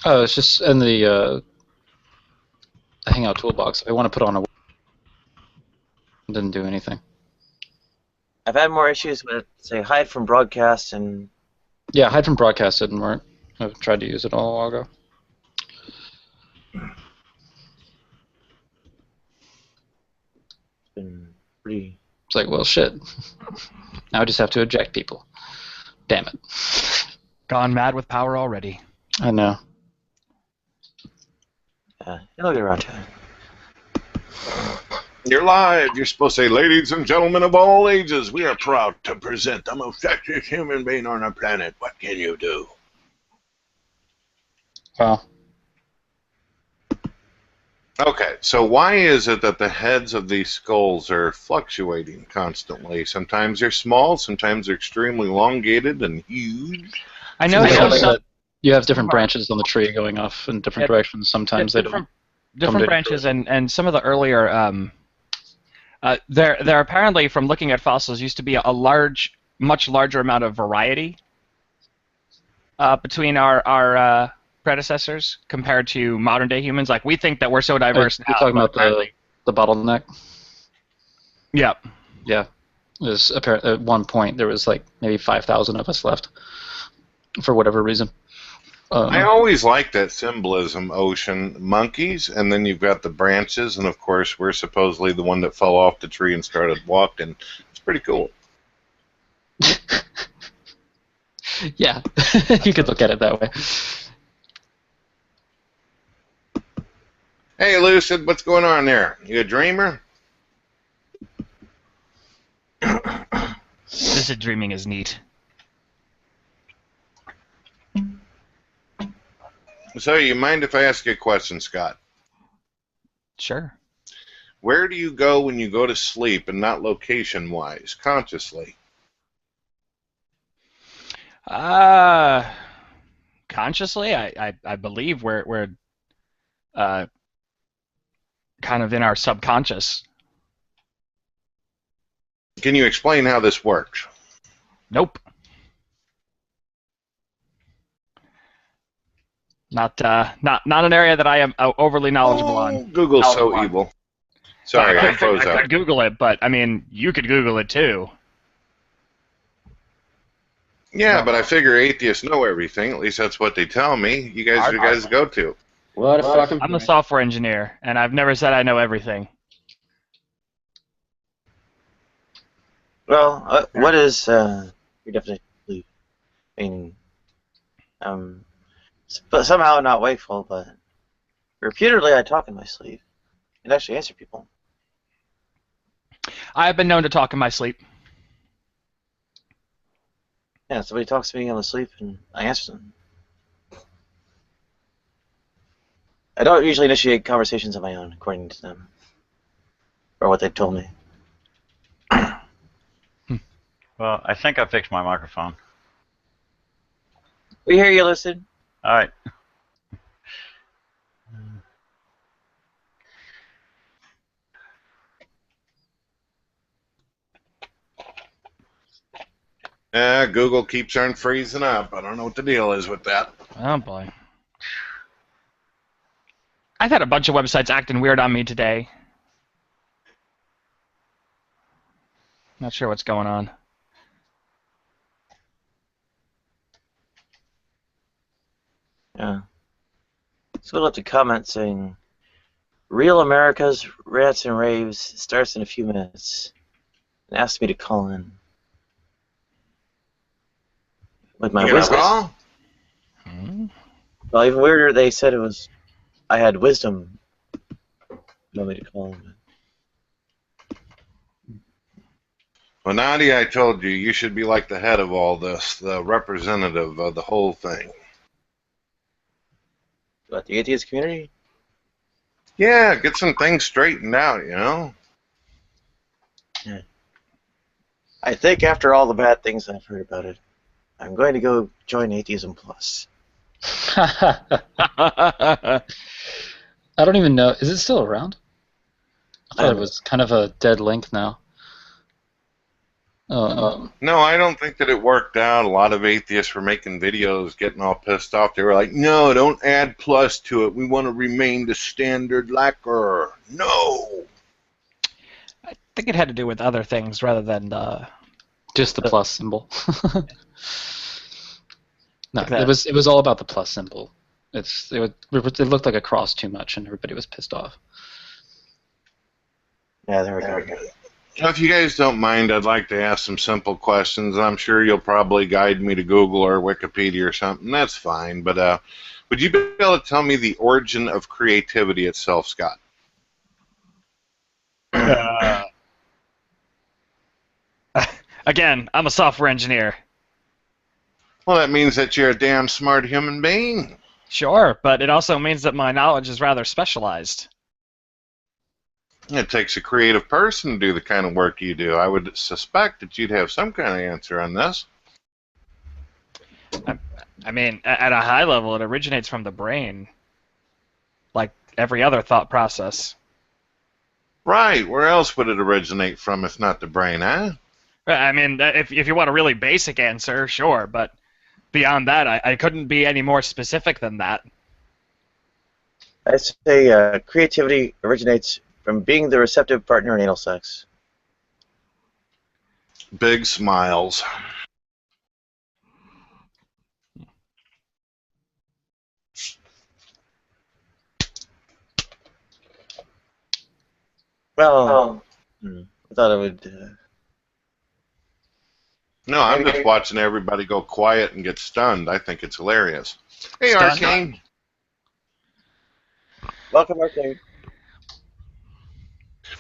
Oh, it's just in the Hangout toolbox. If I want to put on a, it didn't do anything. I've had more issues with, say, hide from broadcast and... Yeah, hide from broadcast didn't work. I've tried to use it all a while ago. It's been pretty... It's like, well, shit. Now I just have to eject people. Damn it. Gone mad with power already. I know. Yeah, it'll get around to it. You're live. You're supposed to say, ladies and gentlemen of all ages, we are proud to present the most sexiest human being on the planet. What can you do? Well. Okay, so why is it that the heads of these skulls are fluctuating constantly? Sometimes they're small, sometimes they're extremely elongated and huge. I know You have different branches on the tree going off in different directions. Sometimes they don't. Different branches, and some of the earlier... there apparently, from looking at fossils, used to be a much larger amount of variety between our predecessors compared to modern day humans. Like, we think that we're so diverse now. You're talking about the bottleneck? Yeah. Yeah. At one point, there was like maybe 5,000 of us left for whatever reason. I always like that symbolism, ocean, monkeys, and then you've got the branches, and of course we're supposedly the one that fell off the tree and started walking. It's pretty cool. Yeah, you could look at it that way. Hey, Lucid, what's going on there? You a dreamer? Lucid dreaming is neat. So, you mind if I ask you a question, Scott? Sure. Where do you go when you go to sleep, and not location-wise, consciously? Consciously, I believe we're kind of in our subconscious. Can you explain how this works? Nope. Not an area that I am overly knowledgeable on. Google's so evil. Sorry, I froze up. I could Google it, but I mean, you could Google it too. Yeah, but I figure atheists know everything. At least that's what they tell me. You guys are the guys to go to. What a fucking... I'm a software engineer, and I've never said I know everything. Well, what is your definition of sleep? I mean, but somehow not wakeful, but reputedly I talk in my sleep and actually answer people. I have been known to talk in my sleep. Yeah, somebody talks to me in the sleep and I answer them. I don't usually initiate conversations of my own, according to them, or what they've told me. Well, I think I fixed my microphone. We hear you, Lucid. All right. Google keeps on freezing up. I don't know what the deal is with that. Oh boy. I've had a bunch of websites acting weird on me today. Not sure what's going on. Yeah. So we'll have to comment saying, Real America's Rants and Raves starts in a few minutes. And asked me to call in. With my wisdom. Well, even weirder, they said it was, I had wisdom. Want me to call in. Well, Nadia, I told you, you should be like the head of all this, the representative of the whole thing. About the atheist community? Yeah, get some things straightened out, you know? Yeah. I think after all the bad things I've heard about it, I'm going to go join Atheism Plus. I don't even know. Is it still around? I thought it was kind of a dead link now. No, I don't think that it worked out. A lot of atheists were making videos getting all pissed off. They were like, no, don't add plus to it. We want to remain the standard lacquer. No. I think it had to do with other things rather than just the plus symbol. No, Like that. it was all about the plus symbol. It looked like a cross too much, and everybody was pissed off. Yeah, there we go. Well, if you guys don't mind, I'd like to ask some simple questions. I'm sure you'll probably guide me to Google or Wikipedia or something. That's fine. But would you be able to tell me the origin of creativity itself, Scott? Again, I'm a software engineer. Well, that means that you're a damn smart human being. Sure, but it also means that my knowledge is rather specialized. It takes a creative person to do the kind of work you do. I would suspect that you'd have some kind of answer on this. I mean, at a high level, it originates from the brain, like every other thought process. Right. Where else would it originate from if not the brain, huh? I mean, if you want a really basic answer, sure, but beyond that, I couldn't be any more specific than that. I say creativity originates from being the receptive partner in anal sex. Big smiles. Well, I thought I would. No, I'm just watching everybody go quiet and get stunned. I think it's hilarious. Hey, Stunned? Arcane. Welcome, Arcade.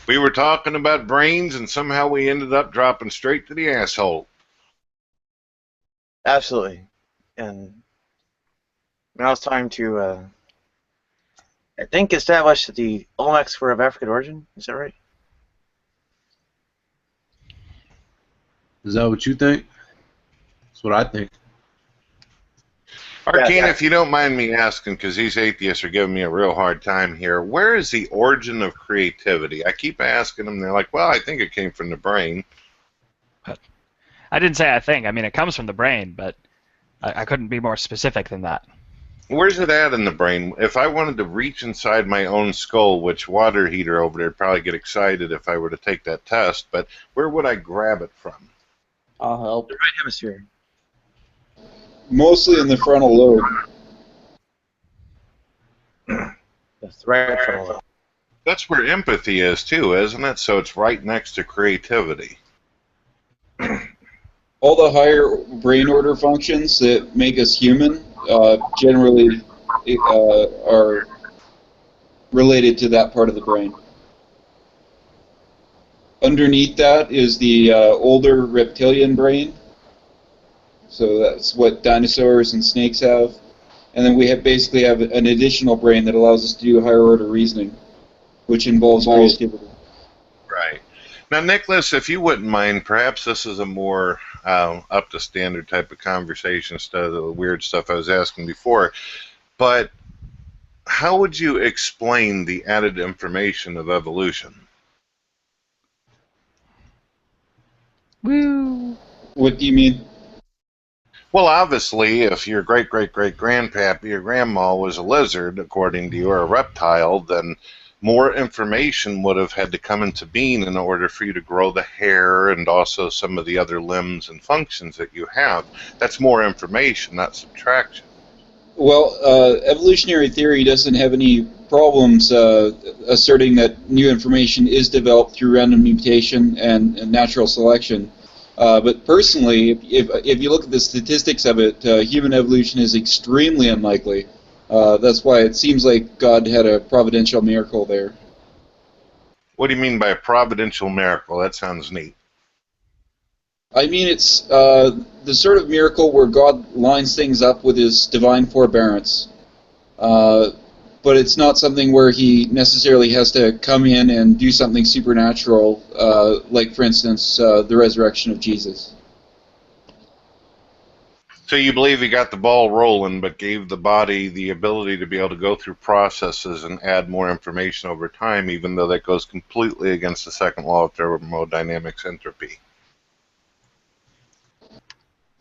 We were talking about brains, and somehow we ended up dropping straight to the asshole. Absolutely. And now it's time to, I think, establish the Olmecs were of African origin. Is that right? Is that what you think? That's what I think. Arcane, yeah. if you don't mind me asking, because these atheists are giving me a real hard time here, where is the origin of creativity? I keep asking them, they're like, well, I think it came from the brain. I didn't say I think. I mean, it comes from the brain, but I couldn't be more specific than that. Where's it at in the brain? If I wanted to reach inside my own skull, which water heater over there would probably get excited if I were to take that test, but where would I grab it from? I'll help. The right hemisphere. Mostly in the frontal lobe. That's the right frontal lobe. That's where empathy is too, isn't it? So it's right next to creativity. All the higher brain order functions that make us human generally are related to that part of the brain. Underneath that is the older reptilian brain. So that's what dinosaurs and snakes have. And then we basically have an additional brain that allows us to do higher order reasoning, which involves creativity. Right. Now, Nicholas, if you wouldn't mind, perhaps this is a more up to standard type of conversation instead of the weird stuff I was asking before. But how would you explain the added information of evolution? Woo! What do you mean? Well, obviously, if your great-great-great-grandpappy or grandma was a lizard, according to you, or a reptile, then more information would have had to come into being in order for you to grow the hair and also some of the other limbs and functions that you have. That's more information, not subtraction. Well, evolutionary theory doesn't have any problems asserting that new information is developed through random mutation and natural selection. But personally, if you look at the statistics of it, human evolution is extremely unlikely. That's why it seems like God had a providential miracle there. What do you mean by a providential miracle? That sounds neat. I mean, it's the sort of miracle where God lines things up with his divine forbearance. But it's not something where he necessarily has to come in and do something supernatural, like, for instance, the resurrection of Jesus. So you believe he got the ball rolling, but gave the body the ability to be able to go through processes and add more information over time, even though that goes completely against the second law of thermodynamics entropy.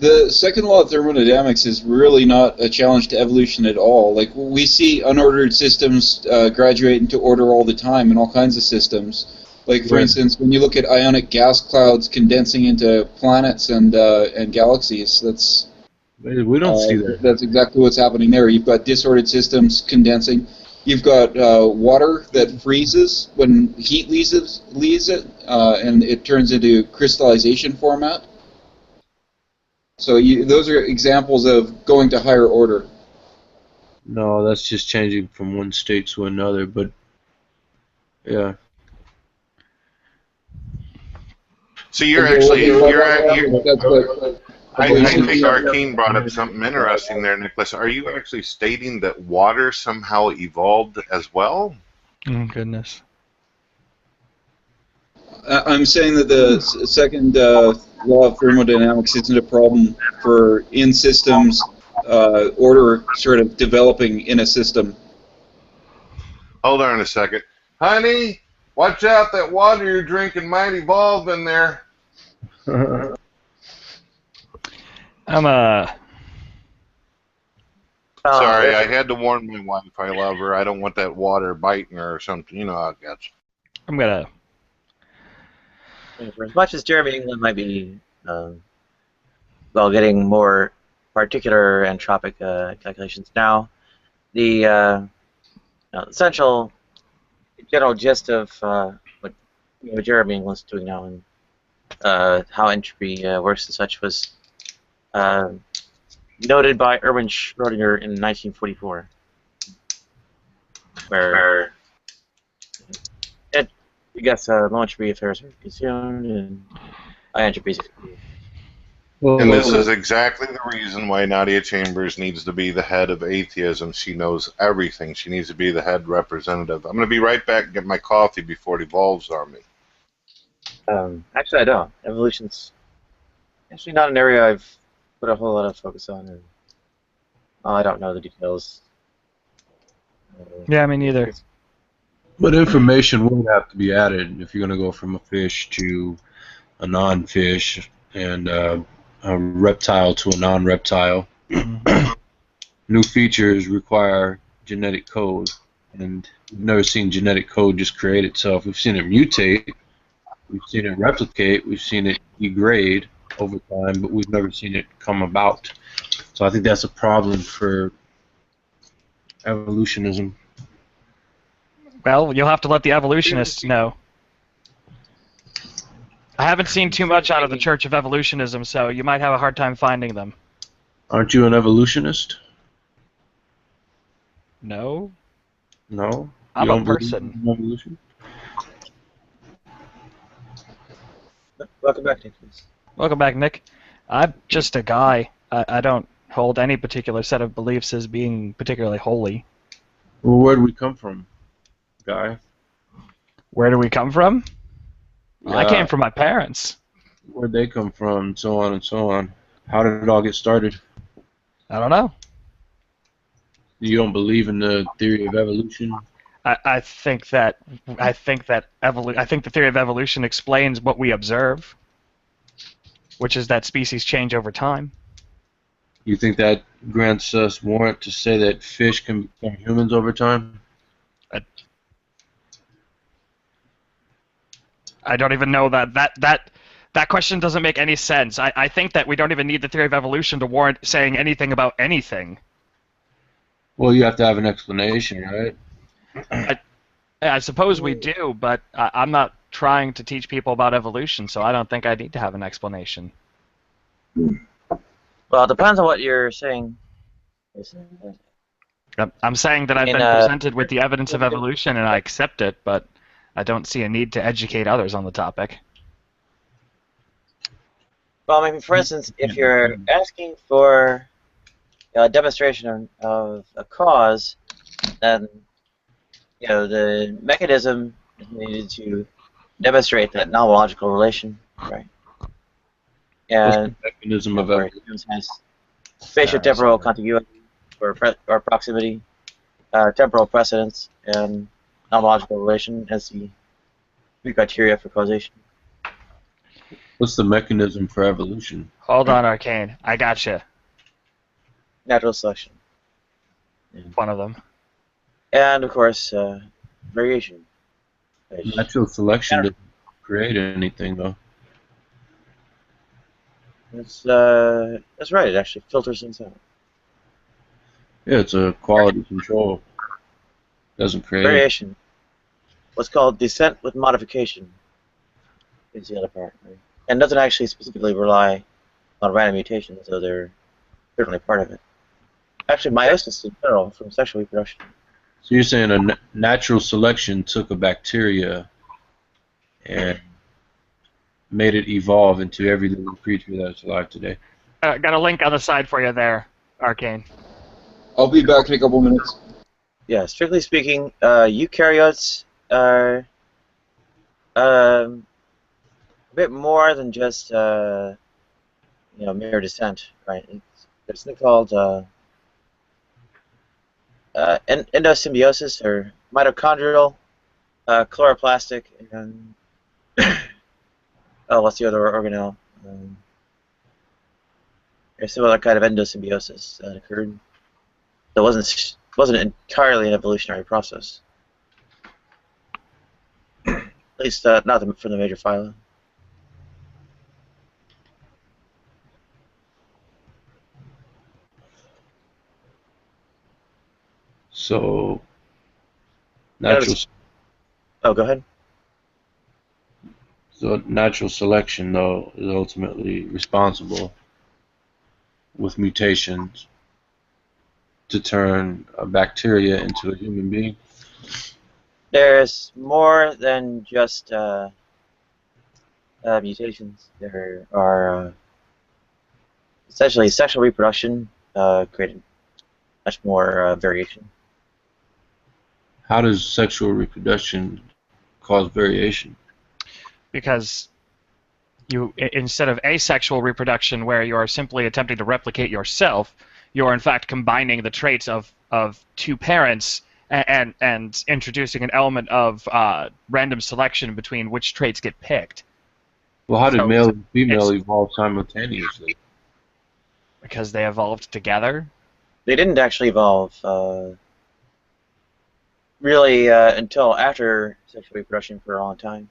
The second law of thermodynamics is really not a challenge to evolution at all. Like, we see unordered systems graduate into order all the time in all kinds of systems. Like, for instance, when you look at ionic gas clouds condensing into planets and galaxies, that's We don't see that. That's exactly what's happening there. You've got disordered systems condensing. You've got water that freezes when heat leaves it, and it turns into crystallization format. So those are examples of going to higher order. No, that's just changing from one state to another. But yeah, So you're Okay, actually, well, that's what I evolution think is. Arkeen brought up something interesting there, Nicholas. Are you actually stating that water somehow evolved as well? Oh, goodness. I'm saying that the second law of thermodynamics isn't a problem for in systems order sort of developing in a system. Hold on a second. Honey, watch out, that water you're drinking might evolve in there. Sorry, I had to warn my wife. I love her. I don't want that water biting her or something. You know how it gets. I'm gonna. For as much as Jeremy England might be, getting more particular entropic calculations now, the essential general gist of what Jeremy England's doing now and how entropy works and such was noted by Erwin Schrödinger in 1944, where I guess low entropy affairs are consumed and high entropy. And this is exactly the reason why Nadia Chambers needs to be the head of atheism. She knows everything. She needs to be the head representative. I'm going to be right back and get my coffee before it evolves on me. Actually, I don't. Evolution's actually not an area I've put a whole lot of focus on, and I don't know the details. Yeah, me neither. But information would have to be added if you're going to go from a fish to a non-fish and a reptile to a non-reptile. New features require genetic code, and we've never seen genetic code just create itself. We've seen it mutate, we've seen it replicate, we've seen it degrade over time, but we've never seen it come about. So I think that's a problem for evolutionism. Well, you'll have to let the evolutionists know. I haven't seen too much out of the Church of Evolutionism, so you might have a hard time finding them. Aren't you an evolutionist? No. No? I'm You a don't believe person. in evolution? Welcome back, Nicholas. Welcome back, Nick. I'm just a guy. I don't hold any particular set of beliefs as being particularly holy. Well, where do we come from, Guy? Where do we come from? Yeah. I came from my parents. Where'd they come from, so on and so on. How did it all get started? I don't know. You don't believe in the theory of evolution? I think the theory of evolution explains what we observe, which is that species change over time. You think that grants us warrant to say that fish can become humans over time? I don't even know that question doesn't make any sense. I think that we don't even need the theory of evolution to warrant saying anything about anything. Well, you have to have an explanation, right? I suppose we do, but I'm not trying to teach people about evolution, so I don't think I need to have an explanation. Well, it depends on what you're saying. I'm saying that I've been presented with the evidence of evolution and I accept it, but I don't see a need to educate others on the topic. Well, I mean, for instance, if you're asking for a demonstration of a cause, then the mechanism is needed to demonstrate that nomological relation, right? And What's the mechanism of evolution? has spatiotemporal contiguity or proximity, temporal precedence, and nomological relation as the three criteria for causation. What's the mechanism for evolution? Hold on, Arcane. I gotcha. Natural selection. One of them. And, of course, variation. Natural selection doesn't create anything, though. That's right. It actually filters things out. Yeah, it's a quality control. Doesn't create anything. Variation. What's called descent with modification is the other part, right? And doesn't actually specifically rely on random mutations, though they're certainly part of it. Actually, meiosis in general from sexual reproduction. So you're saying a natural selection took a bacteria and made it evolve into every living creature that's alive today. Got a link on the side for you there, Arcane. I'll be back in a couple minutes. Yeah, strictly speaking, eukaryotes are a bit more than just mere descent, right? There's something called endosymbiosis or mitochondrial, chloroplastic, and what's the other organelle? There's some other kind of endosymbiosis that occurred. That wasn't entirely an evolutionary process. At least not from the major phyla. So, natural Oh, go ahead. So natural selection, though, is ultimately responsible with mutations to turn a bacteria into a human being. There's more than just mutations. There are essentially sexual reproduction created much more variation. How does sexual reproduction cause variation? Because instead of asexual reproduction, where you are simply attempting to replicate yourself, you are in fact combining the traits of two parents and introducing an element of random selection between which traits get picked. Well, how did male and female evolve simultaneously? Because they evolved together. They didn't actually evolve really until after sexual reproduction for a long time.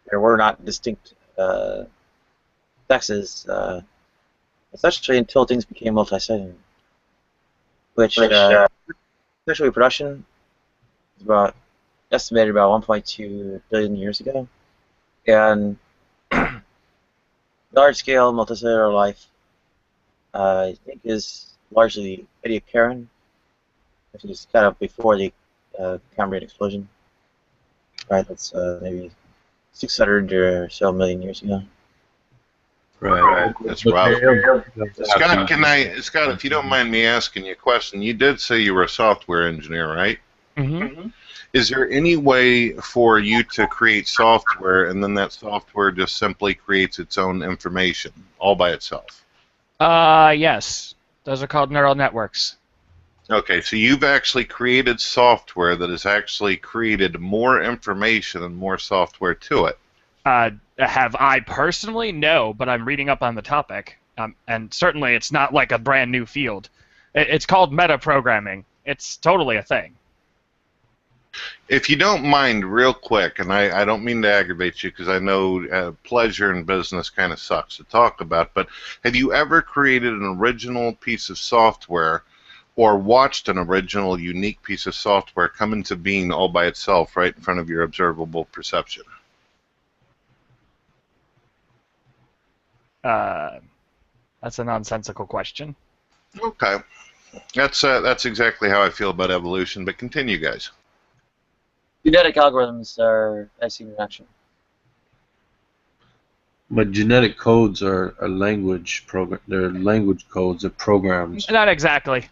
There were not distinct sexes, especially until things became multi-cellular. Which sexual reproduction is estimated about 1.2 billion years ago, and large-scale multicellular life, I think, is largely Ediacaran, which is kind of before the Cambrian explosion. Right, that's maybe 600 or so million years ago. Right. That's rough. Scott, if you don't mind me asking you a question, you did say you were a software engineer, right? Mm-hmm. Is there any way for you to create software and then that software just simply creates its own information all by itself? Yes. Those are called neural networks. Okay, so you've actually created software that has actually created more information and more software to it. Have I personally? No, but I'm reading up on the topic. And certainly it's not like a brand new field. It's called metaprogramming. It's totally a thing. If you don't mind, real quick, and I don't mean to aggravate you because I know pleasure in business kind of sucks to talk about, but have you ever created an original piece of software or watched an original, unique piece of software come into being all by itself right in front of your observable perception? That's a nonsensical question. Okay. That's exactly how I feel about evolution, but continue, guys. Genetic algorithms are as seen in action. But genetic codes are language program. They're language codes. They're programs. Not exactly.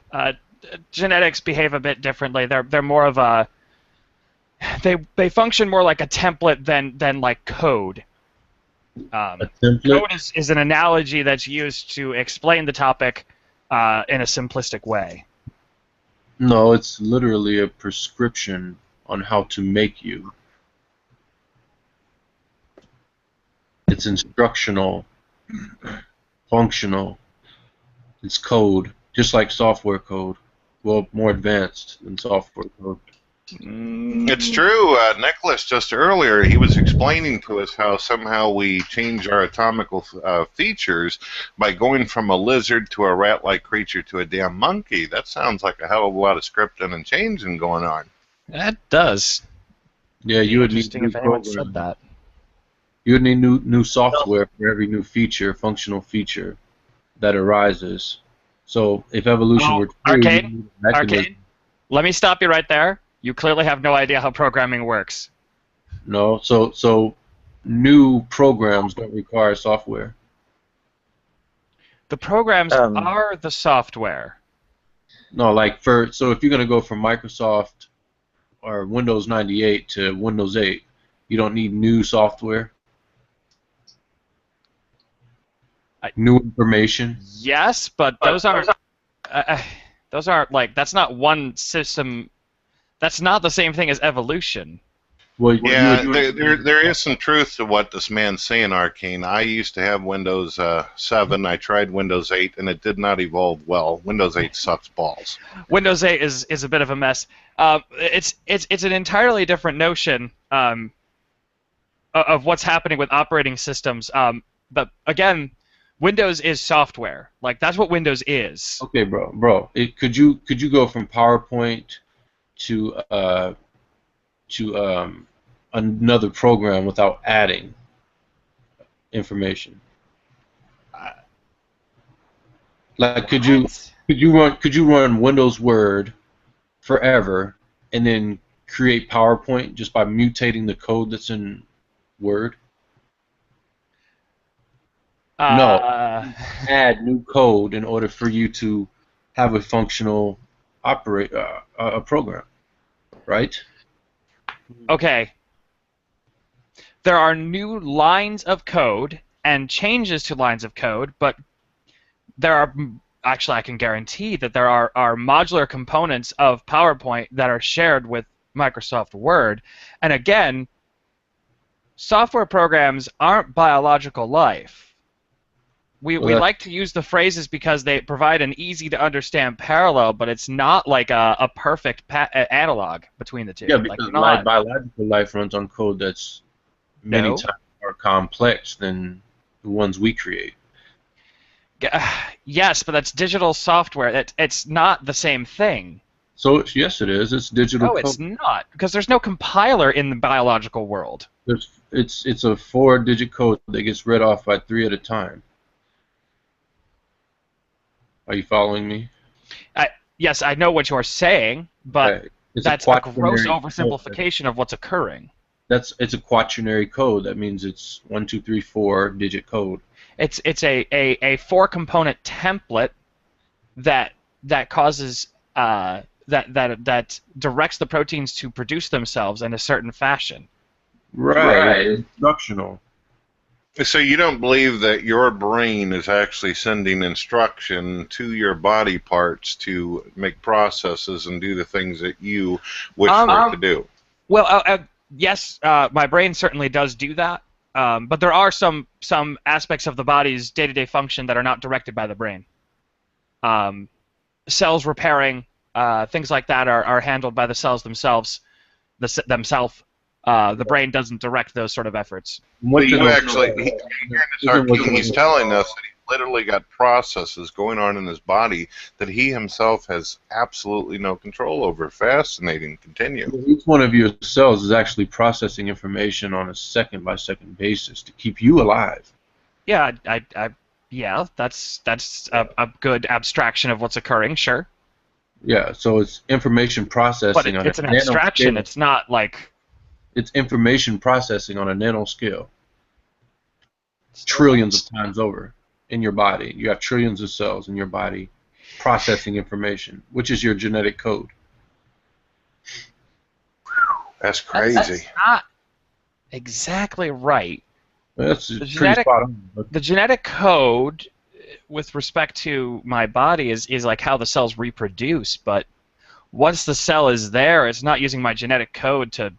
Genetics behave a bit differently. They're more of a. They function more like a template than like code. A template? Code is an analogy that's used to explain the topic in a simplistic way. No, it's literally a prescription on how to make you. It's instructional, functional. It's code, just like software code. Well, more advanced than software code. It's true. Nicholas, just earlier, he was explaining to us how somehow we change our atomical features by going from a lizard to a rat-like creature to a damn monkey. That sounds like a hell of a lot of scripting and changing going on. That does. Yeah, you would need Interesting new if anyone programming. said that. You would need new software for every new feature, functional feature that arises. So if evolution were true, Arcade, you need a mechanism. Arcade, let me stop you right there. You clearly have no idea how programming works. No, so new programs don't require software. The programs are the software. No, like so if you're gonna go from Microsoft or Windows 98 to Windows 8, you don't need new software. New information. Yes, but those aren't like, that's not one system. That's not the same thing as evolution. Well, Yeah, there is some truth to what this man's saying, Arcane. I used to have Windows 7. I tried Windows 8, and it did not evolve well. Windows 8 sucks balls. Windows 8 is a bit of a mess. It's an entirely different notion of what's happening with operating systems. But again, Windows is software. Like, that's what Windows is. Okay, bro. Could you go from PowerPoint to another program without adding information? Like, could you run Windows Word forever and then create PowerPoint just by mutating the code that's in Word? No. Add new code in order for you to have a functional a program, right? Okay. There are new lines of code and changes to lines of code, but there are, actually I can guarantee that there are modular components of PowerPoint that are shared with Microsoft Word. And again, software programs aren't biological life. We like to use the phrases because they provide an easy-to-understand parallel, but it's not like a perfect analog between the two. Yeah, because biological life runs on code that's many times more complex than the ones we create. Yes, but that's digital software. It's not the same thing. So yes, it is. It's digital. No, code. it's not, because there's no compiler in the biological world. It's a 4-digit code that gets read off by 3 at a time. Are you following me? Yes, I know what you're saying, but that's a gross oversimplification of what's occurring. It's a quaternary code. That means it's 1, 2, 3, 4-digit code. It's a 4-component template that causes that directs the proteins to produce themselves in a certain fashion. Right. Instructional. So you don't believe that your brain is actually sending instruction to your body parts to make processes and do the things that you wish for it to do? Well, yes, my brain certainly does do that, but there are some aspects of the body's day-to-day function that are not directed by the brain. Cells repairing, things like that are handled by the cells themselves. The brain doesn't direct those sort of efforts. He's telling us that he literally got processes going on in his body that he himself has absolutely no control over. Fascinating. Continue. Each one of your cells is actually processing information on a second-by-second basis to keep you alive. Yeah, yeah, that's a good abstraction of what's occurring. Sure. Yeah, so it's information processing. But it's an abstraction. It's not like. It's information processing on a nanoscale. Trillions of times over in your body. You have trillions of cells in your body processing information, which is your genetic code. That's crazy. That's not exactly right. That's pretty spot on. The genetic code with respect to my body is like how the cells reproduce, but once the cell is there, it's not using my genetic code to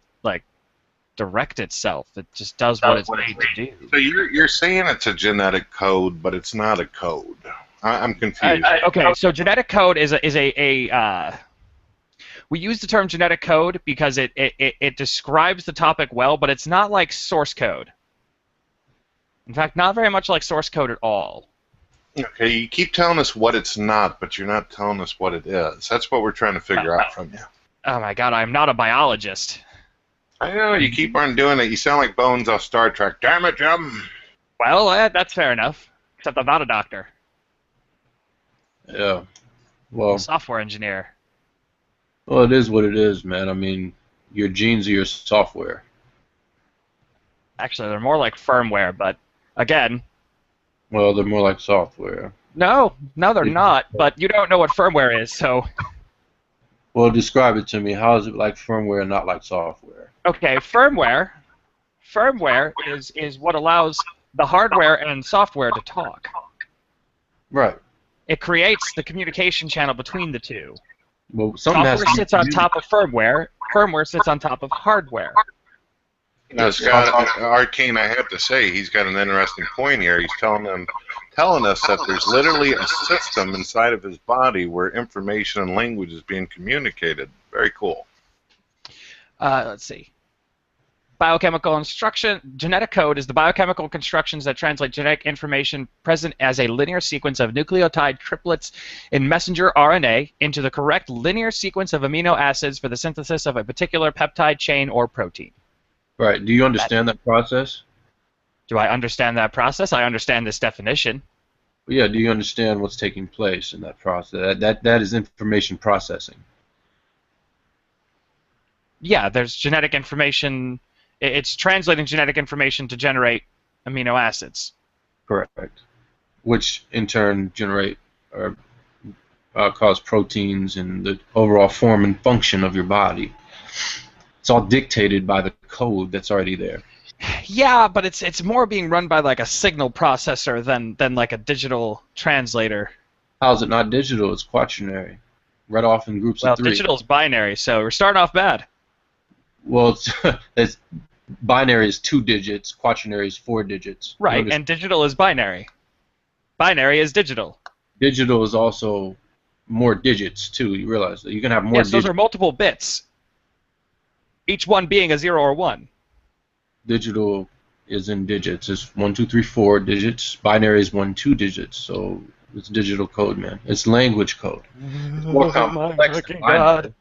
direct itself. It just does what it's made to do. So you're saying it's a genetic code, but it's not a code. I'm confused. Okay, so genetic code is we use the term genetic code because it describes the topic well, but it's not like source code. In fact, not very much like source code at all. Okay, you keep telling us what it's not, but you're not telling us what it is. That's what we're trying to figure out from you. Oh my god, I'm not a biologist. I know, you keep on doing it. You sound like Bones off Star Trek. Damn it, Jim! Well, that's fair enough. Except I'm not a doctor. Yeah. I'm Well, a software engineer. well, it is what it is, man. I mean, your genes are your software. Actually, they're more like firmware, but again, Well, they're more like software. no, they're not. But you don't know what firmware is, so Well, describe it to me. How is it like firmware and not like software? okay. Firmware is what allows the hardware and software to talk. Right. It creates the communication channel between the two. Well, something has Software to sits on top of firmware. Firmware sits on top of hardware. Now, Scott, Arcane, I have to say, he's got an interesting point here. He's telling us that there's literally a system inside of his body where information and language is being communicated. Very cool. Let's see. Biochemical instruction. Genetic code is the biochemical constructions that translate genetic information present as a linear sequence of nucleotide triplets in messenger RNA into the correct linear sequence of amino acids for the synthesis of a particular peptide chain or protein. Right. Do you understand that process? Do I understand that process? I understand this definition. Yeah. Do you understand what's taking place in that process? That is information processing. Yeah, there's genetic information. It's translating genetic information to generate amino acids. Correct. Which in turn generate or cause proteins and the overall form and function of your body. It's all dictated by the code that's already there. Yeah, but it's more being run by like a signal processor than like a digital translator. How is it not digital? It's quaternary. Read off in groups Well, of 3. digital is binary, so we're starting off bad. Well, it's binary is 2 digits. Quaternary is 4 digits. Right, and digital is binary. Binary is digital. Digital is also more digits too. You realize that you can have more Yes, digits. those are multiple bits. Each one being a 0 or 1. Digital is in digits. It's 1, 2, 3, 4 digits. Binary is 1, 2 digits. So it's digital code, man. It's language code. It's more complex than binary.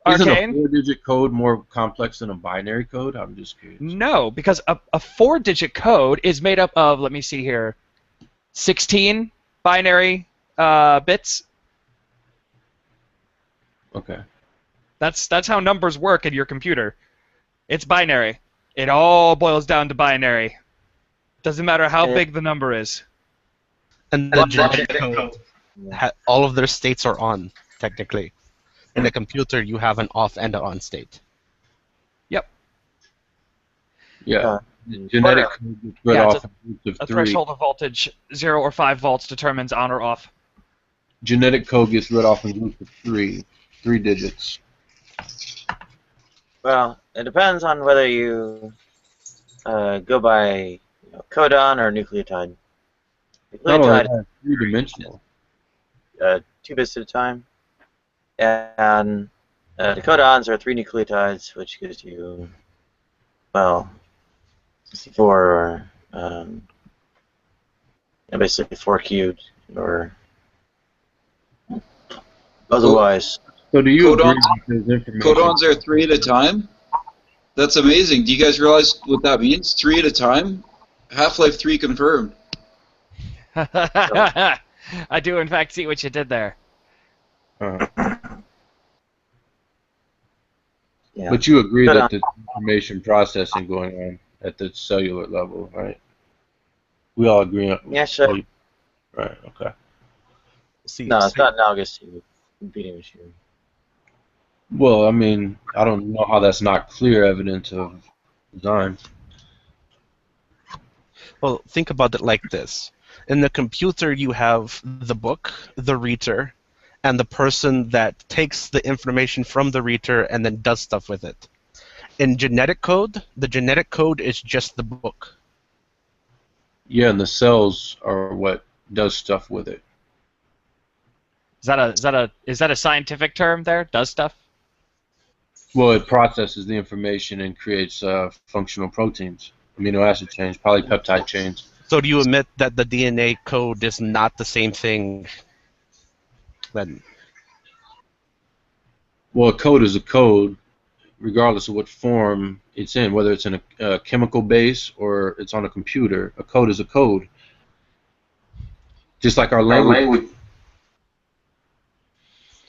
Isn't a Arcane? 4-digit code more complex than a binary code? I'm just curious. No, because a 4-digit code is made up of, let me see here, 16 binary bits. Okay. That's how numbers work in your computer. It's binary. It all boils down to binary. Doesn't matter how big the number is. And the genetic code, all of their states are on, technically. In the computer, you have an off and an on state. Yep. Yeah. Genetic code is read off in groups A of 3. threshold of voltage 0 or 5 volts determines on or off. Genetic code gets read off in groups of 3 digits. Well, it depends on whether you go by codon or nucleotide. Nucleotide No, it's 3-dimensional. 2 bits at a time, and the codons are 3 nucleotides, which gives you, well, 64, basically 4 cubed, or otherwise. So do you agree Codons- that there's information? Codons are 3 at a time? That's amazing. Do you guys realize what that means? 3 at a time? Half-Life 3 confirmed. I do, in fact, see what you did there. Yeah. But you agree Codon- that there's information processing going on at the cellular level, right? We all agree on. Yeah, sure. Right. Okay. See, No, it's not analogous to computing machine. Well, I mean, I don't know how that's not clear evidence of design. Well, think about it like this. In the computer, you have the book, the reader, and the person that takes the information from the reader and then does stuff with it. In genetic code, the genetic code is just the book. Yeah, and the cells are what does stuff with it. Is that a scientific term there? Does stuff? Well, it processes the information and creates functional proteins, amino acid chains, polypeptide chains. So do you admit that the DNA code is not the same thing? Then Well, a code is a code, regardless of what form it's in, whether it's in a chemical base or it's on a computer. A code is a code. Just like our language.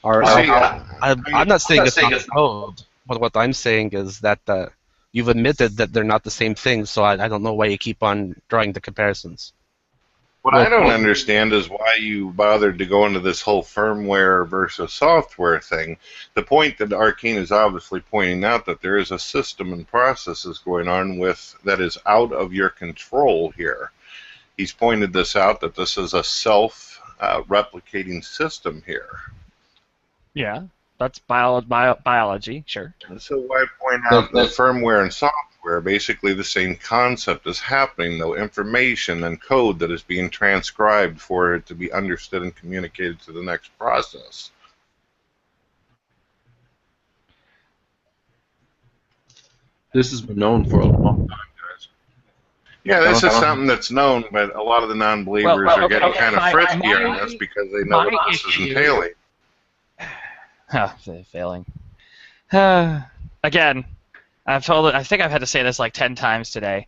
I'm not saying it's not a code, but what I'm saying is that you've admitted that they're not the same thing, so I don't know why you keep on drawing the comparisons. What I don't understand is why you bothered to go into this whole firmware versus software thing. The point that Arcane is obviously pointing out that there is a system and processes going on with that is out of your control here. He's pointed this out, that this is a self-replicating system here. Yeah, that's biology, sure. So why point out the firmware and software, basically the same concept is happening, though information and code that is being transcribed for it to be understood and communicated to the next process. This has been known for a long time, guys. Yeah, this is something that's known, but a lot of the non-believers are getting kind of frisky on this because they know what this is entailing. Failing. Again, I think I've had to say this like 10 times today.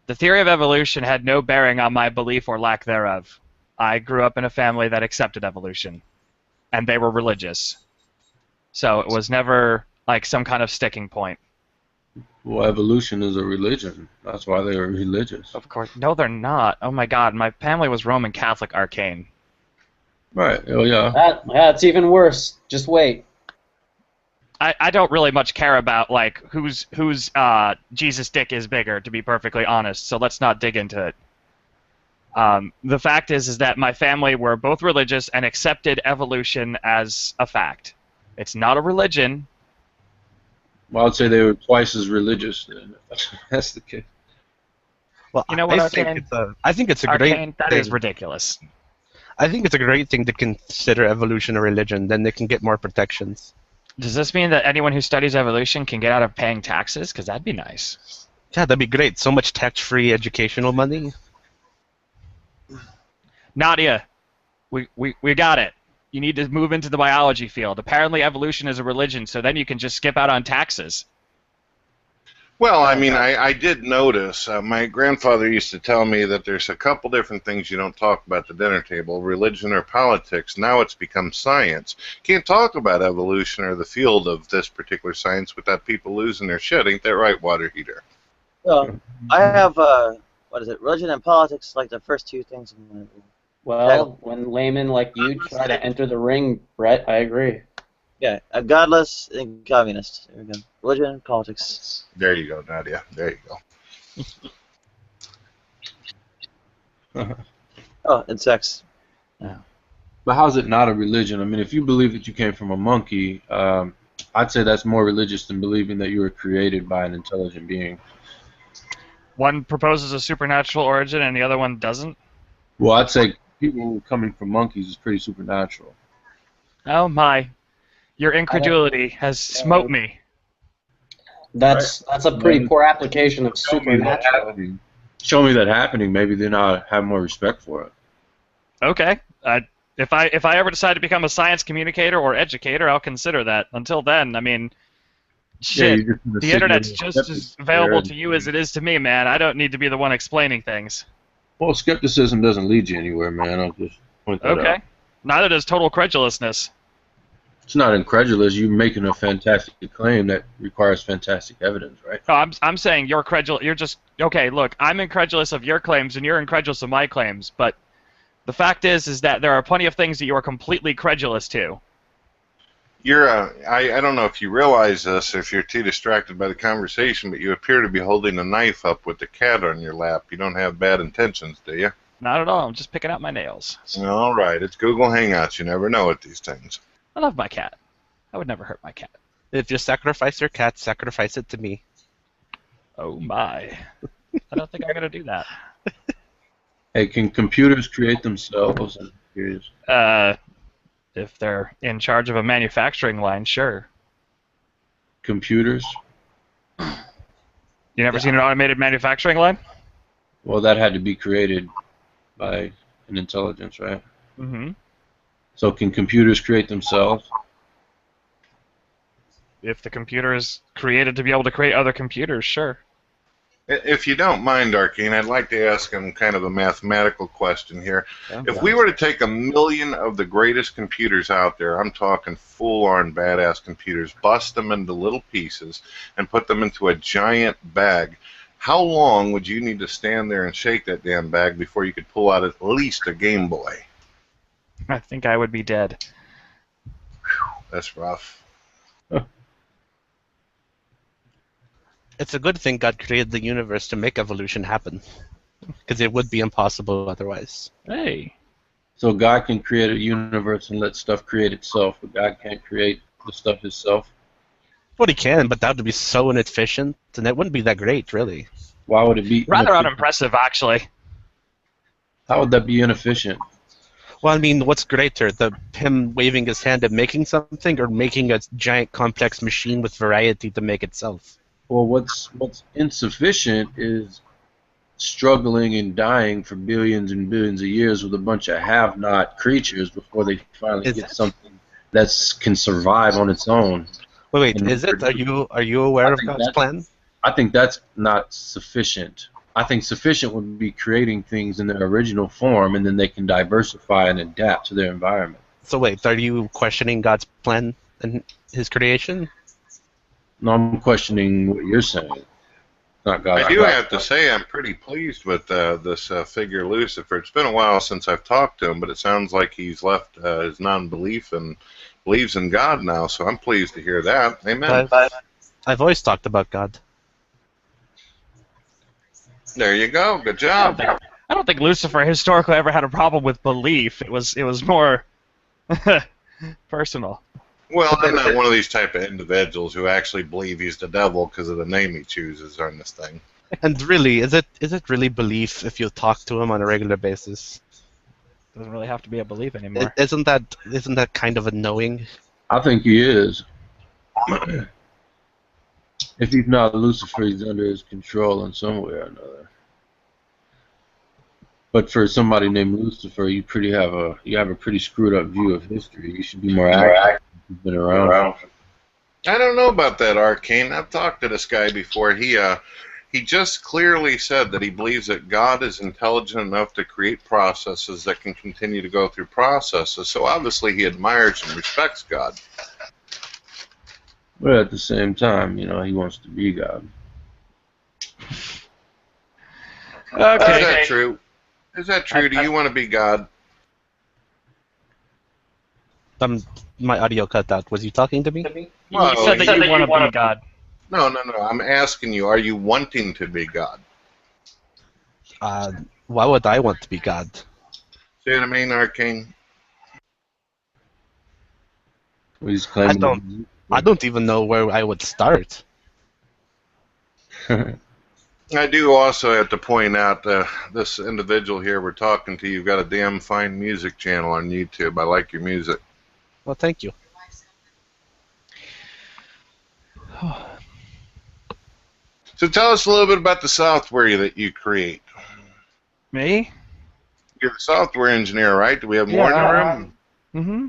The theory of evolution had no bearing on my belief or lack thereof. I grew up in a family that accepted evolution, and they were religious. So it was never like some kind of sticking point. Well, evolution is a religion. That's why they're religious. Of course. No, they're not. Oh my God, my family was Roman Catholic, Arcane. Right. Oh yeah. That's even worse. Just wait. I don't really much care about like whose Jesus dick is bigger, to be perfectly honest. So let's not dig into it. The fact is that my family were both religious and accepted evolution as a fact. It's not a religion. Well, I'd say they were twice as religious then. That's the case. Well, You know what, I think it's a great Arcane, that thing. is ridiculous. I think it's a great thing to consider evolution a religion. Then they can get more protections. Does this mean that anyone who studies evolution can get out of paying taxes? Because that'd be nice. Yeah, that'd be great. So much tax-free educational money. Nadia, we got it. You need to move into the biology field. Apparently evolution is a religion, so then you can just skip out on taxes. Well, I mean, I did notice, my grandfather used to tell me that there's a couple different things you don't talk about at the dinner table, religion or politics. Now it's become science. Can't talk about evolution or the field of this particular science without people losing their shit. Ain't that right, water heater? Well, I have, what is it, religion and politics, like the first two things. Well, when laymen like you try to enter the ring, Brett, I agree. Yeah, a godless and communist. There we go. Religion and politics. There you go, Nadia. There you go. Oh, and sex. But how's it not a religion? I mean, if you believe that you came from a monkey, I'd say that's more religious than believing that you were created by an intelligent being. One proposes a supernatural origin and the other one doesn't? Well, I'd say people coming from monkeys is pretty supernatural. Oh my. Your incredulity has smote me. That's a pretty poor application of supernatural. Show me that happening. Maybe then I'll have more respect for it. Okay. If I ever decide to become a science communicator or educator, I'll consider that. Until then, I mean, shit, the internet's just as available to you as it is to me, man. I don't need to be the one explaining things. Well, skepticism doesn't lead you anywhere, man. I'll just point that out. Okay. Neither does total credulousness. It's not incredulous. You're making a fantastic claim that requires fantastic evidence, right? No, I'm saying you're credulous. You're just okay. Look, I'm incredulous of your claims, and you're incredulous of my claims. But the fact is that there are plenty of things that you are completely credulous to. You're I don't know if you realize this, if you're too distracted by the conversation, but you appear to be holding a knife up with the cat on your lap. You don't have bad intentions, do you? Not at all. I'm just picking out my nails. All right. It's Google Hangouts. You never know with these things. I love my cat. I would never hurt my cat. If you sacrifice your cat, sacrifice it to me. Oh my. I don't think I'm gonna do that. Hey, can computers create themselves? I'm curious. If they're in charge of a manufacturing line, sure. Computers? You never seen an automated manufacturing line? Well, that had to be created by an intelligence, right? Mm-hmm. So can computers create themselves? If the computer is created to be able to create other computers, sure. If you don't mind, Arcane, I'd like to ask him kind of a mathematical question here. Yeah. If we were to take 1,000,000 of the greatest computers out there, I'm talking full-on badass computers, bust them into little pieces, and put them into a giant bag, how long would you need to stand there and shake that damn bag before you could pull out at least a Game Boy? I think I would be dead. That's rough. It's a good thing God created the universe to make evolution happen, because it would be impossible otherwise. Hey. So God can create a universe and let stuff create itself, but God can't create the stuff itself? Well, he can, but that would be so inefficient, and it wouldn't be that great, really. Why would it be Rather inefficient? unimpressive, actually. How would that be inefficient? Well, I mean, what's greater, him waving his hand and making something, or making a giant complex machine with variety to make itself? Well, what's insufficient is struggling and dying for billions and billions of years with a bunch of have-not creatures before they finally get something that can survive on its own. Wait, is it? Are you aware of God's plan? I think that's not sufficient. I think sufficient would be creating things in their original form, and then they can diversify and adapt to their environment. So wait, are you questioning God's plan and His creation? No, I'm questioning what you're saying. Not God. I do have to say I'm pretty pleased with this figure Lucifer. It's been a while since I've talked to him, but it sounds like he's left his non-belief and believes in God now, so I'm pleased to hear that. Amen. I've always talked about God. There you go. Good job. I don't think Lucifer historically ever had a problem with belief. It was more personal. Well, I'm not one of these type of individuals who actually believe he's the devil because of the name he chooses on this thing. And really, is it really belief if you talk to him on a regular basis? Doesn't really have to be a belief anymore. Isn't that kind of a knowing? I think he is. If he's not Lucifer, he's under his control in some way or another. But for somebody named Lucifer, you have a pretty screwed up view of history. You should be more active. You've been around. I don't know about that, Arcane. I've talked to this guy before. He just clearly said that he believes that God is intelligent enough to create processes that can continue to go through processes. So obviously he admires and respects God. But at the same time, he wants to be God. Okay. Is that true? Is that true? Do you want to be God? My audio cut out. Was you talking to me? Well, You said that you want to be God. No. I'm asking you, are you wanting to be God? Why would I want to be God? See what I mean, Arcane? He's claiming I don't even know where I would start. I do also have to point out this individual here we're talking to, you've got a damn fine music channel on YouTube. I like your music. Well, thank you. So tell us a little bit about the software that you create. Me? You're a software engineer, right? Do we have more in the room? Mm-hmm.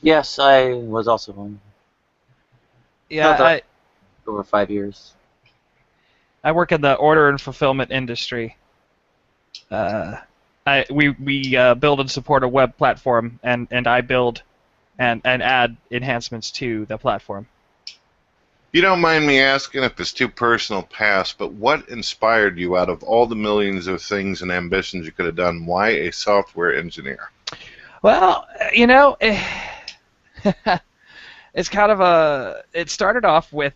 Yes, I was also one. Yeah, Over 5 years. I work in the order and fulfillment industry. We build and support a web platform, and I build and add enhancements to the platform. You don't mind me asking if it's too personal past, but what inspired you out of all the millions of things and ambitions you could have done? Why a software engineer? Well, it's kind of it started off with,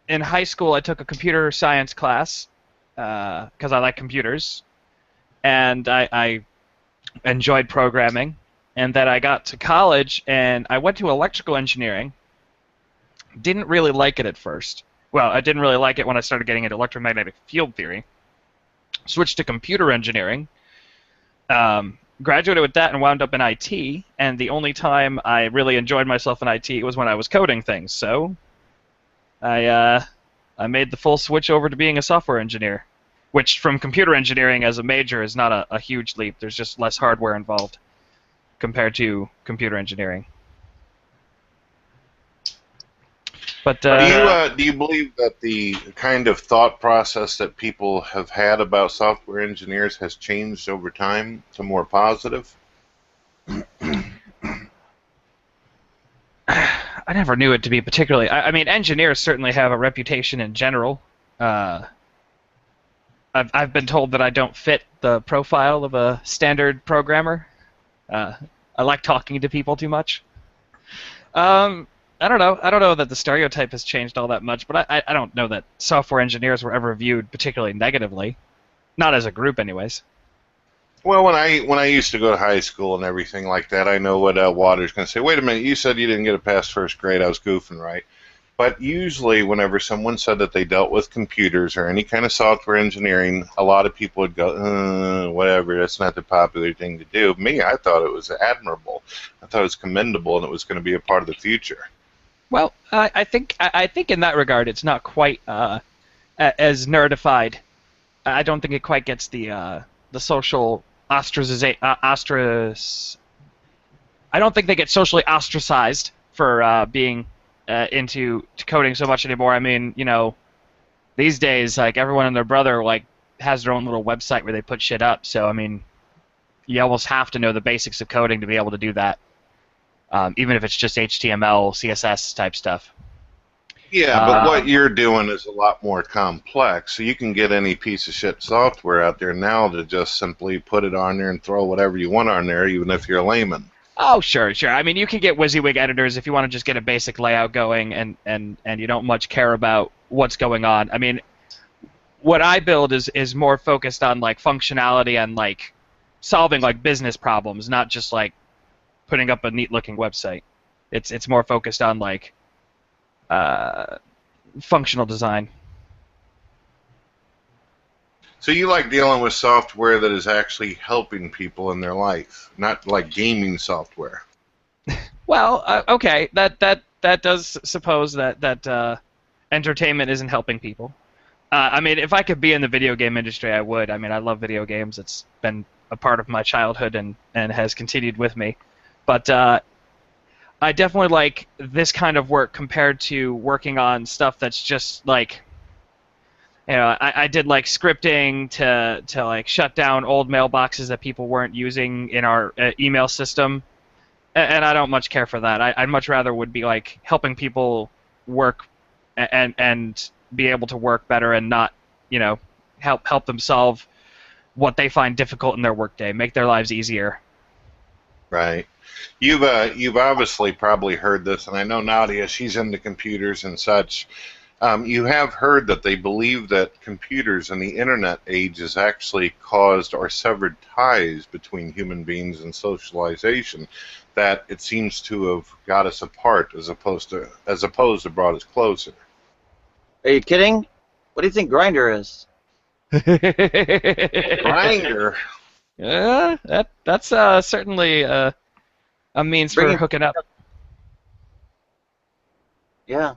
in high school I took a computer science class because I like computers, and I enjoyed programming, And then I got to college, and I went to electrical engineering. Didn't really like it at first. Well, I didn't really like it when I started getting into electromagnetic field theory. Switched to computer engineering. Graduated with that and wound up in IT. And the only time I really enjoyed myself in IT was when I was coding things. So I made the full switch over to being a software engineer, which from computer engineering as a major is not a huge leap. There's just less hardware involved compared to computer engineering. But do you believe that the kind of thought process that people have had about software engineers has changed over time to more positive? I never knew it to be particularly. I mean, engineers certainly have a reputation in general. I've been told that I don't fit the profile of a standard programmer. I like talking to people too much. I don't know. I don't know that the stereotype has changed all that much, but I don't know that software engineers were ever viewed particularly negatively. Not as a group, anyways. Well, when I used to go to high school and everything like that, I know what Waters going to say. Wait a minute, you said you didn't get it past first grade. I was goofing, right? But usually, whenever someone said that they dealt with computers or any kind of software engineering, a lot of people would go, whatever, that's not the popular thing to do. Me, I thought it was admirable. I thought it was commendable, and it was going to be a part of the future. Well, I think in that regard, it's not quite as nerdified. I don't think it quite gets the social I don't think they get socially ostracized for being into coding so much anymore. I mean, you know, these days, like everyone and their brother like has their own little website where they put shit up. So I mean, you almost have to know the basics of coding to be able to do that. Even if it's just HTML, CSS type stuff. Yeah, but what you're doing is a lot more complex. So you can get any piece of shit software out there now to just simply put it on there and throw whatever you want on there, even if you're a layman. Oh, sure. I mean, you can get WYSIWYG editors if you want to just get a basic layout going and you don't much care about what's going on. I mean, what I build is more focused on like functionality and like solving like business problems, not just like putting up a neat-looking website. It's more focused on like functional design. So you like dealing with software that is actually helping people in their life, not like gaming software. Well, okay, that does suppose that entertainment isn't helping people. I mean, if I could be in the video game industry, I would. I mean, I love video games. It's been a part of my childhood and has continued with me. But I definitely like this kind of work compared to working on stuff that's just like, you know, I did like scripting to like shut down old mailboxes that people weren't using in our email system, and I don't much care for that. I'd much rather would be like helping people work and be able to work better and not, you know, help them solve what they find difficult in their workday, make their lives easier. Right. You've obviously probably heard this, and I know Nadia, she's into computers and such. You have heard that they believe that computers in the internet age has actually caused or severed ties between human beings and socialization, that it seems to have got us apart as opposed to brought us closer. Are you kidding? What do you think Grindr is? Grindr? Yeah, that's certainly a means for hooking up. Yeah.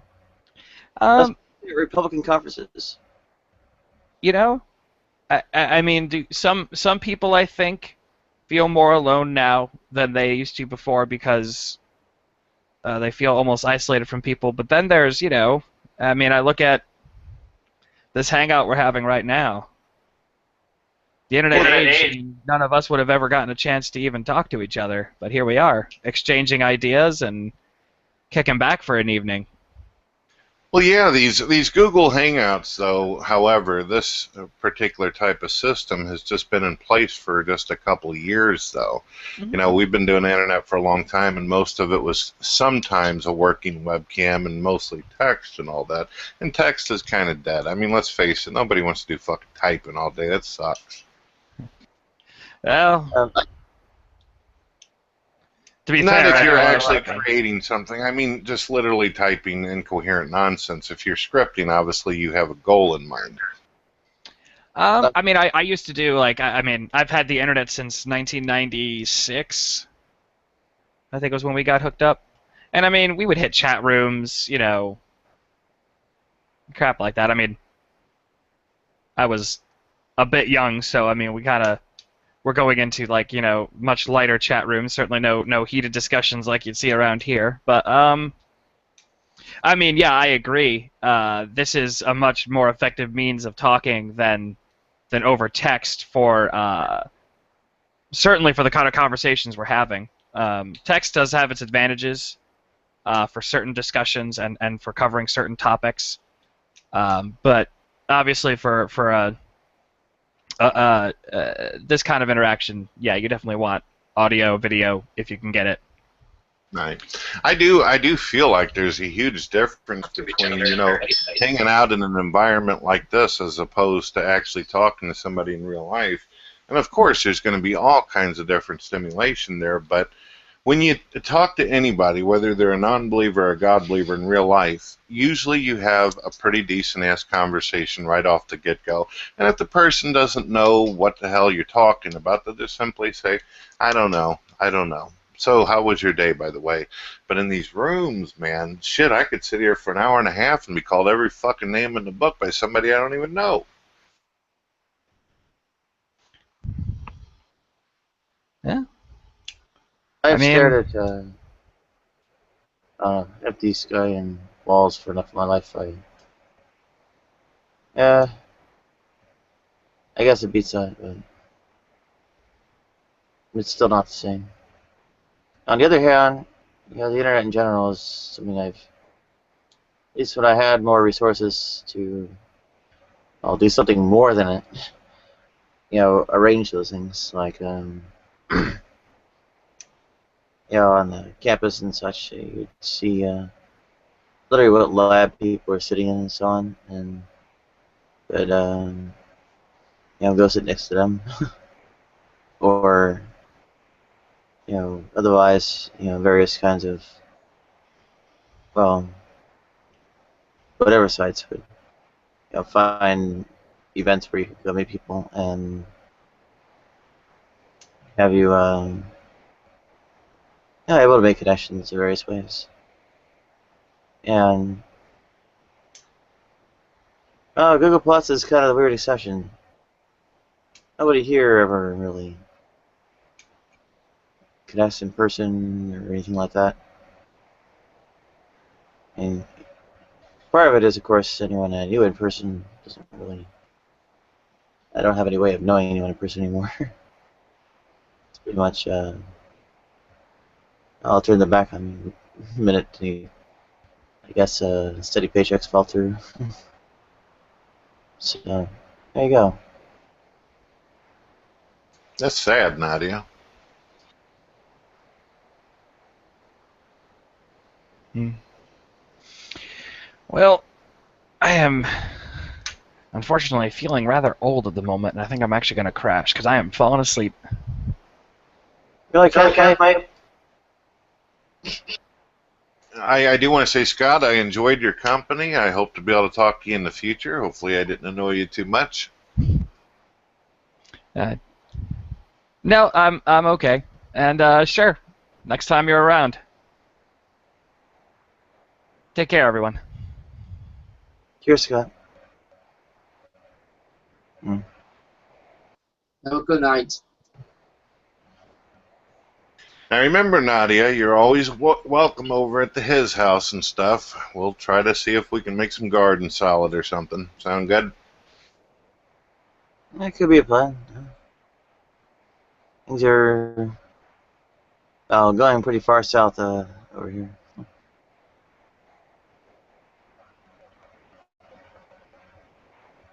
Republican conferences. You know, I mean, some people I think feel more alone now than they used to before because they feel almost isolated from people. But then there's, you know, I mean, I look at this hangout we're having right now. The internet age, none of us would have ever gotten a chance to even talk to each other, but here we are, exchanging ideas and kicking back for an evening. Well, yeah, these Google Hangouts, though, however, this particular type of system has just been in place for just a couple of years, though. Mm-hmm. You know, we've been doing the internet for a long time, and most of it was sometimes a working webcam and mostly text and all that. And text is kind of dead. I mean, let's face it, nobody wants to do fucking typing all day. That sucks. Well, To be Not fair, if you're I- actually creating something. I mean, just literally typing incoherent nonsense. If you're scripting, obviously you have a goal in mind. I mean, I used to do, like, I mean, I've had the internet since 1996. I think it was when we got hooked up. And, I mean, we would hit chat rooms, you know, crap like that. I mean, I was a bit young, so, I mean, we kind of were going into, like, you know, much lighter chat rooms. Certainly no heated discussions like you'd see around here. But, I mean, yeah, I agree. This is a much more effective means of talking than over text for certainly for the kind of conversations we're having. Text does have its advantages for certain discussions and for covering certain topics, but obviously for this kind of interaction, yeah, you definitely want audio, video if you can get it. Right. I do feel like there's a huge difference between, you know, hanging out in an environment like this as opposed to actually talking to somebody in real life. And of course, there's going to be all kinds of different stimulation there, but when you talk to anybody, whether they're a non-believer or a God believer in real life, usually you have a pretty decent-ass conversation right off the get-go. And if the person doesn't know what the hell you're talking about, they'll just simply say, I don't know. So how was your day, by the way? But in these rooms, man, shit, I could sit here for an hour and a half and be called every fucking name in the book by somebody I don't even know. Yeah. I've I mean- stared at empty sky and walls for enough of my life. Yeah, I guess it beats that, but it's still not the same. On the other hand, you know, the internet in general is something at least when I had more resources to, I'll do something more than it, you know, arrange those things, like, you know, on the campus and such, you'd see, literally what lab people are sitting in and so on, and, but, you know, go sit next to them, or, you know, otherwise, you know, various kinds of, well, whatever sites would, you know, find events where you can go meet people and have you, you know, able to make connections in various ways. And Google Plus is kind of the weird exception. Nobody here ever really connects in person or anything like that. And part of it is, of course, anyone I knew in person doesn't really. I don't have any way of knowing anyone in person anymore. It's pretty much. I'll turn them back on me the minute I guess steady paychecks fall through. So there you go. That's sad, Nadia. Well, I am unfortunately feeling rather old at the moment, and I think I'm actually going to crash because I am falling asleep. You're like, Mike? I do want to say, Scott, I enjoyed your company. I hope to be able to talk to you in the future. Hopefully I didn't annoy you too much. No, I'm okay. And sure, next time you're around. Take care, everyone. Cheers, Scott. Have a good night. Now remember, Nadia, you're always welcome over at his house and stuff. We'll try to see if we can make some garden salad or something. Sound good? That could be a plan. Things are going pretty far south over here.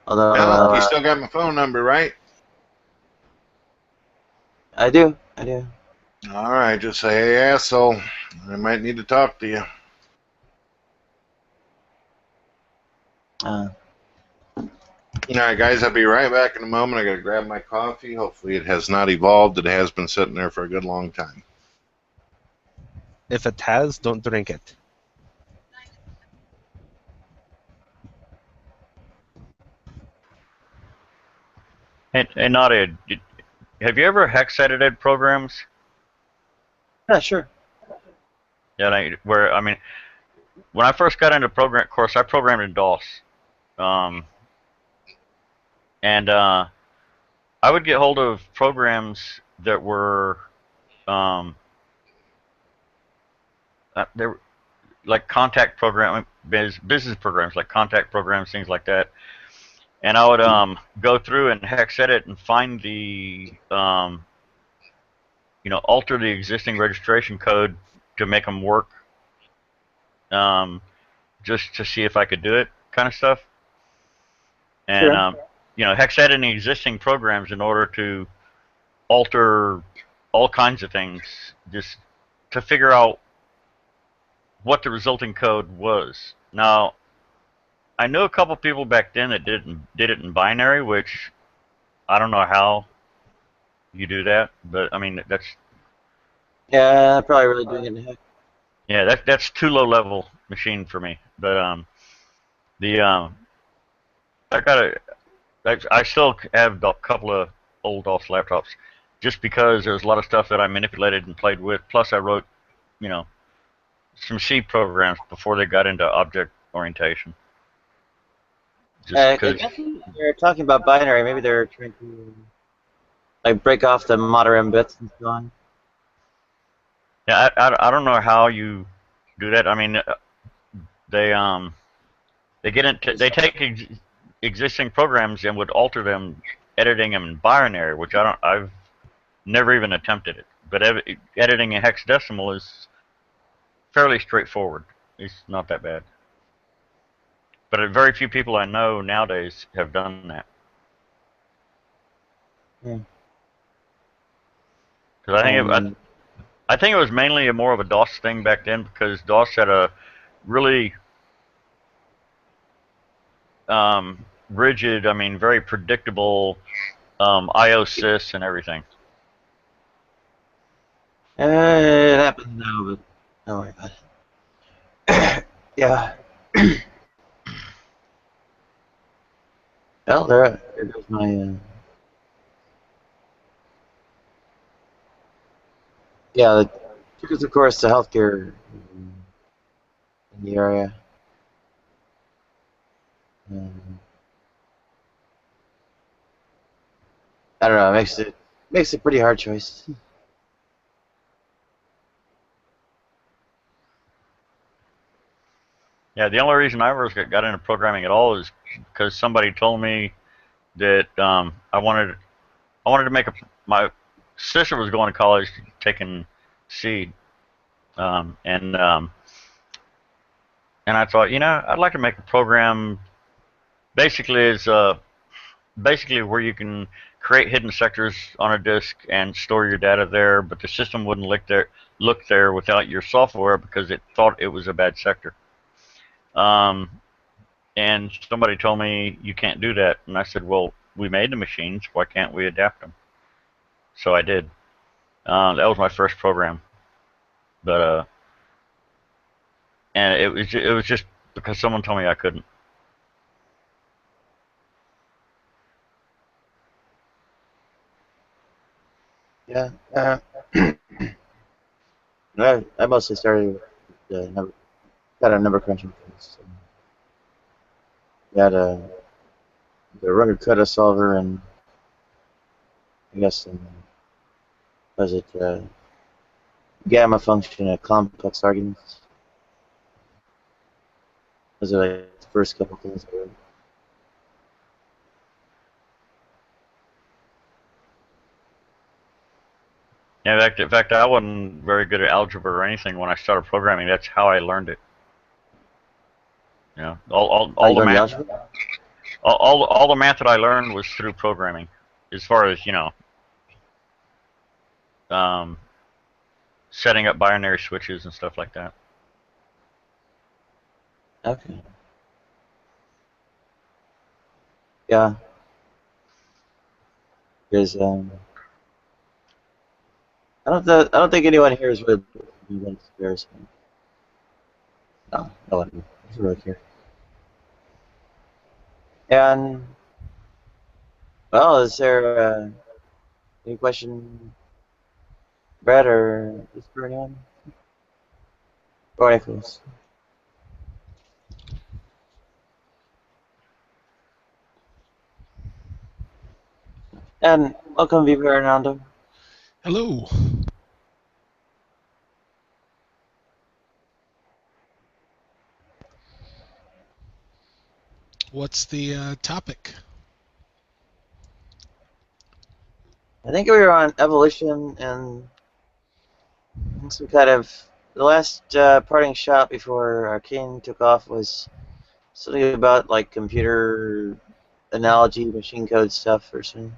Although Well, you still got my phone number, right? I do. All right, just say, hey, asshole, I might need to talk to you. All right, guys, I'll be right back in a moment. I got to grab my coffee. Hopefully it has not evolved. It has been sitting there for a good long time. If it has, don't drink it. Hey Nadia, have you ever hex edited programs? Yeah, sure. Yeah, where I mean, when I first got into program, of course, I programmed in DOS, and I would get hold of programs that were they were like contact program, business programs, like contact programs, things like that. And I would go through and hex edit and find the alter the existing registration code to make them work, just to see if I could do it, kind of stuff. And Sure. hex editing existing programs in order to alter all kinds of things, just to figure out what the resulting code was. Now, I knew a couple people back then that did it in binary, which I don't know how you do that, but I mean that's Yeah, probably really doing it in hex. yeah, that's too low level machine for me. But the I still have a couple of old DOS laptops, just because there's a lot of stuff that I manipulated and played with. Plus, I wrote, some C programs before they got into object orientation. I guess they're talking about binary. Maybe they're trying to like break off the modern bits and so on. Yeah, I don't know how you do that. I mean, they get into take existing programs and would alter them, editing them in binary, which I've never even attempted it. But editing in hexadecimal is fairly straightforward. It's not that bad. But very few people I know nowadays have done that. Because I think it was mainly more of a DOS thing back then, because DOS had a really rigid, I mean, very predictable IO sys and everything. It happens now, but don't worry about it. Yeah. Well, there goes my. Yeah, because of course the healthcare in the area. I don't know. It makes it a pretty hard choice. Yeah, the only reason I ever got into programming at all is because somebody told me that I wanted to make my sister was going to college taking C, and I thought, I'd like to make a program basically where you can create hidden sectors on a disk and store your data there, but the system wouldn't look there without your software because it thought it was a bad sector. And somebody told me you can't do that, and I said, well, we made the machines, why can't we adapt them? So I did. That was my first program, but and it was just because someone told me I couldn't. Yeah. I mostly started with got a number crunching things. So we had the runner Kutta solver and I guess was it gamma function and complex arguments. Those are like the first couple things I wrote. Yeah, in fact, I wasn't very good at algebra or anything when I started programming. That's how I learned it. All the math, all the math that I learned was through programming, as far as setting up binary switches and stuff like that. Okay. Yeah. Because I don't think anyone here is really against comparison. No, no, it's really here. And well, is there any question, Brad or is there anyone? Or Nicholas? And welcome, Viva Hernando. Hello. What's the topic? I think we were on evolution and some kind of the last parting shot before Arcane took off was something about like computer analogy, machine code stuff or something.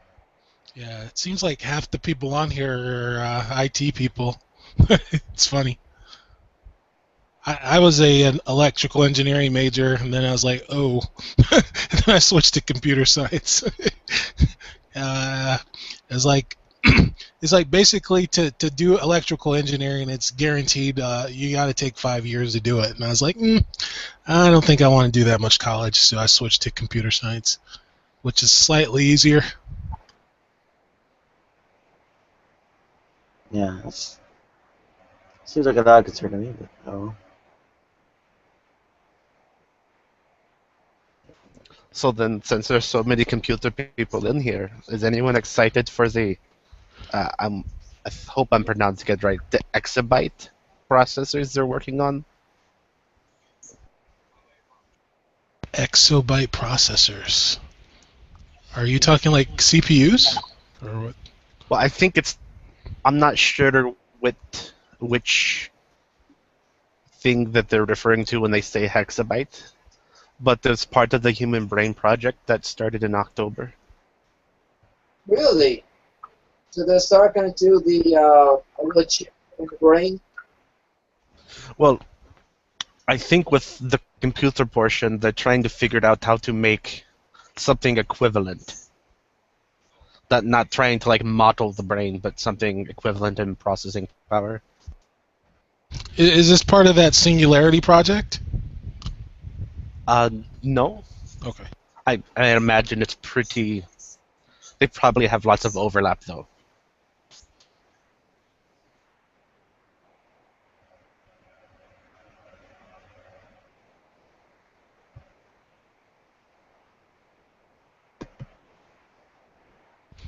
Yeah, it seems like half the people on here are IT people. It's funny. I was an electrical engineering major, and then I was like, oh, and then I switched to computer science. It's like it's like basically to do electrical engineering, it's guaranteed you got to take 5 years to do it. And I was like, I don't think I want to do that much college, so I switched to computer science, which is slightly easier. Yeah, seems like a lot of concern to me, but oh. So then, since there's so many computer people in here, is anyone excited for the? I hope I'm pronouncing it right. The exabyte processors they're working on. Exabyte processors. Are you talking like CPUs, or what? Well, I think it's. I'm not sure which thing that they're referring to when they say hexabyte, but it's part of the Human Brain Project that started in October. Really? So they're starting to do the little chip in the brain? Well, I think with the computer portion, they're trying to figure out how to make something equivalent. That not trying to like model the brain, but something equivalent in processing power. Is this part of that Singularity project? No. Okay. I imagine it's pretty. They probably have lots of overlap though.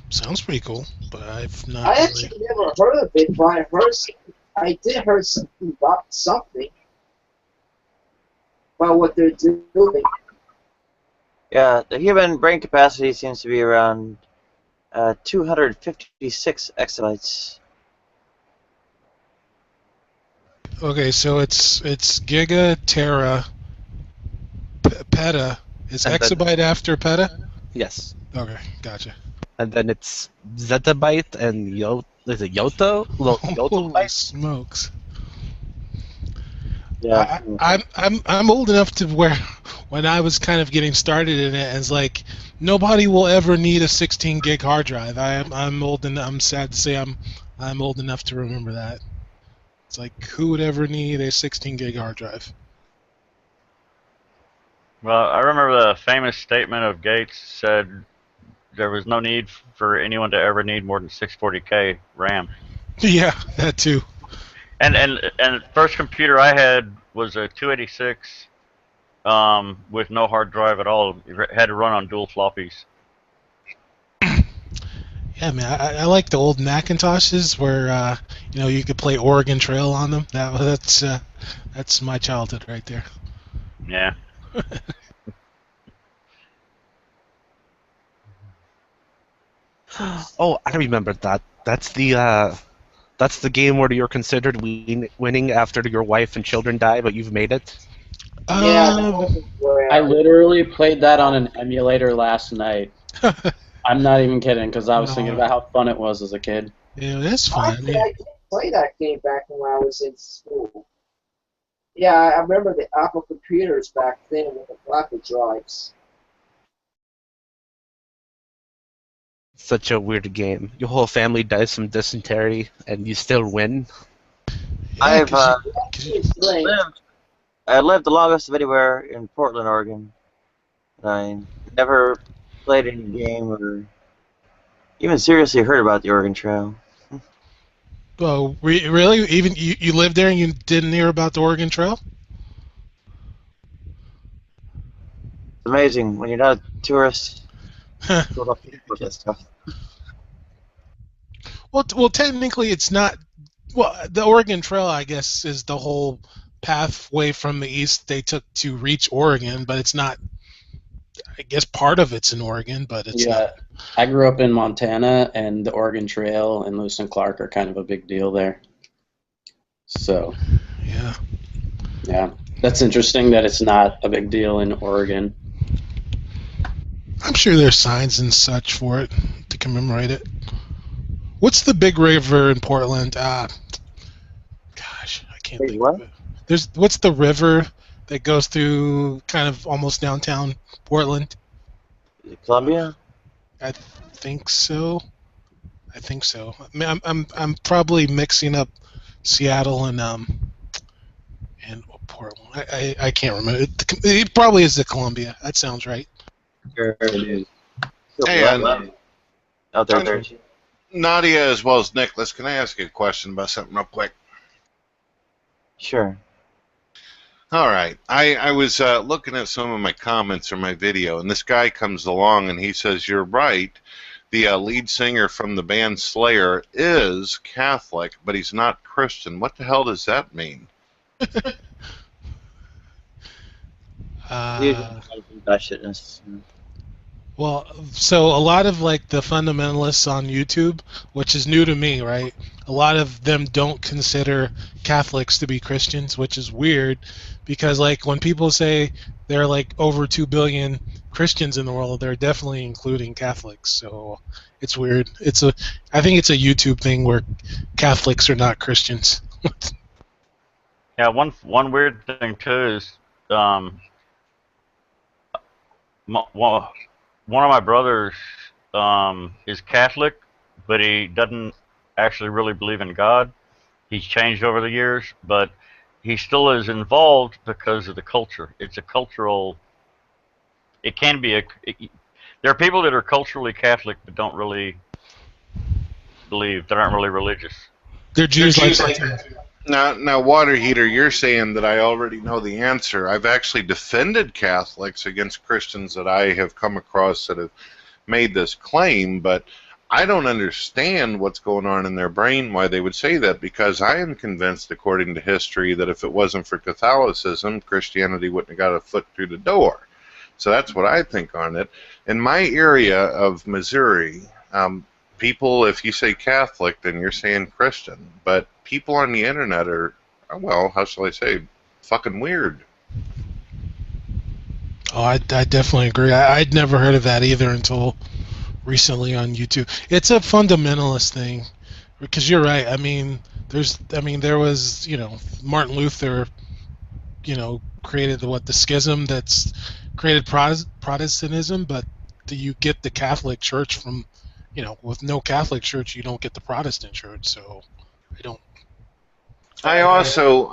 Sounds pretty cool, but I've not. I actually never heard of it, but I did hear something about what they're doing. Yeah, the human brain capacity seems to be around 256 exabytes. Okay, so it's giga, tera, peta. Is And then- exabyte after peta? Yes. Okay, gotcha. And then it's zettabyte and is it yoto? Holy Yotobyte? smokes! Yeah. I'm old enough to where when I was kind of getting started in it, it's like nobody will ever need a 16 gig hard drive. I'm old and I'm sad to say I'm old enough to remember that. It's like who would ever need a 16 gig hard drive? Well, I remember the famous statement of Gates said there was no need for anyone to ever need more than 640K RAM. Yeah, that too. And the first computer I had was a 286 with no hard drive at all. It had to run on dual floppies. Yeah, man, I like the old Macintoshes where you could play Oregon Trail on them. That's my childhood right there. Yeah. Oh, I remember that. That's the game where you're considered winning after your wife and children die, but you've made it. I literally played that on an emulator last night. I'm not even kidding, because I was thinking about how fun it was as a kid. Yeah, that's fun. I did play that game back when I was in school. Yeah, I remember the Apple computers back then with the floppy drives. Such a weird game. Your whole family dies from dysentery, and you still win. I've 'cause I lived the longest of anywhere in Portland, Oregon. I never played any game or even seriously heard about the Oregon Trail. well, really, even you lived there and you didn't hear about the Oregon Trail? It's amazing when you're not a tourist. Huh. People don't think about that stuff. Well, technically, it's not. Well, the Oregon Trail, I guess, is the whole pathway from the east they took to reach Oregon, but it's not. I guess part of it's in Oregon, but it's Yeah, not. I grew up in Montana, and the Oregon Trail and Lewis and Clark are kind of a big deal there. So, Yeah. yeah, that's interesting that it's not a big deal in Oregon. I'm sure there's signs and such for it to commemorate it. What's the big river in Portland? Gosh, I can't Wait, think what? of it. What's the river that goes through kind of almost downtown Portland? Is it Columbia? I think so. I mean, I'm probably mixing up Seattle and Portland. I can't remember. It probably is the Columbia. That sounds right. Sure it is. Hey, Out there. Nadia as well as Nicholas, can I ask you a question about something real quick? Sure. All right. I was looking at some of my comments or my video, and this guy comes along and he says, "You're right. The lead singer from the band Slayer is Catholic, but he's not Christian." What the hell does that mean? Well, so a lot of like the fundamentalists on YouTube, which is new to me, right? A lot of them don't consider Catholics to be Christians, which is weird because like when people say there are like over 2 billion Christians in the world, they're definitely including Catholics. So it's weird. I think it's a YouTube thing where Catholics are not Christians. Yeah, one weird thing too is one of my brothers is Catholic, but he doesn't actually really believe in God. He's changed over the years, but he still is involved because of the culture. It's a cultural. It can be there are people that are culturally Catholic but don't really believe. That aren't really religious. They're Jews like Now, Water Heater, you're saying that I already know the answer. I've actually defended Catholics against Christians that I have come across that have made this claim, but I don't understand what's going on in their brain, why they would say that, because I am convinced, according to history, that if it wasn't for Catholicism, Christianity wouldn't have got a foot through the door. So that's what I think on it. In my area of Missouri, people, if you say Catholic, then you're saying Christian. But people on the internet are, well, how shall I say, fucking weird. Oh, I definitely agree. I'd never heard of that either until recently on YouTube. It's a fundamentalist thing, because you're right. I mean, there was, Martin Luther, created the schism that's created Protestantism, but you get the Catholic Church from, with no Catholic Church, you don't get the Protestant Church. So I don't. I also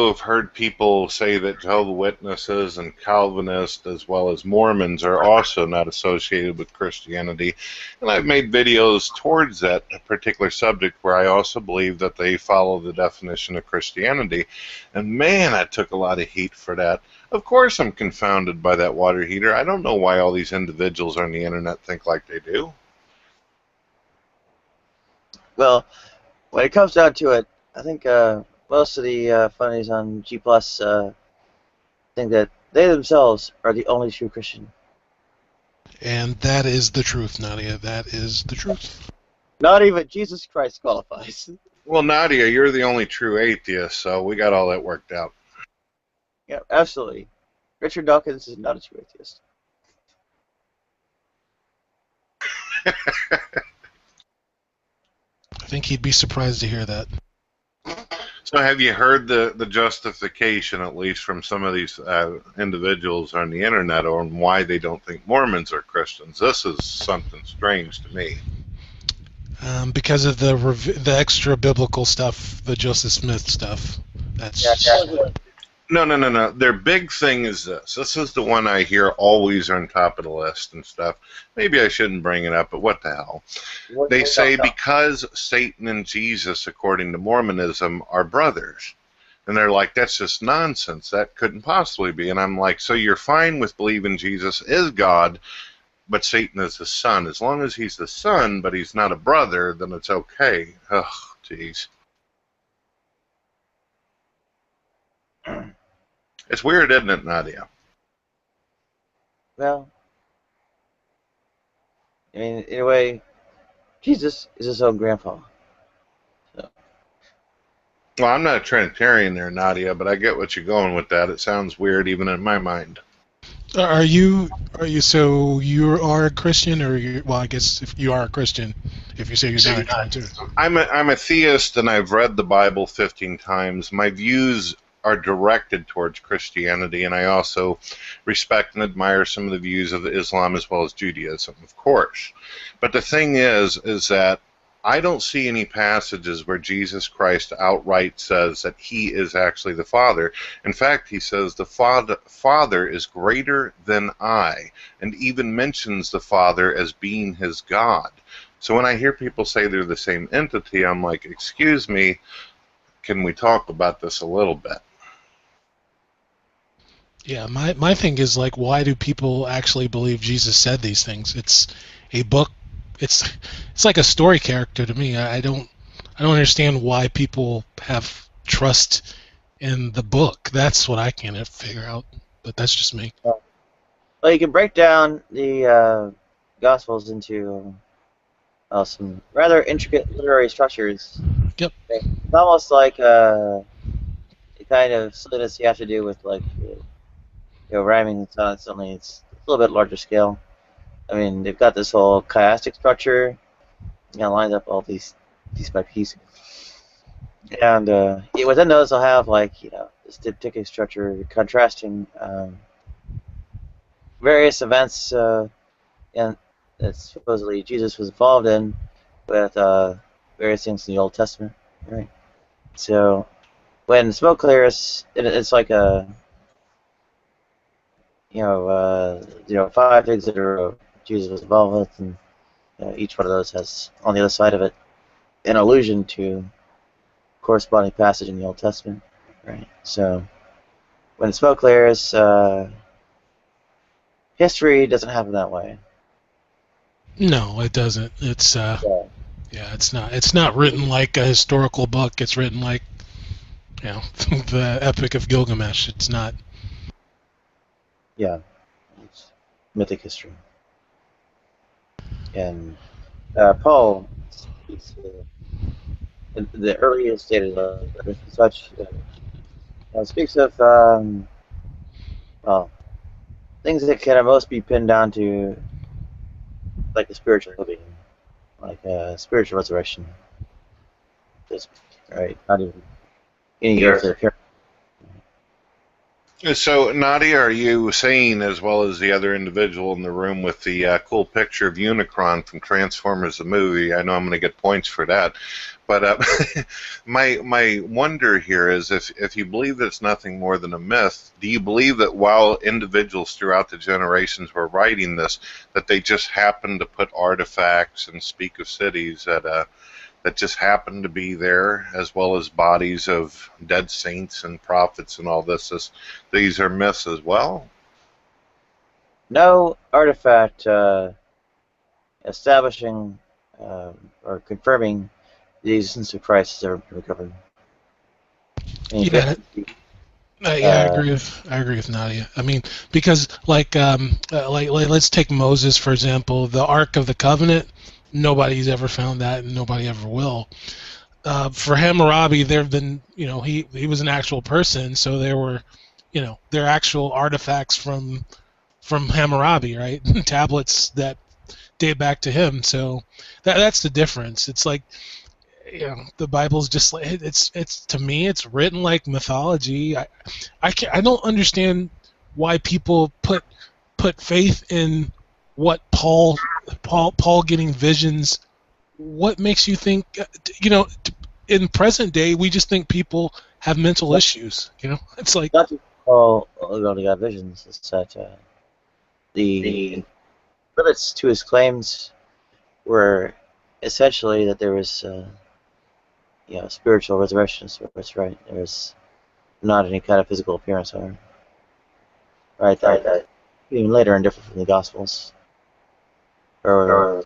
have heard people say that Jehovah's Witnesses and Calvinists as well as Mormons are also not associated with Christianity, and I've made videos towards that particular subject where I also believe that they follow the definition of Christianity, and man, I took a lot of heat for that. Of course I'm confounded by that, Water Heater. I don't know why all these individuals on the internet think like they do. Well, when it comes down to it, I think most of the funnies on G+ think that they themselves are the only true Christian. And that is the truth, Nadia. That is the truth. Not even Jesus Christ qualifies. Well, Nadia, you're the only true atheist, so we got all that worked out. Yeah, absolutely. Richard Dawkins is not a true atheist. I think he'd be surprised to hear that. So have you heard the justification, at least from some of these individuals on the internet, on why they don't think Mormons are Christians? This is something strange to me. because of the extra biblical stuff, the Joseph Smith stuff. That's No. Their big thing is this. This is the one I hear always on top of the list and stuff. Maybe I shouldn't bring it up, but what the hell? They say because Satan and Jesus, according to Mormonism, are brothers. And they're like, that's just nonsense. That couldn't possibly be. And I'm like, so you're fine with believing Jesus is God, but Satan is the son. As long as he's the son, but he's not a brother, then it's okay. Ugh, jeez. It's weird, isn't it, Nadia? Well, I mean, in a way, Jesus is his own grandfather. So. Well, I'm not a Trinitarian there, Nadia, but I get what you're going with that. It sounds weird even in my mind. Are you so you are a Christian, or well, I guess if you are a Christian, if you say you're not a Trinitarian. I'm a theist, and I've read the Bible 15 times. My views are directed towards Christianity, and I also respect and admire some of the views of Islam as well as Judaism, of course. But the thing is that I don't see any passages where Jesus Christ outright says that he is actually the Father. In fact, he says the Father is greater than I, and even mentions the Father as being his God. So when I hear people say they're the same entity, I'm like, excuse me, can we talk about this a little bit? Yeah, my thing is, like, why do people actually believe Jesus said these things? It's a book. It's like a story character to me. I don't understand why people have trust in the book. That's what I can't figure out. But that's just me. Well, you can break down the Gospels into some rather intricate literary structures. Yep. It's almost like the kind of silliness you have to do with, like, rhyming and so on. Only it's a little bit larger scale. I mean, they've got this whole chiastic structure, lined up all these piece by piece. And within those, they'll have, like, this diptychic structure contrasting various events and that supposedly Jesus was involved in with various things in the Old Testament, right? So when smoke clears, it's like a 5 things that Jesus was involved with, and each one of those has on the other side of it an allusion to corresponding passage in the Old Testament, right? So when smoke clears, history doesn't happen that way. No, it doesn't. It's it's not written like a historical book. It's written like, the Epic of Gilgamesh. It's not. Yeah, it's mythic history. And Paul speaks in the earliest stated letters and such, speaks of things that can most be pinned down to, like, a spiritual living, like a spiritual resurrection. Right? Not even any earthly appearance. So, Nadia, are you saying, as well as the other individual in the room with the cool picture of Unicron from Transformers the movie, I know I'm going to get points for that, but my wonder here is, if you believe that it's nothing more than a myth, do you believe that while individuals throughout the generations were writing this, that they just happened to put artifacts and speak of cities that just happened to be there, as well as bodies of dead saints and prophets and all this? These are myths as well? No artifact establishing or confirming the existence of Christ has ever been recovered. I agree with Nadia. I mean, because like let's take Moses, for example. The Ark of the Covenant, nobody's ever found that, and nobody ever will. For Hammurabi, there have been, he was an actual person, so there were, there are actual artifacts from Hammurabi, right? Tablets that date back to him. So that's the difference. It's like, the Bible's just like, it's to me, it's written like mythology. I don't understand why people put faith in what Paul getting visions what makes you think? In present day, we just think people have mental issues. It's like Not to all only got visions. It's that the limits to his claims were essentially that there was spiritual resurrection. So that's right. There was not any kind of physical appearance on him. Right. That even later and different from the Gospels. Right.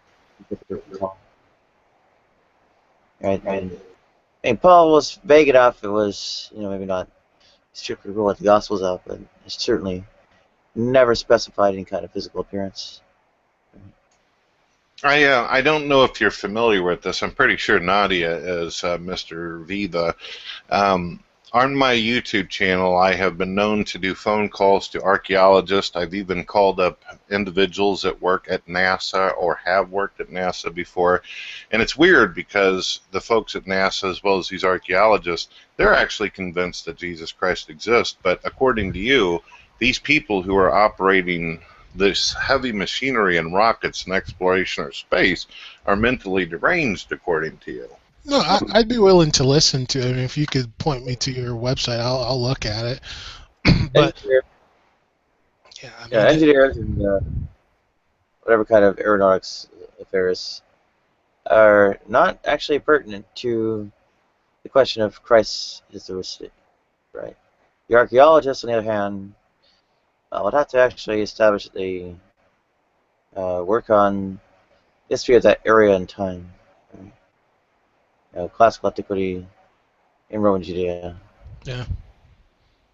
And Paul was vague enough. It was maybe not strictly rule what the Gospels out, but it certainly never specified any kind of physical appearance. I don't know if you're familiar with this. I'm pretty sure Nadia is, Mr. Viva. On my YouTube channel, I have been known to do phone calls to archaeologists. I've even called up individuals that work at NASA or have worked at NASA before. And it's weird because the folks at NASA, as well as these archaeologists, they're actually convinced that Jesus Christ exists. But according to you, these people who are operating this heavy machinery and rockets and exploration of space are mentally deranged, according to you. No, I'd be willing to listen to it. I mean, if you could point me to your website, I'll look at it. But engineers and whatever kind of aeronautics affairs are not actually pertinent to the question of Christ's historicity, right? The archaeologists, on the other hand, would have to actually establish that they work on history of that area and time. Classical antiquity in Roman Judea. Yeah.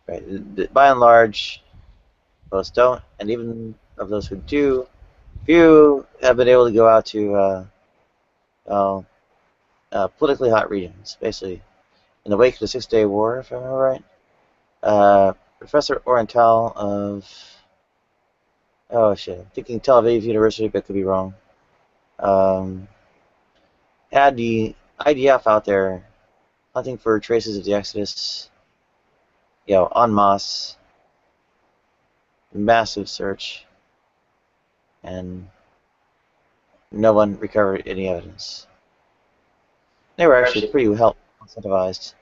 Right. By and large, most don't, and even of those who do, few have been able to go out to politically hot regions. Basically, in the wake of the 6-Day War, if I remember right, Professor Oriental of I'm thinking Tel Aviv University, but could be wrong. Had the IDF out there hunting for traces of the Exodus, en masse, massive search, and no one recovered any evidence. They were actually pretty well incentivized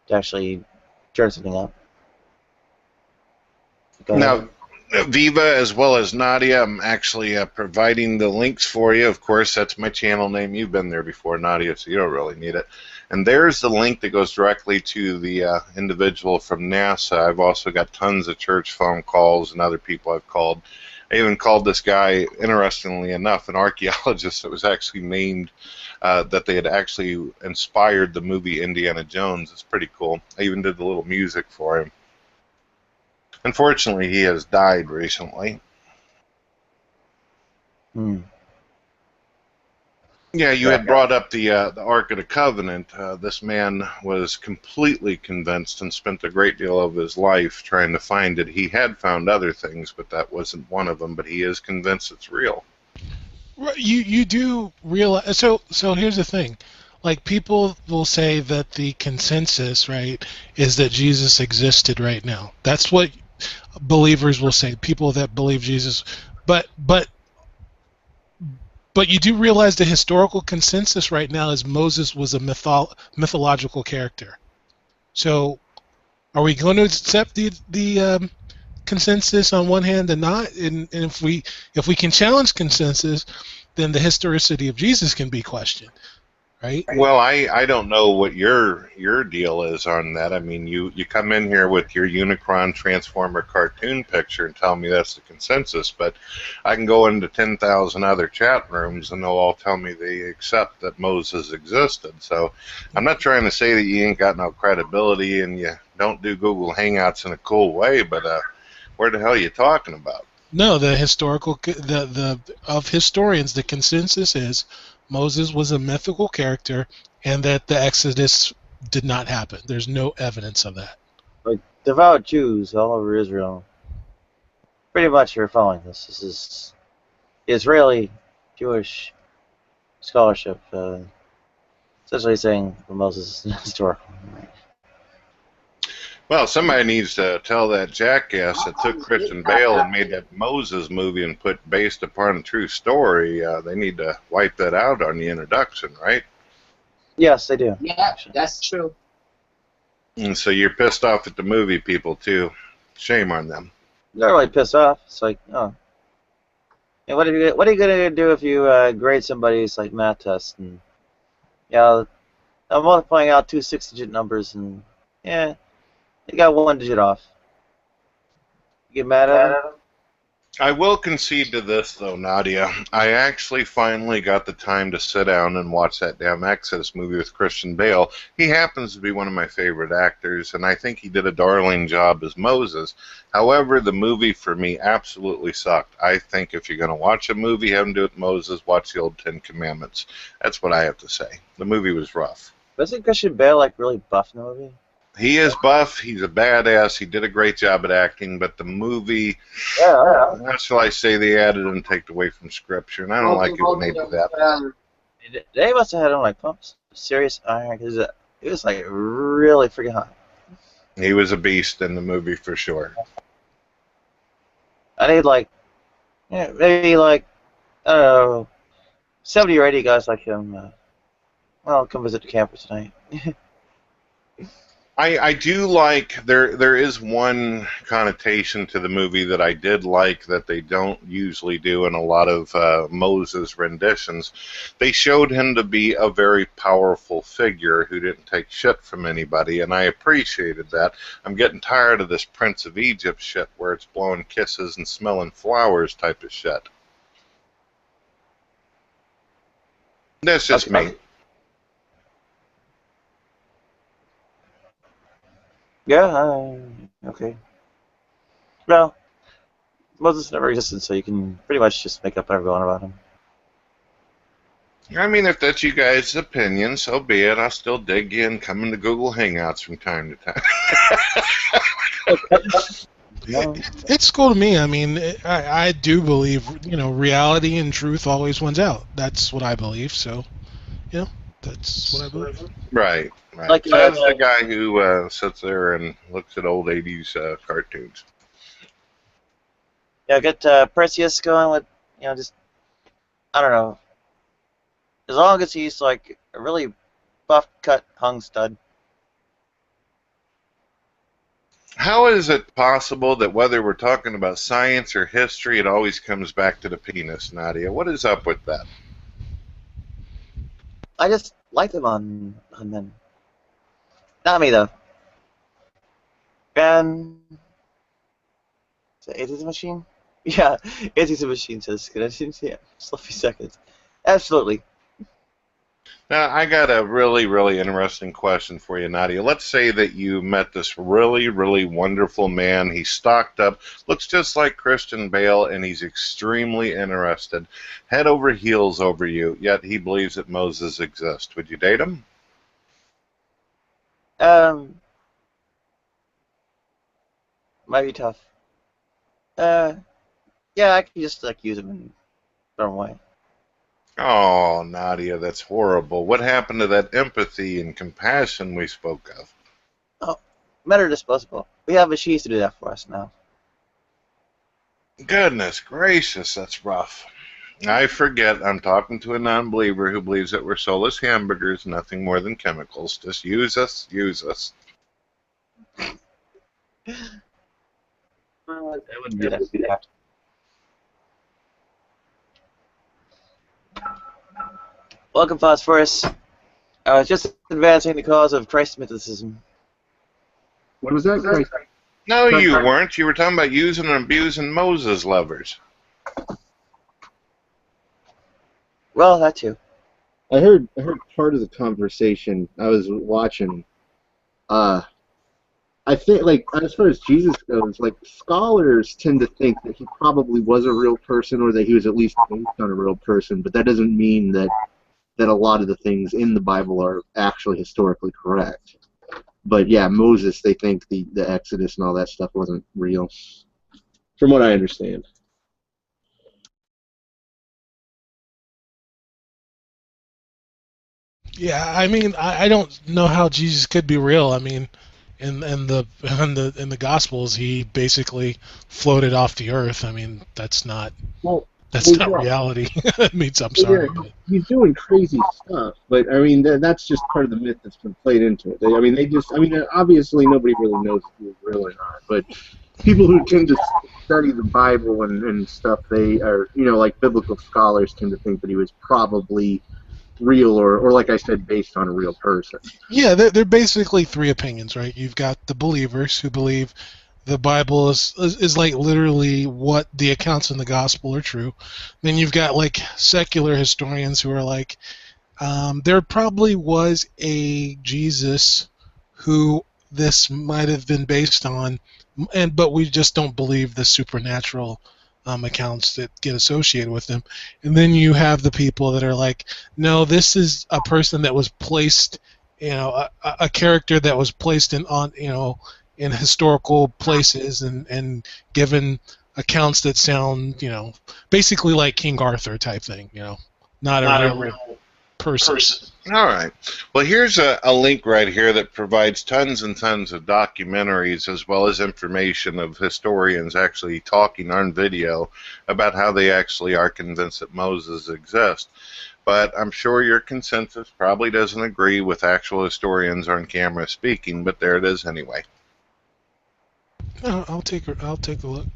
to actually turn something up. Now, Viva, as well as Nadia, I'm actually providing the links for you. Of course, that's my channel name. You've been there before, Nadia, so you don't really need it. And there's the link that goes directly to the individual from NASA. I've also got tons of church phone calls and other people I've called. I even called this guy, interestingly enough, an archaeologist that was actually named that they had actually inspired the movie Indiana Jones. It's pretty cool. I even did the little music for him. Unfortunately, he has died recently. Yeah, you had brought up the Ark of the Covenant. This man was completely convinced and spent a great deal of his life trying to find it. He had found other things, but that wasn't one of them. But he is convinced it's real. You do realize. So here's the thing. Like, people will say that the consensus, right, is that Jesus existed right now. That's what believers will say. People that believe Jesus, but you do realize the historical consensus right now is Moses was a mythological character. So, are we going to accept the consensus on one hand and not? And if we can challenge consensus, then the historicity of Jesus can be questioned. Right? Well, I don't know what your deal is on that. I mean, you come in here with your Unicron Transformer cartoon picture and tell me that's the consensus, but I can go into 10,000 other chat rooms and they'll all tell me they accept that Moses existed. So I'm not trying to say that you ain't got no credibility and you don't do Google Hangouts in a cool way, but where the hell are you talking about? No, the historical of historians, the consensus is Moses was a mythical character, and that the Exodus did not happen. There's no evidence of that. Like devout Jews all over Israel, pretty much are following this. This is Israeli Jewish scholarship, essentially saying that Moses is historical. Well, somebody needs to tell that jackass that took Christian Bale and made that Moses movie and put based upon a true story. They need to wipe that out on the introduction, right? Yes, they do. Yeah, that's true. And so you're pissed off at the movie people too. Shame on them. They're really pissed off. It's like, oh. And what are you gonna do if you grade somebody's like math test and I'm multiplying out two 6-digit numbers and you got one digit off. You get mad at them? I will concede to this, though, Nadia. I actually finally got the time to sit down and watch that damn Exodus movie with Christian Bale. He happens to be one of my favorite actors, and I think he did a darling job as Moses. However, the movie, for me, absolutely sucked. I think if you're going to watch a movie having to do with Moses, watch the old Ten Commandments. That's what I have to say. The movie was rough. Wasn't Christian Bale like really buff in the movie? He is buff. He's a badass. He did a great job at acting, but the movie, how shall I say, they added and take away from scripture, and I don't like it when they do that. They must have had him like pumps serious iron because it was like really freaking hot. He was a beast in the movie for sure. I need like, maybe like, I don't know, 70 or 80 guys like him. Well, come visit the camper tonight. I do like, there is one connotation to the movie that I did like that they don't usually do in a lot of Moses renditions. They showed him to be a very powerful figure who didn't take shit from anybody, and I appreciated that. I'm getting tired of this Prince of Egypt shit where it's blowing kisses and smelling flowers type of shit. That's just me. Yeah, okay. Well, Moses never existed, so you can pretty much just make up whatever you want about him. I mean, if that's you guys' opinion, so be it. I'll still dig you and come into Google Hangouts from time to time. It's cool to me. I mean, I do believe, reality and truth always wins out. That's what I believe. So, that's what I believe. Right. Like, so that's the guy who sits there and looks at old 80s cartoons. Yeah, get Perseus going with, just, I don't know. As long as he's like a really buff cut hung stud. How is it possible that whether we're talking about science or history, it always comes back to the penis, Nadia? What is up with that? I just like them on men. Not me, though. And... Is it Atheism Machine? Yeah, Atheism Machine says, yeah, just a few seconds. Absolutely. Now, I got a really, really interesting question for you, Nadia. Let's say that you met this really, really wonderful man. He's stocked up, looks just like Christian Bale, and he's extremely interested. Head over heels over you, yet he believes that Moses exists. Would you date him? Might be tough. Yeah, I can just like use them and throw them away. Oh, Nadia, that's horrible. What happened to that empathy and compassion we spoke of? Oh, men are disposable. We have machines to do that for us now. Goodness gracious, that's rough. I forget, I'm talking to a non-believer who believes that we're soulless hamburgers, nothing more than chemicals. Just use us, use us. That wouldn't be that. Welcome, Phosphorus. I was just advancing the cause of Christ mythicism. What was that? Christ? No, you weren't. You were talking about using and abusing Moses lovers. Well, that too. I heard part of the conversation. I was watching. I think, like, as far as Jesus goes, like, scholars tend to think that he probably was a real person, or that he was at least based on a real person, but that doesn't mean that a lot of the things in the Bible are actually historically correct. But yeah, Moses, they think the Exodus and all that stuff wasn't real, from what I understand. Yeah, I mean, I don't know how Jesus could be real. I mean, in the Gospels he basically floated off the earth. I mean, that's not Well, not yeah. reality. I mean, I'm Yeah, sorry, but he's doing crazy stuff, but I mean that's just part of the myth that's been played into it. I mean, obviously nobody really knows if he was real or not, but people who tend to study the Bible and stuff, they are, like biblical scholars tend to think that he was probably real or like I said, based on a real person. yeah, they're basically three opinions, right? You've got the believers who believe the Bible is like literally what the accounts in the Gospel are true. Then you've got like secular historians who are like, there probably was a Jesus who this might have been based on, but we just don't believe the supernatural accounts that get associated with him. And then you have the people that are like, no, this is a person that was placed, a character that was placed in historical places and given accounts that sound, basically like King Arthur type thing, not a real person. All right. Well, here's a link right here that provides tons and tons of documentaries as well as information of historians actually talking on video about how they actually are convinced that Moses exists. But I'm sure your consensus probably doesn't agree with actual historians on camera speaking, but there it is anyway. I'll take a look.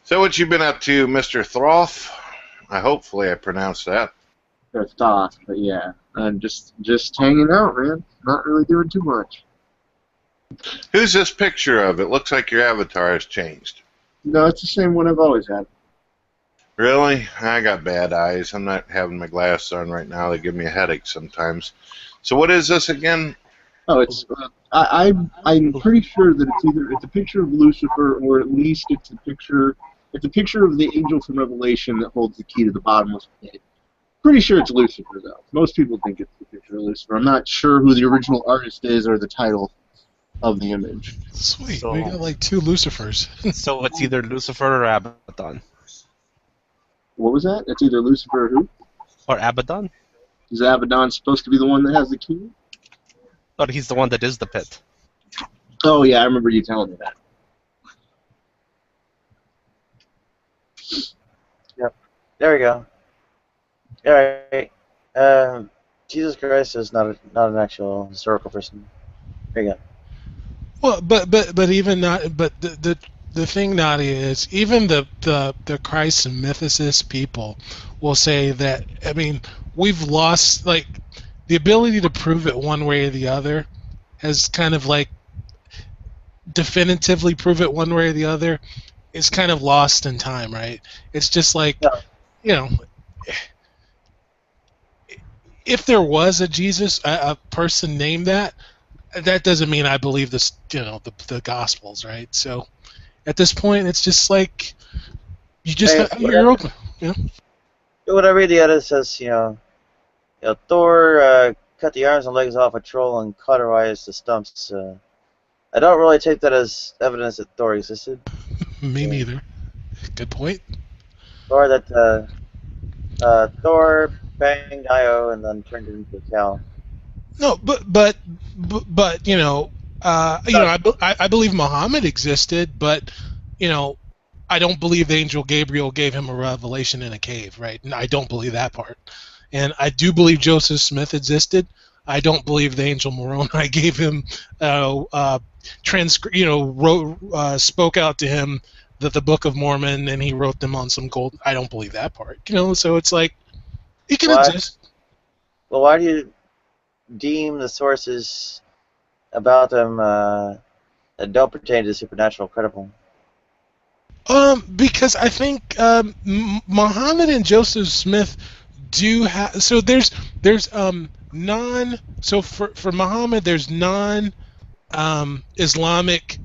So what you been up to, Mr. Throff? Hopefully I pronounced that. That's off, but yeah, I'm just hanging out, man. Not really doing too much. Who's this picture of? It looks like your avatar has changed. No, it's the same one I've always had. Really? I got bad eyes. I'm not having my glasses on right now. They give me a headache sometimes. So what is this again? Oh, it's I'm pretty sure that it's a picture of Lucifer, or at least it's a picture of the angel from Revelation that holds the key to the bottomless pit. Pretty sure it's Lucifer, though. Most people think it's the picture of Lucifer. I'm not sure who the original artist is or the title of the image. Sweet, so, we got like two Lucifers. So it's either Lucifer or Abaddon. What was that? It's either Lucifer or who? Or Abaddon. Is Abaddon supposed to be the one that has the key? Or he's the one that is the pit. Oh yeah, I remember you telling me that. Yep. There we go. All right. Jesus Christ is not an actual historical person. There you go. Well, but even not. But the thing, Nadia, is even the Christ and mythicist people will say that. I mean, we've lost like the ability to prove it one way or the other has kind of like definitively prove it one way or the other is kind of lost in time, right? It's just like, if there was a Jesus, a person named that doesn't mean I believe this, the Gospels, right? So at this point, it's just like you just you're open, When I read the edit, it says, Thor cut the arms and legs off a troll and cauterized the stumps. I don't really take that as evidence that Thor existed. Me neither. Good point. Or that Thor banged Io and then turned it into a cow. No, but I believe Muhammad existed, but I don't believe the angel Gabriel gave him a revelation in a cave, right? I don't believe that part. And I do believe Joseph Smith existed. I don't believe the angel Moroni gave him, spoke out to him the Book of Mormon, and he wrote them on some gold. I don't believe that part. So it's like he can exist. Well, why do you deem the sources about them that don't pertain to the supernatural credible? Because I think Muhammad and Joseph Smith do have. So there's non. So for Muhammad, there's Islamic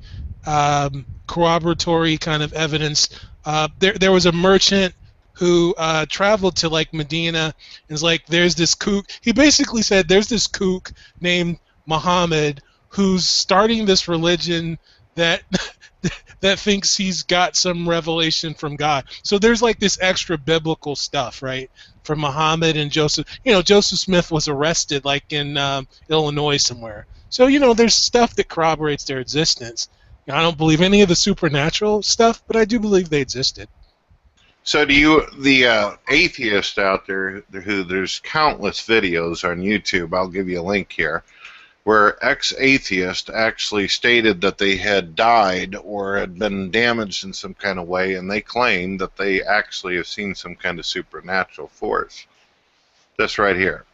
corroboratory kind of evidence. There was a merchant who traveled to like Medina and was like, there's this kook. He basically said there's this kook named Muhammad who's starting this religion that that thinks he's got some revelation from God. So there's like this extra biblical stuff, right? From Muhammad and Joseph. You know, Joseph Smith was arrested like in Illinois somewhere. So, you know, there's stuff that corroborates their existence. You know, I don't believe any of the supernatural stuff, but I do believe they existed. So do you, the atheist out there, who there's countless videos on YouTube, I'll give you a link here, where ex-atheist actually stated that they had died or had been damaged in some kind of way, and they claim that they actually have seen some kind of supernatural force. This right here.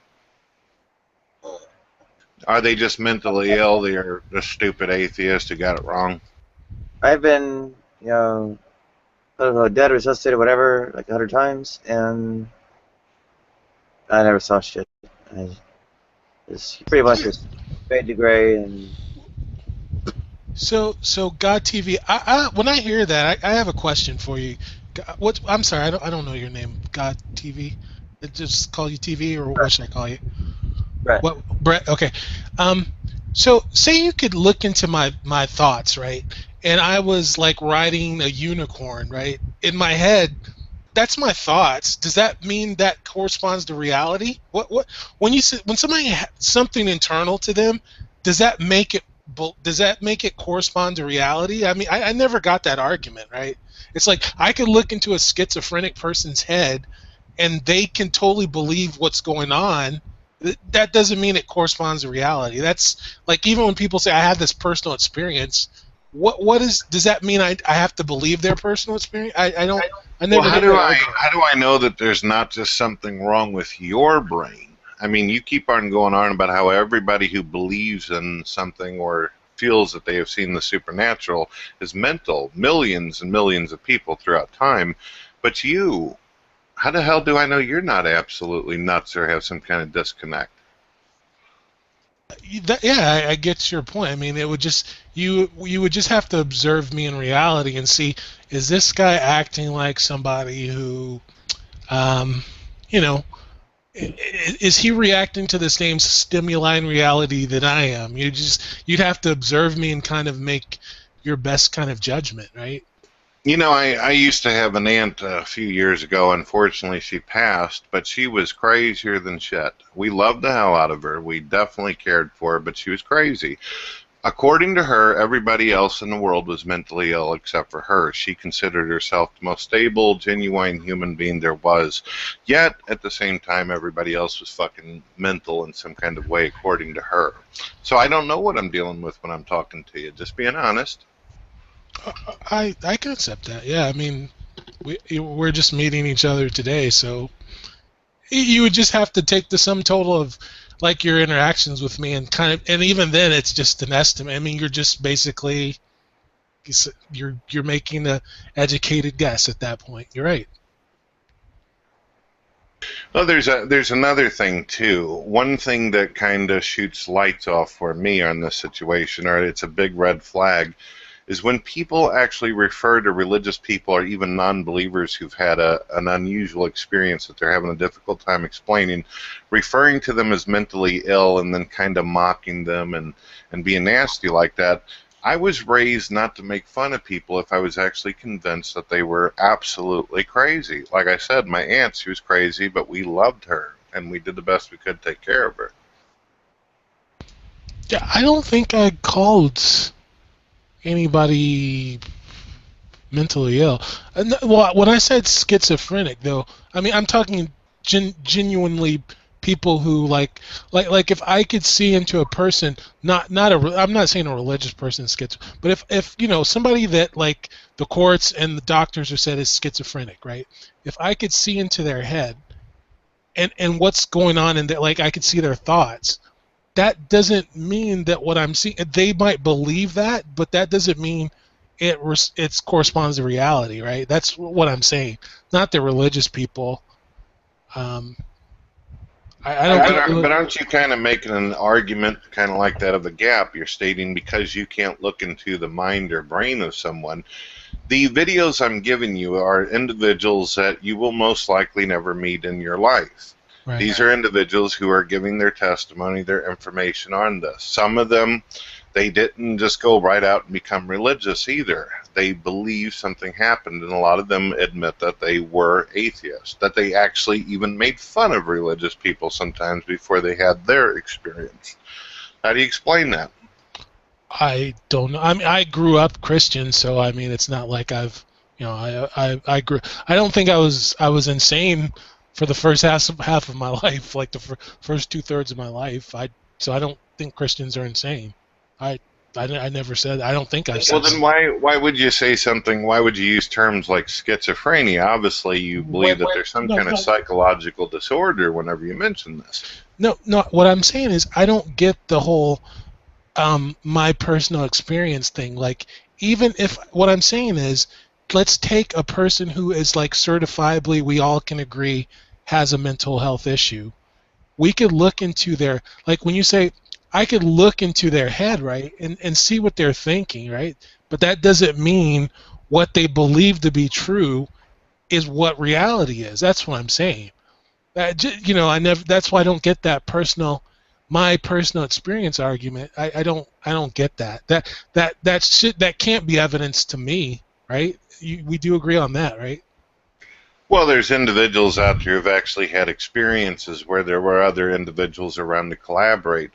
Are they just mentally ill? They're a stupid atheist who got it wrong? I've been, you know, I don't know, dead, resuscitated, whatever, like 100 times, and I never saw shit. I just pretty much just fade to gray. And so God TV. When I hear that, I have a question for you. I'm sorry, I don't know your name. God TV. I just call you TV, or what should I call you? Brett. What, Brett? Okay. So say you could look into my thoughts, right? And I was like riding a unicorn, right? In my head, that's my thoughts. Does that mean that corresponds to reality? When somebody has something internal to them, does that make it correspond to reality? I mean, I never got that argument, right? It's like I could look into a schizophrenic person's head, and they can totally believe what's going on. That doesn't mean it corresponds to reality. That's like, even when people say I had this personal experience, does that mean I have to believe their personal experience? I never. Well, how do I know that there's not just something wrong with your brain? I mean, you keep on going on about how everybody who believes in something or feels that they have seen the supernatural is mental. Millions and millions of people throughout time. But you, how the hell do I know you're not absolutely nuts or have some kind of disconnect? Yeah, I get your point. I mean, it would just you would just have to observe me in reality and see, is this guy acting like somebody who, you know, is he reacting to the same stimuli in reality that I am? You'd have to observe me and kind of make your best kind of judgment, right? You know, I used to have an aunt a few years ago. Unfortunately, she passed, but she was crazier than shit. We loved the hell out of her. We definitely cared for her, but she was crazy. According to her, everybody else in the world was mentally ill except for her. She considered herself the most stable, genuine human being there was. Yet, at the same time, everybody else was fucking mental in some kind of way, according to her. So I don't know what I'm dealing with when I'm talking to you, just being honest. I can accept that. Yeah, I mean, we're just meeting each other today, so you would just have to take the sum total of like your interactions with me and even then it's just an estimate. I mean, you're just basically you're making a educated guess at that point. You're right. Well, there's another thing too. One thing that kind of shoots lights off for me on this situation, or it's a big red flag, is when people actually refer to religious people or even non-believers who've had an unusual experience that they're having a difficult time explaining, referring to them as mentally ill and then kind of mocking them and being nasty like that. I was raised not to make fun of people if I was actually convinced that they were absolutely crazy. Like I said, my aunt, she was crazy, but we loved her and we did the best we could to take care of her. Yeah, I don't think I called anybody mentally ill. Well, when I said schizophrenic, though, I mean I'm talking genuinely people who like if I could see into a person, I'm not saying a religious person is schizophrenic, but if you know somebody that like the courts and the doctors have said is schizophrenic, right? If I could see into their head and what's going on in there, like I could see their thoughts. That doesn't mean that what I'm seeing, they might believe that, but that doesn't mean it corresponds to reality, right? That's what I'm saying. Not the religious people. I don't. But aren't you kind of making an argument kind of like that of the gap? You're stating because you can't look into the mind or brain of someone. The videos I'm giving you are individuals that you will most likely never meet in your life. Right. These are individuals who are giving their testimony, their information on this. Some of them They didn't just go right out and become religious either. They believe something happened, and a lot of them admit that they were atheists, that they actually even made fun of religious people sometimes before they had their experience. How do you explain that? I don't know. I mean, I grew up Christian, so I mean, it's not like I've, you know, I grew. I don't think I was insane for the first half of my life, like the first 2/3 of my life. So I don't think Christians are insane. I never said. I don't think I've said. Well, then why would you say something? Why would you use terms like schizophrenia? Obviously, you believe that there's some kind of psychological disorder whenever you mention this. No. What I'm saying is I don't get the whole my personal experience thing. Like, even if what I'm saying is, let's take a person who is like certifiably, we all can agree, has a mental health issue. We could look into their, like when you say, I could look into their head, right, and see what they're thinking, right? But that doesn't mean what they believe to be true is what reality is. That's what I'm saying. You know, that's why I don't get that my personal experience argument. I don't get that. That can't be evidence to me, right? We do agree on that, right? Well, there's individuals out there who've actually had experiences where there were other individuals around to collaborate.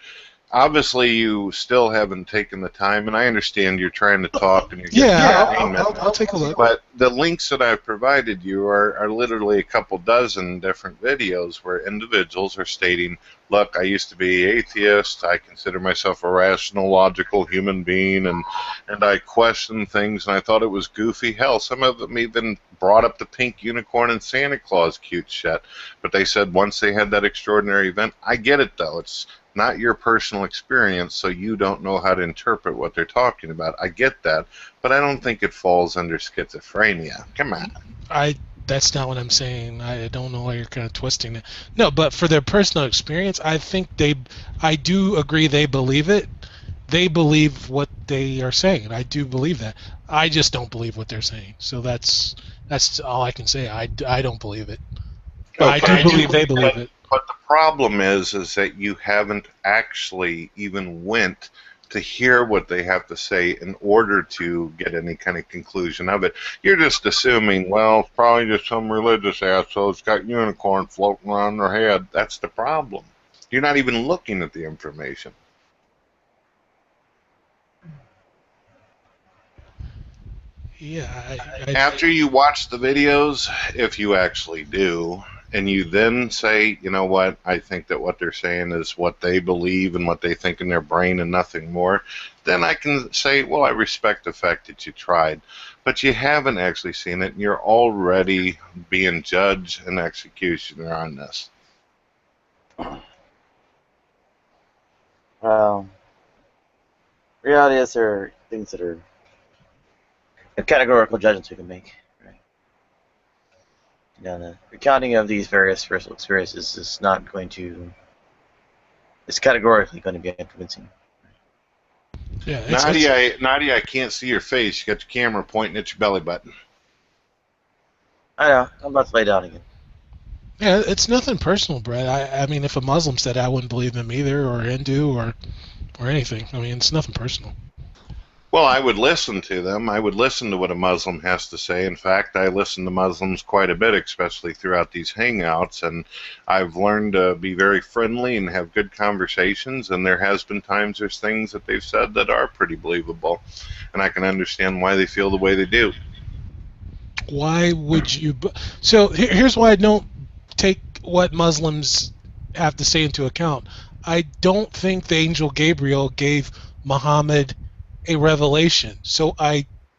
Obviously, you still haven't taken the time, and I understand you're trying to talk and you're getting I'll take a look. But the links that I've provided you are literally a couple dozen different videos where individuals are stating, look, I used to be atheist, I consider myself a rational, logical human being, and I question things, and I thought it was goofy. Hell, some of them even brought up the pink unicorn and Santa Claus cute shit. But they said once they had that extraordinary event, I get it, though. It's not your personal experience, so you don't know how to interpret what they're talking about. I get that, but I don't think it falls under schizophrenia. Come on. That's not what I'm saying. I don't know why you're kind of twisting it. No, but for their personal experience, I think I do agree they believe it. They believe what they are saying. I do believe that. I just don't believe what they're saying. So that's all I can say. I don't believe it. But I do believe they believe it. But the problem is that you haven't actually even went to hear what they have to say in order to get any kind of conclusion of it. You're just assuming, well, it's probably just some religious asshole that's got unicorn floating around their head. That's the problem. You're not even looking at the information. Yeah. After you watch the videos, if you actually do, and you then say, you know what, I think that what they're saying is what they believe and what they think in their brain and nothing more, then I can say, well, I respect the fact that you tried. But you haven't actually seen it, and you're already being judge and executioner on this. Well, reality is there are things that are categorical judgments we can make. The recounting of these various personal experiences is not going to. It's categorically going to be unconvincing. Yeah, Nadia, I can't see your face. You got your camera pointing at your belly button. I know. I'm about to lay down again. Yeah, it's nothing personal, Brett. I mean, if a Muslim said I wouldn't believe them either, or Hindu, or anything. I mean, it's nothing personal. Well, I would listen to them. I would listen to what a Muslim has to say. In fact, I listen to Muslims quite a bit, especially throughout these hangouts, and I've learned to be very friendly and have good conversations, and there has been times there's things that they've said that are pretty believable, and I can understand why they feel the way they do. Why would you... So here's why I don't take what Muslims have to say into account. I don't think the angel Gabriel gave Muhammad a revelation. So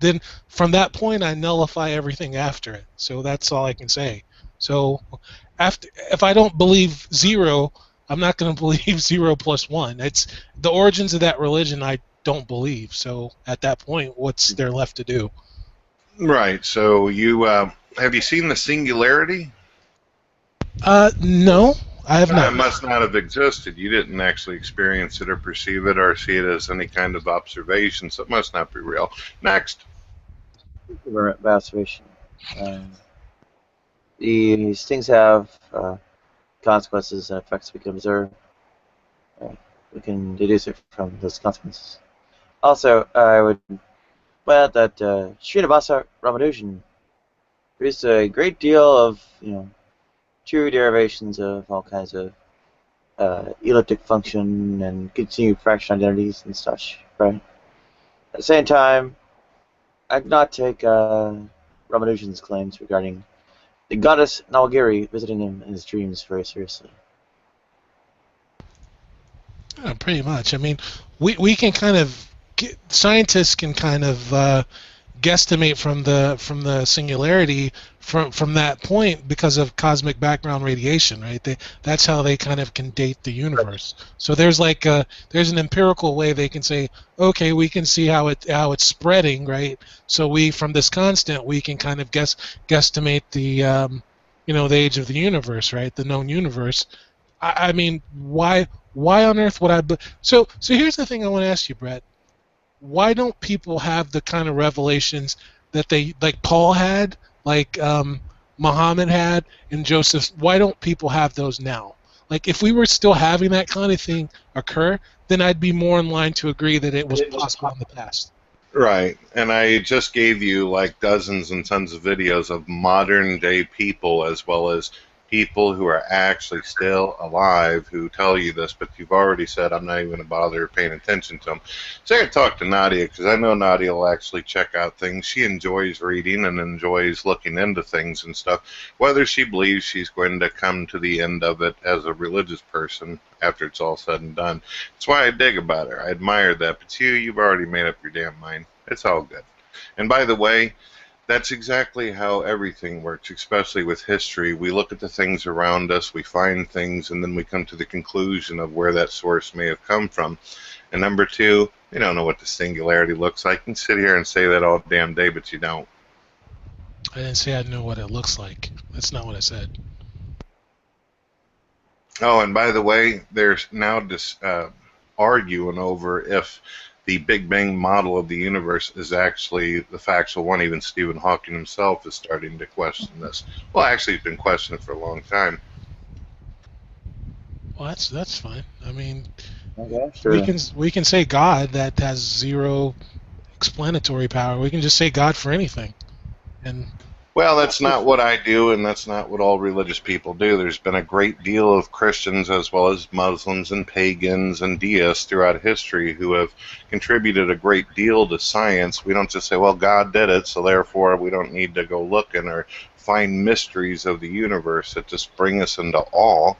then from that point I nullify everything after it. So that's all I can say. So if I don't believe 0, I'm not going to believe 0 plus 1. It's the origins of that religion I don't believe. So at that point, what's there left to do? Right. So you have you seen the singularity? No, I have not. It must not have existed. You didn't actually experience it or perceive it or see it as any kind of observation, so it must not be real. Next. Observation. These things have consequences and effects we can observe. We can deduce it from those consequences. Also, I would point out that Srinivasa Ramanujan produced a great deal of, true derivations of all kinds of elliptic function and continued fraction identities and such, right? At the same time, I do not take Ramanujan's claims regarding the goddess Nalgiri visiting him in his dreams very seriously. Yeah, pretty much. I mean, we can kind of scientists can kind of guesstimate from the singularity from that point because of cosmic background radiation, right? That's how they kind of can date the universe. So there's there's an empirical way they can say, okay, we can see how it's spreading, right? So we from this constant we can kind of guesstimate the the age of the universe, right? The known universe. I mean, why on earth would I? So here's the thing I want to ask you, Brett. Why don't people have the kind of revelations that they like Paul had, like Muhammad had, and Joseph? Why don't people have those now? Like, if we were still having that kind of thing occur, then I'd be more in line to agree that it was possible in the past. Right, and I just gave you like dozens and tons of videos of modern day people as well as people who are actually still alive who tell you this, but you've already said I'm not even going to bother paying attention to them. So I could talk to Nadia because I know Nadia will actually check out things. She enjoys reading and enjoys looking into things and stuff, whether she believes she's going to come to the end of it as a religious person after it's all said and done. That's why I dig about her. I admire that. But you've already made up your damn mind. It's all good. And by the way, that's exactly how everything works, especially with history. We look at the things around us, we find things, and then we come to the conclusion of where that source may have come from. And number two, you don't know what the singularity looks like. You can sit here and say that all damn day, but you don't. I didn't say I know what it looks like. That's not what I said. Oh, and by the way, there's now this arguing over if the Big Bang model of the universe is actually the factual one. Even Stephen Hawking himself is starting to question this. Well, actually, he's been questioning it for a long time. Well, that's fine. I mean, Okay, sure. we can say God that has zero explanatory power. We can just say God for anything, and Well, that's not what I do, and that's not what all religious people do. There's been a great deal of Christians as well as Muslims and pagans and deists throughout history who have contributed a great deal to science. We don't just say, well, God did it, so therefore we don't need to go looking or find mysteries of the universe that just bring us into awe.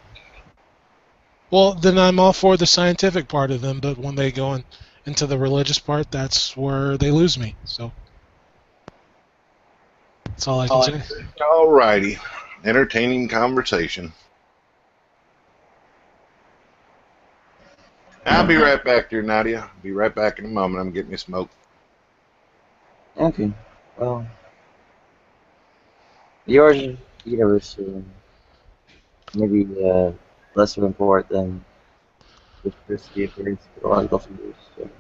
well, then I'm all for the scientific part of them, but when they go into the religious part, that's where they lose me. So that's all I can say. All righty. Entertaining conversation. I'll be right back there, Nadia. Be right back in a moment. I'm getting you smoke. Okay. Well, the origin of the universe maybe less of import than the diversity of theological figures. So.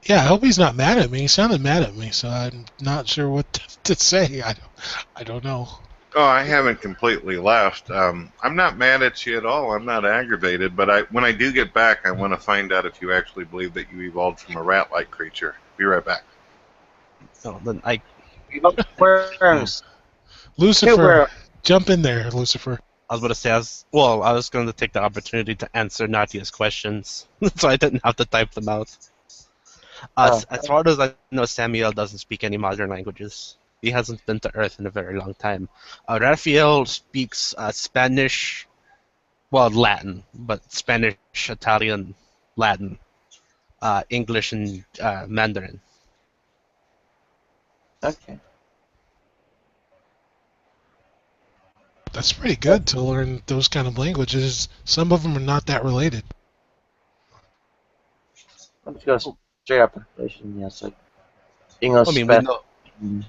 Yeah, I hope he's not mad at me. He sounded mad at me, so I'm not sure what to say. I don't know. Oh, I haven't completely left. I'm not mad at you at all. I'm not aggravated, but when I do get back, I want to find out if you actually believe that you evolved from a rat-like creature. Be right back. So then I Worms. Lucifer, jump in there, Lucifer. was going to say, I was going to take the opportunity to answer Nadia's questions, so I didn't have to type them out. As far as I know, Samuel doesn't speak any modern languages. He hasn't been to Earth in a very long time. Raphael speaks Spanish, well, Latin, but Spanish, Italian, Latin, English, and Mandarin. Okay. That's pretty good to learn those kind of languages. Some of them are not that related. Let's go straight up. Yeah, it's like English. I mean,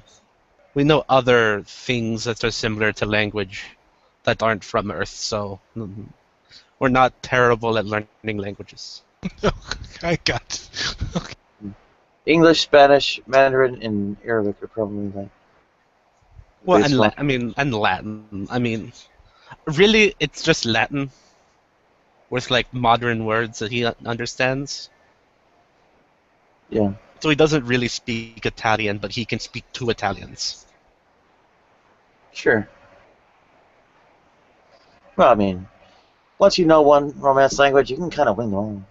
we know other things that are similar to language that aren't from Earth, so we're not terrible at learning languages. I got you. Okay. English, Spanish, Mandarin, and Arabic are probably like. Well, and Latin. I mean, really, it's just Latin with like modern words that he understands. Yeah. So he doesn't really speak Italian, but he can speak two Italians. Sure. Well, I mean, once you know one Romance language, you can kind of wing them all.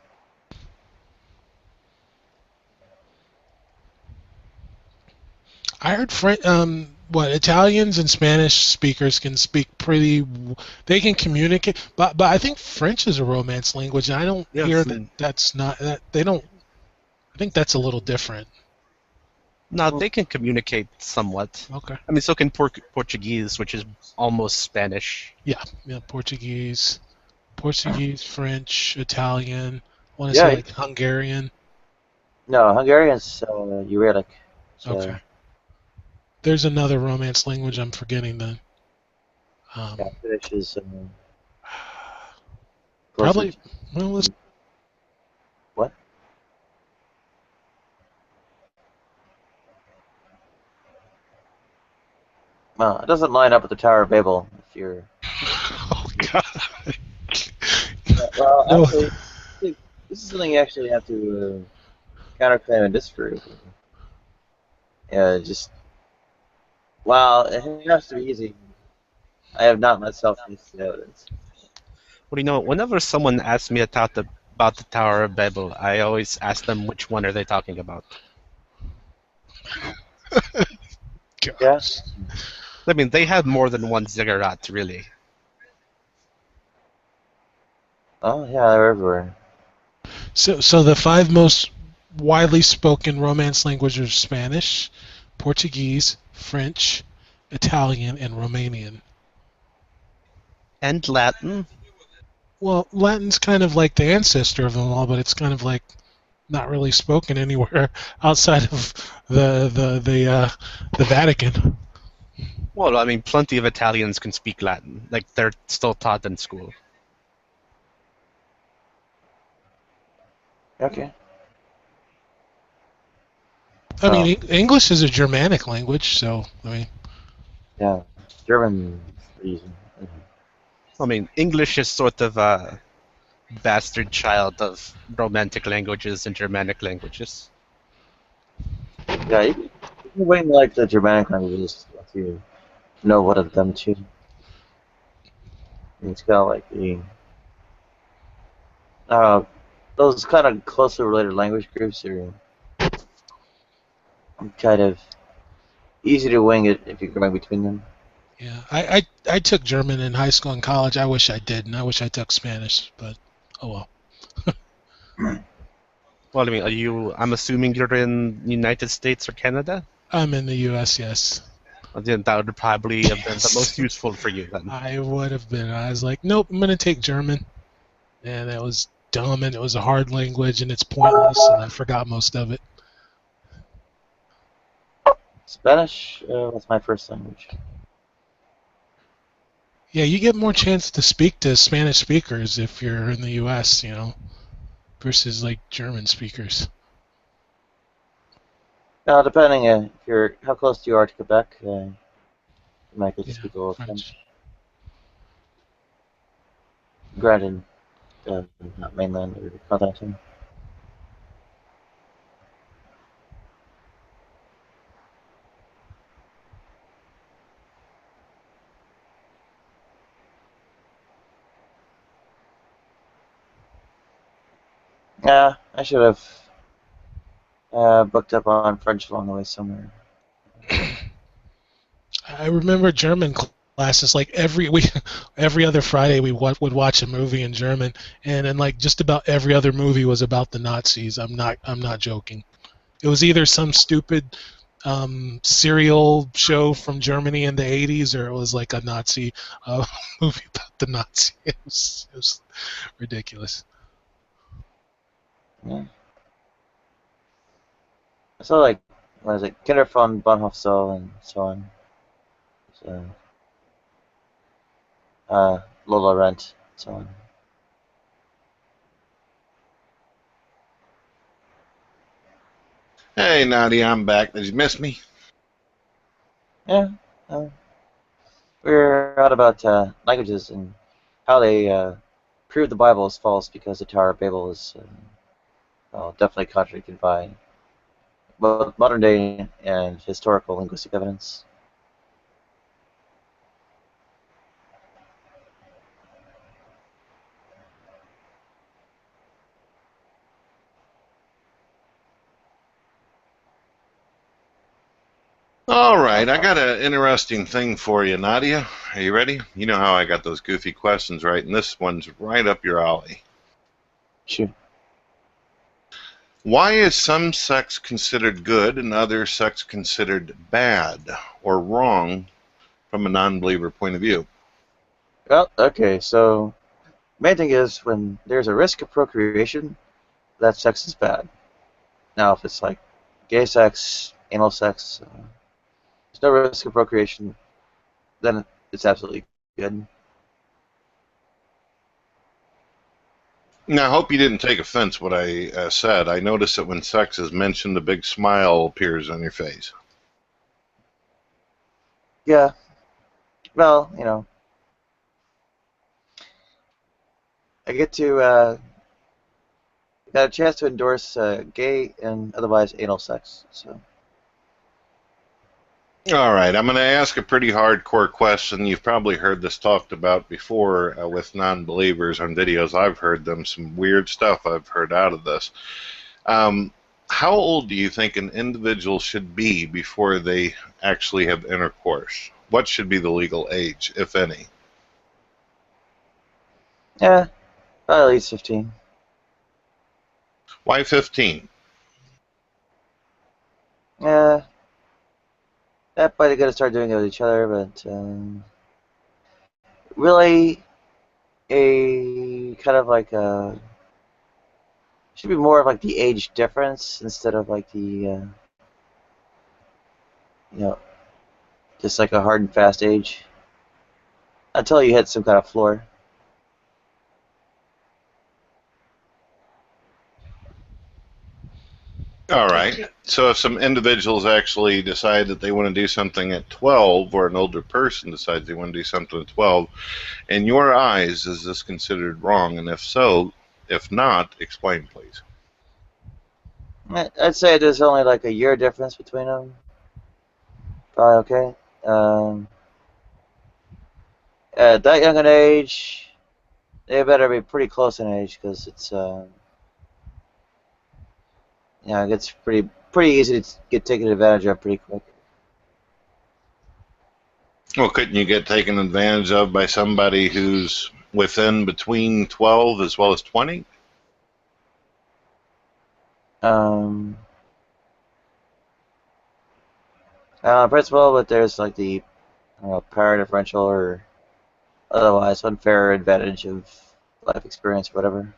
I heard Italians and Spanish speakers can speak pretty. They can communicate, but I think French is a Romance language, and I don't Yes, hear that that's not that they don't. I think that's a little different. No, they can communicate somewhat. Okay. I mean, so can Portuguese, which is almost Spanish. Yeah, Portuguese, French, Italian. I want to Yeah. say like Hungarian. No, Hungarian's Uralic. So, Okay. There's another Romance language I'm forgetting then. yeah, Finnish is Probably. Well, let's. What? Well, it doesn't line up with the Tower of Babel if you're. Oh God. Well, No. actually, this is something you actually have to counterclaim and disprove. Yeah, just. Well, it has to be easy. I have not myself used the evidence. Well, you know, whenever someone asks me about the Tower of Babel, I always ask them which one are they talking about. Gosh. I mean, they had more than one ziggurat, really. Oh yeah, they're everywhere. So the five most widely spoken Romance languages are Spanish, Portuguese, French, Italian, and Romanian. And Latin. Well, Latin's kind of like the ancestor of them all, but it's kind of like not really spoken anywhere outside of the Vatican. Well, I mean, plenty of Italians can speak Latin. Like, they're still taught in school. Okay. I mean, English is a Germanic language, so I mean. Yeah, German reason. I mean, English is sort of a bastard child of Romantic languages and Germanic languages. Yeah, you can wing like the Germanic languages if you know one of them too. And it's got like the those kind of closely related language groups are kind of easy to wing it if you're going between them. Yeah, I took German in high school and college. I wish I didn't. I wish I took Spanish, but oh well. Well, I mean, I'm assuming you're in the United States or Canada? I'm in the U.S., yes. Well, then that would probably have been the most useful for you then. I would have been. I was like, nope, I'm going to take German. And it was dumb, and it was a hard language, and it's pointless, and I forgot most of it. Spanish was my first language. Yeah, you get more chance to speak to Spanish speakers if you're in the U.S., versus like German speakers. Now, depending if you're how close you are to Quebec, you might get to speak a little French. Granted, not mainland or continental. Yeah, I should have booked up on French along the way somewhere. I remember German classes. Like every other Friday, we would watch a movie in German, and then like just about every other movie was about the Nazis. I'm not joking. It was either some stupid serial show from Germany in the 80s, or it was like a Nazi movie about the Nazi. It was ridiculous. Yeah. I saw like what is it, Kinder von Bonhoefsel and so on. So, Lola Rent, so on. Hey, Nadia, I'm back. Did you miss me? Yeah. We're out about languages and how they prove the Bible is false because the Tower of Babel is definitely contradicted by both modern day and historical linguistic evidence. All right, I got an interesting thing for you, Nadia. Are you ready? You know how I got those goofy questions, right? And this one's right up your alley. Sure. Why is some sex considered good and other sex considered bad or wrong from a non-believer point of view? Well, okay, so main thing is when there's a risk of procreation, that sex is bad. Now, if it's like gay sex, anal sex, there's no risk of procreation, then it's absolutely good. Now, I hope you didn't take offense what I said. I noticed that when sex is mentioned, a big smile appears on your face. Yeah. Well, you know, I get to got a chance to endorse gay and otherwise anal sex. So. All right, I'm going to ask a pretty hardcore question. You've probably heard this talked about before with non-believers on videos. I've heard them, some weird stuff I've heard out of this. How old do you think an individual should be before they actually have intercourse? What should be the legal age, if any? Yeah, probably at least 15. Why 15? Yeah. That might get to start doing it with each other, but really, a kind of like a should be more of like the age difference instead of like the you know, just like a hard and fast age until you hit some kind of floor. All right. So if some individuals actually decide that they want to do something at 12, or an older person decides they want to do something at 12, in your eyes, is this considered wrong? And if so, if not, explain, please. I'd say there's only like a year difference between them. Probably okay. At that young an age, they better be pretty close in age because it's it gets pretty easy to get taken advantage of pretty quick. Well, couldn't you get taken advantage of by somebody who's between 12 as well as 20? Principle, but there's like the power differential or otherwise unfair advantage of life experience or whatever.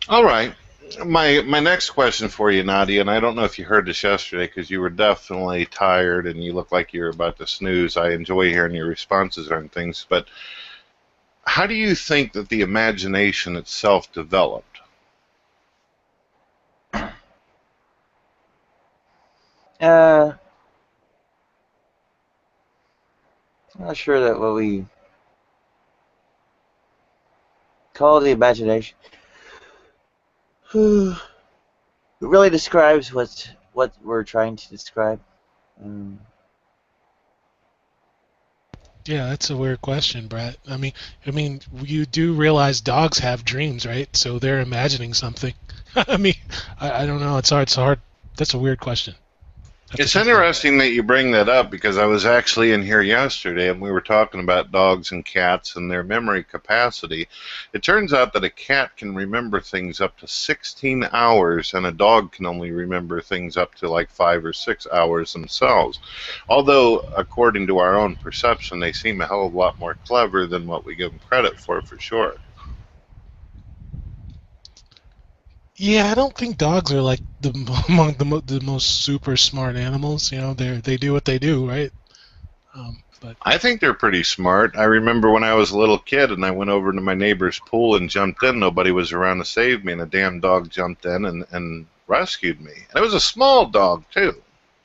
All right. My next question for you, Nadia, and I don't know if you heard this yesterday because you were definitely tired and you look like you were about to snooze. I enjoy hearing your responses on things, but how do you think that the imagination itself developed? I'm not sure that what we call the imagination really describes what we're trying to describe. Yeah, that's a weird question, Brett. I mean, you do realize dogs have dreams, right? So they're imagining something. I mean, I don't know. It's hard. That's a weird question. It's interesting that you bring that up because I was actually in here yesterday and we were talking about dogs and cats and their memory capacity. It turns out that a cat can remember things up to 16 hours and a dog can only remember things up to like 5 or 6 hours themselves. Although, according to our own perception, they seem a hell of a lot more clever than what we give them credit for sure. Yeah, I don't think dogs are like among the most super smart animals. You know, they do what they do, right? But I think they're pretty smart. I remember when I was a little kid and I went over to my neighbor's pool and jumped in. Nobody was around to save me, and a damn dog jumped in and rescued me. And it was a small dog too.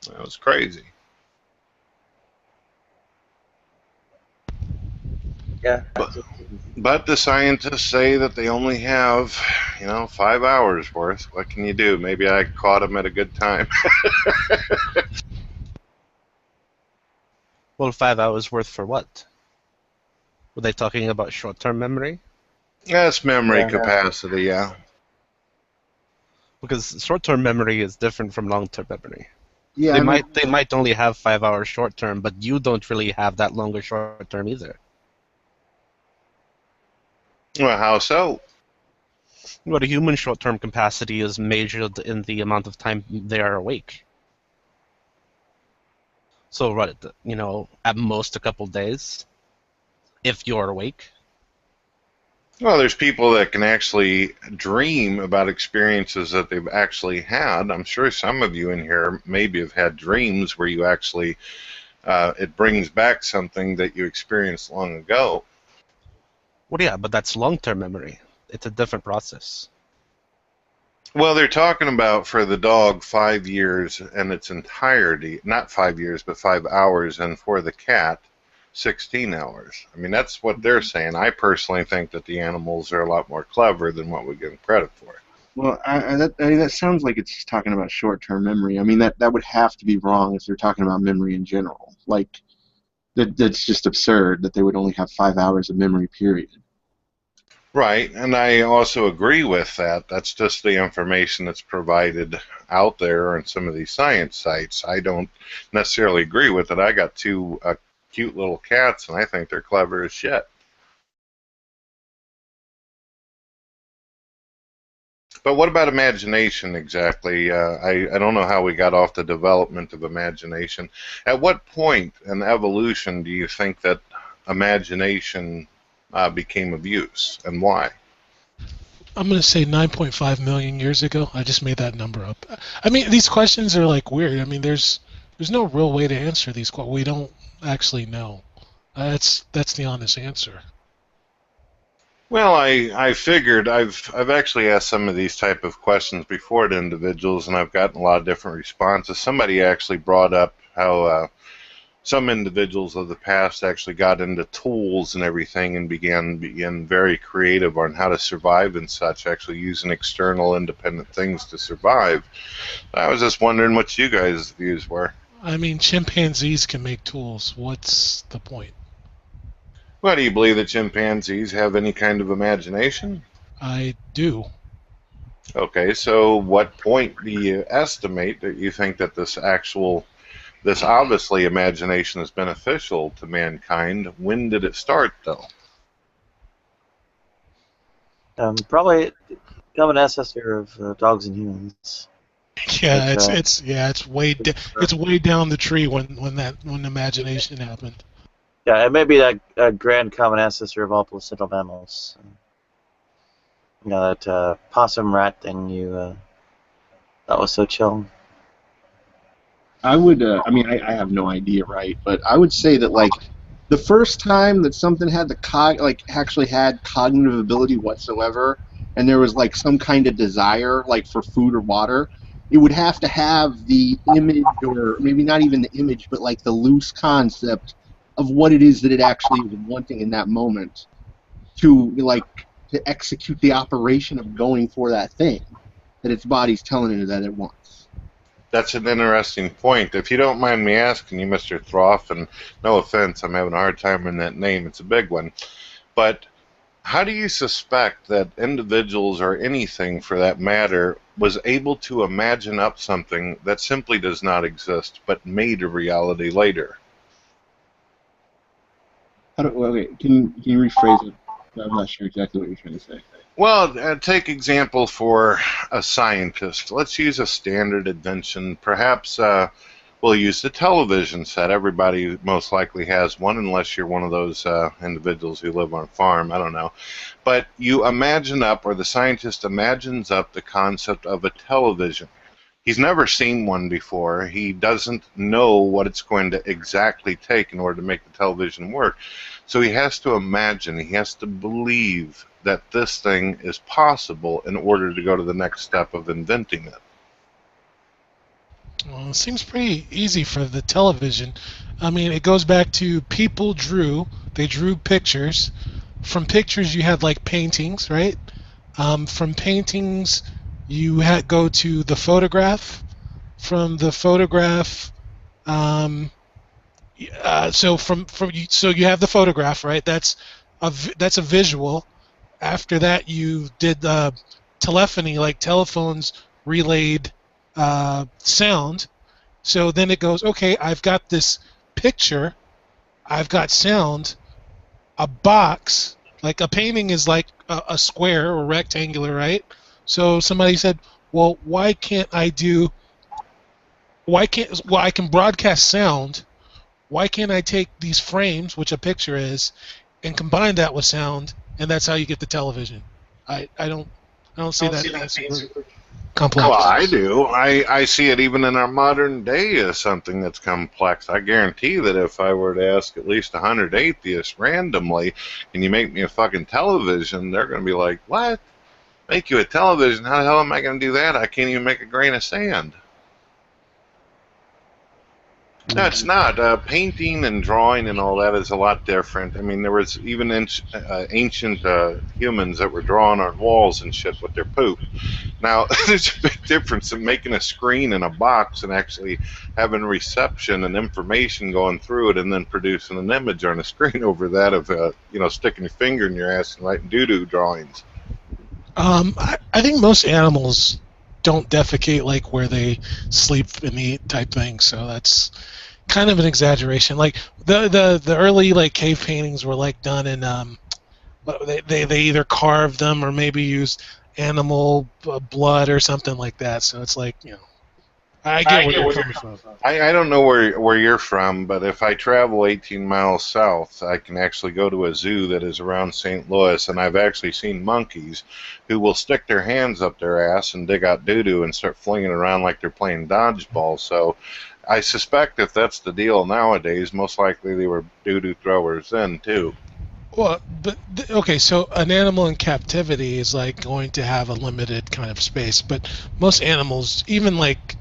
It was crazy. Yeah. But the scientists say that they only have, 5 hours worth. What can you do? Maybe I caught them at a good time. Well, 5 hours worth for what? Were they talking about short-term memory? That's memory Yeah. capacity, yeah. Because short-term memory is different from long-term memory. Yeah, They might only have 5 hours short-term, but you don't really have that longer short-term either. Well, how so? Well, the human short-term capacity is measured in the amount of time they are awake. So, what, at most a couple days, if you're awake. Well, there's people that can actually dream about experiences that they've actually had. I'm sure some of you in here maybe have had dreams where you actually, it brings back something that you experienced long ago. Well, yeah, but that's long-term memory. It's a different process. Well, they're talking about for the dog 5 years in its entirety, not 5 years, but 5 hours, and for the cat, 16 hours. I mean, that's what they're saying. I personally think that the animals are a lot more clever than what we give them credit for. Well, that sounds like it's just talking about short-term memory. I mean, that would have to be wrong if they're talking about memory in general. Like, that's just absurd that they would only have 5 hours of memory, period. Right, and I also agree with that. That's just the information that's provided out there on some of these science sites. I don't necessarily agree with it. I got two cute little cats, and I think they're clever as shit. But what about imagination exactly? I don't know how we got off the development of imagination. At what point in evolution do you think that imagination became of use, and why? I'm going to say 9.5 million years ago. I just made that number up. I mean, these questions are like weird. I mean, there's no real way to answer these questions. We don't actually know. That's the honest answer. Well, I figured I've actually asked some of these type of questions before to individuals, and I've gotten a lot of different responses. Somebody actually brought up how some individuals of the past actually got into tools and everything and began very creative on how to survive and such, actually using external independent things to survive. I was just wondering what you guys' views were. I mean, chimpanzees can make tools. What's the point? Well, do you believe that chimpanzees have any kind of imagination? I do. Okay, so what point do you estimate that you think that this obviously imagination is beneficial to mankind? When did it start, though? Probably common ancestor of dogs and humans. Yeah, it's way down the tree when imagination happened. Yeah, it may be that grand common ancestor of all placental mammals. That possum rat thing that was so chill. I would, I have no idea, right? But I would say that, like, the first time that something had actually had cognitive ability whatsoever, and there was, like, some kind of desire, like, for food or water, it would have to have the image, or maybe not even the image, but, like, the loose concept of what it is that it actually is wanting in that moment to execute the operation of going for that thing that its body's telling it that it wants. That's an interesting point. If you don't mind me asking you, Mr. Throff, and no offense, I'm having a hard time in that name, it's a big one, but how do you suspect that individuals, or anything for that matter, was able to imagine up something that simply does not exist, but made a reality later? Can you rephrase it? I'm not sure exactly what you're trying to say. Well, take example for a scientist. Let's use a standard invention. Perhaps we'll use the television set. Everybody most likely has one, unless you're one of those individuals who live on a farm. I don't know. But you imagine up, or the scientist imagines up, the concept of a television. He's never seen one before. He doesn't know what it's going to exactly take in order to make the television work. So he has to imagine, he has to believe that this thing is possible in order to go to the next step of inventing it. Well, it seems pretty easy for the television. I mean, it goes back to people they drew pictures. From pictures, you had like paintings, right? From paintings, you had go to the photograph. From the photograph, so you have the photograph, right? That's a visual. After that, you did telephony, like telephones relayed sound. So then it goes, okay, I've got this picture, I've got sound, a box, like a painting is like a square or rectangular, right? So somebody said, well, I can broadcast sound. Why can't I take these frames, which a picture is, and combine that with sound, and that's how you get the television? I don't see that as super complex. Well, I do. I see it even in our modern day as something that's complex. I guarantee that if I were to ask at least 100 atheists randomly, can you make me a fucking television, they're going to be like, what? Make you a television? How the hell am I going to do that? I can't even make a grain of sand. No, it's not. Painting and drawing and all that is a lot different. I mean, there was even ancient humans that were drawing on walls and shit with their poop. Now, there's a big difference in making a screen in a box and actually having reception and information going through it and then producing an image on a screen over that of, sticking your finger in your ass and writing doo-doo drawings. I think most animals don't defecate like where they sleep and eat type thing, so that's kind of an exaggeration. Like the early like cave paintings were like done in they either carved them or maybe used animal blood or something like that. So it's like, I get where you're coming from. I don't know where you're from, but if I travel 18 miles south, I can actually go to a zoo that is around St. Louis, and I've actually seen monkeys who will stick their hands up their ass and dig out doo-doo and start flinging it around like they're playing dodgeball. So I suspect if that's the deal nowadays, most likely they were doo-doo throwers then, too. Well, but okay, so an animal in captivity is like going to have a limited kind of space, but most animals, even like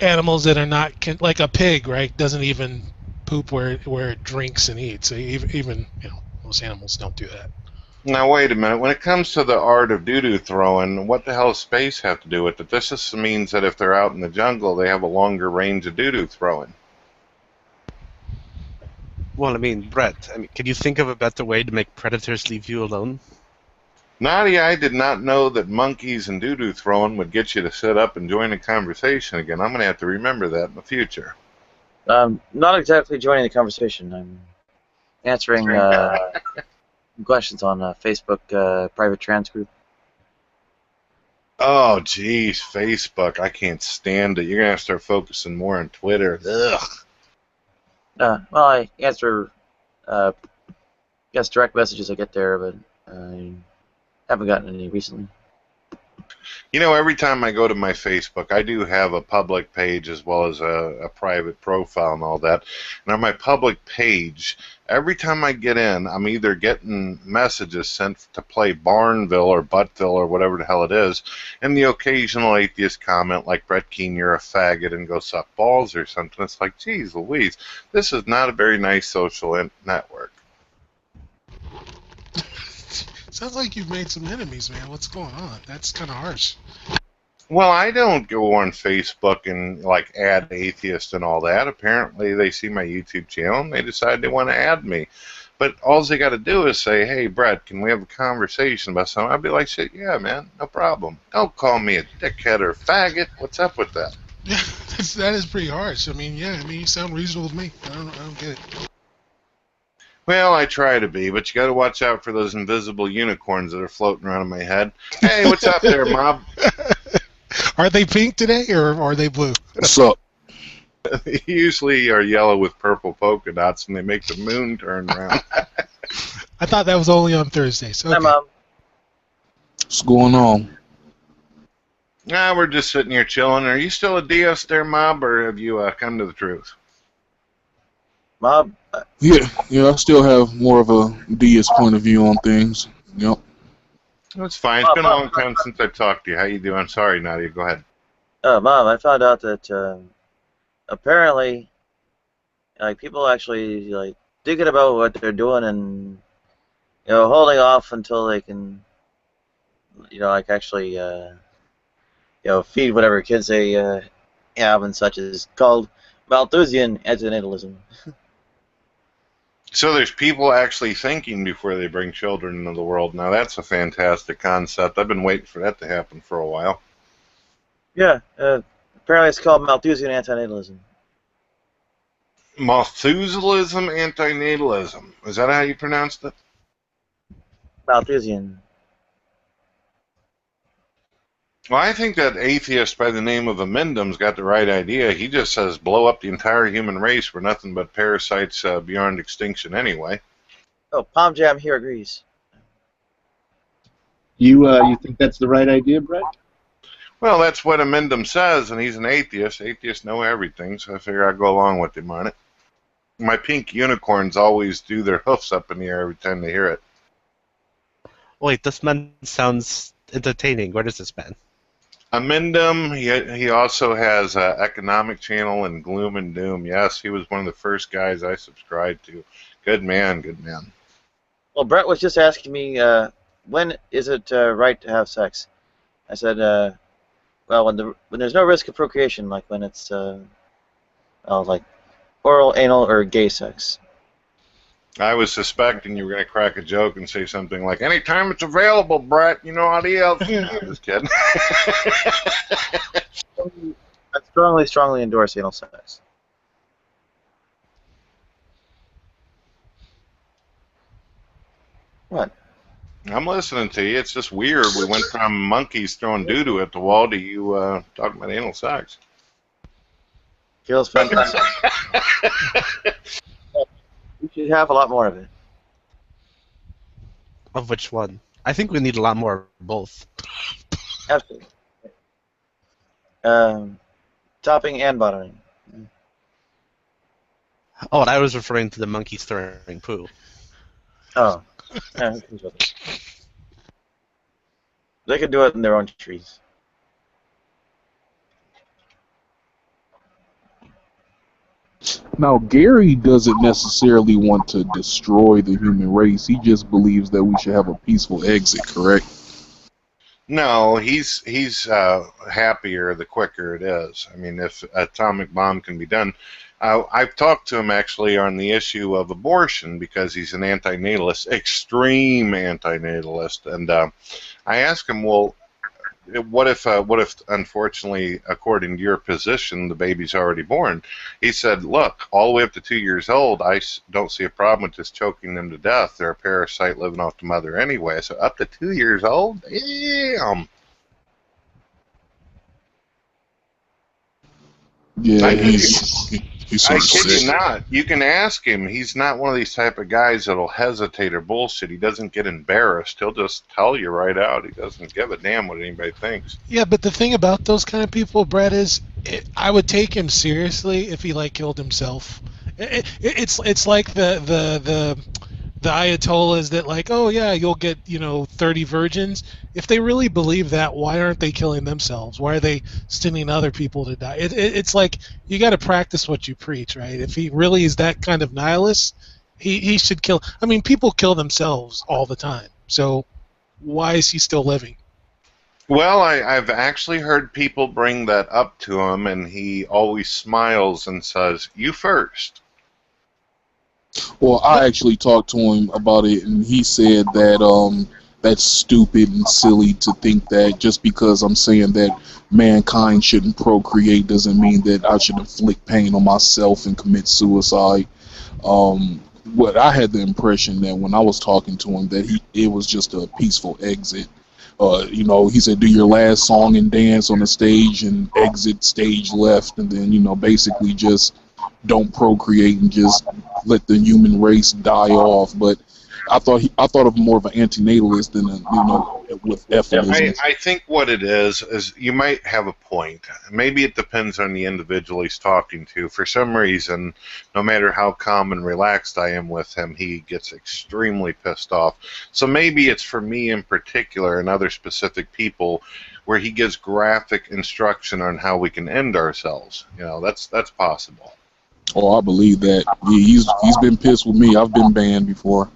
animals that are not like a pig, right, doesn't even poop where it drinks and eats. So even most animals don't do that. Now wait a minute. When it comes to the art of doo-doo throwing, what the hell does space have to do with it? This just means that if they're out in the jungle, they have a longer range of doo-doo throwing. Well, I mean, Brett, can you think of a better way to make predators leave you alone? Nadia, I did not know that monkeys and doo-doo throwing would get you to sit up and join a conversation again. I'm going to have to remember that in the future. Not exactly joining the conversation. I'm answering questions on Facebook private trans group. Oh, geez, Facebook. I can't stand it. You're going to have to start focusing more on Twitter. Ugh. Well, I answer direct messages I get there, but I haven't gotten any recently. Every time I go to my Facebook, I do have a public page as well as a private profile and all that. And on my public page, every time I get in, I'm either getting messages sent to play Barnville or Buttville or whatever the hell it is, and the occasional atheist comment like, Brett Keane, you're a faggot and go suck balls or something. It's like, geez Louise, this is not a very nice social network. Sounds like you've made some enemies, man. What's going on? That's kind of harsh. Well, I don't go on Facebook and like add atheists and all that. Apparently, they see my YouTube channel and they decide they want to add me. But all they got to do is say, "Hey, Brett, can we have a conversation about something?" I'd be like, "Shit, yeah, man, no problem. Don't call me a dickhead or a faggot. What's up with that?" Yeah, that is pretty harsh. You sound reasonable to me. I don't get it. Well, I try to be, but you got to watch out for those invisible unicorns that are floating around in my head. Hey, what's up there, mob? Are they pink today, or are they blue? What's up? They usually are yellow with purple polka dots, and they make the moon turn around. I thought that was only on Thursdays. Okay. Hi, Mom. What's going on? Nah, we're just sitting here chilling. Are you still a deist there, mob, or have you come to the truth? Mob? Yeah, I still have more of a deist point of view on things. Yep. That's fine. It's been a long time since I talked to you. How you doing? Sorry, Nadia. Go ahead. Mom, I found out that apparently like people actually like thinking about what they're doing and holding off until they can like actually feed whatever kids they have and such is called Malthusian antinatalism. So there's people actually thinking before they bring children into the world. Now that's a fantastic concept. I've been waiting for that to happen for a while. Yeah, apparently it's called Malthusian antinatalism. Malthusianism, antinatalism. Is that how you pronounced it? Malthusian. Well, I think that atheist by the name of Amendum's got the right idea. He just says blow up the entire human race. We're nothing but parasites beyond extinction anyway. Oh, Palm Jam here agrees. You think that's the right idea, Brett? Well, that's what Amendum says, and he's an atheist. Atheists know everything, so I figure I'd go along with him on it. My pink unicorns always do their hoofs up in the air every time they hear it. Wait, this man sounds entertaining. Where does this man? Amendum, he also has an economic channel and Gloom and Doom. Yes, he was one of the first guys I subscribed to. Good man, good man. Well, Brett was just asking me, when is it right to have sex? I said, well, when there's no risk of procreation, like when it's like oral, anal, or gay sex. I was suspecting you were going to crack a joke and say something like, anytime it's available, Brett, adios. I'm just kidding. I strongly endorse anal sex. What? I'm listening to you. It's just weird. We went from monkeys throwing doo-doo at the wall to you talking about anal sex. Feels fantastic. We should have a lot more of it. Of which one? I think we need a lot more of both. Absolutely. Topping and bottoming. Oh, and I was referring to the monkeys throwing poo. Oh. They can do it in their own trees. Now, Gary doesn't necessarily want to destroy the human race. He just believes that we should have a peaceful exit, correct? No, he's happier the quicker it is. I mean, if atomic bomb can be done. I've talked to him actually on the issue of abortion because he's an antinatalist, extreme antinatalist, and I asked him, well, what if unfortunately, according to your position, the baby's already born? He said, look, all the way up to 2 years old, I don't see a problem with just choking them to death. They're a parasite living off the mother anyway. So up to 2 years old? Damn. Yeah, I kid you not. You can ask him. He's not one of these type of guys that'll hesitate or bullshit. He doesn't get embarrassed. He'll just tell you right out. He doesn't give a damn what anybody thinks. Yeah, but the thing about those kind of people, Brett, is I would take him seriously if he killed himself. It's like the Ayatollahs that oh yeah, you'll get 30 virgins. If they really believe that, why aren't they killing themselves? Why are they sending other people to die? It's like you got to practice what you preach, right? If he really is that kind of nihilist, he should kill. I mean, people kill themselves all the time. So why is he still living? Well, I've actually heard people bring that up to him, and he always smiles and says, "You first." Well, I actually talked to him about it, and he said that that's stupid and silly to think that just because I'm saying that mankind shouldn't procreate doesn't mean that I should inflict pain on myself and commit suicide. What I had the impression that when I was talking to him that it was just a peaceful exit. He said, do your last song and dance on the stage and exit stage left, and then basically just don't procreate and just let the human race die off. But I thought of more of an antinatalist than with Atheism. I think what it is you might have a point. Maybe it depends on the individual he's talking to. For some reason, no matter how calm and relaxed I am with him, he gets extremely pissed off. So maybe it's for me in particular and other specific people where he gives graphic instruction on how we can end ourselves. That's possible. Oh, I believe that. Yeah, he's been pissed with me. I've been banned before.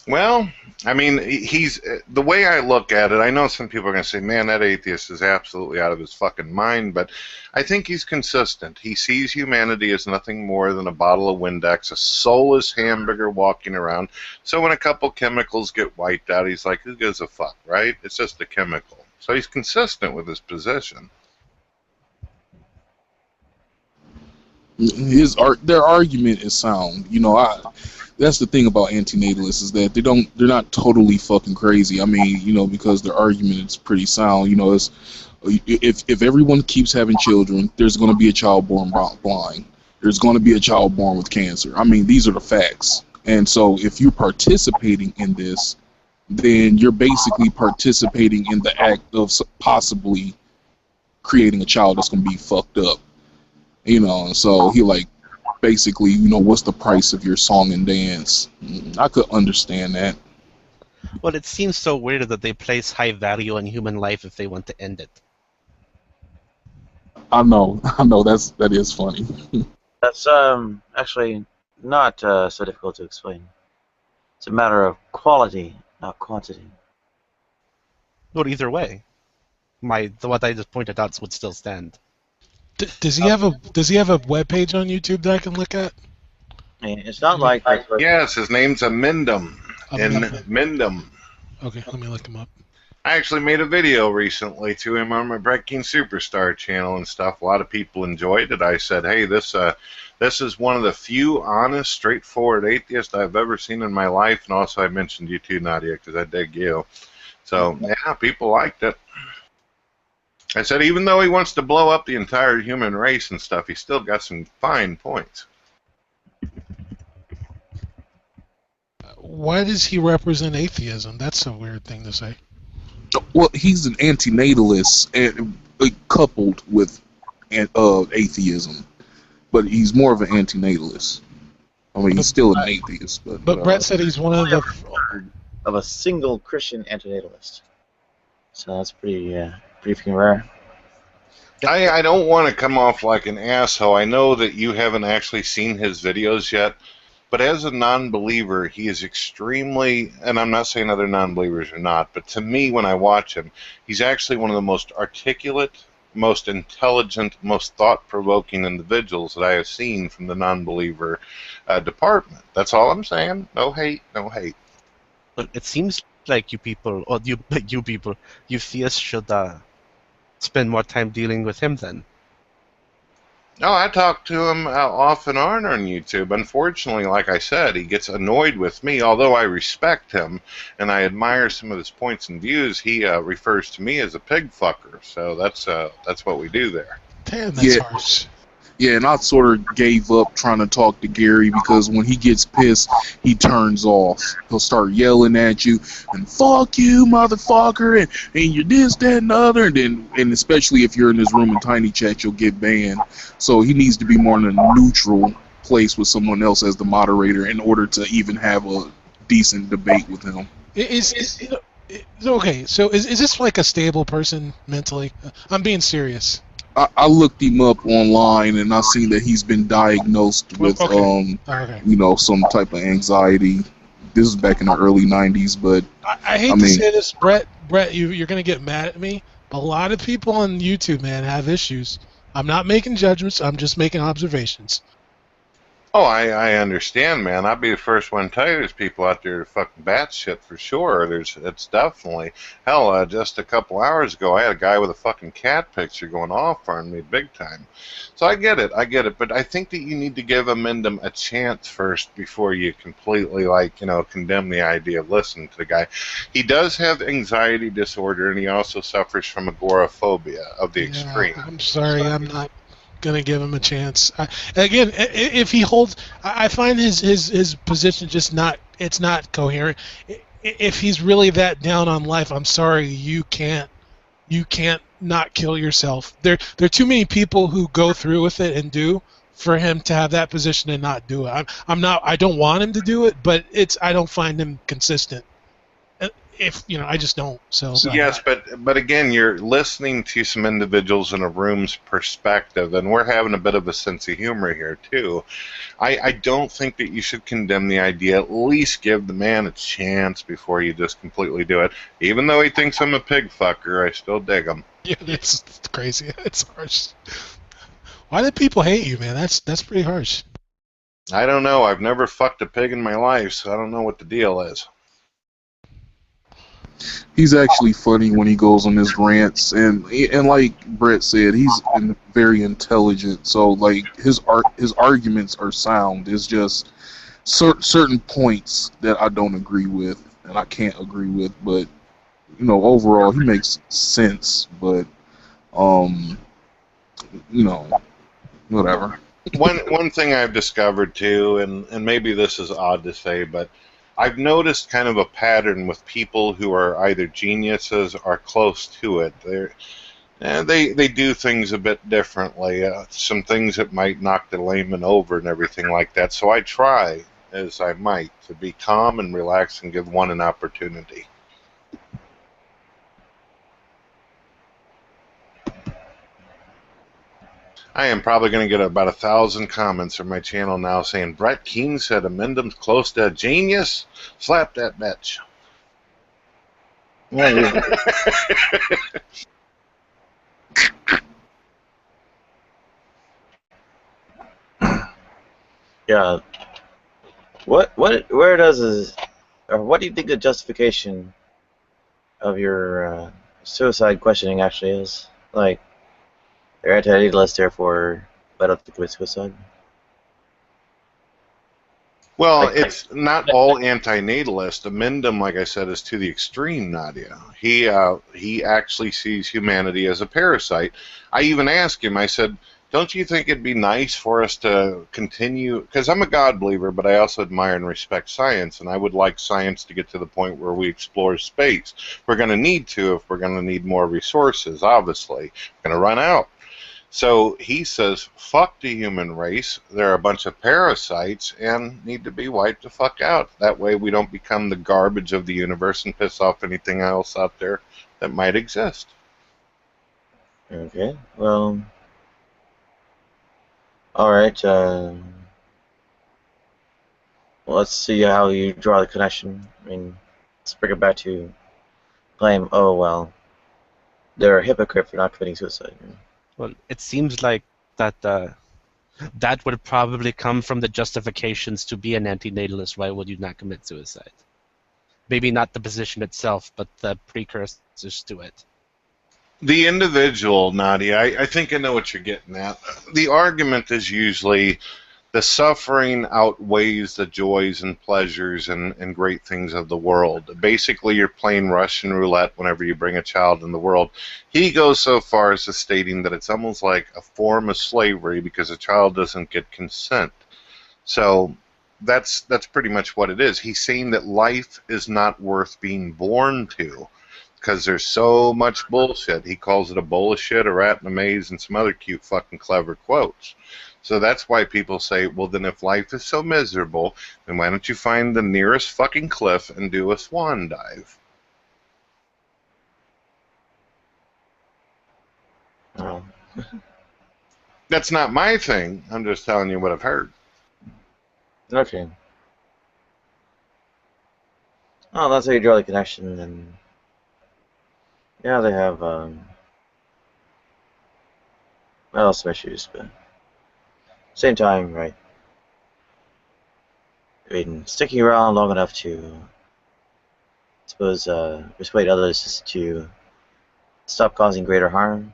Well, I mean, he's the way I look at it. I know some people are going to say, "Man, that atheist is absolutely out of his fucking mind," but I think he's consistent. He sees humanity as nothing more than a bottle of Windex, a soulless hamburger walking around. So when a couple chemicals get wiped out, he's like, "Who gives a fuck?" Right? It's just a chemical. So he's consistent with his position. Their argument is sound. That's the thing about antinatalists is that they're not totally fucking crazy. I mean, because their argument is pretty sound. It's if everyone keeps having children, there's going to be a child born blind. There's going to be a child born with cancer. I mean, these are the facts. And so if you're participating in this, then you're basically participating in the act of possibly creating a child that's going to be fucked up. And so he basically, what's the price of your song and dance? I could understand that. Well, it seems so weird that they place high value on human life if they want to end it. I know, that is funny. That's actually not so difficult to explain. It's a matter of quality, not quantity. But either way, what I just pointed out would still stand. Does he have a web page on YouTube that I can look at? It's not like Yes, his name's Amendum. Mendum. Okay, let me look him up. I actually made a video recently to him on my Breaking Superstar channel and stuff. A lot of people enjoyed it. I said, hey, this is one of the few honest, straightforward atheists I've ever seen in my life. And also I mentioned you too, Nadia, because I dig you. So, yeah, people liked it. I said, even though he wants to blow up the entire human race and stuff, he's still got some fine points. Why does he represent atheism? That's a weird thing to say. Well, he's an antinatalist and coupled with atheism, but he's more of an antinatalist. I mean, he's still an atheist, but Brett said he's one of a single Christian antinatalist. So that's pretty fucking rare. I don't want to come off like an asshole. I know that you haven't actually seen his videos yet, but as a non-believer, he is extremely, and I'm not saying other non-believers are not, but to me, when I watch him, he's actually one of the most articulate, most intelligent, most thought-provoking individuals that I have seen from the non-believer department. That's all I'm saying. No hate, no hate. But it seems like you theists should spend more time dealing with him then. No, I talk to him off and on YouTube. Unfortunately, like I said, he gets annoyed with me. Although I respect him and I admire some of his points and views, he refers to me as a pig fucker. So that's what we do there. Damn, that's harsh. Yeah, and I sort of gave up trying to talk to Gary because when he gets pissed, he turns off. He'll start yelling at you and "fuck you, motherfucker," and you're this, that, and the other. And especially if you're in his room in Tiny Chat, you'll get banned. So he needs to be more in a neutral place with someone else as the moderator in order to even have a decent debate with him. Okay, so is this like a stable person mentally? I'm being serious. I looked him up online and I seen that he's been diagnosed with some type of anxiety. This is back in the early 90s, but I hate to say this, Brett, you're gonna get mad at me. A lot of people on YouTube, man, have issues. I'm not making judgments. I'm just making observations. Oh, I understand, man. I'd be the first one to tell you there's people out there fucking batshit for sure. It's definitely hell. Just a couple hours ago, I had a guy with a fucking cat picture going off on me big time. So I get it, but I think that you need to give Amendum a chance first before you completely condemn the idea of listening to the guy. He does have anxiety disorder, and he also suffers from agoraphobia of the extreme. I'm sorry, I'm not gonna give him a chance. Again, if he holds, I find his position just not coherent. If he's really that down on life, I'm sorry, you can't not kill yourself. There are too many people who go through with it and do for him to have that position and not do it. I don't want him to do it, but I don't find him consistent. if I just don't. So Yes, but again, you're listening to some individuals in a room's perspective, and we're having a bit of a sense of humor here too. I don't think that you should condemn the idea. At least give the man a chance before you just completely do it. Even though he thinks I'm a pig fucker, I still dig him. yeah, that's crazy. It's harsh. Why do people hate you, man? That's pretty harsh. I don't know. I've never fucked a pig in my life, so I don't know what the deal is. He's actually funny when he goes on his rants, and like Brett said, he's very intelligent. So like his arguments are sound. It's just certain points that I don't agree with, and I can't agree with. But overall, he makes sense. But whatever. One thing I've discovered too, and maybe this is odd to say, but I've noticed kind of a pattern with people who are either geniuses or close to it. They do things a bit differently. Some things that might knock the layman over and everything like that. So I try, as I might, to be calm and relax and give one an opportunity. I am probably going to get about 1,000 comments from my channel now saying, Brett Keane said Amendum's close to a genius. Slap that bitch. Yeah. What do you think the justification of your suicide questioning actually is? Like, they're anti-natalist, therefore better to commit suicide? Well, it's not all anti-natalist. Amendum, like I said, is to the extreme, Nadia. He actually sees humanity as a parasite. I even asked him, I said, don't you think it'd be nice for us to continue, because I'm a God believer, but I also admire and respect science, and I would like science to get to the point where we explore space. We're going to need to if we're going to need more resources, obviously. We're going to run out. So he says, fuck the human race. They're a bunch of parasites and need to be wiped the fuck out. That way we don't become the garbage of the universe and piss off anything else out there that might exist. Okay, well, alright, well, let's see how you draw the connection. I mean, let's bring it back to claim, oh, well, they're a hypocrite for not committing suicide. Well, it seems like that that would probably come from the justifications to be an anti-natalist. Why would you not commit suicide? Maybe not the position itself, but the precursors to it. The individual, Nadia, I think I know what you're getting at. The argument is usually the suffering outweighs the joys and pleasures and great things of the world. Basically, you're playing Russian roulette whenever you bring a child in the world. He goes so far as to stating that it's almost like a form of slavery because a child doesn't get consent. So that's pretty much what it is. He's saying that life is not worth being born to because there's so much bullshit. He calls it a bowl of shit, a rat in a maze, and some other cute fucking clever quotes. So that's why people say, well, then if life is so miserable, then why don't you find the nearest fucking cliff and do a swan dive? Oh. That's not my thing. I'm just telling you what I've heard. Okay. Oh, that's how you draw the connection, and yeah, they have well, some issues, but same time, right? I mean, sticking around long enough to, I suppose, persuade others to stop causing greater harm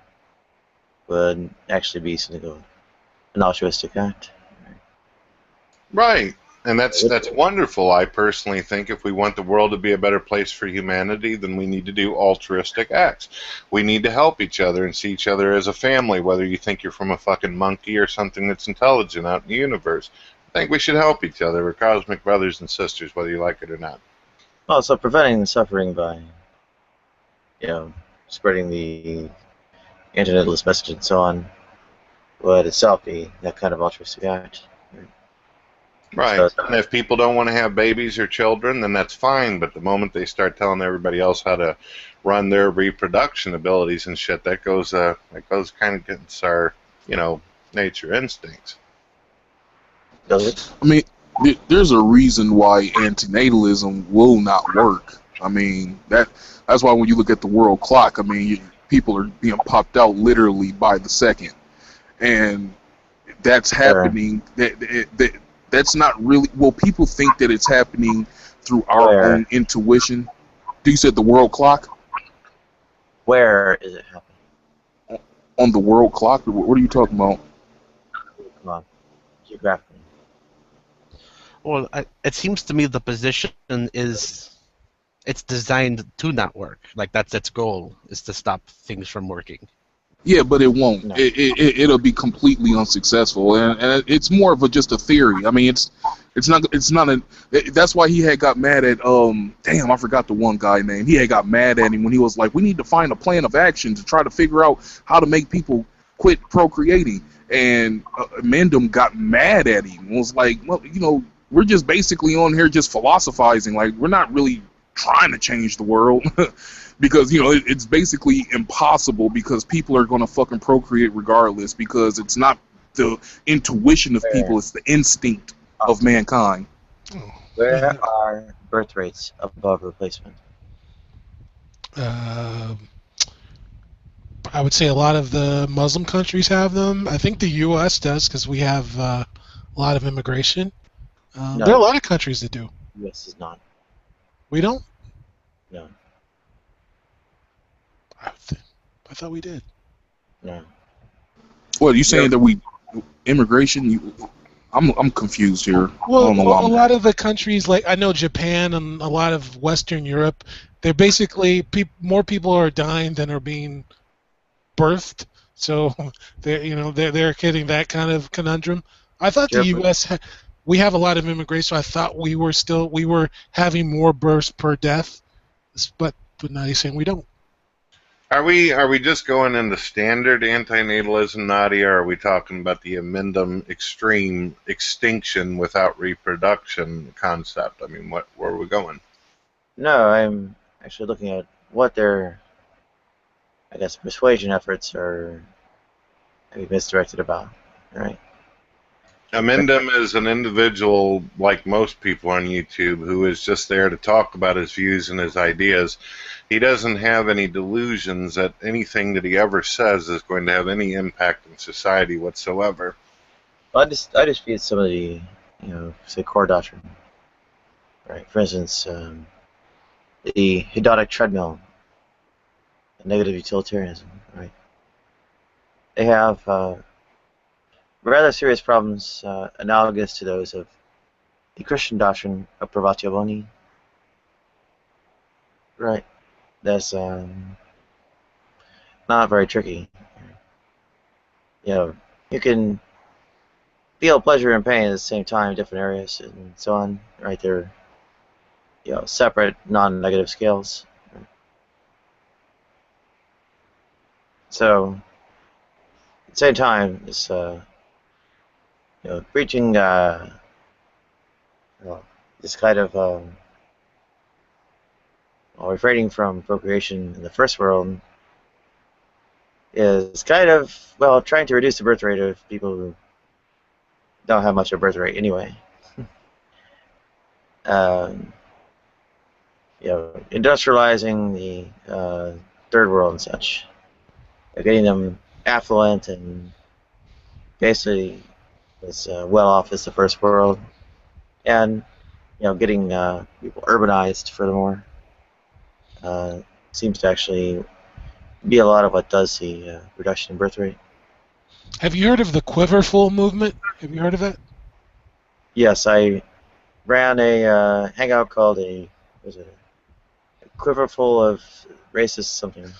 would actually be something of an altruistic act. Right. And that's wonderful. I personally think if we want the world to be a better place for humanity, then we need to do altruistic acts. We need to help each other and see each other as a family, whether you think you're from a fucking monkey or something that's intelligent out in the universe. I think we should help each other. We're cosmic brothers and sisters, whether you like it or not. Well, so preventing the suffering by, spreading the internetless message and so on would itself be that kind of altruistic act. Right. And if people don't want to have babies or children, then that's fine. But the moment they start telling everybody else how to run their reproduction abilities and shit, that goes kind of against our, nature instincts. Does it? I mean, there's a reason why antinatalism will not work. I mean, that's why when you look at the world clock, I mean, people are being popped out literally by the second, and that's happening. That's not really. Well, people think that it's happening through our own intuition. You said the world clock? Where is it happening? On the world clock? What are you talking about? Come on, geographically. Well, it seems to me the position it's designed to not work. Like that's its goal, is to stop things from working. Yeah, but it won't. No. It'll be completely unsuccessful, and it's more of just a theory. I mean, it's not. That's why he had got mad at Damn, I forgot the one guy name. He had got mad at him when he was like, "We need to find a plan of action to try to figure out how to make people quit procreating." And Mendham got mad at him. And was like, "Well, we're just basically on here just philosophizing. Like, we're not really trying to change the world." Because, it's basically impossible because people are going to fucking procreate regardless because it's not the intuition of people, it's the instinct of mankind. Where are birth rates above replacement? I would say a lot of the Muslim countries have them. I think the U.S. does because we have a lot of immigration. No. There are a lot of countries that do. U.S. is not. We don't? No. I thought we did. No. What are you saying that immigration? I'm confused here. Well, a lot of the countries, like I know Japan and a lot of Western Europe, they're basically more people are dying than are being birthed. So they're getting that kind of conundrum. I thought the U.S. We have a lot of immigration. So I thought we were having more births per death, but now you're saying we don't. Are we just going into standard antinatalism, Nadia, or are we talking about the amendum extreme extinction without reproduction concept? I mean, where are we going? No, I'm actually looking at what their, I guess, persuasion efforts are maybe misdirected about. Right? Amendum is an individual, like most people on YouTube, who is just there to talk about his views and his ideas. He doesn't have any delusions that anything that he ever says is going to have any impact in society whatsoever. Well, I just view some of the, say, core doctrine. Right. For instance, the hedonic treadmill, negative utilitarianism. Right. They have rather serious problems analogous to those of the Christian doctrine of privatio boni. Right. That's not very tricky. You can feel pleasure and pain at the same time in different areas and so on. Right. They're separate non-negative scales. So at the same time, it's preaching this kind of refraining from procreation in the first world is kind of trying to reduce the birth rate of people who don't have much of a birth rate anyway. Industrializing the third world and such, getting them affluent and basically as well off as the first world, and getting people urbanized furthermore seems to actually be a lot of what does the reduction in birth rate. Have you heard of the Quiverful movement? Have you heard of that? Yes, I ran a hangout called a Quiverful of racist something.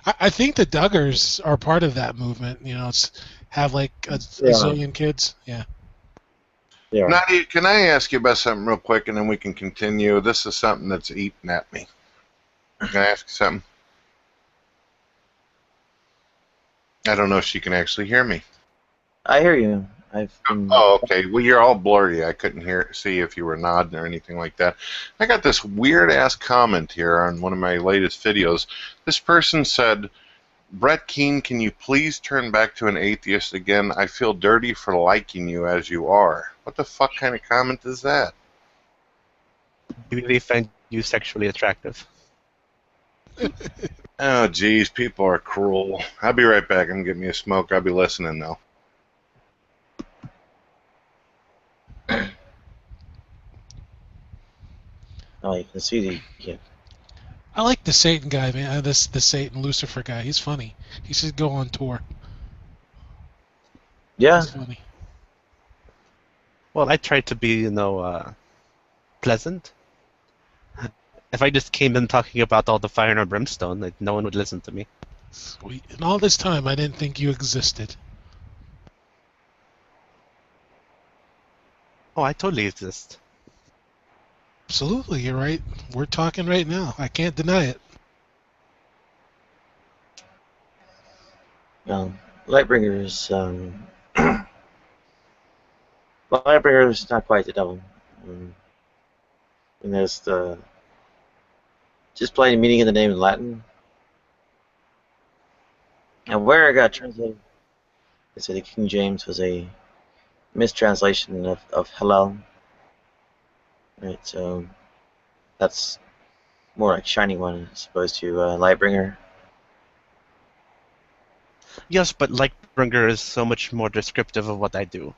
I think the Duggars are part of that movement. Have like a zillion kids. Yeah. Nadia, can I ask you about something real quick, and then we can continue? This is something that's eating at me. Can I ask you something? I don't know if she can actually hear me. I hear you. I've been. Oh, okay. Well, you're all blurry. I couldn't see if you were nodding or anything like that. I got this weird ass comment here on one of my latest videos. This person said, "Brett Keane, can you please turn back to an atheist again? I feel dirty for liking you as you are." What the fuck kind of comment is that? Maybe they find you sexually attractive. Oh, geez, people are cruel. I'll be right back. I'm getting me a smoke. I'll be listening though. Oh, you can see the. Yeah. I like the Satan guy, man. The Satan Lucifer guy. He's funny. He should go on tour. Yeah. He's funny. Well, I try to be, pleasant. If I just came in talking about all the fire and brimstone, like, no one would listen to me. Sweet. And all this time, I didn't think you existed. Oh, I totally exist. Absolutely, you're right. We're talking right now. I can't deny it. Lightbringer's. Well, Lightbringer's not quite the devil. And there's the. Just plain meaning in the name in Latin. And where it got translated, they say the King James was a mistranslation of Hallel. Right, so that's more like Shining One as opposed to Lightbringer. Yes, but Lightbringer is so much more descriptive of what I do.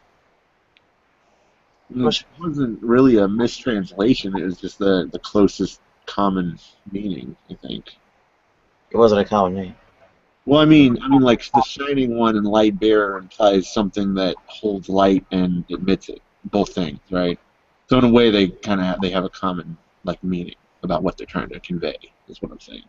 It wasn't really a mistranslation. It was just the closest common meaning, I think. It wasn't a common name. Well, I mean, like the Shining One and Light Bearer implies something that holds light and emits it. Both things, right? So in a way, they have a common meaning about what they're trying to convey. Is what I'm saying.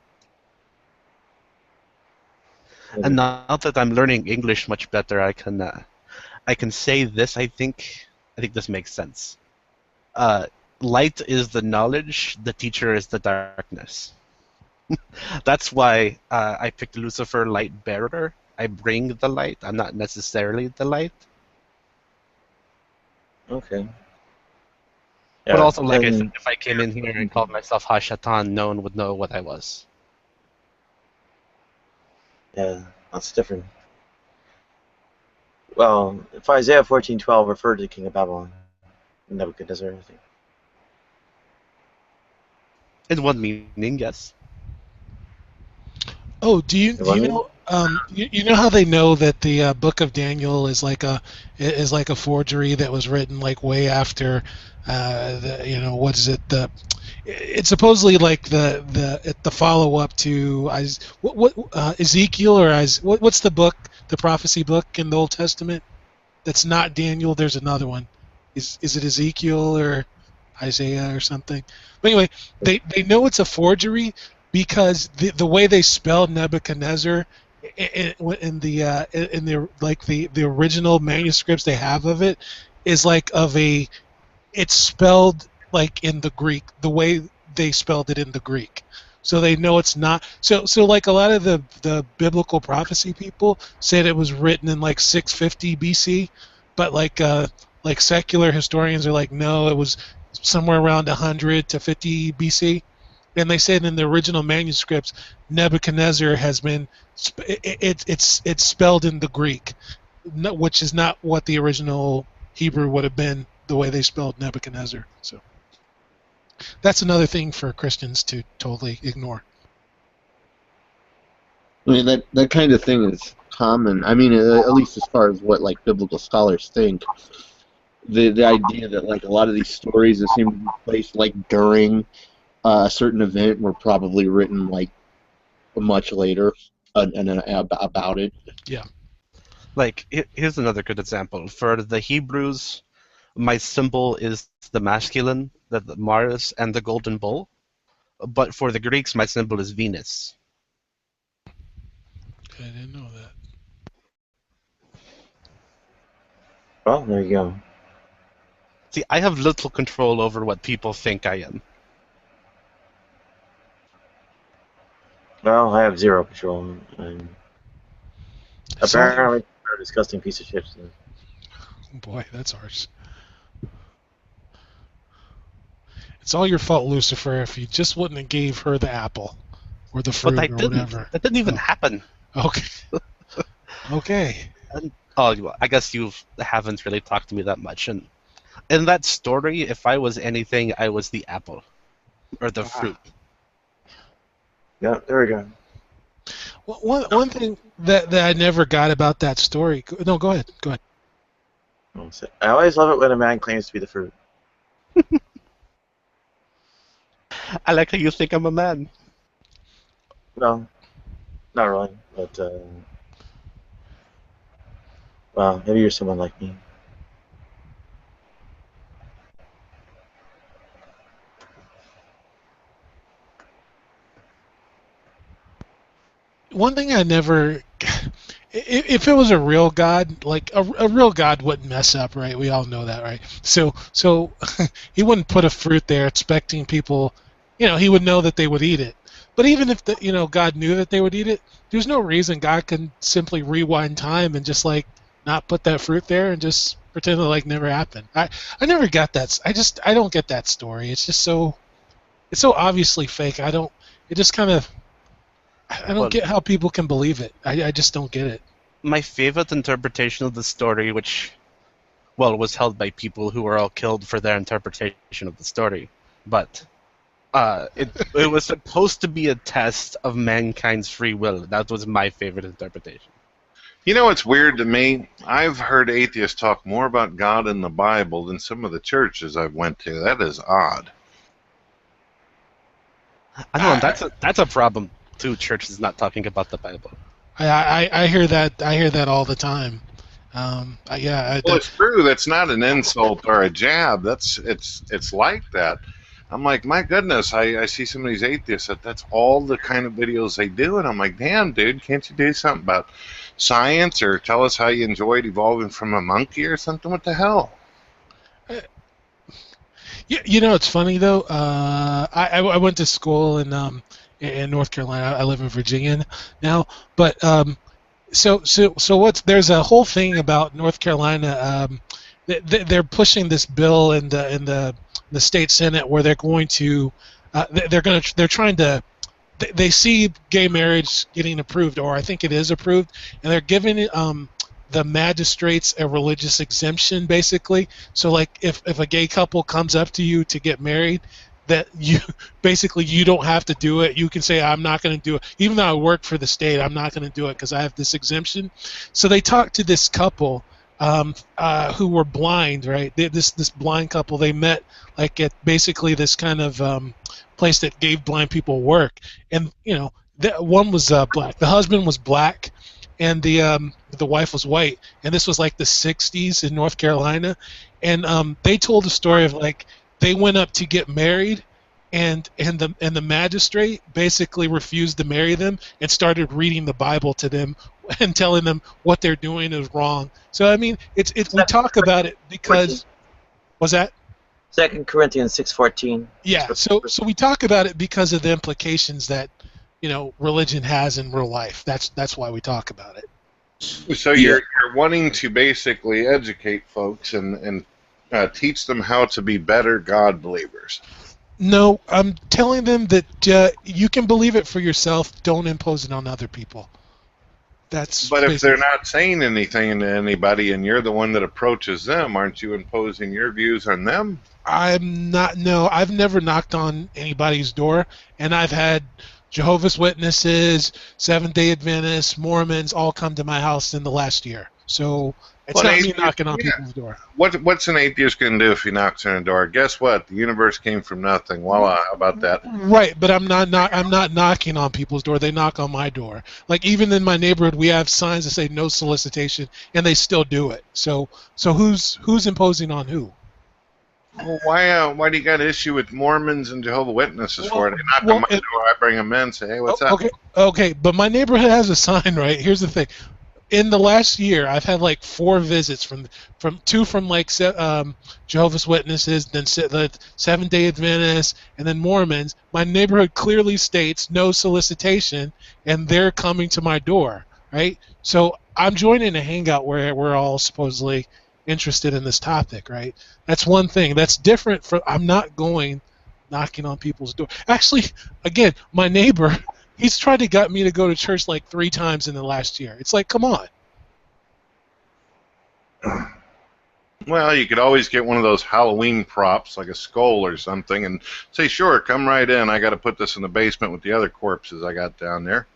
And now that I'm learning English much better, I can say this. I think this makes sense. Light is the knowledge. The teacher is the darkness. That's why I picked Lucifer, light bearer. I bring the light. I'm not necessarily the light. Okay. Yeah, but also, like I said, if I came in here and called myself Hashatan, no one would know what I was. Yeah, that's different. Well, if Isaiah 14:12 referred to the king of Babylon, Nebuchadnezzar, I think. In one meaning, yes. Oh, do you know? You know how they know that the Book of Daniel is like a forgery that was written way after what is it? It's supposedly the follow up to Ezekiel or what's the book, the prophecy book in the Old Testament that's not Daniel? There's another one. Is it Ezekiel or Isaiah or something? But anyway, they know it's a forgery because the way they spelled Nebuchadnezzar in the original manuscripts they have of it is it's spelled in the Greek, the way they spelled it in the Greek. So they know it's not. So a lot of the biblical prophecy people said it was written in 650 BC, but secular historians are no, it was somewhere around 100 to 50 BC. And they said in the original manuscripts, Nebuchadnezzar has been it's spelled in the Greek, which is not what the original Hebrew would have been, the way they spelled Nebuchadnezzar. So that's another thing for Christians to totally ignore. I mean, that kind of thing is common. I mean, at least as far as what biblical scholars think. The idea that a lot of these stories that seem to be placed during a certain event were probably written much later about it. Yeah. Here's another good example. For the Hebrews, my symbol is the masculine, the Mars, and the golden bull. But for the Greeks, my symbol is Venus. I didn't know that. Well, there you go. See, I have little control over what people think I am. Well, I have zero control. Apparently, you're a disgusting piece of shit. So. Boy, that's harsh. It's all your fault, Lucifer, if you just wouldn't have gave her the apple or the fruit But I or didn't. whatever. That didn't even happen. Okay. Okay. Oh, well, I guess you haven't really talked to me that much. And in that story, if I was anything, I was the apple or the fruit. Yeah, there we go. Well, one thing that I never got about that story. No, go ahead. Go ahead. I always love it when a man claims to be the fruit. I like how you think I'm a man. No, not really, but well, maybe you're someone like me. One thing I never, if it was a real God, like a real God wouldn't mess up, right? We all know that, right? So he wouldn't put a fruit there expecting people, he would know that they would eat it. But even if God knew that they would eat it, there's no reason God can simply rewind time and just like not put that fruit there and just pretend it like never happened. I never got that. I don't get that story. It's just it's so obviously fake. I don't get how people can believe it. I just don't get it. My favorite interpretation of the story, which, well, was held by people who were all killed for their interpretation of the story, but it was supposed to be a test of mankind's free will. That was my favorite interpretation. You know what's weird to me? I've heard atheists talk more about God in the Bible than some of the churches I've went to. That is odd. I know that's a problem too. Churches not talking about the Bible. I hear that. I hear that all the time. Well, it's true. That's not an insult or a jab. It's like that. I'm like, my goodness, I see some of these atheists that's all the kind of videos they do, and I'm like, damn, dude, can't you do something about science or tell us how you enjoyed evolving from a monkey or something? What the hell? It's funny though. I went to school in North Carolina. I live in Virginia now, but there's a whole thing about North Carolina. They're pushing this bill in the state senate where they're trying to. They see gay marriage getting approved, or I think it is approved, and they're giving the magistrates a religious exemption, basically. So, like, if a gay couple comes up to you to get married, that you don't have to do it. You can say, I'm not going to do it. Even though I work for the state, I'm not going to do it because I have this exemption. So they talked to this couple who were blind, right? This blind couple, they met like at basically this kind of place that gave blind people work. And, one was black. The husband was black, and the wife was white. And this was like the 60s in North Carolina. And they told a story of like, they went up to get married, and the magistrate basically refused to marry them and started reading the Bible to them and telling them what they're doing is wrong. So I mean, we talk about it because was that 2 Corinthians 6:14. Yeah. So we talk about it because of the implications that religion has in real life. That's why we talk about it. So you're wanting to basically educate folks and teach them how to be better God believers. No, I'm telling them that you can believe it for yourself. Don't impose it on other people. But if they're not saying anything to anybody and you're the one that approaches them, aren't you imposing your views on them? I'm not. No, I've never knocked on anybody's door, and I've had Jehovah's Witnesses, Seventh-day Adventists, Mormons all come to my house in the last year. So it's not me knocking on people's door. What's an atheist going to do if he knocks on a door? Guess what? The universe came from nothing. Voila! How about that? Right, but I'm not knocking on people's door. They knock on my door. Like even in my neighborhood, we have signs that say no solicitation, and they still do it. So who's imposing on who? Well, why do you got an issue with Mormons and Jehovah's Witnesses for it? They knock on my door, I bring them in, say, hey, what's up? Okay, but my neighborhood has a sign, right? Here's the thing. In the last year, I've had like 4 visits from like Jehovah's Witnesses, then the Seventh-day Adventists, and then Mormons. My neighborhood clearly states no solicitation, and they're coming to my door, right? So I'm joining a hangout where we're all supposedly, interested in this topic, right? That's one thing. That's different from I'm not going knocking on people's door. Actually, again, my neighbor, he's tried to get me to go to church like 3 times in the last year. It's like, come on. Well, you could always get one of those Halloween props, like a skull or something, and say, sure, come right in. I got to put this in the basement with the other corpses I got down there.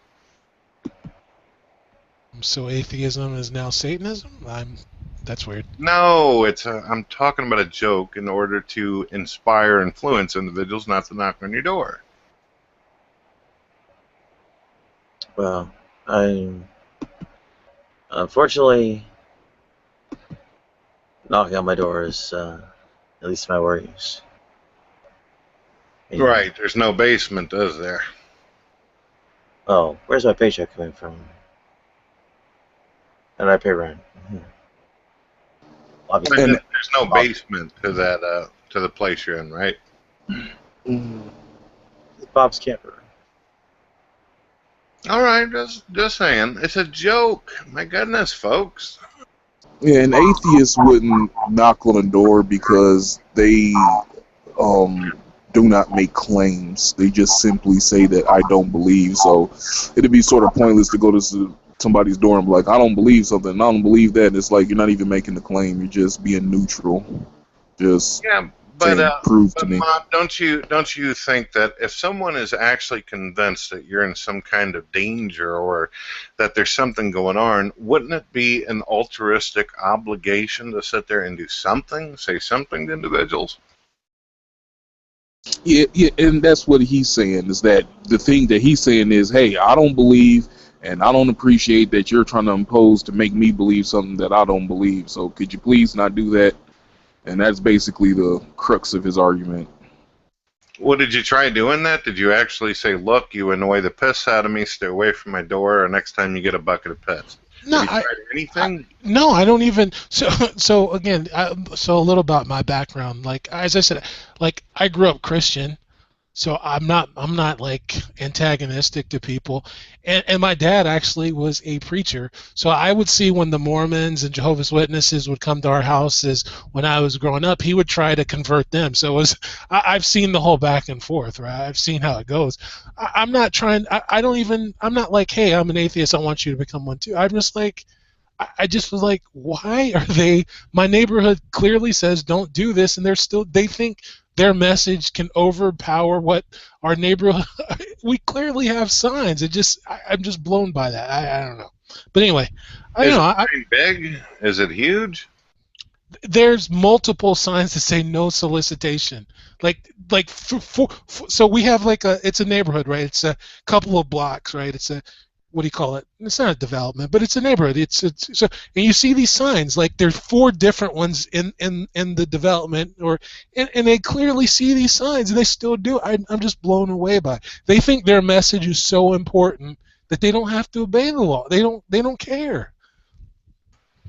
So atheism is now Satanism? That's weird. No, I'm talking about a joke in order to inspire, influence individuals not to knock on your door. Well, unfortunately, knocking on my door is at least my worries. Right, there's no basement, is there? Oh, where's my paycheck coming from? And I pay rent. Obviously, And there's no basement to that to the place you're in, right? Bob's camper. All right, just saying. It's a joke. My goodness, folks. Yeah, an atheist wouldn't knock on a door because they do not make claims. They just simply say that I don't believe. So it'd be sort of pointless to go to somebody's door and be like, I don't believe something, I don't believe that. And it's like you're not even making the claim. You're just being neutral. Just prove to me. Mom, don't you think that if someone is actually convinced that you're in some kind of danger or that there's something going on, wouldn't it be an altruistic obligation to sit there and do something, say something to individuals? Yeah, and that's what he's saying, is that the thing that he's saying is, hey, I don't believe, and I don't appreciate that you're trying to impose to make me believe something that I don't believe. So could you please not do that? And that's basically the crux of his argument. Well, did you try doing that? Did you actually say, look, you annoy the piss out of me, stay away from my door, or next time you get a bucket of piss? No, Have you tried anything? No, I don't even. So again, so a little about my background. Like as I said, like I grew up Christian, so I'm not like antagonistic to people. And my dad actually was a preacher, so I would see when the Mormons and Jehovah's Witnesses would come to our houses when I was growing up, he would try to convert them. So I've seen the whole back and forth, right? I've seen how it goes. I'm not trying. I'm not like, hey, I'm an atheist, I want you to become one too. I'm just like, I just was like, why are they? My neighborhood clearly says don't do this, and they think their message can overpower what our neighborhood. We clearly have signs. I'm just blown by that. I don't know. But anyway, Is it big? Is it huge? There's multiple signs that say no solicitation. So we have it's a neighborhood, right? It's a couple of blocks, right? It's a, what do you call it? It's not a development, but it's a neighborhood. So, and you see these signs, like there's 4 different ones in the development, and they clearly see these signs, and they still do. I'm just blown away by it. They think their message is so important that they don't have to obey the law. They don't care.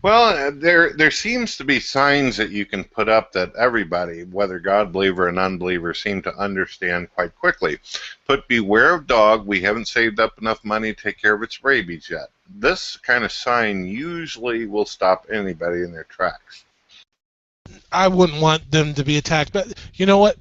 Well, there seems to be signs that you can put up that everybody, whether God believer or non-believer, seem to understand quite quickly. Put beware of dog, we haven't saved up enough money to take care of its rabies yet. This kind of sign usually will stop anybody in their tracks. I wouldn't want them to be attacked, but you know what?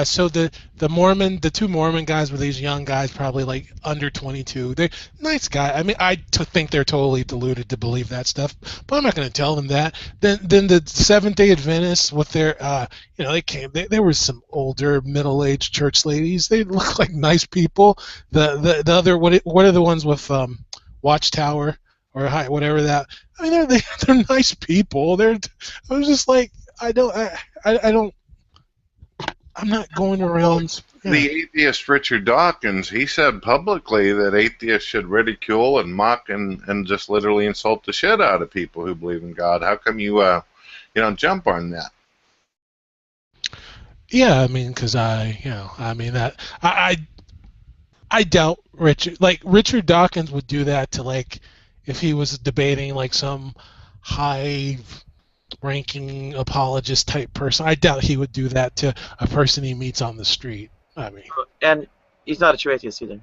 So the 2 Mormon guys were these young guys, probably like under 22. They're nice guys. I mean, I think they're totally deluded to believe that stuff, but I'm not going to tell them that. Then the Seventh-day Adventists with their, they came. There were some older, middle-aged church ladies. They look like nice people. The other, what are the ones with Watchtower or whatever that? I mean, they're nice people. I was just like, I'm not going around. The atheist Richard Dawkins, he said publicly that atheists should ridicule and mock and just literally insult the shit out of people who believe in God. How come you don't jump on that? Yeah, I mean, because I doubt Richard Dawkins would do that to if he was debating some high-ranking apologist type person. I doubt he would do that to a person he meets on the street. I mean, and he's not a true atheist either.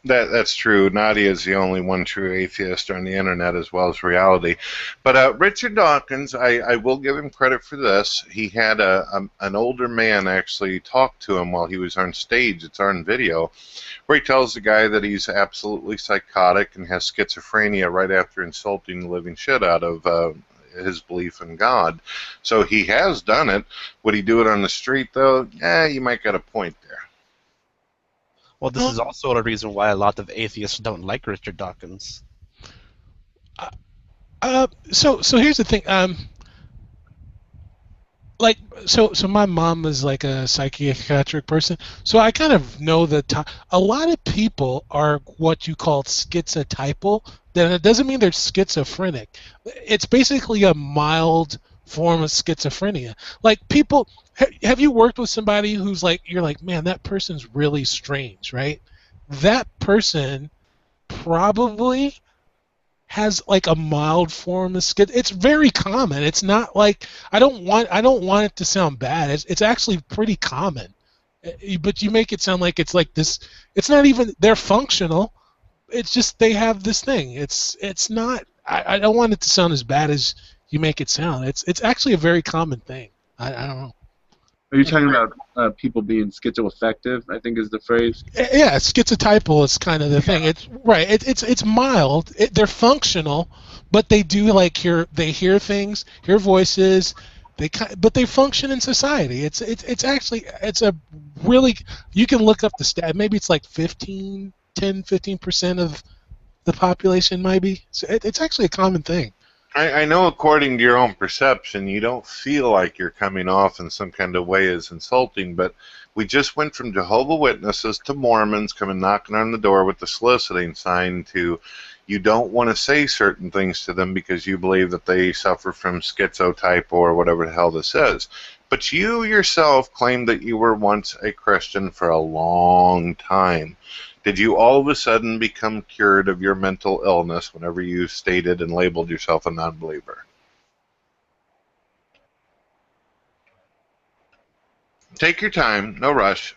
That's true. Nadia is the only one true atheist on the internet as well as reality. But Richard Dawkins, I will give him credit for this. He had an older man actually talk to him while he was on stage. It's on video, where he tells the guy that he's absolutely psychotic and has schizophrenia right after insulting the living shit out of his belief in God. So he has done it. Would he do it on the street, though? You might got a point there. Well, this is also a reason why a lot of atheists don't like Richard Dawkins. So here's the thing. So my mom is like a psychiatric person, so I kind of know a lot of people are what you call schizotypal. Then it doesn't mean they're schizophrenic. It's basically a mild form of schizophrenia. Like people, have you worked with somebody who's like, you're like, man, that person's really strange, right? That person probably has like a mild form of schizophrenia. It's very common. It's not like I don't want it to sound bad. It's actually pretty common. But you make it sound like it's like this. It's not even they're functional. It's just they have this thing. It's not. I don't want it to sound as bad as you make it sound. It's actually a very common thing. I don't know. Are you talking about people being schizoaffective, I think is the phrase? Yeah, schizotypal is kind of the thing. It's right. It's mild. They're functional, but they do like they hear things, hear voices. But they function in society. It's a really, you can look up the stat. Maybe it's like 15% of the population, maybe. So it's actually a common thing. I know according to your own perception, you don't feel like you're coming off in some kind of way as insulting, but we just went from Jehovah's Witnesses to Mormons coming knocking on the door with the soliciting sign to you don't want to say certain things to them because you believe that they suffer from schizotype or whatever the hell this is. But you yourself claimed that you were once a Christian for a long time. Did you all of a sudden become cured of your mental illness whenever you stated and labeled yourself a non-believer? Take your time, no rush.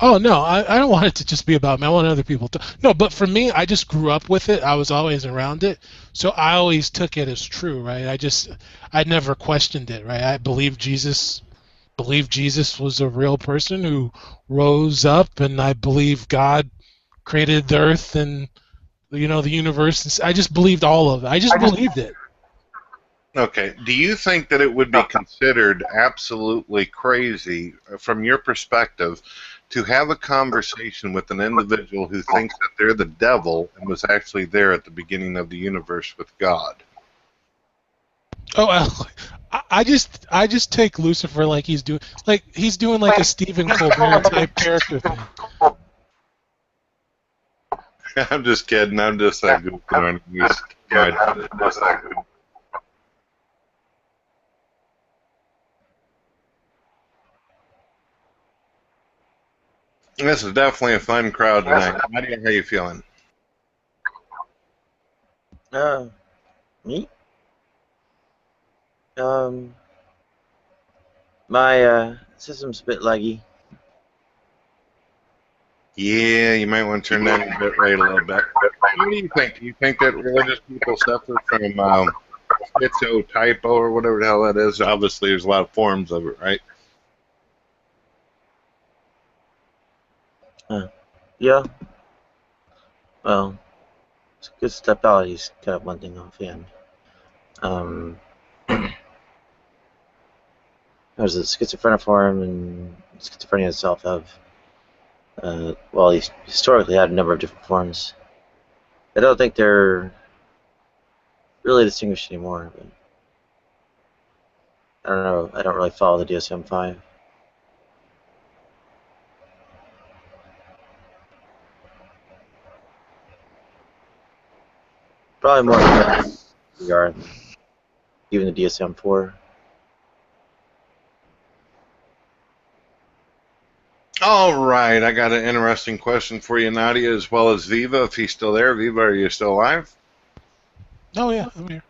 Oh no, I don't want it to just be about me. I want other people to. No, but for me, I just grew up with it. I was always around it, so I always took it as true, right? I never questioned it, right? I believed Jesus was a real person who rose up, and I believe God created the earth and the universe. I just believed all of it. I just believed it. Okay. Do you think that it would be considered absolutely crazy, from your perspective, to have a conversation with an individual who thinks that they're the devil and was actually there at the beginning of the universe with God? Oh, well, I just take Lucifer like he's doing like a Stephen Colbert type character thing. I'm just kidding. I'm just that goofy. This is definitely a fun crowd tonight. How are you feeling? Me? My system's a bit laggy. Yeah, you might want to turn down your bit rate a little bit. What do you think? Do you think that religious people suffer from schizotypo or whatever the hell that is? Obviously, there's a lot of forms of it, right? Yeah. Well, schizotypality kind of one thing offhand. There's a schizophreniform, and schizophrenia itself have, historically had a number of different forms. I don't think they're really distinguished anymore, but I don't know. I don't really follow the DSM-5. Probably more than we are, even the DSM-4. All right, I got an interesting question for you, Nadia, as well as Viva, if he's still there. Viva, are you still alive? Oh, yeah, I'm here.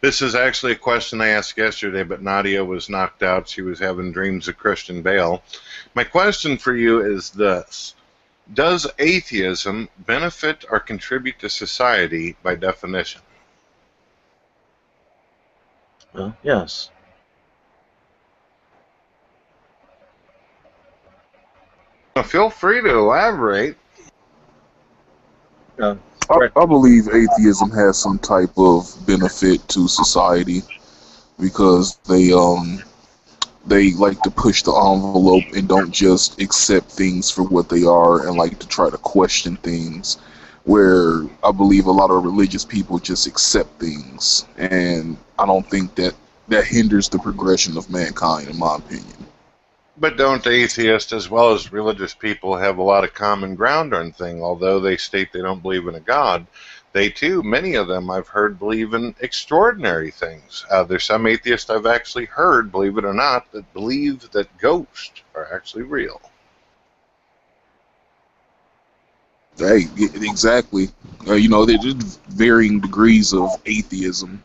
This is actually a question I asked yesterday, but Nadia was knocked out. She was having dreams of Christian Bale. My question for you is this. Does atheism benefit or contribute to society by definition? Well, yes. Well, feel free to elaborate. No. I believe atheism has some type of benefit to society because they like to push the envelope and don't just accept things for what they are and like to try to question things, where I believe a lot of religious people just accept things, and I don't think that hinders the progression of mankind, in my opinion. But don't atheists as well as religious people have a lot of common ground on things? Although they state they don't believe in a God, they too, many of them I've heard believe in extraordinary things. There's some atheists I've actually heard, believe it or not, that believe that ghosts are actually real. Hey, exactly. There's varying degrees of atheism,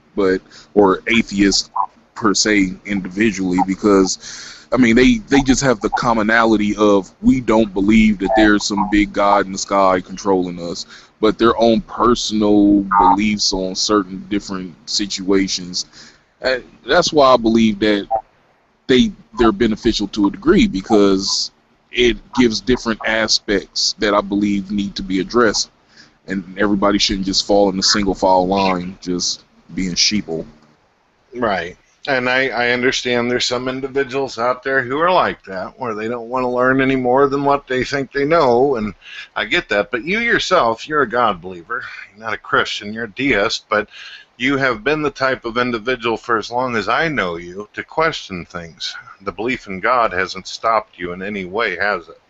or atheists per se individually, because I mean, they just have the commonality of we don't believe that there's some big God in the sky controlling us, but their own personal beliefs on certain different situations. That's why I believe that they're beneficial to a degree, because it gives different aspects that I believe need to be addressed, and everybody shouldn't just fall in a single file line, just being sheeple. Right. And I understand there's some individuals out there who are like that, where they don't want to learn any more than what they think they know, and I get that. But you yourself, you're a God believer. You're not a Christian, you're a deist, but you have been the type of individual for as long as I know you to question things. The belief in God hasn't stopped you in any way, has it?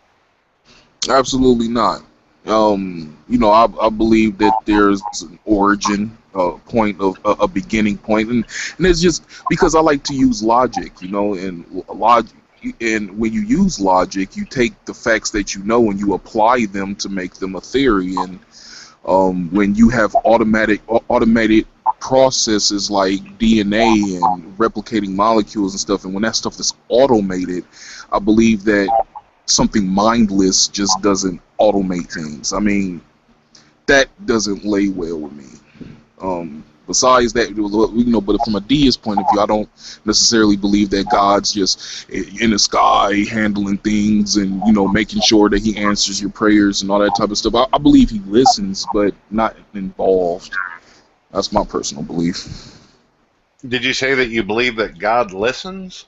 Absolutely not. I believe that there's an origin point of a beginning point, and it's just because I like to use logic, and logic. And when you use logic, you take the facts that you know and you apply them to make them a theory. And when you have automated processes like DNA and replicating molecules and stuff, and when that stuff is automated, I believe that something mindless just doesn't automate things. I mean, that doesn't lay well with me. Besides that, but from a deist point of view, I don't necessarily believe that God's just in the sky handling things and, making sure that he answers your prayers and all that type of stuff. I believe he listens, but not involved. That's my personal belief. Did you say that you believe that God listens?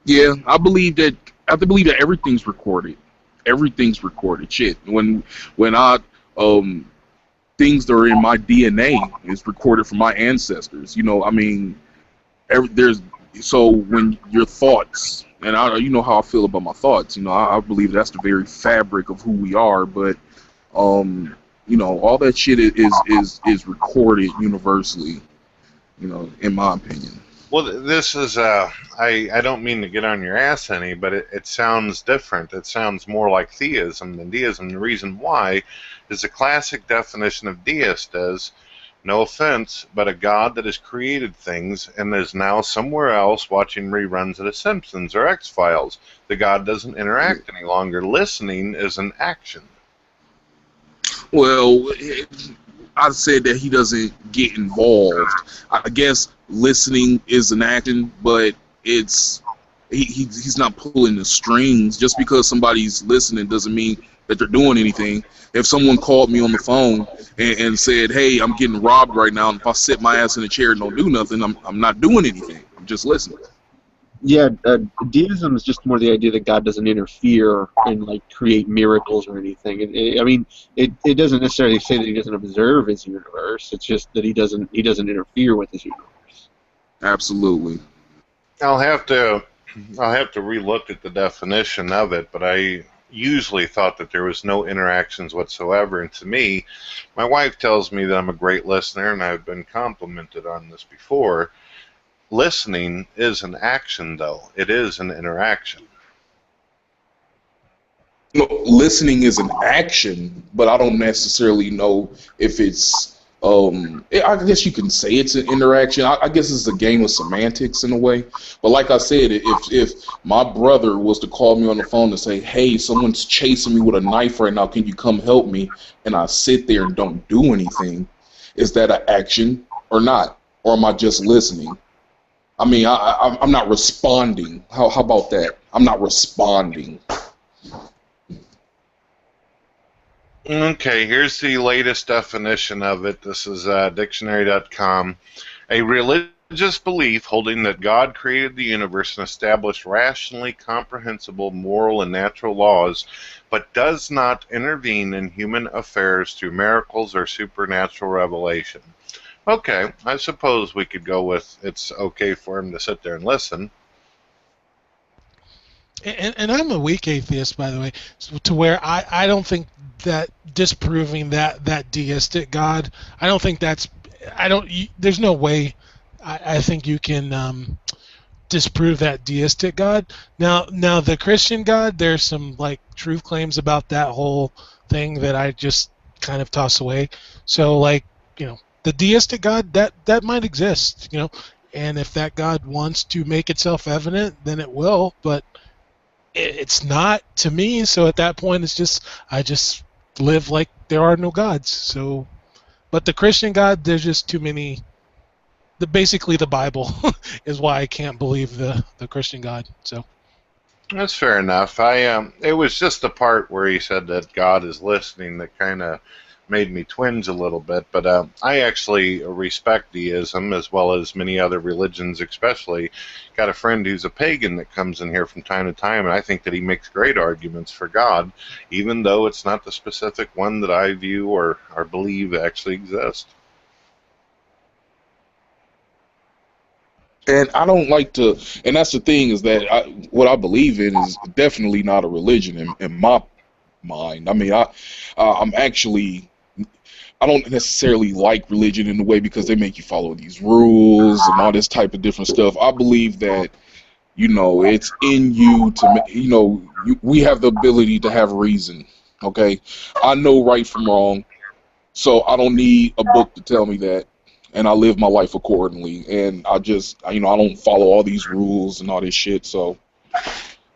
Yeah, I believe that everything's recorded. Everything's recorded. Shit. When I things that are in my DNA is recorded from my ancestors. So when your thoughts, and you know how I feel about my thoughts. I believe that's the very fabric of who we are. But all that shit is recorded universally. In my opinion. Well, this is, I don't mean to get on your ass any, but it sounds different. It sounds more like theism than deism. The reason why is the classic definition of deist is, no offense, but a God that has created things and is now somewhere else watching reruns of The Simpsons or X-Files. The God doesn't interact any longer. Listening is an action. Well, I said that he doesn't get involved. I guess listening is an action, but he's not pulling the strings. Just because somebody's listening doesn't mean that they're doing anything. If someone called me on the phone and said, "Hey, I'm getting robbed right now," and if I sit my ass in a chair and don't do nothing, I'm not doing anything. I'm just listening. Yeah, deism is just more the idea that God doesn't interfere and create miracles or anything. It doesn't necessarily say that he doesn't observe his universe. It's just that he doesn't interfere with his universe. Absolutely. I'll have to relook at the definition of it, but I usually thought that there was no interactions whatsoever. And to me, my wife tells me that I'm a great listener, and I've been complimented on this before. Listening is an action, though. It is an interaction. No, listening is an action, but I don't necessarily know if it's I guess you can say it's an interaction. I guess it's a game of semantics in a way. But like I said, if my brother was to call me on the phone and say, "Hey, someone's chasing me with a knife right now. Can you come help me?" and I sit there and don't do anything, is that an action or not? Or am I just listening? I mean, I'm not responding. How about that? I'm not responding. Okay, here's the latest definition of it. This is dictionary.com. A religious belief holding that God created the universe and established rationally comprehensible moral and natural laws, but does not intervene in human affairs through miracles or supernatural revelation. Okay, I suppose we could go with it's okay for him to sit there and listen. And I'm a weak atheist, by the way, to where I don't think that disproving that deistic God, I don't think there's no way I think you can disprove that deistic God. Now the Christian God, there's some like truth claims about that whole thing that I just kind of toss away. So like, the deistic God, that might exist, and if that God wants to make itself evident, then it will, but it's not to me. So at that point, I just live like there are no gods. So, but the Christian God, there's just too many. Basically the Bible is why I can't believe the Christian God. So that's fair enough. It was just the part where he said that God is listening that kind of made me twinge a little bit, but I actually respect deism as well as many other religions, especially. Got a friend who's a pagan that comes in here from time to time, and I think that he makes great arguments for God, even though it's not the specific one that I view or believe actually exists. And I don't like to, and that's the thing, is that what I believe in is definitely not a religion in my mind. I mean, I'm actually, I don't necessarily like religion in a way because they make you follow these rules and all this type of different stuff. I believe that, it's in you to, we have the ability to have reason, okay? I know right from wrong, so I don't need a book to tell me that, and I live my life accordingly, and I just, I don't follow all these rules and all this shit, so I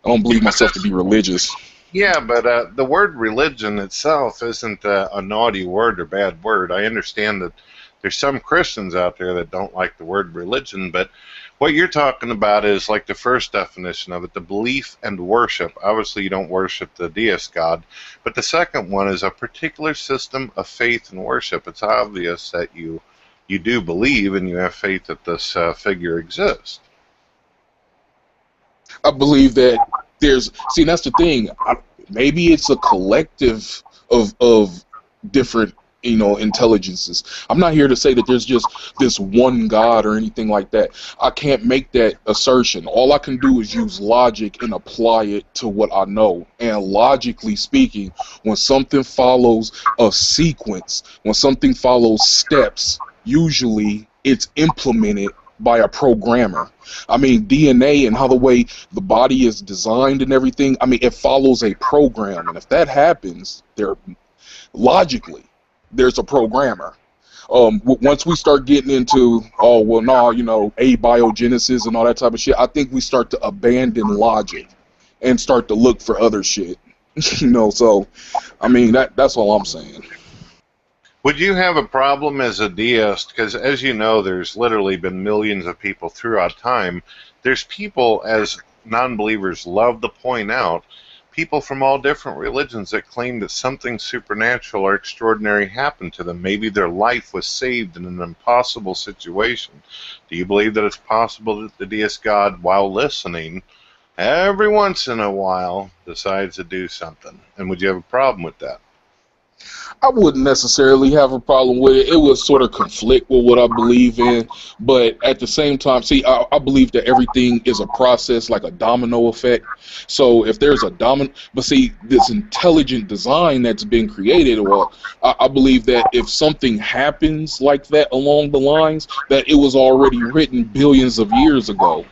don't believe myself to be religious. Yeah, but the word religion itself isn't a naughty word or bad word. I understand that there's some Christians out there that don't like the word religion, but what you're talking about is like the first definition of it, the belief and worship. Obviously, you don't worship the deist God, but the second one is a particular system of faith and worship. It's obvious that you do believe and you have faith that this figure exists. I believe that that's the thing. Maybe it's a collective of different, intelligences. I'm not here to say that there's just this one God or anything like that. I can't make that assertion. All I can do is use logic and apply it to what I know. And logically speaking, when something follows a sequence, when something follows steps, usually it's implemented by a programmer. I mean, DNA and how the way the body is designed and everything, I mean, it follows a program. And if that happens, logically, there's a programmer. Once we start getting into, abiogenesis and all that type of shit, I think we start to abandon logic and start to look for other shit. So, I mean, that's all I'm saying. Would you have a problem as a deist? Because as you know, there's literally been millions of people throughout time. There's people, as non-believers love to point out, people from all different religions that claim that something supernatural or extraordinary happened to them. Maybe their life was saved in an impossible situation. Do you believe that it's possible that the deist God, while listening, every once in a while decides to do something? And would you have a problem with that? I wouldn't necessarily have a problem with it. It would sort of conflict with what I believe in, but at the same time, I believe that everything is a process, like a domino effect. So if there's a this intelligent design that's been created, I believe that if something happens like that along the lines, that it was already written billions of years ago.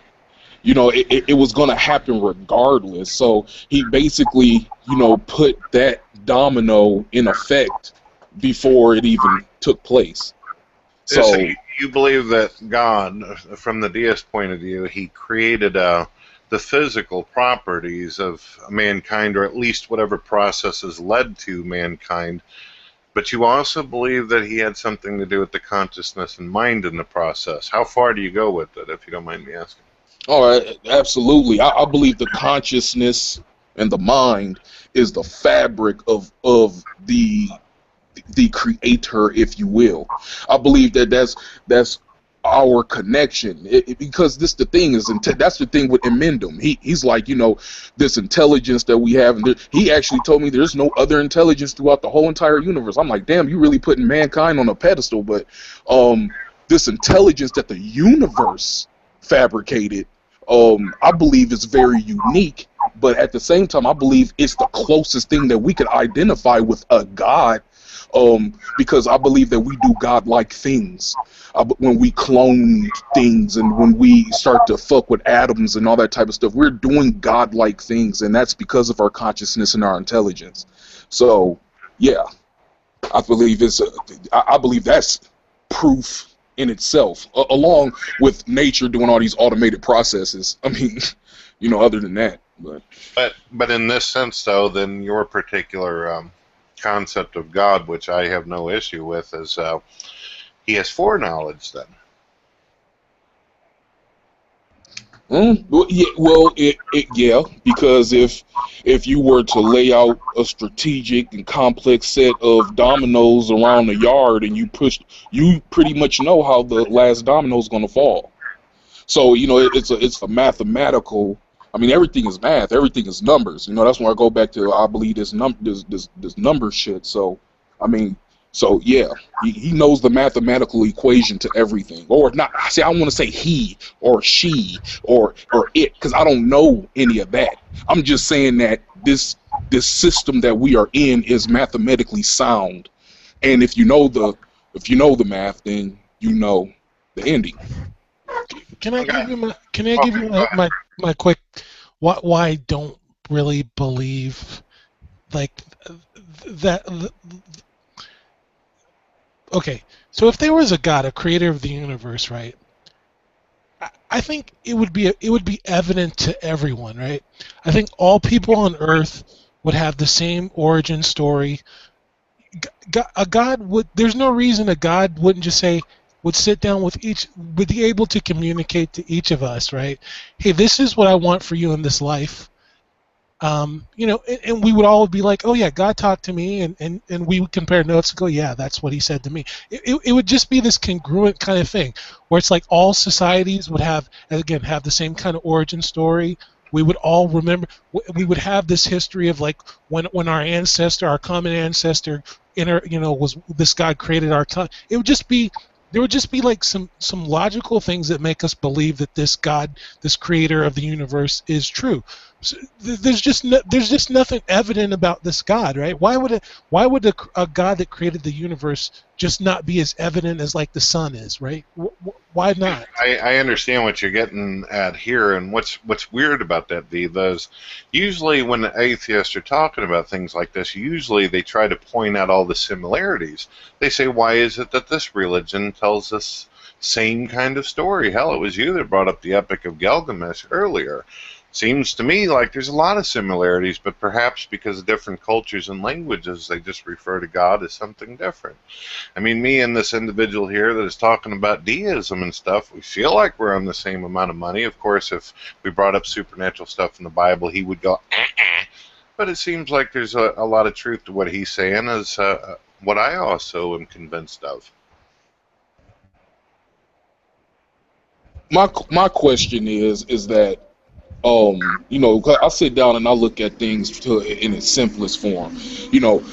It was going to happen regardless. So he basically, put that domino in effect before it even took place. So So you believe that God, from the deist point of view, he created the physical properties of mankind, or at least whatever processes led to mankind, but you also believe that he had something to do with the consciousness and mind in the process. How far do you go with it, if you don't mind me asking? all right, absolutely. I believe the consciousness and the mind is the fabric of the creator, if you will. I believe that that's our connection. Because this the thing is, that's the thing with Emendum. He's like, you know, this intelligence that we have, and he actually told me there's no other intelligence throughout the whole entire universe. I'm like, damn, you really putting mankind on a pedestal. But this intelligence that the universe fabricated, I believe is very unique. But at the same time, I believe it's the closest thing that we could identify with a god. Because I believe that we do godlike things when we clone things, and when we start to fuck with atoms and all that type of stuff. We're doing godlike things, and that's because of our consciousness and our intelligence. So, yeah, I believe I believe that's proof in itself, along with nature doing all these automated processes. I mean, you know, other than that, But in this sense, though, then your particular concept of God, which I have no issue with, is he has foreknowledge then. Yeah, because if you were to lay out a strategic and complex set of dominoes around the yard, and you pretty much know how the last domino is going to fall. So, you know, it's a mathematical. I mean, everything is math. Everything is numbers. You know, that's when I go back to, I believe this number shit. So, I mean, so yeah, he knows the mathematical equation to everything. Or not. See, I want to say he or she or it, because I don't know any of that. I'm just saying that this system that we are in is mathematically sound, and if you know the math, then you know the ending. Can I give you my quick why I don't really believe like that. Okay, so if there was a God, a creator of the universe, right? I think it would be evident to everyone, right? I think all people on Earth would have the same origin story. A God would. There's no reason a God wouldn't just say, would sit down with each, would be able to communicate to each of us, right? Hey, this is what I want for you in this life. You know, and we would all be like, oh yeah, God talked to me, and we would compare notes and go, yeah, that's what he said to me. It would just be this congruent kind of thing, where it's like all societies would have the same kind of origin story. We would all remember, we would have this history of like when our common ancestor, was this God created our time. It would just be, there would just be like some logical things that make us believe that this God, this creator of the universe, is true. So there's just nothing evident about this God, right? Why would a God that created the universe just not be as evident as like the sun is, right? Why not? I understand what you're getting at here, and what's weird about that, Viva, is usually when the atheists are talking about things like this, usually they try to point out all the similarities. They say, why is it that this religion tells this same kind of story? Hell, it was you that brought up the Epic of Gilgamesh earlier. Seems to me like there's a lot of similarities, but perhaps because of different cultures and languages, they just refer to God as something different. I mean, me and this individual here that is talking about deism and stuff, we feel like we're on the same amount of money. Of course, if we brought up supernatural stuff in the Bible, he would go, But it seems like there's a lot of truth to what he's saying, as what I also am convinced of. My question is that, I sit down and I look at things in its simplest form.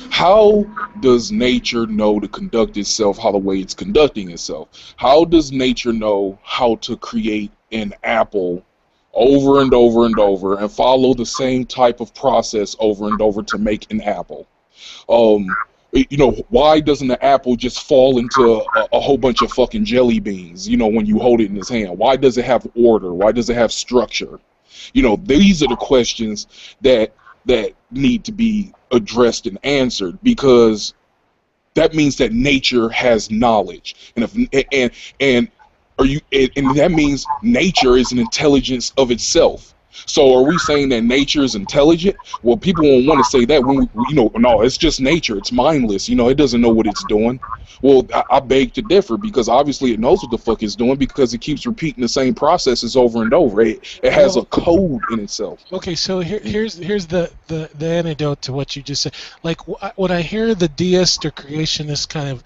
How does nature know to conduct itself the way it's conducting itself? How does nature know how to create an apple over and over and over and follow the same type of process over and over to make an apple? Why doesn't the apple just fall into a whole bunch of fucking jelly beans, when you hold it in his hand? Why does it have order? Why does it have structure? These are the questions that need to be addressed and answered, because that means that nature has knowledge, and and that means nature is an intelligence of itself. So are we saying that nature is intelligent? Well, people won't want to say that when no, it's just nature. It's mindless. It doesn't know what it's doing. Well, I beg to differ, because obviously it knows what the fuck it's doing, because it keeps repeating the same processes over and over. It has a code in itself. Okay, so here's the antidote to what you just said. Like when I hear the deist or creationist kind of,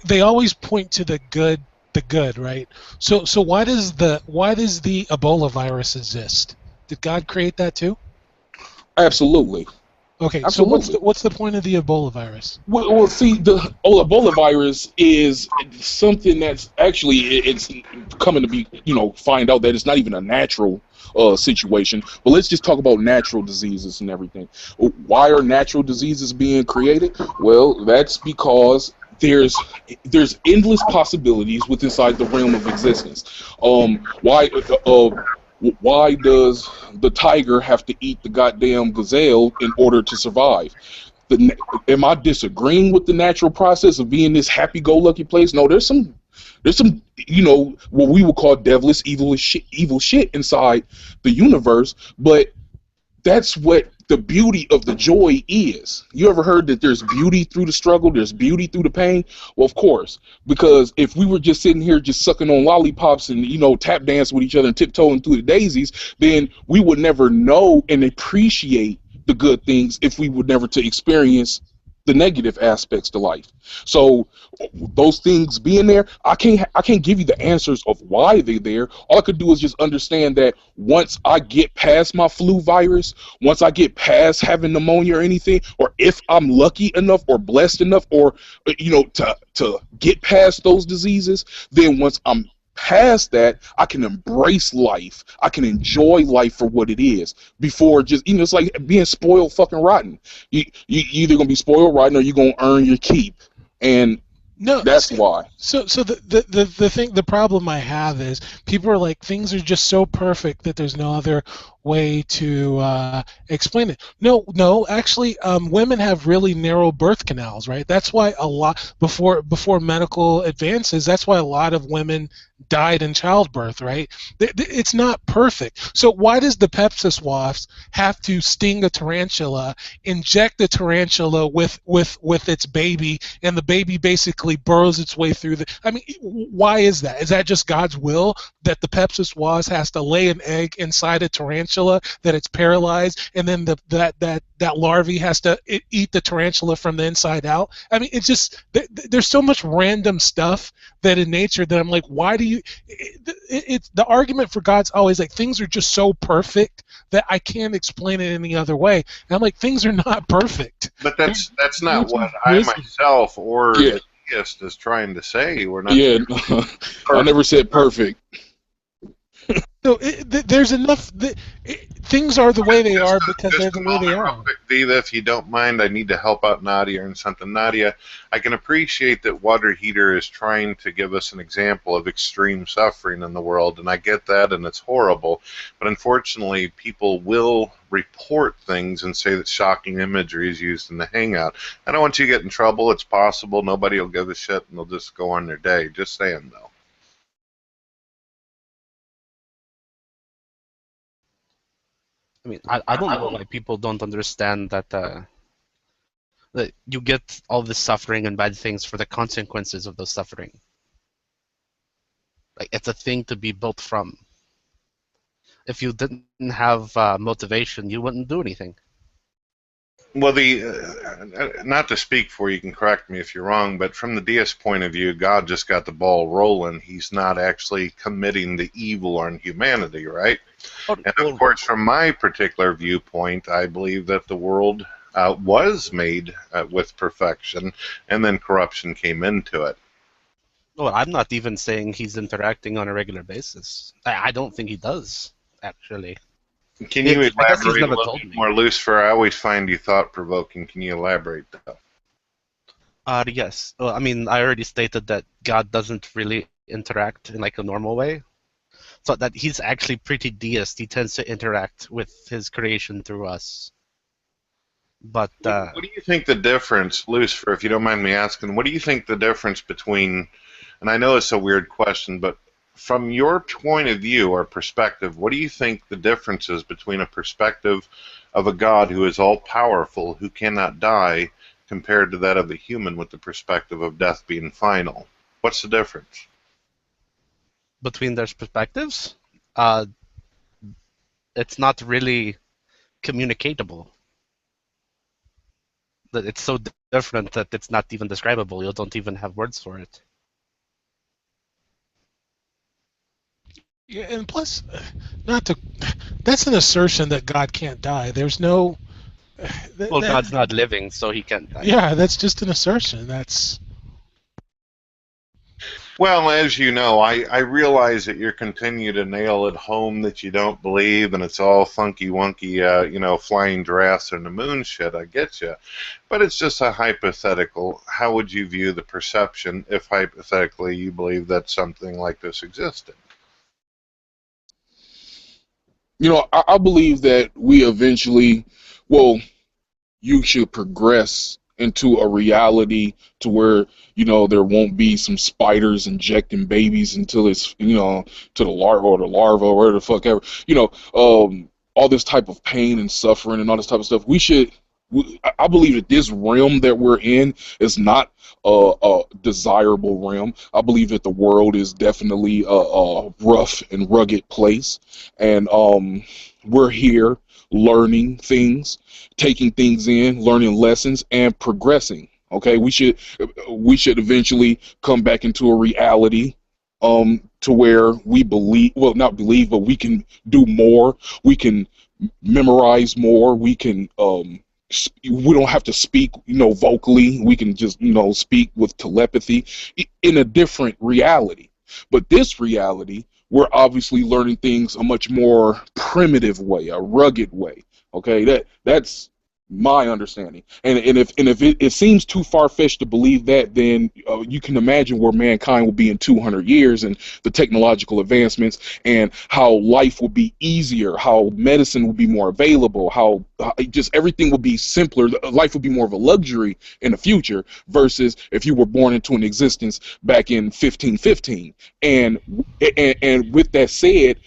they always point to the good, right? So why does the Ebola virus exist? Did God create that too? Absolutely. Okay, Absolutely. so what's the point of the Ebola virus? Well, see, the Ebola virus is something that's actually, it's coming to be, find out that it's not even a natural situation. But let's just talk about natural diseases and everything. Why are natural diseases being created? Well, that's because there's endless possibilities within inside the realm of existence. Why does the tiger have to eat the goddamn gazelle in order to survive? Am I disagreeing with the natural process of being this happy-go-lucky place? No, there's some what we would call devilish, evil shit inside the universe, but that's what the beauty of the joy is. You ever heard that there's beauty through the struggle, there's beauty through the pain? Well, of course, because if we were just sitting here just sucking on lollipops and tap dance with each other and tiptoeing through the daisies, then we would never know and appreciate the good things if we would never to experience the negative aspects to life. So those things being there, I can't give you the answers of why they're there. All I could do is just understand that once I get past my flu virus, once I get past having pneumonia or anything, or if I'm lucky enough or blessed enough or to get past those diseases, then once I'm past that, I can embrace life. I can enjoy life for what it is. Before just, it's like being spoiled fucking rotten. You either gonna be spoiled rotten or you're gonna earn your keep, and that's why. So the problem I have is people are like, things are just so perfect that there's no other way to explain it. No, actually, women have really narrow birth canals, right? That's why a lot before medical advances, that's why a lot of women died in childbirth, right? It's not perfect. So why does the Pepsis wasp have to sting a tarantula, inject the tarantula with its baby, and the baby basically burrows its way through the? I mean, why is that? Is that just God's will that the Pepsis wasp has to lay an egg inside a tarantula, that it's paralyzed, and then that larvae has to eat the tarantula from the inside out? I mean, it's just there's so much random stuff that in nature that I'm like, why do you? It's the argument for God's always like, things are just so perfect that I can't explain it any other way. And I'm like, things are not perfect. But that's not what I myself or the theist is trying to say. We're not. Yeah, I never said perfect. No, there's enough. Things are the way they are because they're the way they are. Viva, if you don't mind, I need to help out Nadia and something. Nadia, I can appreciate that Water Heater is trying to give us an example of extreme suffering in the world, and I get that, and it's horrible. But unfortunately, people will report things and say that shocking imagery is used in the Hangout. I don't want you to get in trouble. It's possible. Nobody will give a shit, and they'll just go on their day. Just saying, though. I mean, I don't know why people don't understand that that you get all this suffering and bad things for the consequences of those suffering. Like, it's a thing to be built from. If you didn't have motivation, you wouldn't do anything. Well, not to speak for you, can correct me if you're wrong, but from the deist point of view, God just got the ball rolling. He's not actually committing the evil on humanity, right? And of course, from my particular viewpoint, I believe that the world was made with perfection, and then corruption came into it. Well, I'm not even saying he's interacting on a regular basis. I don't think he does, actually. Can you elaborate a little bit more, Lucifer? I always find you thought-provoking. Can you elaborate, though? Yes. Well, I mean, I already stated that God doesn't really interact in like a normal way. So that he's actually pretty deist. He tends to interact with his creation through us. But What do you think the difference, Lucifer, if you don't mind me asking, what do you think the difference between, and I know it's a weird question, but from your point of view or perspective, what do you think the difference is between a perspective of a God who is all-powerful, who cannot die, compared to that of a human with the perspective of death being final? What's the difference? between their perspectives, it's not really communicatable. That it's so different that it's not even describable. You don't even have words for it. Yeah, and plus, not to. That's an assertion that God can't die. There's no. Well, God's not living, so he can't die. Yeah, that's just an assertion. That's. Well, as you know, I realize that you continue to nail it home that you don't believe, and it's all funky wonky, flying giraffes and the moon shit. I get you, but it's just a hypothetical. How would you view the perception if hypothetically you believe that something like this existed? I believe that we eventually, well, you should progress into a reality to where there won't be some spiders injecting babies until it's to the larva or whatever the fuck ever, all this type of pain and suffering and all this type of stuff. I believe that this realm that we're in is not a desirable realm. I believe that the world is definitely a rough and rugged place, and we're here learning things, taking things in, learning lessons, and progressing. Okay, we should eventually come back into a reality to where we believe, well, not believe, but we can do more. We can memorize more. We can we don't have to speak, vocally. We can just, speak with telepathy in a different reality. But this reality, we're obviously learning things a much more primitive way, a rugged way. Okay, that's my understanding. And if it seems too far-fetched to believe that, then you can imagine where mankind will be in 200 years and the technological advancements and how life will be easier, how medicine will be more available, how just everything will be simpler. Life will be more of a luxury in the future versus if you were born into an existence back in 1515. And with that said,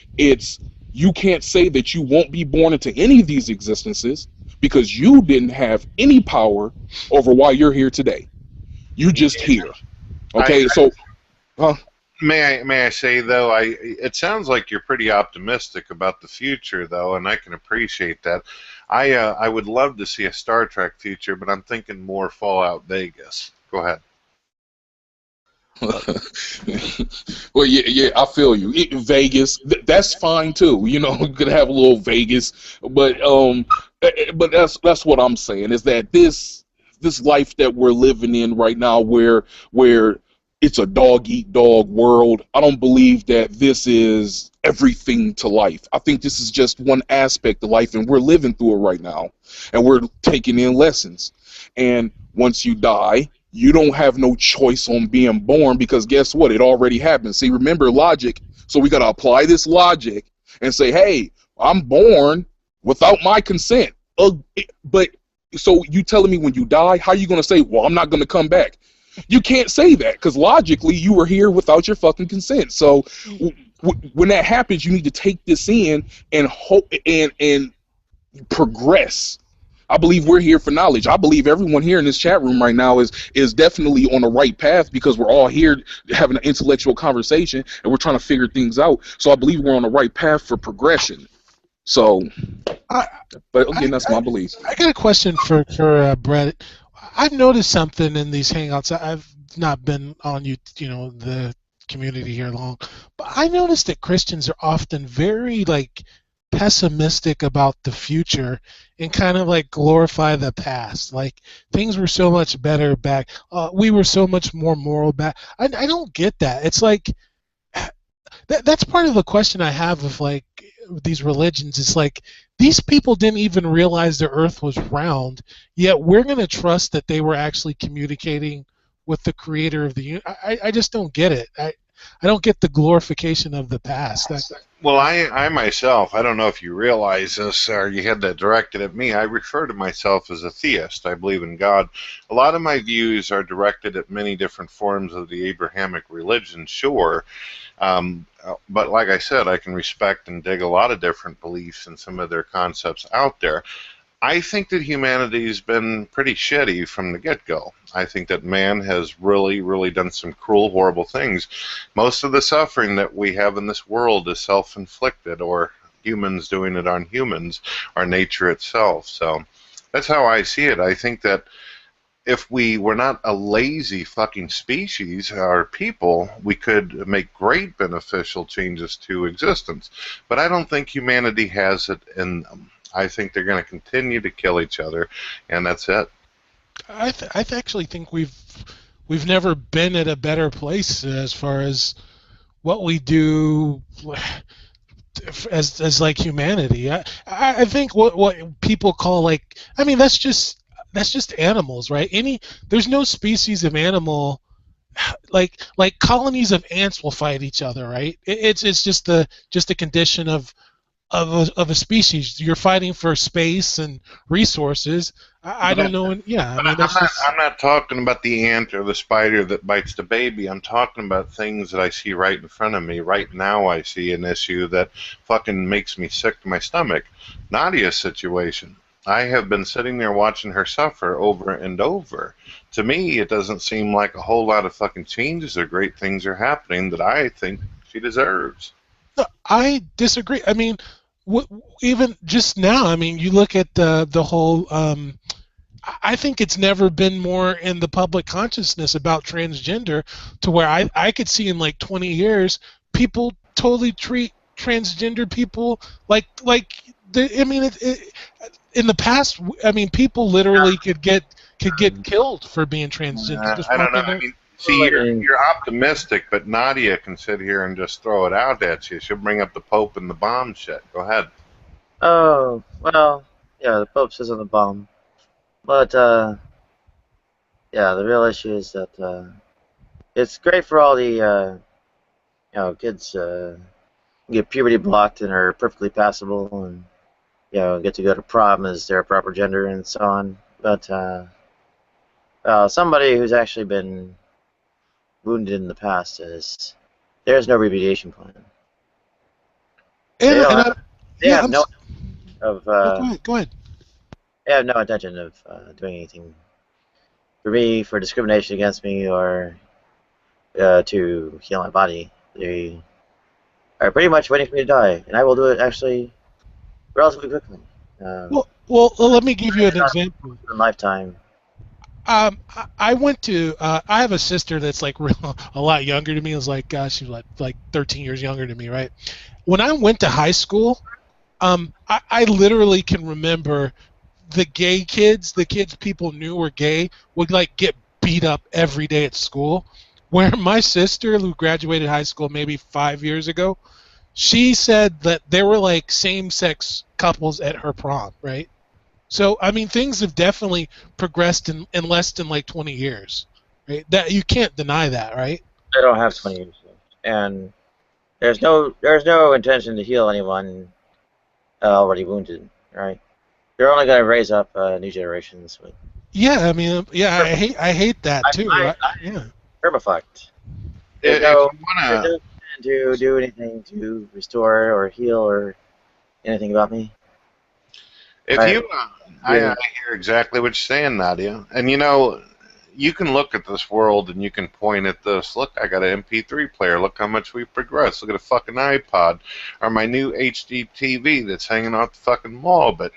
you can't say that you won't be born into any of these existences because you didn't have any power over why you're here today. You just here. Okay, May I say though, it sounds like you're pretty optimistic about the future though, and I can appreciate that. I would love to see a Star Trek future, but I'm thinking more Fallout Vegas. Go ahead. Well, yeah, I feel you. Vegas, that's fine too. We could have a little Vegas, but that's what I'm saying is that this life that we're living in right now, where it's a dog eat dog world, I don't believe that this is everything to life. I think this is just one aspect of life, and we're living through it right now, and we're taking in lessons. And once you die, you don't have no choice on being born because guess what? It already happened. See, remember logic. So we got to apply this logic and say, hey, I'm born without my consent. But so you telling me when you die, how are you going to say, well, I'm not going to come back? You can't say that because logically you were here without your fucking consent. So when that happens, you need to take this in and hope and progress. I believe we're here for knowledge. I believe everyone here in this chat room right now is definitely on the right path because we're all here having an intellectual conversation and we're trying to figure things out. So I believe we're on the right path for progression. So, but again, that's my belief. I got a question for Brett. I've noticed something in these hangouts. I've not been on the community here long, but I noticed that Christians are often very pessimistic about the future and kind of glorify the past. Like things were so much better back. We were so much more moral back. I don't get that. It's like that's part of the question I have with these religions. It's like these people didn't even realize the earth was round, yet we're going to trust that they were actually communicating with the creator of the universe. I just don't get it. don't get the glorification of the past. Well, I myself, I don't know if you realize this or you had that directed at me. I refer to myself as a theist. I believe in God. A lot of my views are directed at many different forms of the Abrahamic religion, sure. But like I said, I can respect and dig a lot of different beliefs and some of their concepts out there. I think that humanity's been pretty shitty from the get-go. I think that man has really, really done some cruel, horrible things. Most of the suffering that we have in this world is self-inflicted, or humans doing it on humans, or nature itself. So that's how I see it. I think that if we were not a lazy fucking species, our people, we could make great beneficial changes to existence. But I don't think humanity has it in them. I think they're going to continue to kill each other, and that's it. I actually think we've never been at a better place as far as what we do as like humanity. I think what people call, like, I mean, that's just animals, right? There's no species of animal like colonies of ants will fight each other, right? It's just a condition of a species. You're fighting for space and resources. I don't know. Yeah, I mean, I'm not talking about the ant or the spider that bites the baby. I'm talking about things that I see right in front of me. Right now I see an issue that fucking makes me sick to my stomach. Nadia's situation. I have been sitting there watching her suffer over and over. To me, it doesn't seem like a whole lot of fucking changes or great things are happening that I think she deserves. No, I disagree. I mean, even just now, I mean, you look at the whole. I think it's never been more in the public consciousness about transgender, to where I could see in like 20 years people totally treat transgender people like I mean, in the past, I mean, people literally could get killed for being transgender. Just I don't know. walking I mean, see, you're optimistic, but Nadia can sit here and just throw it out at you. She'll bring up the Pope and the bomb shit. Go ahead. Oh, well, yeah, the Pope says on the bomb. But, yeah, the real issue is that, it's great for all the, kids, get puberty blocked and are perfectly passable and, get to go to prom as their proper gender and so on. But, somebody who's actually been wounded in the past is, there's no remediation plan. They have no of, go ahead. They have no intention of doing anything for me, for discrimination against me, or to heal my body. They are pretty much waiting for me to die, and I will do it actually relatively quickly. Well, let me give you an example. In lifetime. I went to. I have a sister that's like a lot younger than me. It was like, gosh, she was like 13 years younger than me, right? When I went to high school, I literally can remember the gay kids, the kids people knew were gay, would like get beat up every day at school. Where my sister, who graduated high school maybe 5 years ago, she said that there were like same-sex couples at her prom, right? So I mean, things have definitely progressed in less than like 20 years, right? That you can't deny that, right? I don't have 20 years left, and there's no intention to heal anyone already wounded, right? They're only going to raise up new generations. Yeah, I mean, yeah, I hate that too. Right? Yeah. Permafucked. There's no intention to do anything to restore or heal or anything about me. I hear exactly what you're saying, Nadia. And you can look at this world and you can point at this. Look, I got an MP3 player. Look how much we've progressed. Look at a fucking iPod. Or my new HD TV that's hanging off the fucking wall. But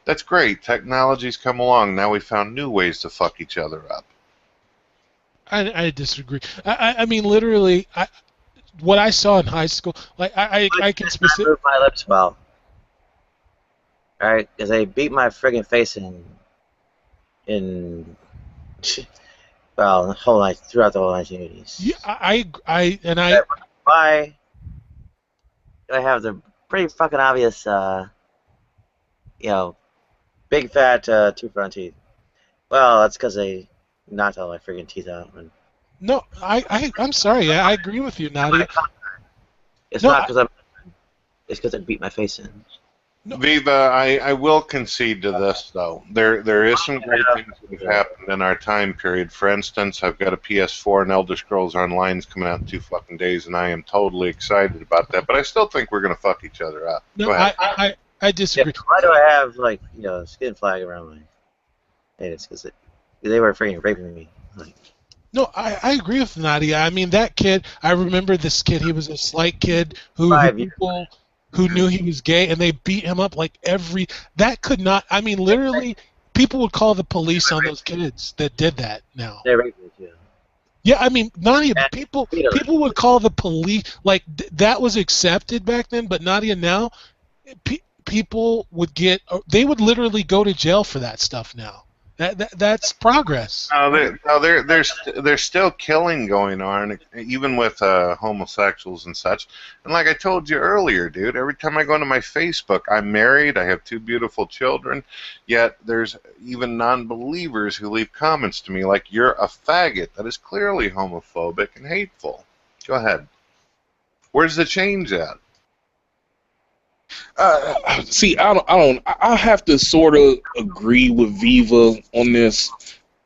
that's great. Technology's come along. Now we found new ways to fuck each other up. I disagree. I mean, literally, what I saw in high school, like I can specifically move my lips well. Alright, because they beat my friggin' face in well, throughout the whole 1980s. Yeah, I have the pretty fucking obvious, big fat two front teeth. Well, that's because they knocked all my friggin' teeth out when No, I'm sorry. I agree with you, Nadia. It's No, not because I'm. It's because I beat my face in. no. Viva, I will concede to this though. There is some great things that have happened in our time period. For instance, I've got a PS4 and Elder Scrolls Online is coming out in 2 fucking days, and I am totally excited about that. But I still think we're gonna fuck each other up. No, Go ahead. I Yeah, disagree. why do I have like skin flag around my head? It's because they were afraid of raping me. Like, No, I agree with Nadia. I mean, that kid, I remember this kid, he was a slight kid who 5 years. people who knew he was gay, and they beat him up like that could not, I mean, literally, people would call the police on those kids that did that now. They raped me too. Yeah, I mean, Nadia, people Peter. would call the police, like, that was accepted back then, but Nadia, now, people would they would literally go to jail for that stuff now. That's progress. There's still killing going on, even with homosexuals and such. And like I told you earlier, dude, every time I go into my Facebook, I'm married, I have 2 beautiful children, yet there's even non-believers who leave comments to me like, "You're a faggot." That is clearly homophobic and hateful. Go ahead. Where's the change at? See, I have to sort of agree with Viva on this.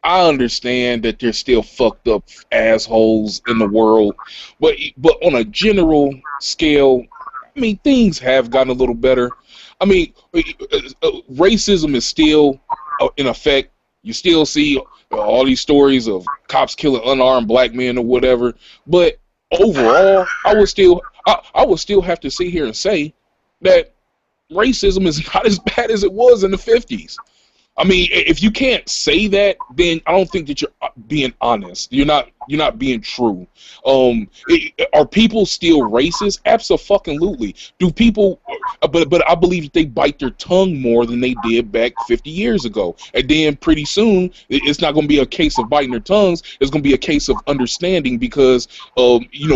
I understand that there's still fucked up assholes in the world, but on a general scale, I mean, things have gotten a little better. I mean, racism is still in effect. You still see all these stories of cops killing unarmed black men or whatever, but overall, I would still have to sit here and say that racism is not as bad as it was in the 50s. I mean, if you can't say that, then I don't think that you're being honest. You're not being true. Are people still racist? Abso-fucking-lutely. Do people? But I believe that they bite their tongue more than they did back 50 years ago. And then pretty soon, it's not going to be a case of biting their tongues. It's going to be a case of understanding because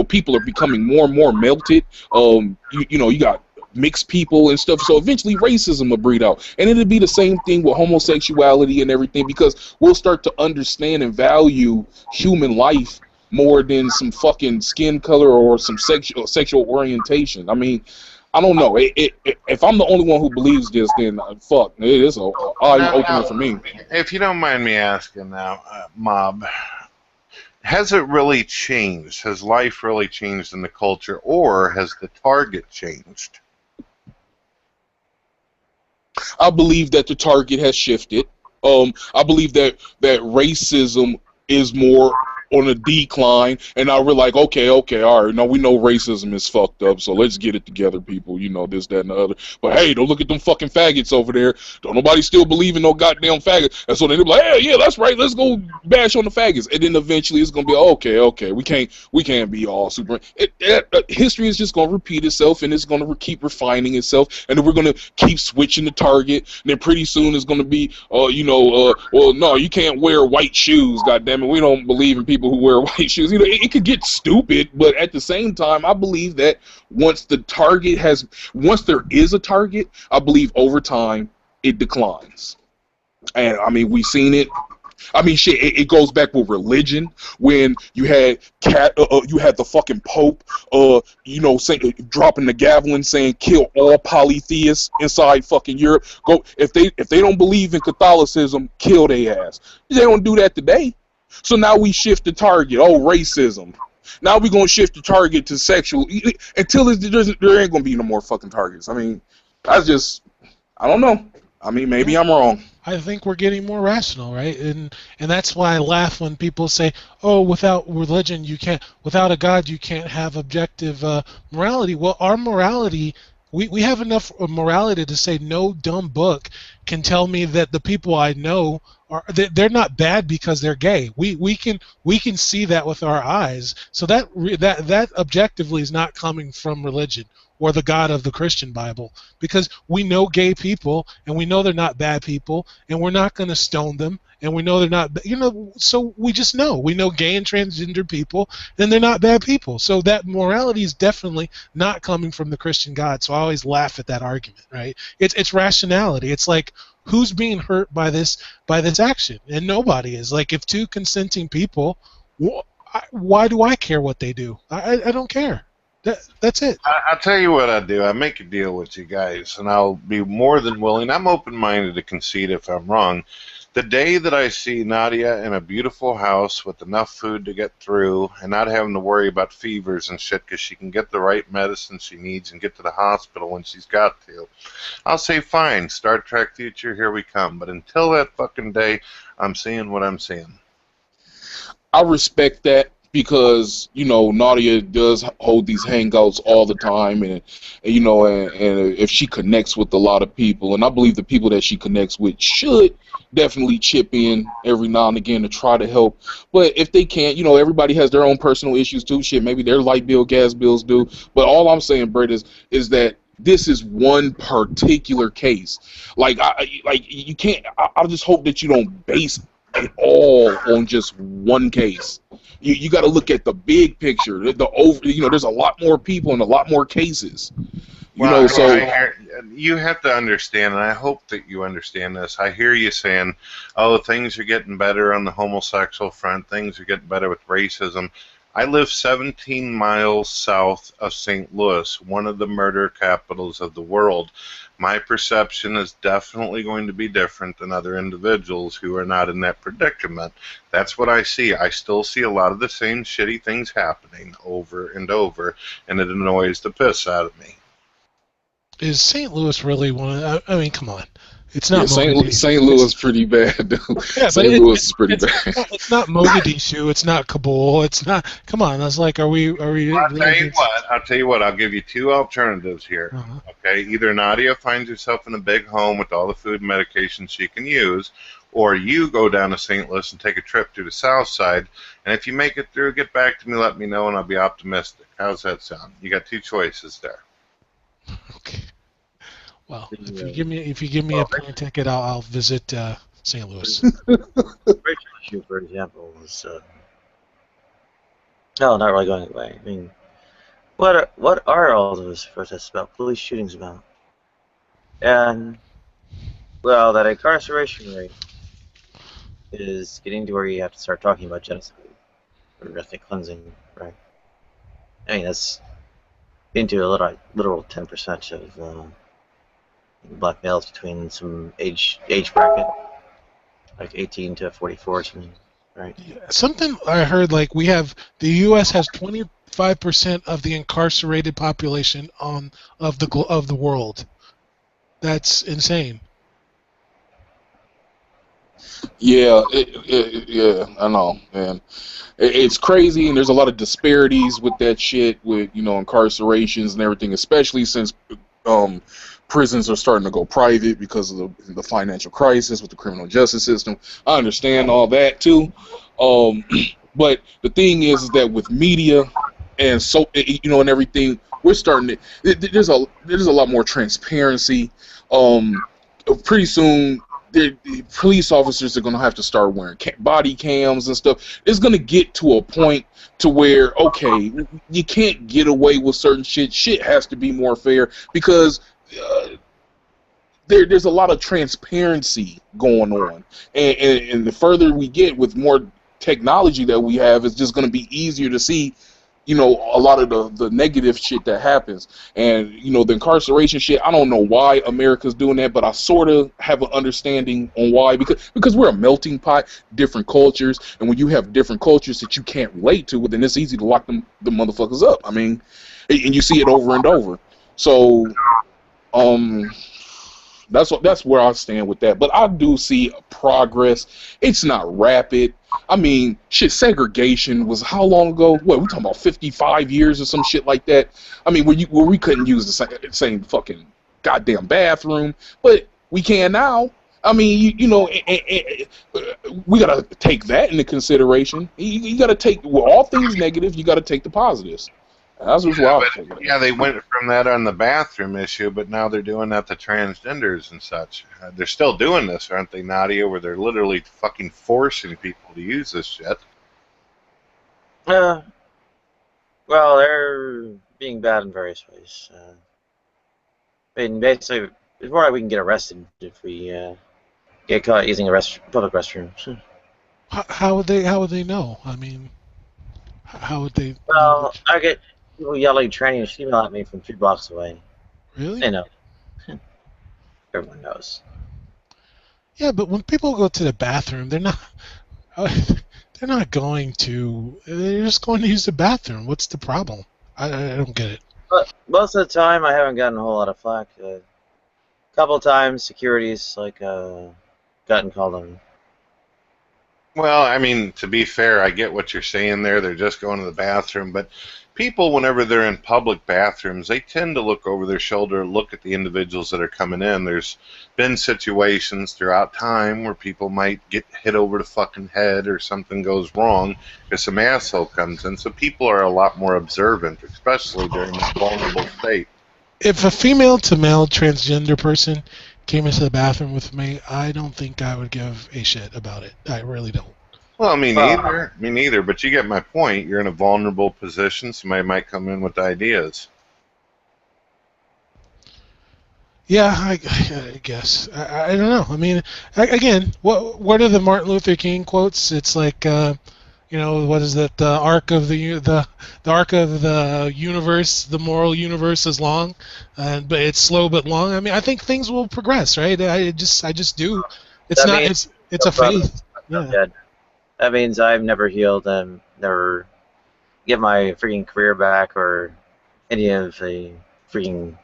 people are becoming more and more melted. You got mixed people and stuff, so eventually racism will breed out, and it'll be the same thing with homosexuality and everything, because we'll start to understand and value human life more than some fucking skin color or some sexual orientation. I mean, I don't know. If I'm the only one who believes this, then fuck, it is an eye-opener for me. If you don't mind me asking now, Mob, has it really changed? Has life really changed in the culture, or has the target changed? I believe that the target has shifted. I believe that racism is more on a decline, and now we're like, okay, all right, now we know racism is fucked up, so let's get it together, people, this, that, and the other. But hey, don't look at them fucking faggots over there. Don't nobody still believe in no goddamn faggots. And so they'll be like, hey, yeah, that's right, let's go bash on the faggots. And then eventually it's gonna be okay, we can't be all super. History is just gonna repeat itself, and it's gonna keep refining itself, and then we're gonna keep switching the target. And then pretty soon it's gonna be, well, no, you can't wear white shoes. Goddammit, we don't believe in people who wear white shoes. It could get stupid, but at the same time, I believe that once there is a target, I believe over time it declines. And I mean, we've seen it. I mean, shit, it goes back with religion when you had the fucking Pope, dropping the gavel and saying kill all polytheists inside fucking Europe. If they don't believe in Catholicism, kill their ass. They don't do that today. So now we shift the target. Oh, racism. Now we're gonna shift the target to sexual until there ain't gonna be no more fucking targets. I mean, I don't know. I mean, maybe I'm wrong. I think we're getting more rational, right? And that's why I laugh when people say, "Oh, without religion, without a God, you can't have objective morality." Well, our morality, we have enough morality to say no dumb book can tell me that the people I know they're not bad because they're gay. We can see that with our eyes. So that objectively is not coming from religion or the God of the Christian Bible, because we know gay people and we know they're not bad people and we're not going to stone them, and we know they're not, so we just know. We know gay and transgender people and they're not bad people. So that morality is definitely not coming from the Christian God. So I always laugh at that argument, right? It's rationality. It's like, who's being hurt by this action? And nobody is. Like, if two consenting people, why do I care what they do? I don't care. That's it. I'll tell you what I do. I make a deal with you guys, and I'll be more than willing. I'm open-minded to concede if I'm wrong. The day that I see Nadia in a beautiful house with enough food to get through and not having to worry about fevers and shit because she can get the right medicine she needs and get to the hospital when she's got to, I'll say, fine, Star Trek future, here we come. But until that fucking day, I'm seeing what I'm seeing. I respect that because, you know, Nadia does hold these hangouts all the time, and you know, and if she connects with a lot of people, and I believe the people that she connects with should definitely chip in every now and again to try to help. But if they can't, you know, everybody has their own personal issues too. Shit, maybe their light bill, gas bills do. But all I'm saying, Brett, is that this is one particular case. Like, you can't. I just hope that you don't base it all on just one case. You got to look at the big picture. You know, there's a lot more people and a lot more cases. You know, so you have to understand, and I hope that you understand this. I hear you saying, "Oh, things are getting better on the homosexual front. Things are getting better with racism." I live 17 miles south of St. Louis, one of the murder capitals of the world. My perception is definitely going to be different than other individuals who are not in that predicament. That's what I see. I still see a lot of the same shitty things happening over and over, and it annoys the piss out of me. Is St. Louis really one of... I mean, come on. It's not Mogadishu. St. Louis is pretty bad, dude. Yeah, St. Louis is pretty bad. It's not Mogadishu. It's not Kabul. It's not... Come on. I was like, are we I'll tell you what. I'll give you two alternatives here. Okay, either Nadia finds herself in a big home with all the food and medication she can use, or you go down to St. Louis and take a trip to the south side, and if you make it through, get back to me, let me know, and I'll be optimistic. How's that sound? You got two choices there. Okay. Well, if you give me a plane ticket, I'll visit St. Louis. Racial issue, for example, is not really going away. I mean, what are all those protests about? Police shootings about? And well, that incarceration rate is getting to where you have to start talking about genocide or ethnic cleansing, right? I mean, that's into a literal 10% of black males between some age bracket, like 18 to 44 or something, right? Yeah, something I heard, like the U.S. has 25% of the incarcerated population of the world. That's insane. Yeah, yeah, I know, man. It's crazy, and there's a lot of disparities with that shit, with, you know, incarcerations and everything, especially since prisons are starting to go private because of the financial crisis with the criminal justice system. I understand all that too, but the thing is that with media and so, you know, and everything, we're starting to. There's a lot more transparency. Pretty soon, the police officers are going to have to start wearing body cams and stuff. It's going to get to a point to where, okay, you can't get away with certain shit. Shit has to be more fair because there's a lot of transparency going on. And the further we get with more technology that we have, it's just going to be easier to see, you know, a lot of the negative shit that happens. And, you know, the incarceration shit, I don't know why America's doing that, but I sort of have an understanding on why. Because we're a melting pot, different cultures, and when you have different cultures that you can't relate to, then it's easy to lock the motherfuckers up. I mean, and you see it over and over. So, that's where I stand with that. But I do see progress. It's not rapid. I mean, shit, segregation was how long ago? What, we talking about 55 years or some shit like that? I mean, where we couldn't use the same fucking goddamn bathroom, but we can now. I mean, you know, we gotta take that into consideration. You gotta take, well, all things negative, you gotta take the positives. That's what they went from that on the bathroom issue, but now they're doing that to transgenders and such. They're still doing this, aren't they, Nadia, where they're literally fucking forcing people to use this shit? Well, they're being bad in various ways. I mean, basically, it's more like we can get arrested if we get caught using public restrooms. How would they know? I mean, How would they know? Well, I get people yelling tranny and female at me from 3 blocks away. Really? They know. Everyone knows. Yeah, but when people go to the bathroom, they're not. They're not going to. They're just going to use the bathroom. What's the problem? I don't get it. But most of the time, I haven't gotten a whole lot of flack. A couple of times, security's like gotten called on. Well, I mean, to be fair, I get what you're saying there. They're just going to the bathroom. But people, whenever they're in public bathrooms, they tend to look over their shoulder, look at the individuals that are coming in. There's been situations throughout time where people might get hit over the fucking head or something goes wrong because some asshole comes in. So people are a lot more observant, especially during that vulnerable state. If a female to male transgender person came into the bathroom with me, I don't think I would give a shit about it. I really don't. Well, me neither. But you get my point. You're in a vulnerable position. Somebody might come in with ideas. Yeah, I guess. I don't know. I mean, again, what are the Martin Luther King quotes? It's like, what is it? The arc of the arc of the universe, the moral universe is long, but it's slow but long. I mean, I think things will progress, right? I just do. It's not. It's a faith. Yeah. That means I've never healed and never get my freaking career back or any of the freaking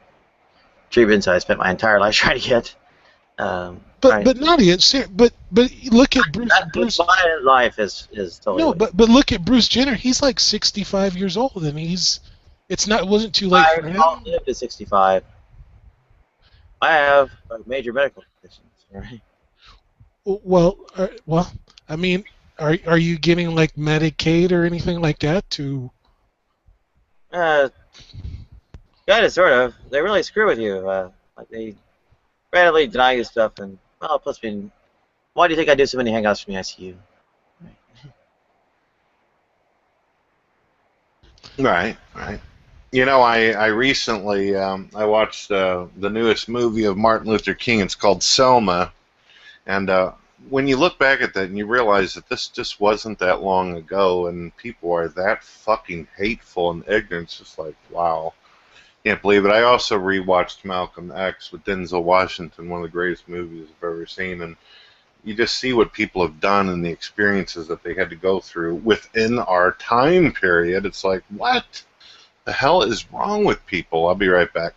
treatments I spent my entire life trying to get. But Nadia, but look at Bruce. My life is totally. No, but look at Bruce Jenner. He's like 65 years old, and it wasn't too late for him. I lived to 65. I have major medical conditions, right? Well, I mean, are you getting like Medicaid or anything like that to? Kind of, sort of. They really screw with you. Like they randomly deny you stuff, and plus being, why do you think I do so many hangouts from the ICU? Right. You know, I recently I watched the newest movie of Martin Luther King. It's called Selma, and when you look back at that and you realize that this just wasn't that long ago, and people are that fucking hateful and ignorant, it's just like, wow. Can't believe it. I also rewatched Malcolm X with Denzel Washington, one of the greatest movies I've ever seen, and you just see what people have done and the experiences that they had to go through within our time period. It's like, what the hell is wrong with people? I'll be right back.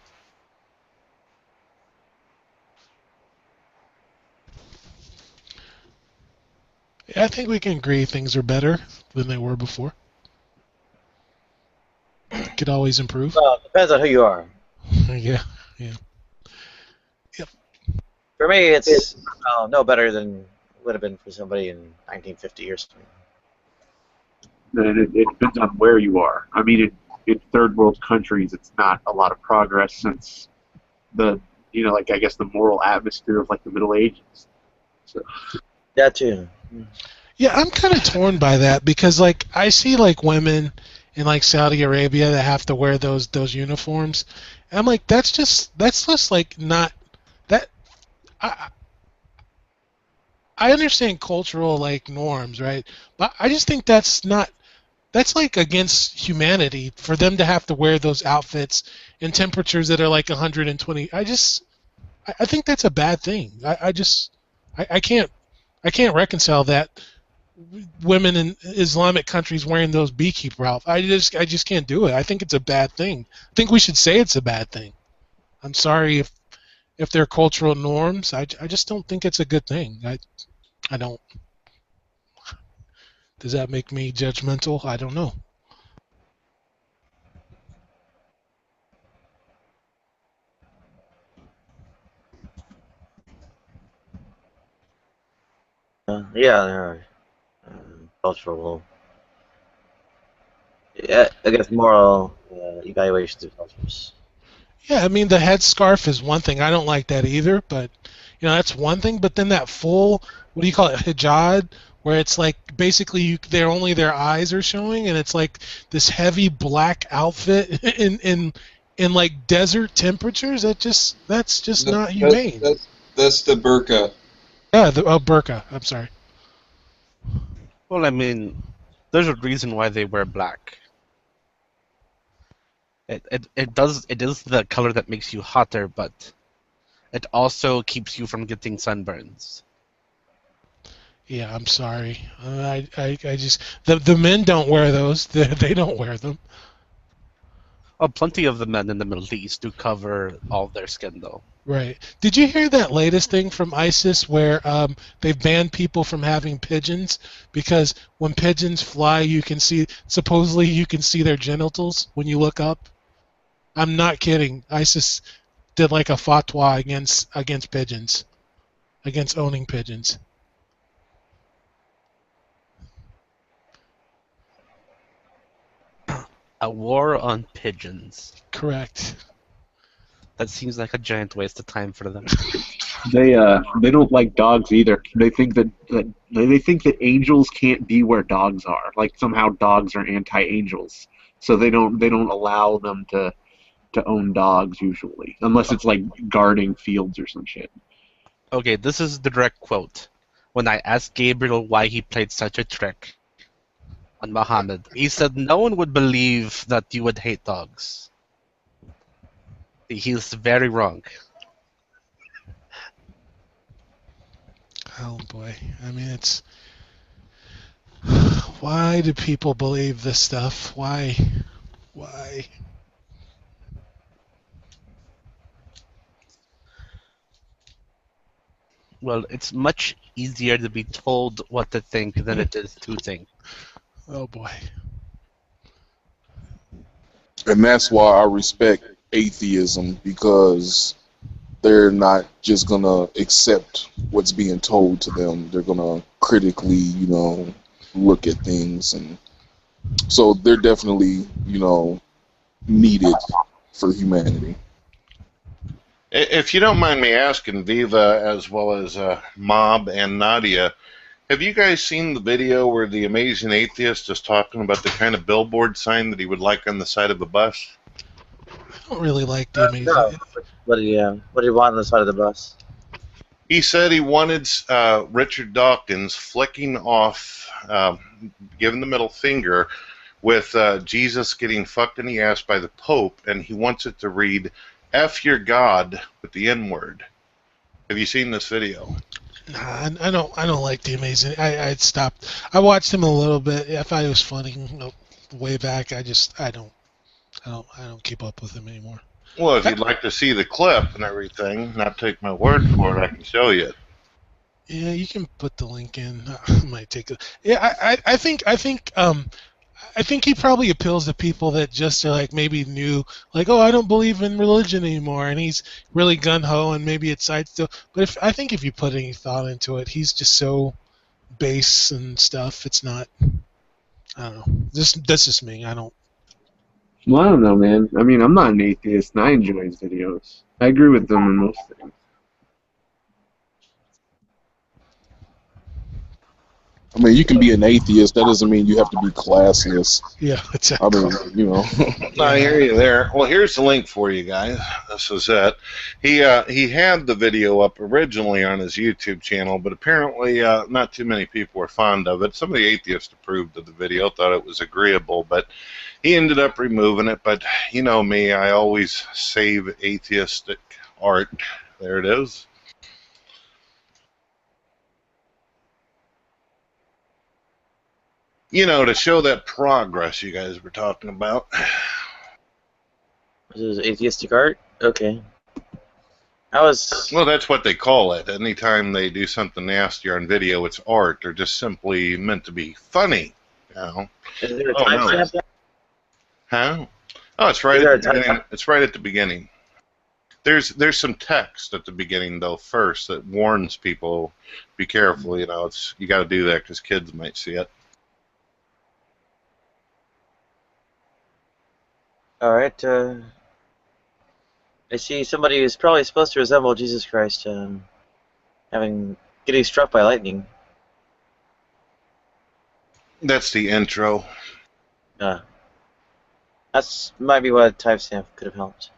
Yeah, I think we can agree things are better than they were before. Could always improve. Well, it depends on who you are. Yeah. Yep. For me, it's no better than it would have been for somebody in 1950 years. It depends on where you are. I mean, in third world countries, it's not a lot of progress since I guess the moral atmosphere of like the Middle Ages. So. That too. Yeah, I'm kind of torn by that because like I see like women in like Saudi Arabia that have to wear those uniforms, and I'm like that's just like not that. I understand cultural like norms, right? But I just think that's like against humanity for them to have to wear those outfits in temperatures that are like 120. I think that's a bad thing. I can't reconcile that women in Islamic countries wearing those beekeeper outfits. I just can't do it. I think it's a bad thing. I think we should say it's a bad thing. I'm sorry if they're cultural norms. I just don't think it's a good thing. I don't. Does that make me judgmental? I don't know. Yeah, there are cultural. Yeah, I guess moral evaluations of cultures. Yeah, I mean the headscarf is one thing. I don't like that either, but that's one thing. But then that full, what do you call it, hijab, where it's like basically they're only their eyes are showing, and it's like this heavy black outfit in like desert temperatures. That's just not humane. That's the burqa. Yeah, the burqa. I'm sorry. Well, I mean, There's a reason why they wear black. It is the color that makes you hotter, but it also keeps you from getting sunburns. Yeah, I'm sorry. I just the men don't wear those. They don't wear them. Oh, plenty of the men in the Middle East do cover all their skin, though. Right. Did you hear that latest thing from ISIS where they've banned people from having pigeons because when pigeons fly, supposedly you can see their genitals when you look up? I'm not kidding. ISIS did like a fatwa against pigeons, against owning pigeons. A war on pigeons. Correct. That seems like a giant waste of time for them. They don't like dogs either. They think that angels can't be where dogs are. Like somehow dogs are anti-angels, so they don't allow them to own dogs usually, unless it's like guarding fields or some shit. Okay, this is the direct quote. When I asked Gabriel why he played such a trick on Muhammad, he said no one would believe that you would hate dogs. He's very wrong. Oh boy. I mean, it's why do people believe this stuff? Why? Well, it's much easier to be told what to think than it is to think. Oh boy. And that's why I respect atheism, because they're not just gonna accept what's being told to them. They're gonna critically, look at things, and so they're definitely, needed for humanity. If you don't mind me asking, Viva, as well as Mob and Nadia, have you guys seen the video where the amazing atheist is talking about the kind of billboard sign that he would like on the side of a bus? I don't really like the amazing. No. What do you want on the side of the bus? He said he wanted Richard Dawkins flicking off, giving the middle finger, with Jesus getting fucked in the ass by the Pope, and he wants it to read, F your God with the N-word. Have you seen this video? Nah, I don't like the amazing. I stopped. I watched him a little bit. I thought he was funny way back. I don't keep up with him anymore. Well, if you'd like to see the clip and everything, not take my word for it, I can show you. Yeah, you can put the link in. I might take it. Yeah, I think he probably appeals to people that just are like maybe new, like, oh, I don't believe in religion anymore, and he's really gun ho, and maybe it's side still. But I think if you put any thought into it, he's just so base and stuff. It's not. I don't know. That's just me. I don't. Well, I don't know, man. I mean, I'm not an atheist, and I enjoy his videos. I agree with them in most things. I mean, you can be an atheist. That doesn't mean you have to be classless. Yeah, exactly. I mean, I hear you there. Well, here's the link for you guys. This is it. He had the video up originally on his YouTube channel, but apparently not too many people were fond of it. Some of the atheists approved of the video, thought it was agreeable, but he ended up removing it. But you know me, I always save atheistic art. There it is. You know, to show that progress you guys were talking about. This is atheistic art? Okay. Well, that's what they call it. Anytime they do something nasty on video, it's art, or just simply meant to be funny. You know? Is there a timestamp there? Huh? Oh, it's right at the beginning. It's right at the beginning. There's some text at the beginning though first that warns people, be careful. You know, you got to do that because kids might see it. All right. I see somebody who's probably supposed to resemble Jesus Christ, getting struck by lightning. That's the intro. That's might be what a timestamp could have helped.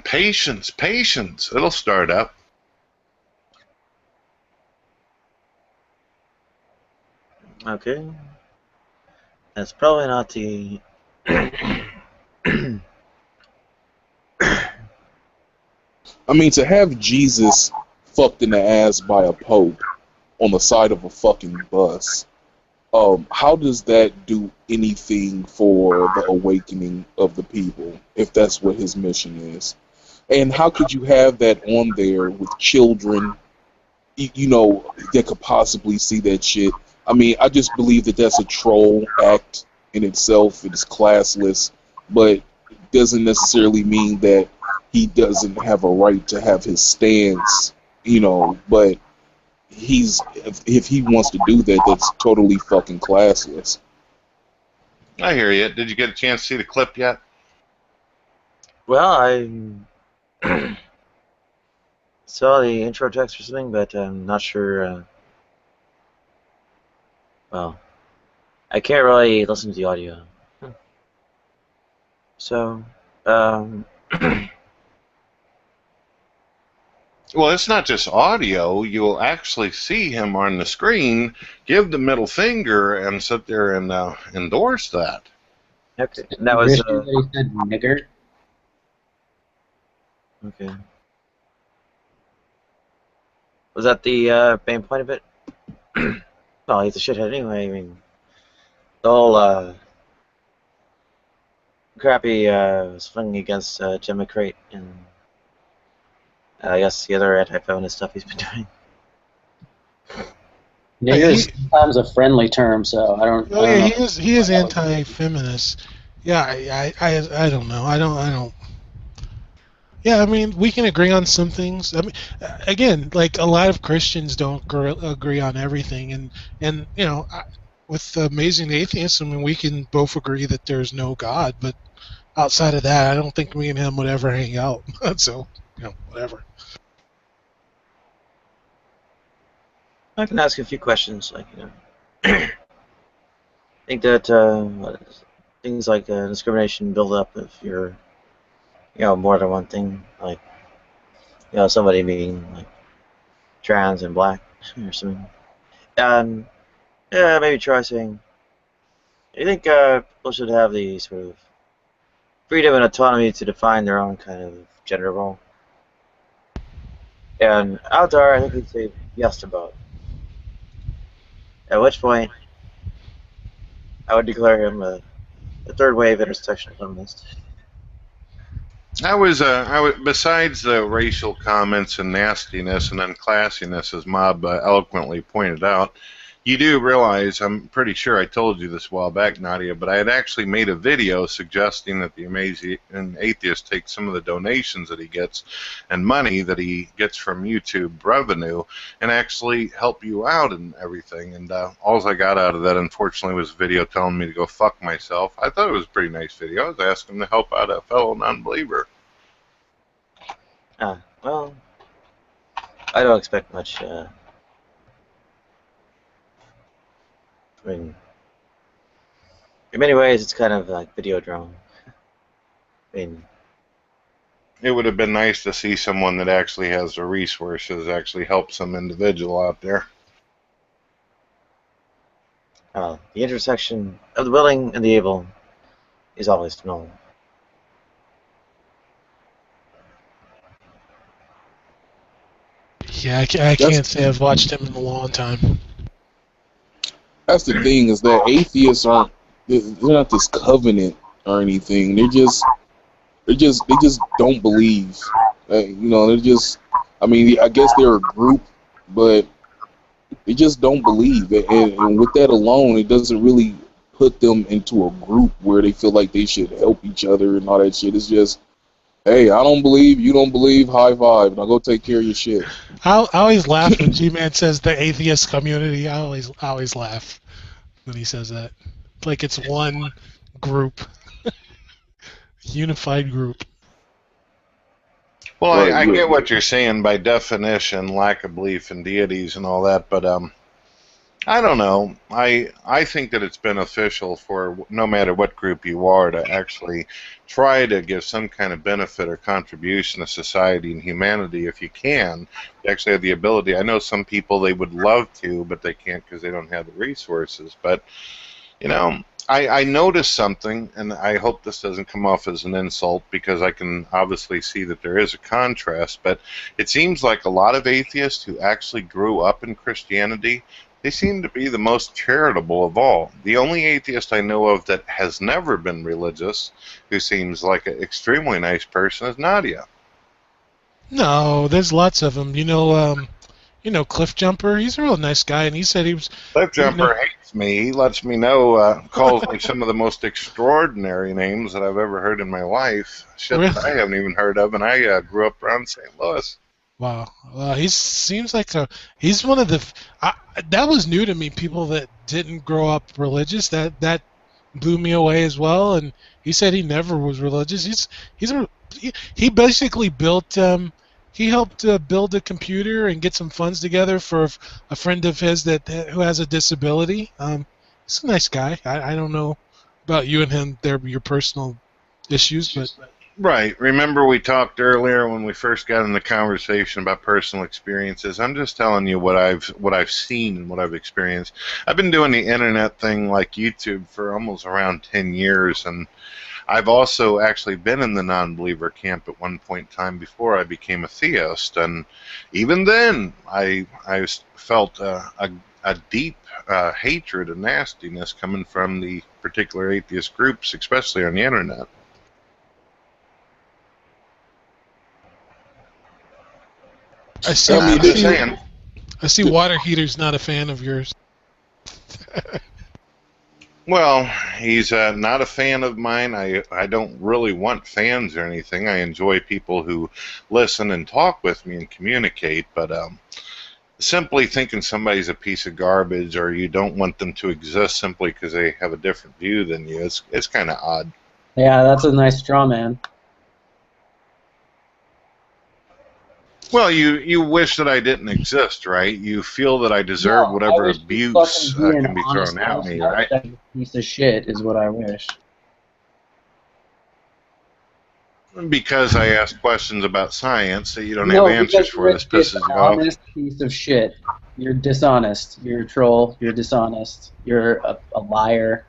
Patience. It'll start up. Okay. That's probably not the. I mean, to have Jesus fucked in the ass by a pope on the side of a fucking bus, how does that do anything for the awakening of the people, if that's what his mission is? And how could you have that on there with children, you know, that could possibly see that shit? I mean, I just believe that that's a troll act in itself. It is classless, but it doesn't necessarily mean that he doesn't have a right to have his stance, you know, but if he wants to do that, that's totally fucking classless. I hear you. Did you get a chance to see the clip yet? Well, I saw the intro text or something, but I'm not sure. Well, I can't really listen to the audio. So, Well, it's not just audio. You'll actually see him on the screen give the middle finger and sit there and endorse that. okay, and that was. He said nigger. Okay. Was that the main point of it? Well, he's a shithead anyway. I mean, the whole crappy swing against Jim McCrate and I guess the other anti-feminist stuff he's been doing. Nigger is sometimes a friendly term, so I don't. Oh I yeah, don't know. he is anti-feminist. Yeah, I don't know. I don't. Yeah, I mean, we can agree on some things. I mean, again, like a lot of Christians don't agree on everything, and you know, with Amazing Atheists, I mean, we can both agree that there's no God, but outside of that, I don't think me and him would ever hang out. So, you know, whatever. I can ask a few questions, like, you know, I think that things like discrimination build up if you're, you know, more than one thing, like, you know, somebody being like trans and black or something. And yeah, maybe try saying, I think people should have the sort of freedom and autonomy to define their own kind of gender role. And out there, I think we'd say yes to both. At which point, I would declare him a third wave intersectional feminist. I was besides the racial comments and nastiness and unclassiness, as Mob eloquently pointed out, you do realize, I'm pretty sure I told you this a while back, Nadia, but I had actually made a video suggesting that the Amazing Atheist take some of the donations that he gets and money that he gets from YouTube revenue and actually help you out and everything. And all I got out of that, unfortunately, was a video telling me to go fuck myself. I thought it was a pretty nice video. I was asking him to help out a fellow non-believer. Well, I don't expect much. I mean, in many ways, it's kind of like Videodrome. I mean, it would have been nice to see someone that actually has the resources actually help some individual out there. the intersection of the willing and the able is always known. Yeah, I can't say I've watched him in a long time. That's the thing, is that atheists aren't, they're not this covenant or anything. They just don't believe. You know, they're just, I mean, I guess they're a group, but they just don't believe. And with that alone, it doesn't really put them into a group where they feel like they should help each other and all that shit. It's just, hey, I don't believe, you don't believe, high five. Now go take care of your shit. I always laugh when G-Man says the atheist community. I always laugh when he says that. Like it's one group. Unified group. Well, I get what you're saying by definition, lack of belief in deities and all that, but I don't know. I think that it's beneficial for no matter what group you are to actually try to give some kind of benefit or contribution to society and humanity if you can. You actually have the ability. I know some people they would love to, but they can't because they don't have the resources. But you know, I noticed something, and I hope this doesn't come off as an insult because I can obviously see that there is a contrast, but it seems like a lot of atheists who actually grew up in Christianity, they seem to be the most charitable of all. The only atheist I know of that has never been religious, who seems like an extremely nice person, is Nadia. No, there's lots of them. Cliff Jumper. He's a real nice guy, and he said he was. Cliff Jumper hates me. He lets me know, calls me some of the most extraordinary names that I've ever heard in my life. Shit that I haven't even heard of, and I grew up around St. Louis. Wow. He seems like he's one of the. That was new to me. People that didn't grow up religious. That blew me away as well. And he said he never was religious. He basically built. He helped build a computer and get some funds together for a friend of his who has a disability. He's a nice guy. I don't know about you and him, your personal issues, but. Right. Remember we talked earlier when we first got in the conversation about personal experiences. I'm just telling you what I've seen and what I've experienced. I've been doing the internet thing like YouTube for almost around 10 years, and I've also actually been in the non-believer camp at one point in time before I became a theist, and even then I felt a deep hatred and nastiness coming from the particular atheist groups, especially on the internet. I see Water Heater's not a fan of yours. Well, he's not a fan of mine. I don't really want fans or anything. I enjoy people who listen and talk with me and communicate, but simply thinking somebody's a piece of garbage or you don't want them to exist simply because they have a different view than you, it's kind of odd. Yeah, that's a nice straw man. Well, you wish that I didn't exist, right? You feel that I deserve whatever abuse can be thrown at me, right? Piece of shit is what I wish. Because I ask questions about science that you don't have answers for. This pisses you off. Honest piece of shit. You're dishonest. You're a troll. You're dishonest. You're a liar.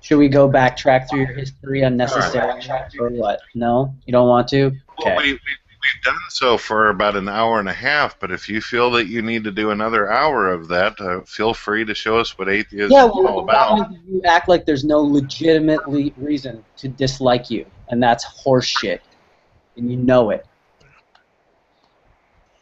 Should we go backtrack through your history unnecessarily or what? No? You don't want to? Okay. Well, we've done so for about an hour and a half, but if you feel that you need to do another hour of that, feel free to show us what atheism is all about. You act like there's no legitimate reason to dislike you, and that's horseshit, and you know it.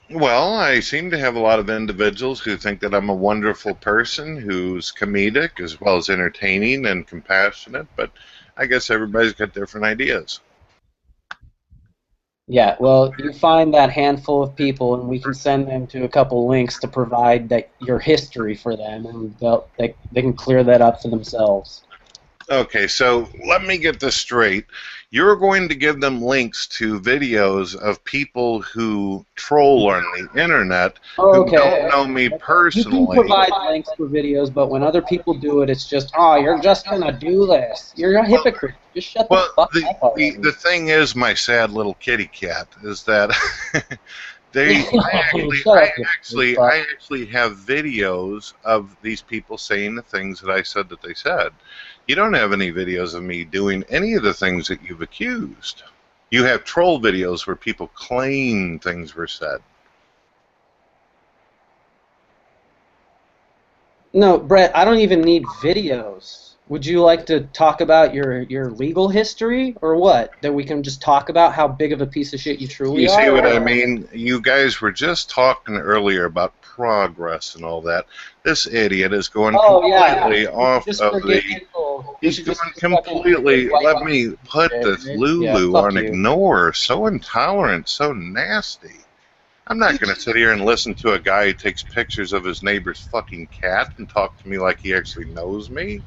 Well, I seem to have a lot of individuals who think that I'm a wonderful person who's comedic as well as entertaining and compassionate, but I guess everybody's got different ideas. Yeah, well, you find that handful of people, and we can send them to a couple links to provide your history for them, and they can clear that up for themselves. Okay, so let me get this straight. You're going to give them links to videos of people who troll on the internet who don't know me personally. You can provide links for videos, but when other people do it, it's just, oh, you're just going to do this. You're a hypocrite. Just shut the fuck up already. The thing is, my sad little kitty cat, is that I actually have videos of these people saying the things that I said that they said. You don't have any videos of me doing any of the things that you've accused. You have troll videos where people claim things were said. No, Brett, I don't even need videos. Would you like to talk about your legal history or what? That we can just talk about how big of a piece of shit you truly are? You see what I mean? You guys were just talking earlier about progress and all that. This idiot is going completely off of the... He's going completely... Let me put this Lulu on ignore. So intolerant, so nasty. I'm not going to sit here and listen to a guy who takes pictures of his neighbor's fucking cat and talk to me like he actually knows me.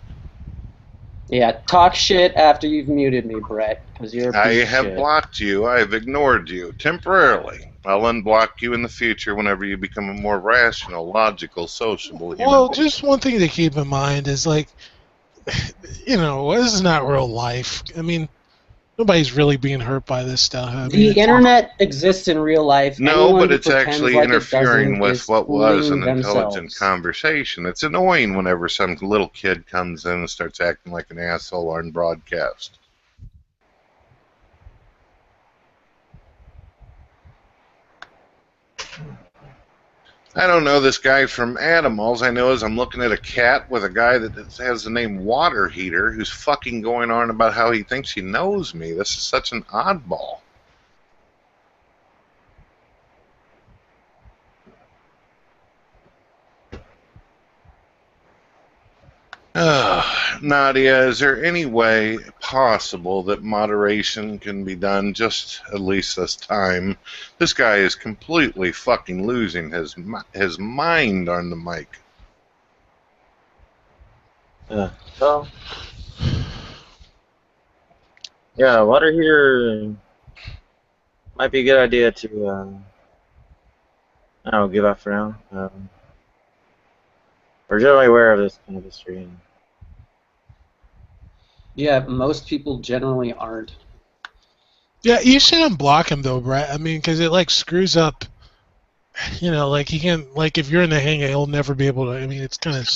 Yeah, talk shit after you've muted me, Brett, because you're a piece I of have shit. blocked you. I have ignored you temporarily. I'll unblock you in the future whenever you become a more rational, logical, sociable human Well, being. just one thing to keep in mind is like, this is not real life. I mean, nobody's really being hurt by this stuff. I mean, The internet exists in real life. No, Anyone but who it's pretends actually like it interfering doesn't with is what was fooling an intelligent themselves. conversation. It's annoying whenever some little kid comes in and starts acting like an asshole on broadcast. I don't know this guy from Adam. All I know is I'm looking at a cat with a guy that has the name Water Heater who's fucking going on about how he thinks he knows me. This is such an oddball. Nadia, is there any way possible that moderation can be done just at least this time? This guy is completely fucking losing his mind on the mic. So, yeah, water heater might be a good idea to, I don't know, give up for now. We're generally aware of this kind of history. Yeah, most people generally aren't. yeah, you should unblock him though, Brett. I mean, because it like screws up. Like he can't. Like if you're in the hangar, he'll never be able to. I mean, it's kind of.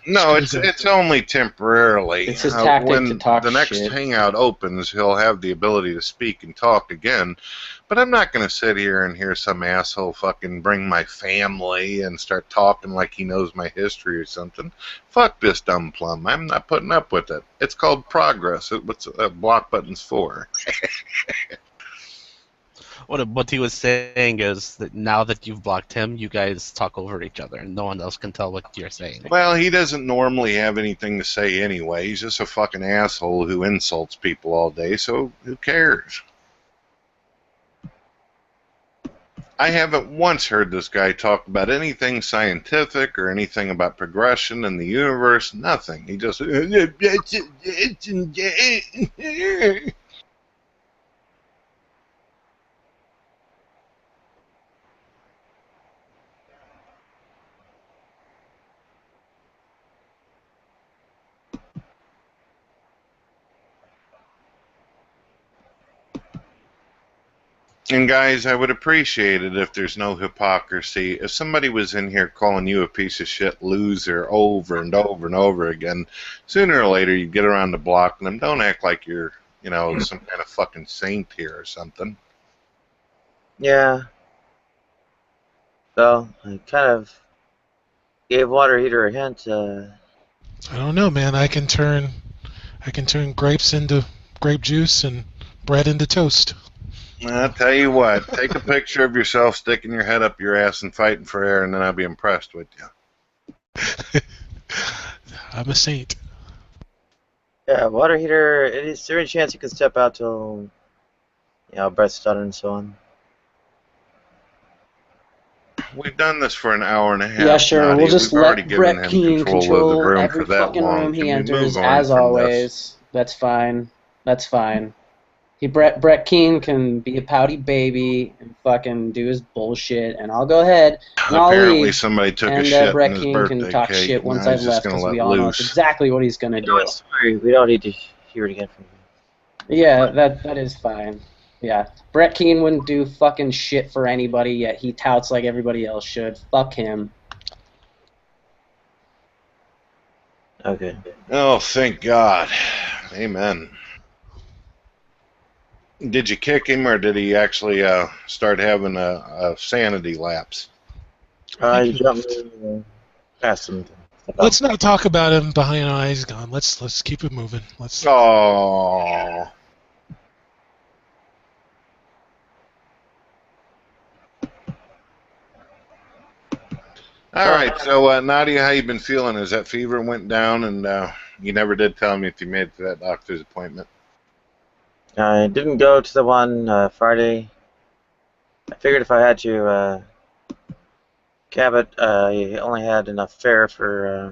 No, it's only temporarily. It's his tactic when to talk the next shit. hangout opens, he'll have the ability to speak and talk again. But I'm not going to sit here and hear some asshole fucking bring my family and start talking like he knows my history or something. Fuck this dumb plum. I'm not putting up with it. It's called progress. What's block buttons for? What he was saying is that now that you've blocked him, you guys talk over each other, and no one else can tell what you're saying. Well, he doesn't normally have anything to say anyway. He's just a fucking asshole who insults people all day, so who cares? I haven't once heard this guy talk about anything scientific or anything about progression in the universe. Nothing. He just... And guys, I would appreciate it if there's no hypocrisy. If somebody was in here calling you a piece of shit loser over and over and over again, sooner or later you'd get around to blocking them. Don't act like you're, some kind of fucking saint here or something. Yeah. So, I kind of gave Water Heater a hint. I don't know, man. I can turn grapes into grape juice and bread into toast. I'll tell you what, take a picture of yourself sticking your head up your ass and fighting for air, and then I'll be impressed with you. I'm a saint. Yeah, Water Heater, is there any chance you can step out till, Brett's done and so on? We've done this for an hour and a half. Yeah, sure. Nadia. We'll just We've already let given Brett him Keane control of the room every for that fucking long. room he Can we enters, move on as from always. this? That's fine. That's fine. Brett Keane can be a pouty baby and fucking do his bullshit, and I'll go ahead and I'll Apparently leave. somebody took a And shit Brett in his Keane can birthday talk cake, shit and once now I've he's just left, gonna because let we all know loose. exactly what he's gonna do. Sorry, we don't need to hear it again from you. Yeah, that is fine. Yeah, Brett Keane wouldn't do fucking shit for anybody, yet he touts like everybody else should. Fuck him. Okay. Oh, thank God. Amen. Did you kick him, or did he actually start having a sanity lapse? I jumped past him. Let's not talk about him behind our eyes gone. Let's keep it moving. Let's. Oh. All right, so Nadia, how you been feeling? Has that fever went down, and you never did tell me if you made it to that doctor's appointment? I didn't go to the one Friday. I figured if I had to cab it, I only had enough fare for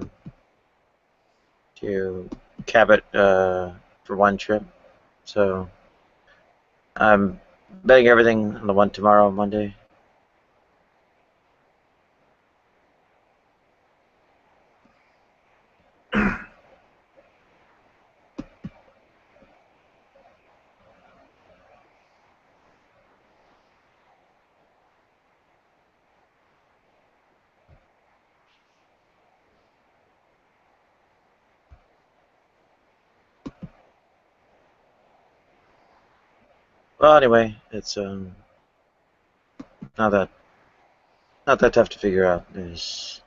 to cab it for one trip. So I'm betting everything on the one tomorrow, Monday. Well, anyway, it's not that tough to figure out. It's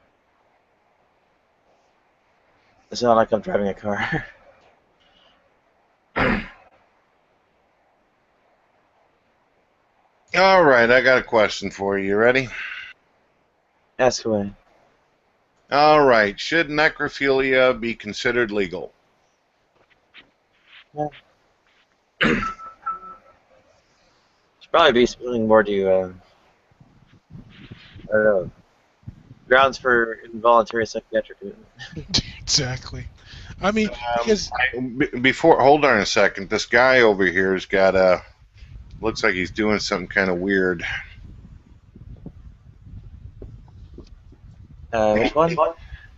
not like I'm driving a car. All right, I got a question for you. You ready? Ask away. All right. Should necrophilia be considered legal? Yeah. Should probably be something more to, I don't know, grounds for involuntary psychiatric treatment. Exactly. I mean, because Before, hold on a second. This guy over here has got a. Looks like he's doing something kind of weird. Which one?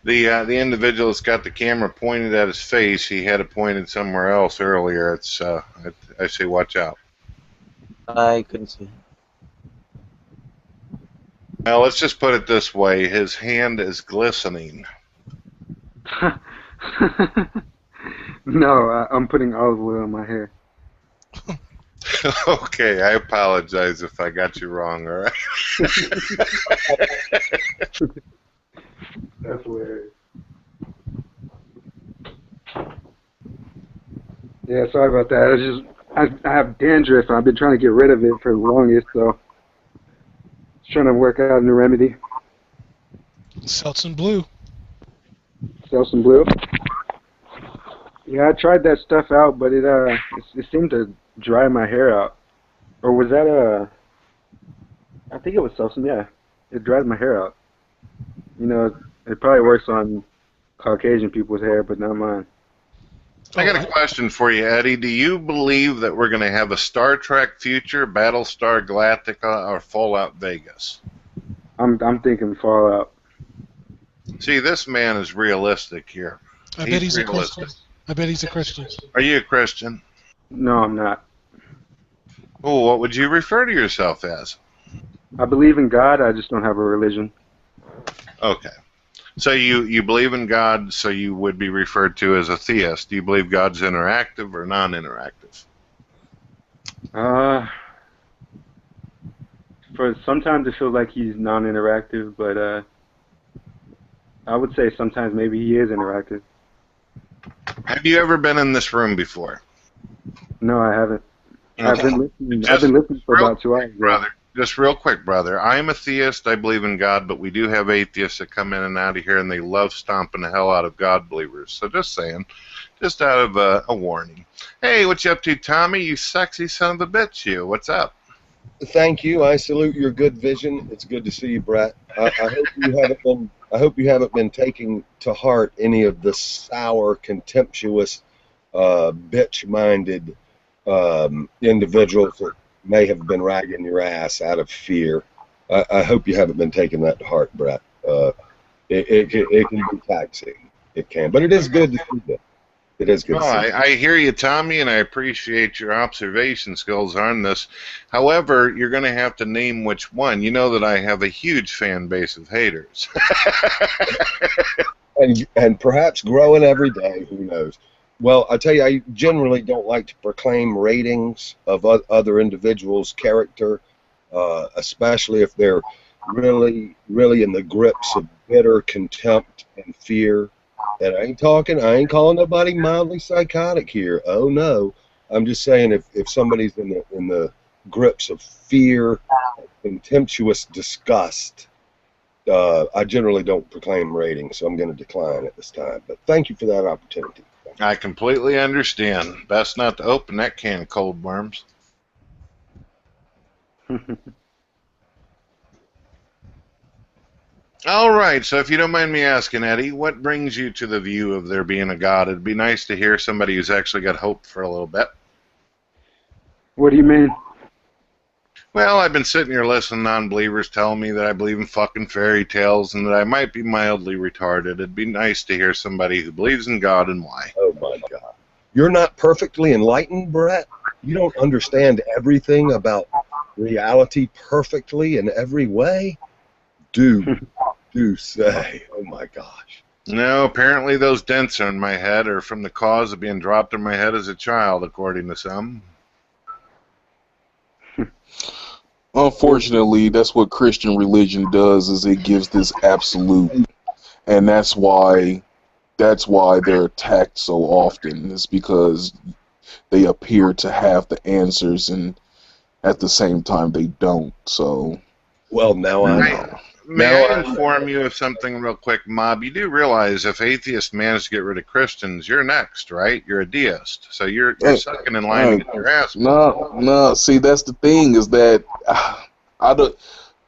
The individual that's got the camera pointed at his face, he had it pointed somewhere else earlier. It's I say watch out. I couldn't see. Well, let's just put it this way: his hand is glistening. No, I'm putting olive oil in my hair. Okay, I apologize if I got you wrong. All right. That's hilarious. Yeah, sorry about that. I have dandruff. I've been trying to get rid of it for the longest, so just trying to work out a new remedy. Seltz Blue. Selsun Blue. Yeah, I tried that stuff out, but it seemed to dry my hair out. Or was that I think it was Selsun. Yeah, it dried my hair out. You know, it probably works on Caucasian people's hair, but not mine. I got a question for you, Eddie. Do you believe that we're going to have a Star Trek future, Battlestar Galactica, or Fallout Vegas? I'm thinking Fallout. See, this man is realistic here. I bet he's a Christian. I bet he's a Christian. Are you a Christian? No, I'm not. Oh, what would you refer to yourself as? I believe in God. I just don't have a religion. Okay. So you believe in God, so you would be referred to as a theist. Do you believe God's interactive or non-interactive? For sometimes it feels like he's non-interactive, but I would say sometimes maybe he is interactive. Have you ever been in this room before? No, I haven't. Okay. I've been listening for about 2 hours. Brother, just real quick, brother. I am a theist. I believe in God, but we do have atheists that come in and out of here, and they love stomping the hell out of God believers. So just saying, just out of a warning. Hey, what you up to, Tommy? You sexy son of a bitch, you. What's up? Thank you. I salute your good vision. It's good to see you, Brett. I hope you haven't been taking to heart any of the sour, contemptuous, bitch-minded individuals that may have been ragging your ass out of fear. I hope you haven't been taking that to heart, Brett. It can be taxing. It can, but it is good to see you. It is good. I hear you, Tommy, and I appreciate your observation skills on this. However, you're going to have to name which one. You know that I have a huge fan base of haters. and perhaps growing every day. Who knows? Well, I tell you, I generally don't like to proclaim ratings of other individuals' character, especially if they're really, really in the grips of bitter contempt and fear. And I ain't calling nobody mildly psychotic here. Oh no, I'm just saying if somebody's in the grips of fear, contemptuous disgust, I generally don't proclaim ratings, so I'm going to decline at this time. But thank you for that opportunity. I completely understand. Best not to open that can of cold worms. All right, so if you don't mind me asking, Eddie, what brings you to the view of there being a God? It'd be nice to hear somebody who's actually got hope for a little bit. What do you mean? Well, I've been sitting here listening to non-believers telling me that I believe in fucking fairy tales and that I might be mildly retarded. It'd be nice to hear somebody who believes in God and why. Oh, my God. You're not perfectly enlightened, Brett? You don't understand everything about reality perfectly in every way? Do say, oh my gosh. No, apparently those dents on my head are from the cause of being dropped on my head as a child, according to some. Unfortunately, that's what Christian religion does, is it gives this absolute, and that's why they're attacked so often. It's because they appear to have the answers, and at the same time they don't. So, well, now I know. know. May I inform you of something real quick, Mob? You do realize if atheists manage to get rid of Christians, you're next, right? You're a deist, so you're second in line to get your ass. No. See, that's the thing, is that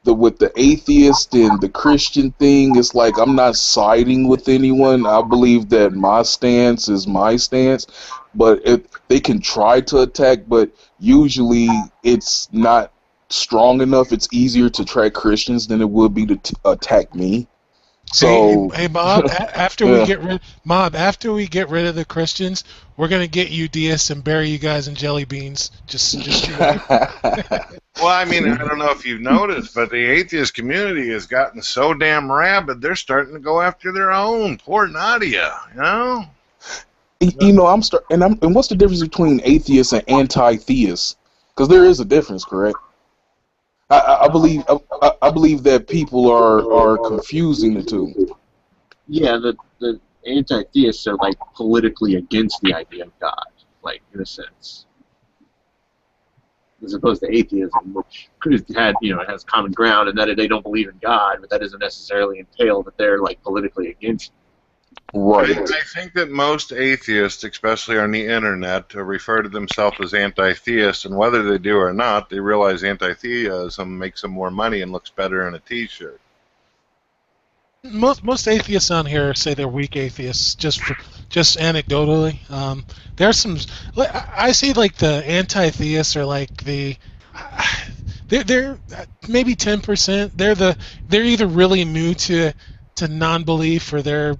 with the atheist and the Christian thing, it's like I'm not siding with anyone. I believe that my stance is my stance, but if they can try to attack, but usually it's not strong enough. It's easier to track Christians than it would be to attack me. So, hey Mob, after we get rid of the Christians, we're gonna get you deists and bury you guys in jelly beans. Just Well, I mean, I don't know if you've noticed, but the atheist community has gotten so damn rabid, they're starting to go after their own. Poor Nadia, you know? You know, and what's the difference between atheists and anti-theists? Because there is a difference, correct? I believe that people are confusing the two. Yeah, the anti-theists are like politically against the idea of God, like in a sense, as opposed to atheism, which has common ground, and that they don't believe in God, but that doesn't necessarily entail that they're like politically against. Right. I think that most atheists, especially on the internet, refer to themselves as anti-theists, and whether they do or not, they realize anti-theism makes them more money and looks better in a T-shirt. most atheists on here say they're weak atheists, just anecdotally. There's some. I see like the anti-theists are like they're maybe 10%. They're either really new to non-belief, or they're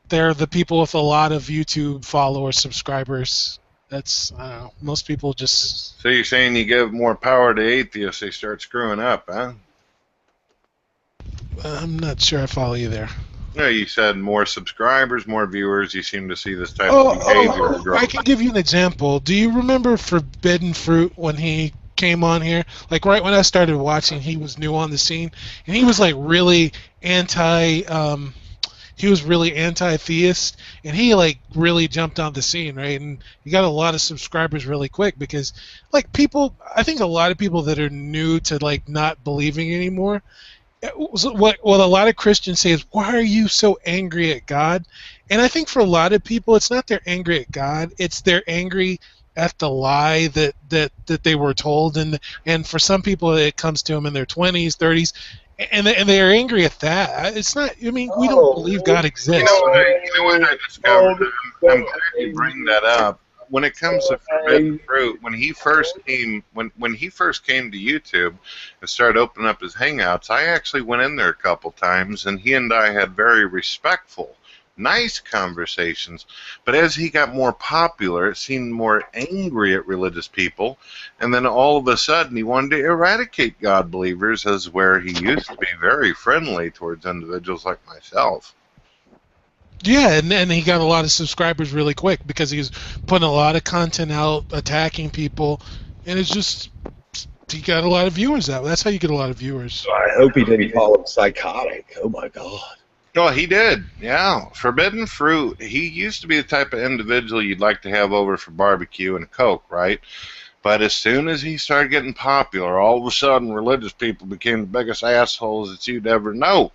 the people with a lot of YouTube followers, subscribers. That's, I don't know. Most people just. So you're saying you give more power to atheists, they start screwing up, huh? I'm not sure I follow you there. No, you said more subscribers, more viewers. You seem to see this type of behavior grow. I can give you an example. Do you remember Forbidden Fruit when he came on here? Like right when I started watching, he was new on the scene, and he was like really he was really anti-theist, and he like really jumped on the scene, right? And he got a lot of subscribers really quick because, like, I think a lot of people that are new to like not believing anymore, what a lot of Christians say is, why are you so angry at God? And I think for a lot of people, it's not they're angry at God, it's they're angry at the lie that they were told, and for some people it comes to them in their 20s, 30s, and they're angry at that. It's not. I mean, we don't believe God exists. You know what I discovered? I'm glad you bring that up. When it comes to Forbidden Fruit, when he first came to YouTube and started opening up his Hangouts, I actually went in there a couple times, and he and I had very respectful, nice conversations. But as he got more popular, it seemed more angry at religious people, and then all of a sudden he wanted to eradicate God believers, as where he used to be very friendly towards individuals like myself. Yeah, and then he got a lot of subscribers really quick because he was putting a lot of content out, attacking people, and it's just, he got a lot of viewers out. That's how you get a lot of viewers. I hope he didn't call him psychotic. Oh my God. Oh, he did. Yeah. Forbidden Fruit, he used to be the type of individual you'd like to have over for barbecue and a Coke, right? But as soon as he started getting popular, all of a sudden religious people became the biggest assholes that you'd ever know.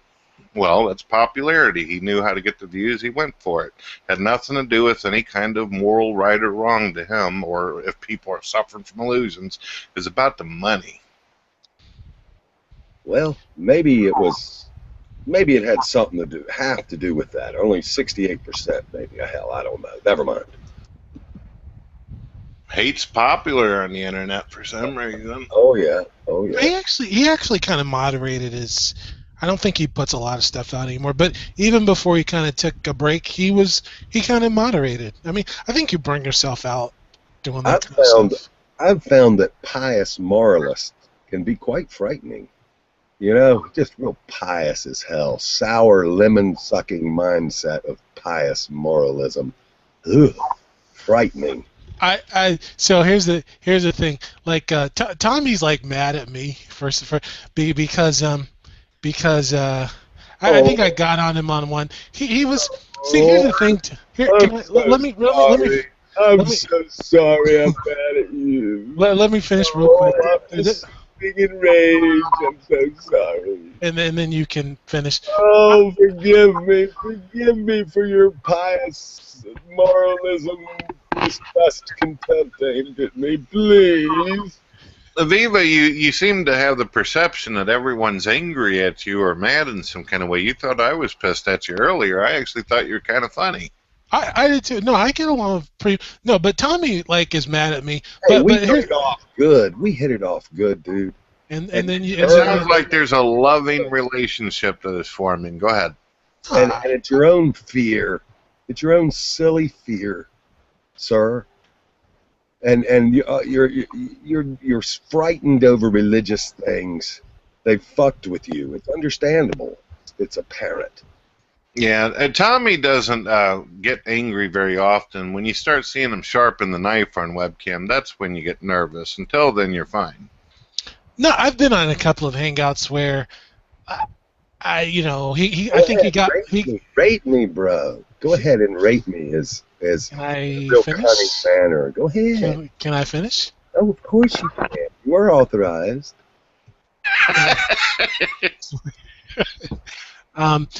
Well, that's popularity. He knew how to get the views. He went for it. Had nothing to do with any kind of moral right or wrong to him, or if people are suffering from illusions. It's about the money. Well, maybe it had something to do with that. Only 68%, maybe. Hell, I don't know. Never mind. Hate's popular on the internet for some reason. Oh yeah. He actually kind of moderated his. I don't think he puts a lot of stuff out anymore. But even before he kind of took a break, he kind of moderated. I mean, I think you burn yourself out doing that kind of stuff. I've found that pious moralists can be quite frightening. You know, just real pious as hell. Sour, lemon-sucking mindset of pious moralism. Ugh, frightening. So here's the thing. Like Tommy's like mad at me because I think I got on him on one. He was. See, here's the thing. Here, I'm can I, so let me sorry. I'm let me so sorry. I'm mad at you. let me finish real Oh, quick. I'm just being enraged. I'm so sorry. And then you can finish. Oh, forgive me for your pious moralism, disgust, contempt aimed at me, please. Aviva, you seem to have the perception that everyone's angry at you or mad in some kind of way. You thought I was pissed at you earlier. I actually thought you were kind of funny. I did too. No, I get along pretty. No, but Tommy like is mad at me. Hey, we But hit here's it off good. We hit it off good, dude. and then you. It sounds like there's a loving relationship that is forming. Go ahead. And it's your own fear. It's your own silly fear, sir. And you're frightened over religious things. They fucked with you. It's understandable. It's apparent. Yeah, Tommy doesn't get angry very often. When you start seeing him sharpen the knife on webcam, that's when you get nervous. Until then, you're fine. No, I've been on a couple of hangouts where I think he got rate me, bro. Go ahead and rate me as Can I real finish? cunning manner. Go ahead. Can I finish? Oh, of course you can. You are authorized.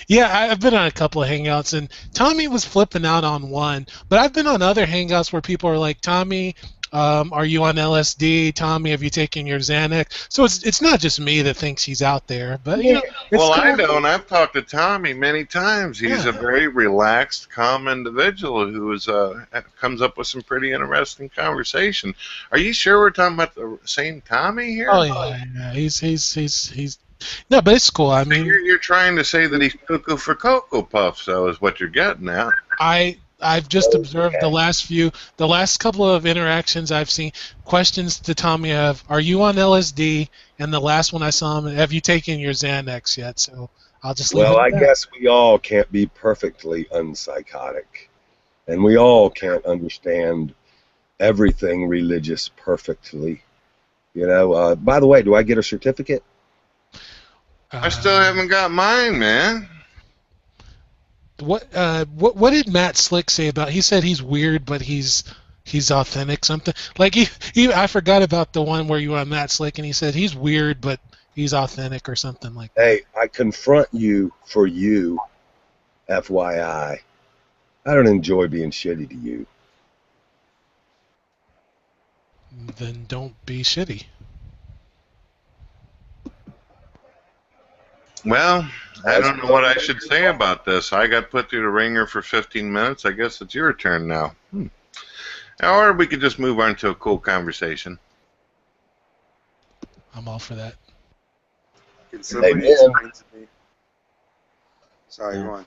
Yeah, I've been on a couple of hangouts, and Tommy was flipping out on one. But I've been on other hangouts where people are like, "Tommy, are you on LSD? Tommy, have you taken your Xanax?" So it's not just me that thinks he's out there, but you know. Well, I don't. I've talked to Tommy many times. He's a very relaxed, calm individual who is comes up with some pretty interesting conversation. Are you sure we're talking about the same Tommy here? Oh yeah. He's. No, but it's cool. I mean, you're trying to say that he's cuckoo for Cocoa Puffs, though, is what you're getting at. I've just observed the last couple of interactions I've seen. Questions to Tommy of, "Are you on LSD?" And the last one I saw him, "Have you taken your Xanax yet?" So I'll just leave it Well, at I that. guess we all can't be perfectly unpsychotic, and we all can't understand everything religious perfectly. You know. By the way, do I get a certificate? I still haven't got mine, man. What did Matt Slick say about? He said he's weird, but he's authentic. Something like I forgot about the one where you were on Matt Slick, and he said he's weird, but he's authentic or something like that. Hey, I confront you for you, FYI. I don't enjoy being shitty to you. Then don't be shitty. Well, I don't know what I should say about this. I got put through the ringer for 15 minutes. I guess it's your turn now. Or we could just move on to a cool conversation. I'm all for that. Can somebody explain to me? Sorry, go on.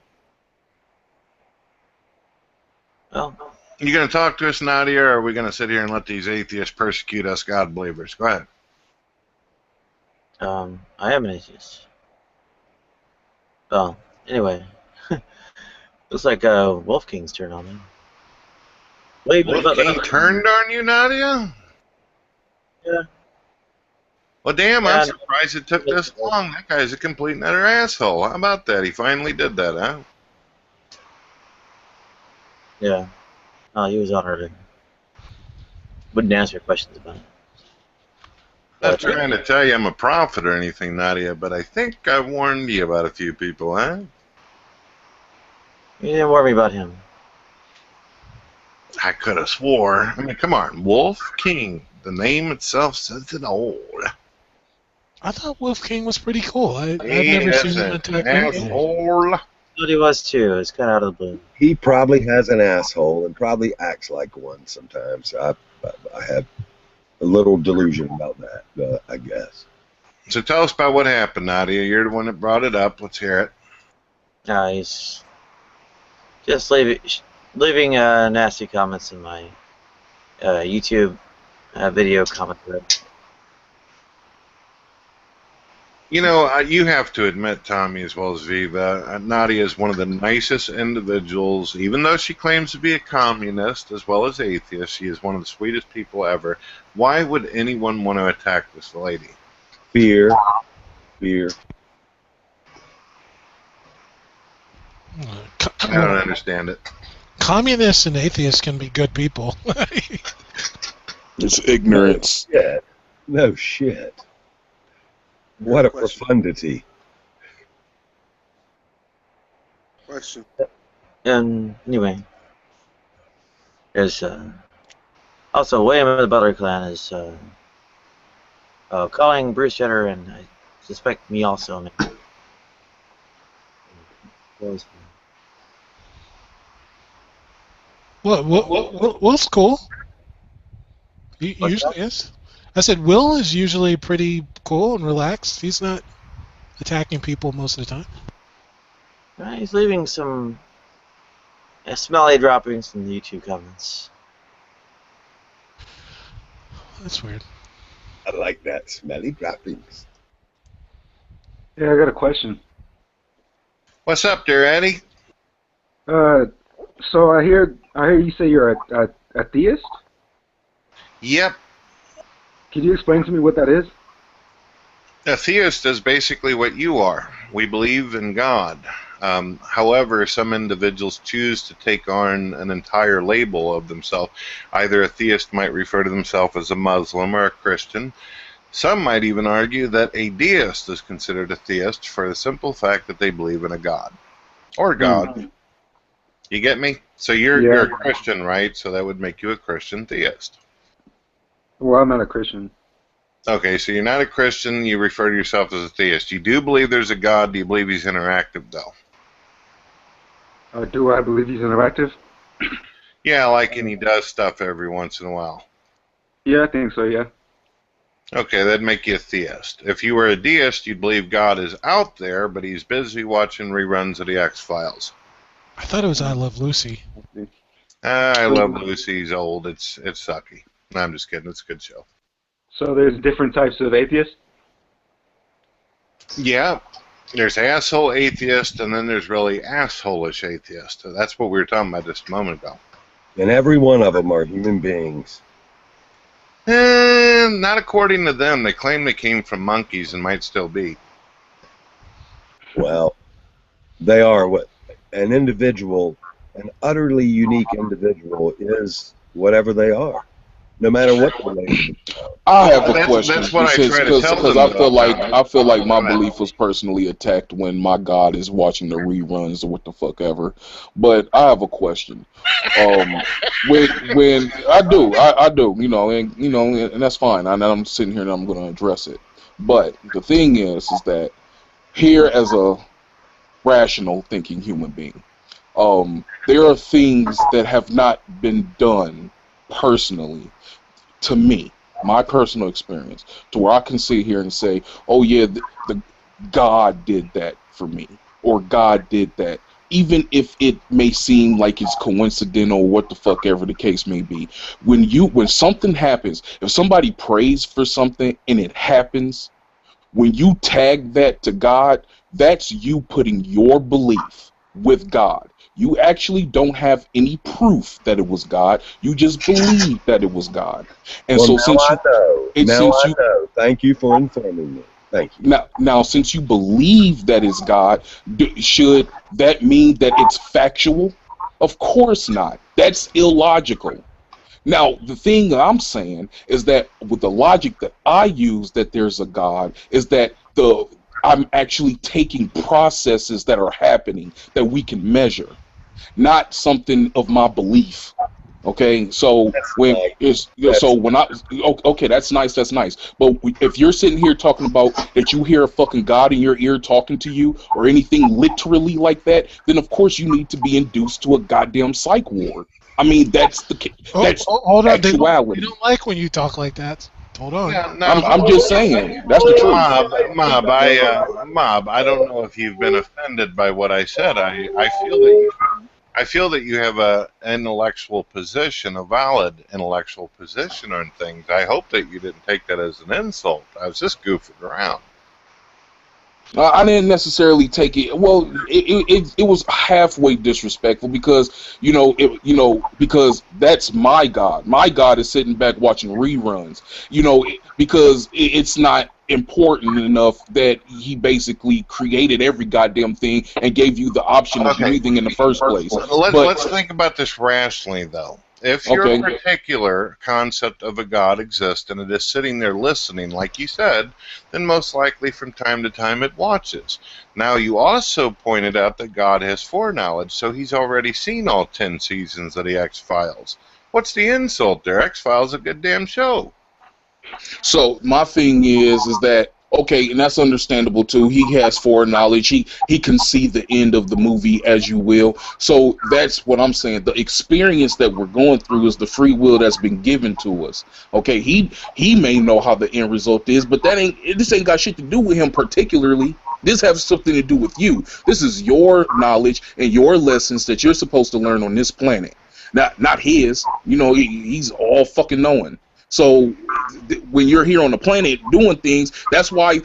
Well, You going to talk to us, Nadia, or are we going to sit here and let these atheists persecute us God believers? Go ahead. I am an atheist. Well, anyway, looks like Wolf King's turn on me. Wait, Wolf King turned on you, Nadia? Yeah. Well, damn, I'm surprised it took this long. That guy's a complete and utter asshole. How about that? He finally did that, huh? Yeah. Oh, he was on her. Wouldn't answer questions about it. I'm not trying to tell you I'm a prophet or anything, Nadia, but I think I warned you about a few people, huh? You didn't warn me about him. I could have swore. I mean, come on. Wolf King. The name itself says it all. I thought Wolf King was pretty cool. I've He never is seen him an attack asshole. I thought he was too. It's kind of out of the blue. He probably has an asshole and probably acts like one sometimes. I have a little delusion about that, I guess. So tell us about what happened, Nadia. You're the one that brought it up. Let's hear it. He's just leaving nasty comments in my YouTube video comment thread. You know, you have to admit, Tommy, as well as Viva, Nadia is one of the nicest individuals. Even though she claims to be a communist as well as atheist, she is one of the sweetest people ever. Why would anyone want to attack this lady? Fear. Fear. I don't understand it. Communists and atheists can be good people. It's ignorance. Yeah. No shit. What a profundity. Question. And anyway, there's also William of the Butler clan is calling Bruce Jenner, and I suspect me also. Will's cool. Usually is. I said Will is usually pretty cool and relaxed. He's not attacking people most of the time. He's leaving some smelly droppings in the YouTube comments. That's weird. I like that. Smelly droppings. Yeah, I got a question. What's up there, Eddie? So I hear you say you're a theist? Yep. Could you explain to me what that is? A theist is basically what you are. We believe in God. However, some individuals choose to take on an entire label of themselves. Either a theist might refer to themselves as a Muslim or a Christian. Some might even argue that a deist is considered a theist for the simple fact that they believe in a God. Or God. You get me? So you're a Christian, right? So that would make you a Christian theist. Well, I'm not a Christian. Okay, so you're not a Christian, you refer to yourself as a theist. You do believe there's a God, do you believe he's interactive, though? Do I believe he's interactive? Yeah, like, and he does stuff every once in a while. Yeah, I think so, yeah. Okay, that'd make you a theist. If you were a deist, you'd believe God is out there, but he's busy watching reruns of the X-Files. I thought it was I Love Lucy. I Love Lucy's old. It's sucky. No, I'm just kidding. It's a good show. So there's different types of atheists? Yeah. There's asshole atheist, and then there's really asshole-ish atheist. So that's what we were talking about just a moment ago. And every one of them are human beings. Not according to them. They claim they came from monkeys and might still be. Well, they are what an individual, an utterly unique individual is whatever they are, no matter what the label. I have a question. That's what I try to tell them. Because I feel like my belief was personally attacked when my God is watching the reruns or what the fuck ever. But I have a question. When I do, and that's fine. I'm sitting here and I'm going to address it. But the thing is that here as a rational thinking human being, there are things that have not been done personally to me, my personal experience, to where I can sit here and say, oh yeah, the God did that for me, or God did that, even if it may seem like it's coincidental or what the fuck ever the case may be. When something happens, if somebody prays for something and it happens, when you tag that to God, that's you putting your belief with God. You actually don't have any proof that it was God. You just believe that it was God. And so since I know. Thank you for informing me. Thank you. Now, since you believe that it's God, should that mean that it's factual? Of course not. That's illogical. Now, the thing I'm saying is that with the logic that I use that there's a God is that I'm actually taking processes that are happening that we can measure, not something of my belief. Okay, so okay, that's nice. But if you're sitting here talking about that you hear a fucking God in your ear talking to you or anything literally like that, then of course you need to be induced to a goddamn psych ward. I mean, that's hold on. actuality. They don't like when you talk like that. Hold on. Yeah, no, I'm just saying. That's the truth. Mob, I don't know if you've been offended by what I said. I feel that you have an intellectual position, a valid intellectual position on things. I hope that you didn't take that as an insult. I was just goofing around. I didn't necessarily take it. Well, it was halfway disrespectful because because that's my God. My God is sitting back watching reruns. Because it's not important enough that he basically created every goddamn thing and gave you the option of breathing in the first place. Let's think about this rationally, though. If your particular concept of a God exists and it is sitting there listening, like you said, then most likely from time to time it watches. Now, you also pointed out that God has foreknowledge, so he's already seen all 10 seasons of the X-Files. What's the insult there? X-Files is a good damn show. So my thing is that okay, and that's understandable too. He has foreknowledge. He can see the end of the movie, as you will. So that's what I'm saying. The experience that we're going through is the free will that's been given to us. Okay, he may know how the end result is, but this ain't got shit to do with him particularly. This has something to do with you. This is your knowledge and your lessons that you're supposed to learn on this planet. Not his. He's all fucking knowing. So when you're here on the planet doing things, that's why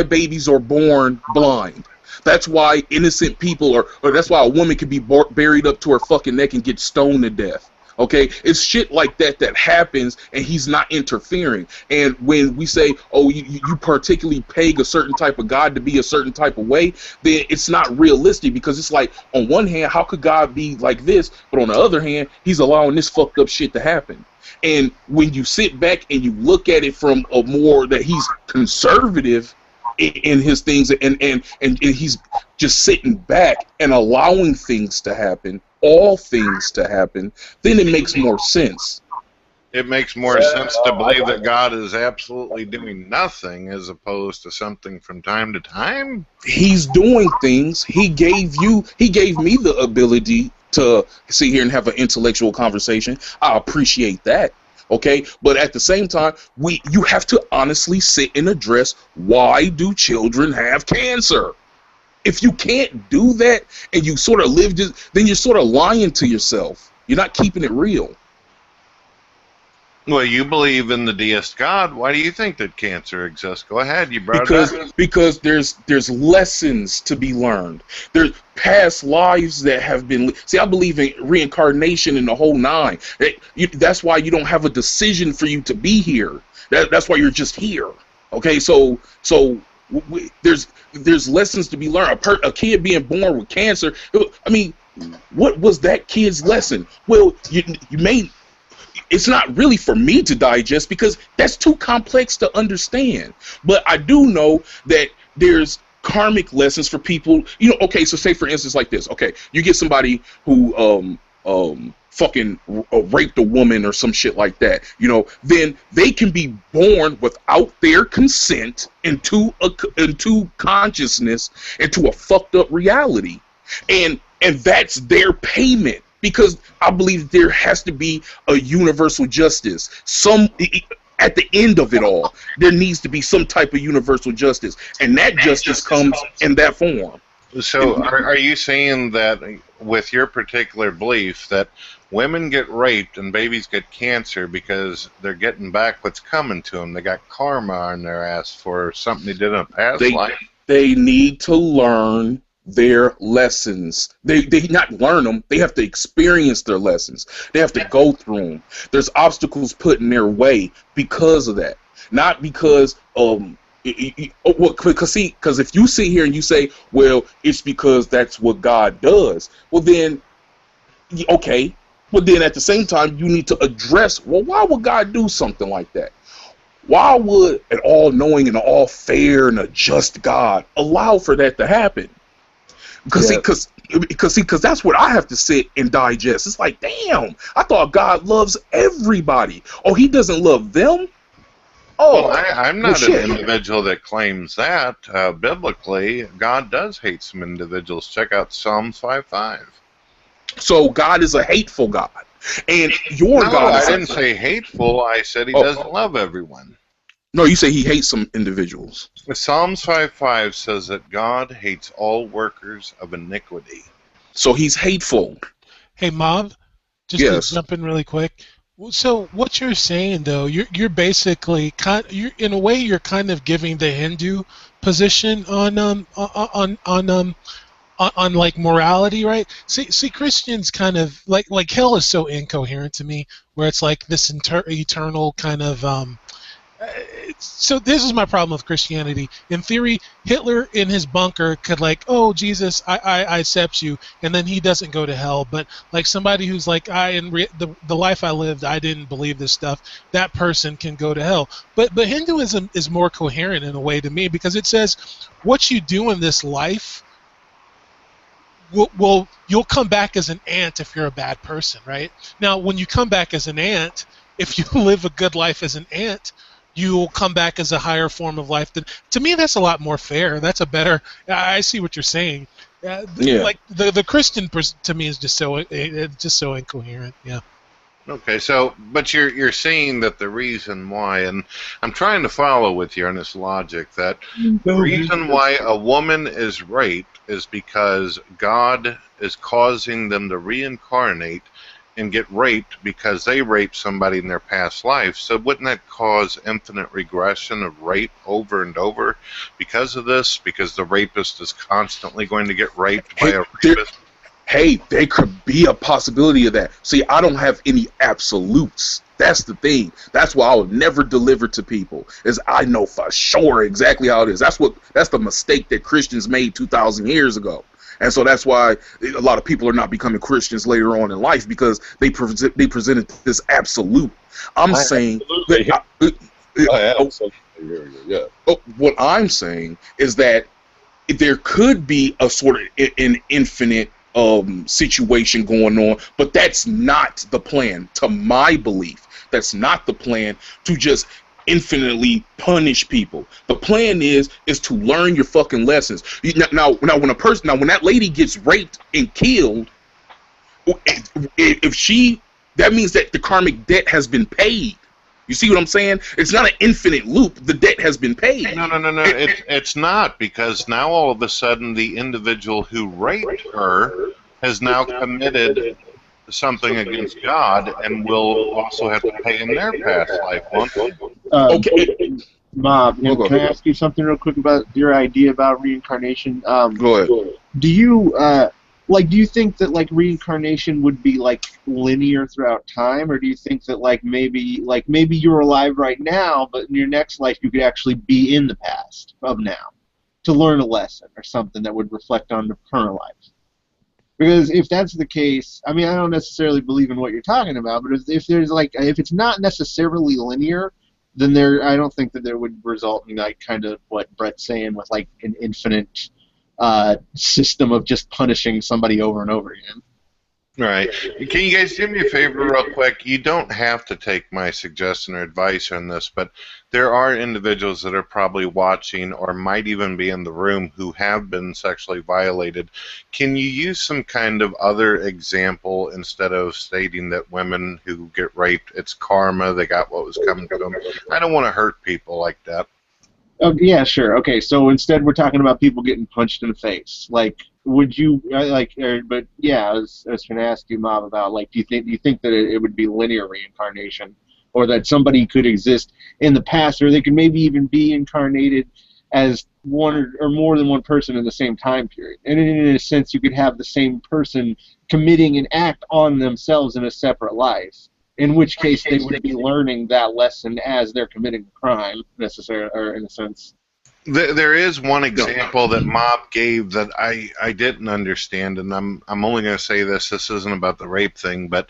babies are born blind. That's why innocent people or that's why a woman can be buried up to her fucking neck and get stoned to death. Okay, it's shit like that happens, and he's not interfering. And when we say, oh, you particularly peg a certain type of God to be a certain type of way, then it's not realistic, because it's like, on one hand, how could God be like this? But on the other hand, he's allowing this fucked up shit to happen. And when you sit back and you look at it from a more that he's conservative in his things, and he's just sitting back and allowing things to happen, all things to happen, then it makes more sense. It makes more sense to believe that God is absolutely doing nothing as opposed to something from time to time. He's doing things. He gave me the ability to sit here and have an intellectual conversation. I appreciate that. Okay, but at the same time, you have to honestly sit and address, why do children have cancer? If you can't do that and you sort of live just, then you're sort of lying to yourself. You're not keeping it real. Well, you believe in the deist God. Why do you think that cancer exists? Go ahead, you brought it up. Because there's lessons to be learned. There's past lives that have been. See, I believe in reincarnation and the whole nine. That's why you don't have a decision for you to be here. That's why you're just here. Okay, so there's lessons to be learned. A kid being born with cancer. I mean, what was that kid's lesson? Well, you may. It's not really for me to digest because that's too complex to understand. But I do know that there's karmic lessons for people. Okay, so say for instance like this. Okay, you get somebody who fucking raped a woman or some shit like that. Then they can be born without their consent into consciousness, into a fucked up reality, and that's their payment. Because I believe there has to be a universal justice. At the end of it all, there needs to be some type of universal justice, and that justice comes in that form. So, are you saying that with your particular belief that women get raped and babies get cancer because they're getting back what's coming to them? They got karma on their ass for something they did in a past life. They need to learn their lessons. They not learn them, they have to experience their lessons. They have to go through them. There's obstacles put in their way because of that, not because because if you sit here and you say, well, it's because that's what God does, well then okay, but then at the same time you need to address, well, why would God do something like that? Why would an all-knowing and all fair and a just God allow for that to happen? Because that's what I have to sit and digest. It's like, damn, I thought God loves everybody. Oh, he doesn't love them? Oh, well, I'm not an individual that claims that. Biblically, God does hate some individuals. Check out Psalms 5:5. So God is a hateful God. And your God is... I didn't say hateful. I said he doesn't love everyone. No, you say he hates some individuals. Psalms 5:5 says that God hates all workers of iniquity. So he's hateful. Hey, Mob, just to jump in really quick. So what you're saying, though, you're basically you're in a way you're kind of giving the Hindu position on like morality, right? See, Christians kind of like hell is so incoherent to me, where it's like this eternal kind of. So this is my problem with Christianity. In theory, Hitler in his bunker could like, oh Jesus, I accept you, and then he doesn't go to hell. But like somebody who's like, the life I lived, I didn't believe this stuff. That person can go to hell. But Hinduism is more coherent in a way to me, because it says what you do in this life. Well, you'll come back as an ant if you're a bad person, right? Now, when you come back as an ant, if you live a good life as an ant, you'll come back as a higher form of life. To me, that's a lot more fair. That's a better. I see what you're saying. Yeah. Like the Christian to me is just so incoherent. Yeah. Okay, so but you're saying that the reason why, and I'm trying to follow with you on this logic, that the reason why a woman is raped is because God is causing them to reincarnate and get raped because they raped somebody in their past life. So wouldn't that cause infinite regression of rape over and over because of this? Because the rapist is constantly going to get raped by a rapist? Hey, there could be a possibility of that. See, I don't have any absolutes. That's the thing. That's why I would never deliver to people, is I know for sure exactly how it is. That's the mistake that Christians made 2,000 years ago. And so that's why a lot of people are not becoming Christians later on in life, because they presented this absolute. I'm saying that what I'm saying is that there could be a sort of an infinite situation going on, but that's not the plan. To my belief, that's not the plan, to just infinitely punish people. The plan is to learn your fucking lessons. Now when that lady gets raped and killed, that means that the karmic debt has been paid. You see what I'm saying? It's not an infinite loop. The debt has been paid. No. It's not, because now all of a sudden the individual who raped her has now committed something against God and will also have to pay in their past life, won't they? Okay. Bob, can I ask you something real quick about your idea about reincarnation? Go ahead. Do you think that like reincarnation would be like linear throughout time, or do you think that maybe you're alive right now, but in your next life you could actually be in the past of now to learn a lesson or something that would reflect on the current life? Because if that's the case, I mean, I don't necessarily believe in what you're talking about, but if it's not necessarily linear, then I don't think that there would result in like kind of what Brett's saying with like an infinite system of just punishing somebody over and over again. Right. Can you guys do me a favor real quick? You don't have to take my suggestion or advice on this, but there are individuals that are probably watching or might even be in the room who have been sexually violated. Can you use some kind of other example instead of stating that women who get raped, it's karma, they got what was coming to them? I don't want to hurt people like that. Oh, yeah, sure. Okay, so instead we're talking about people getting punched in the face. Like, would you but yeah, I was going to ask you, Mob, about like, do you think that it would be linear reincarnation, or that somebody could exist in the past, or they could maybe even be incarnated as one or more than one person in the same time period, and in a sense you could have the same person committing an act on themselves in a separate life, in which case they would be learning that lesson as they're committing the crime, necessarily, or in a sense. There is one example that Mob gave that I didn't understand, and I'm only going to say this. This isn't about the rape thing, but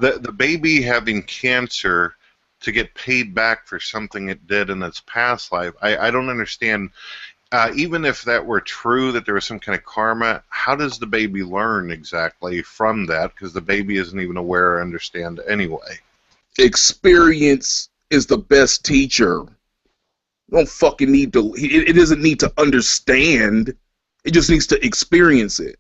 the baby having cancer to get paid back for something it did in its past life. I don't understand. Even if that were true, that there was some kind of karma, how does the baby learn exactly from that? Because the baby isn't even aware or understand anyway. Experience is the best teacher. You don't fucking need to. It doesn't need to understand. It just needs to experience it.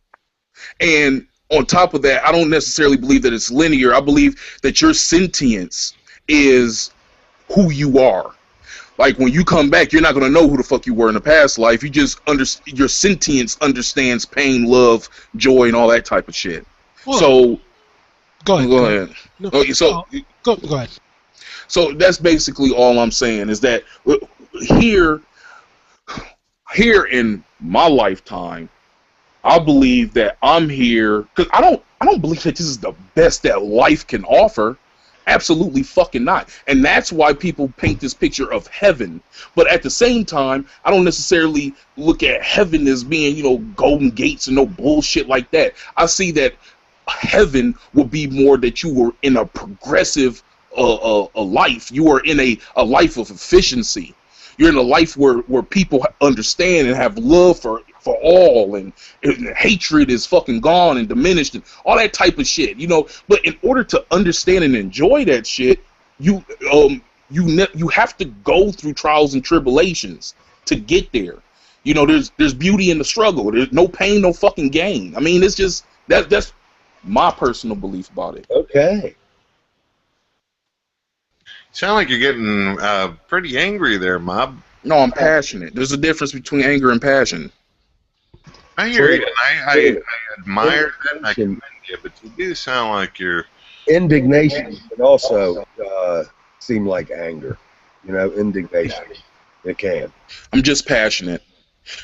And on top of that, I don't necessarily believe that it's linear. I believe that your sentience is who you are. Like, when you come back, you're not going to know who the fuck you were in the past life. You just your sentience understands pain, love, joy, and all that type of shit. Well, so go ahead. No, go ahead. So that's basically all I'm saying, is that here here in my lifetime, I believe that I'm here because I don't believe that this is the best that life can offer. Absolutely fucking not. And that's why people paint this picture of heaven. But at the same time, I don't necessarily look at heaven as being, golden gates and no bullshit like that. I see that heaven would be more that you were in a progressive a life. You are in a life of efficiency. You're in a life where people understand and have love for all, and hatred is fucking gone and diminished and all that type of shit, But in order to understand and enjoy that shit, you have to go through trials and tribulations to get there. There's beauty in the struggle. There's no pain, no fucking gain. I mean, it's just that's my personal belief about it. Okay. Sound like you're getting pretty angry there, Mob. No, I'm passionate. There's a difference between anger and passion. I hear you, and I admire that, and I commend you, but you do sound like you're... Indignation can also seem like anger. Indignation. It can. I'm just passionate.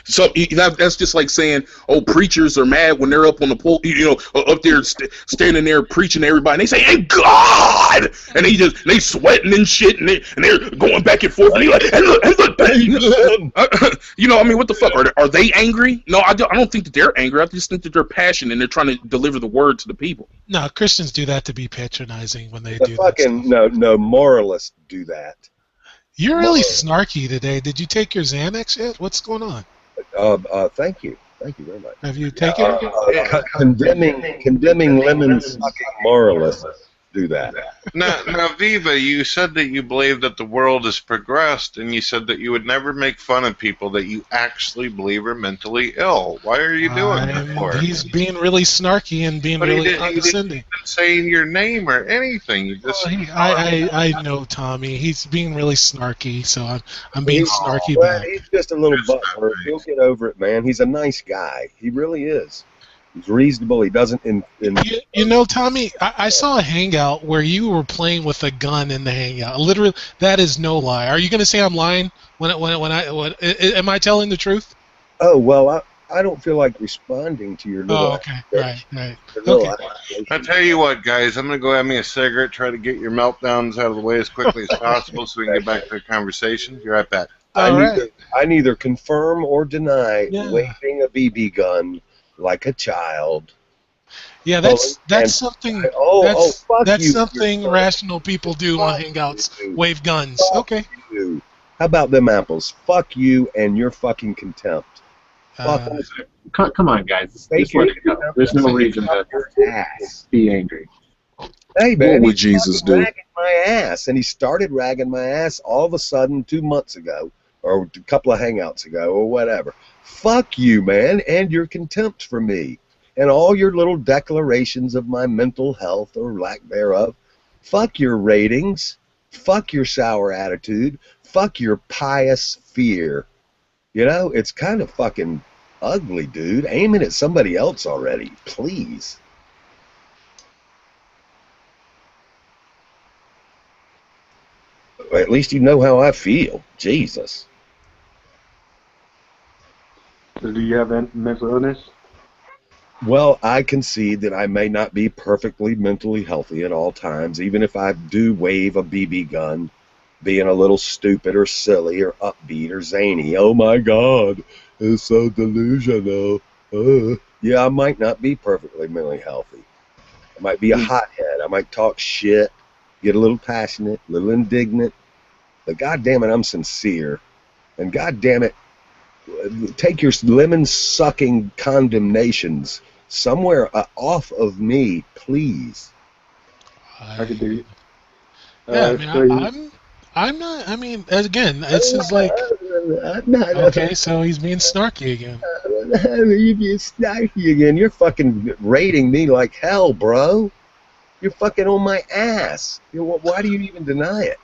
So that's just like saying, preachers are mad when they're up on the pulpit, up there standing there preaching to everybody, and they say, "Hey, God!" and they sweating and shit, and they're going back and forth, and they're like, "And look, I mean, what the fuck? Are they angry? No, I don't think that they're angry. I just think that they're passionate and they're trying to deliver the word to the people. No, Christians do that to be patronizing when they do fucking that. No, moralists do that. You're really snarky today. Did you take your Xanax yet? What's going on? Thank you. Thank you very much. Have you taken it? Condemning lemon-sucking moralists do that. Now, Viva, you said that you believe that the world has progressed, and you said that you would never make fun of people that you actually believe are mentally ill. Why are you doing that for? He's being really snarky and being really condescending. He didn't say your name or anything. You just. I know Tommy. He's being really snarky, so I'm being snarky back. He's just a little butthurt. He'll get over it, man. He's a nice guy. He really is. He's reasonable. He doesn't. Tommy, I saw a hangout where you were playing with a gun in the hangout. Literally, that is no lie. Are you going to say I'm lying? Am I telling the truth? Oh well, I don't feel like responding to your little. Oh, okay, right. Okay. I tell you what, guys, I'm going to go have me a cigarette, try to get your meltdowns out of the way as quickly as possible, so we can get back to the conversation. Be right back. I neither confirm or deny waving a BB gun like a child. Yeah, that's something. That's something rational people do on Hangouts. Wave guns. Okay. How about them apples? Fuck you and your fucking contempt. Come on, guys. Just let it go. There's no reason to be angry. Hey, man, what would Jesus do? Ragging my ass, and he started ragging my ass all of a sudden 2 months ago, or a couple of Hangouts ago, or whatever. Fuck you, man, and your contempt for me, and all your little declarations of my mental health or lack thereof. Fuck your ratings. Fuck your sour attitude. Fuck your pious fear. It's kind of fucking ugly, dude. Aiming at somebody else already, please. At least you know how I feel. Jesus. So do you have mental illness? Well, I concede that I may not be perfectly mentally healthy at all times, even if I do wave a BB gun, being a little stupid or silly or upbeat or zany. Oh my God, it's so delusional. Yeah, I might not be perfectly mentally healthy. I might be a hothead. I might talk shit, get a little passionate, a little indignant. But God damn it, I'm sincere. And God damn it, take your lemon-sucking condemnations somewhere off of me, please. I could do it. Yeah, I'm not. I mean, again, this is like. Okay, so he's being snarky again. You're being snarky again. You're fucking rating me like hell, bro. You're fucking on my ass. Why do you even deny it?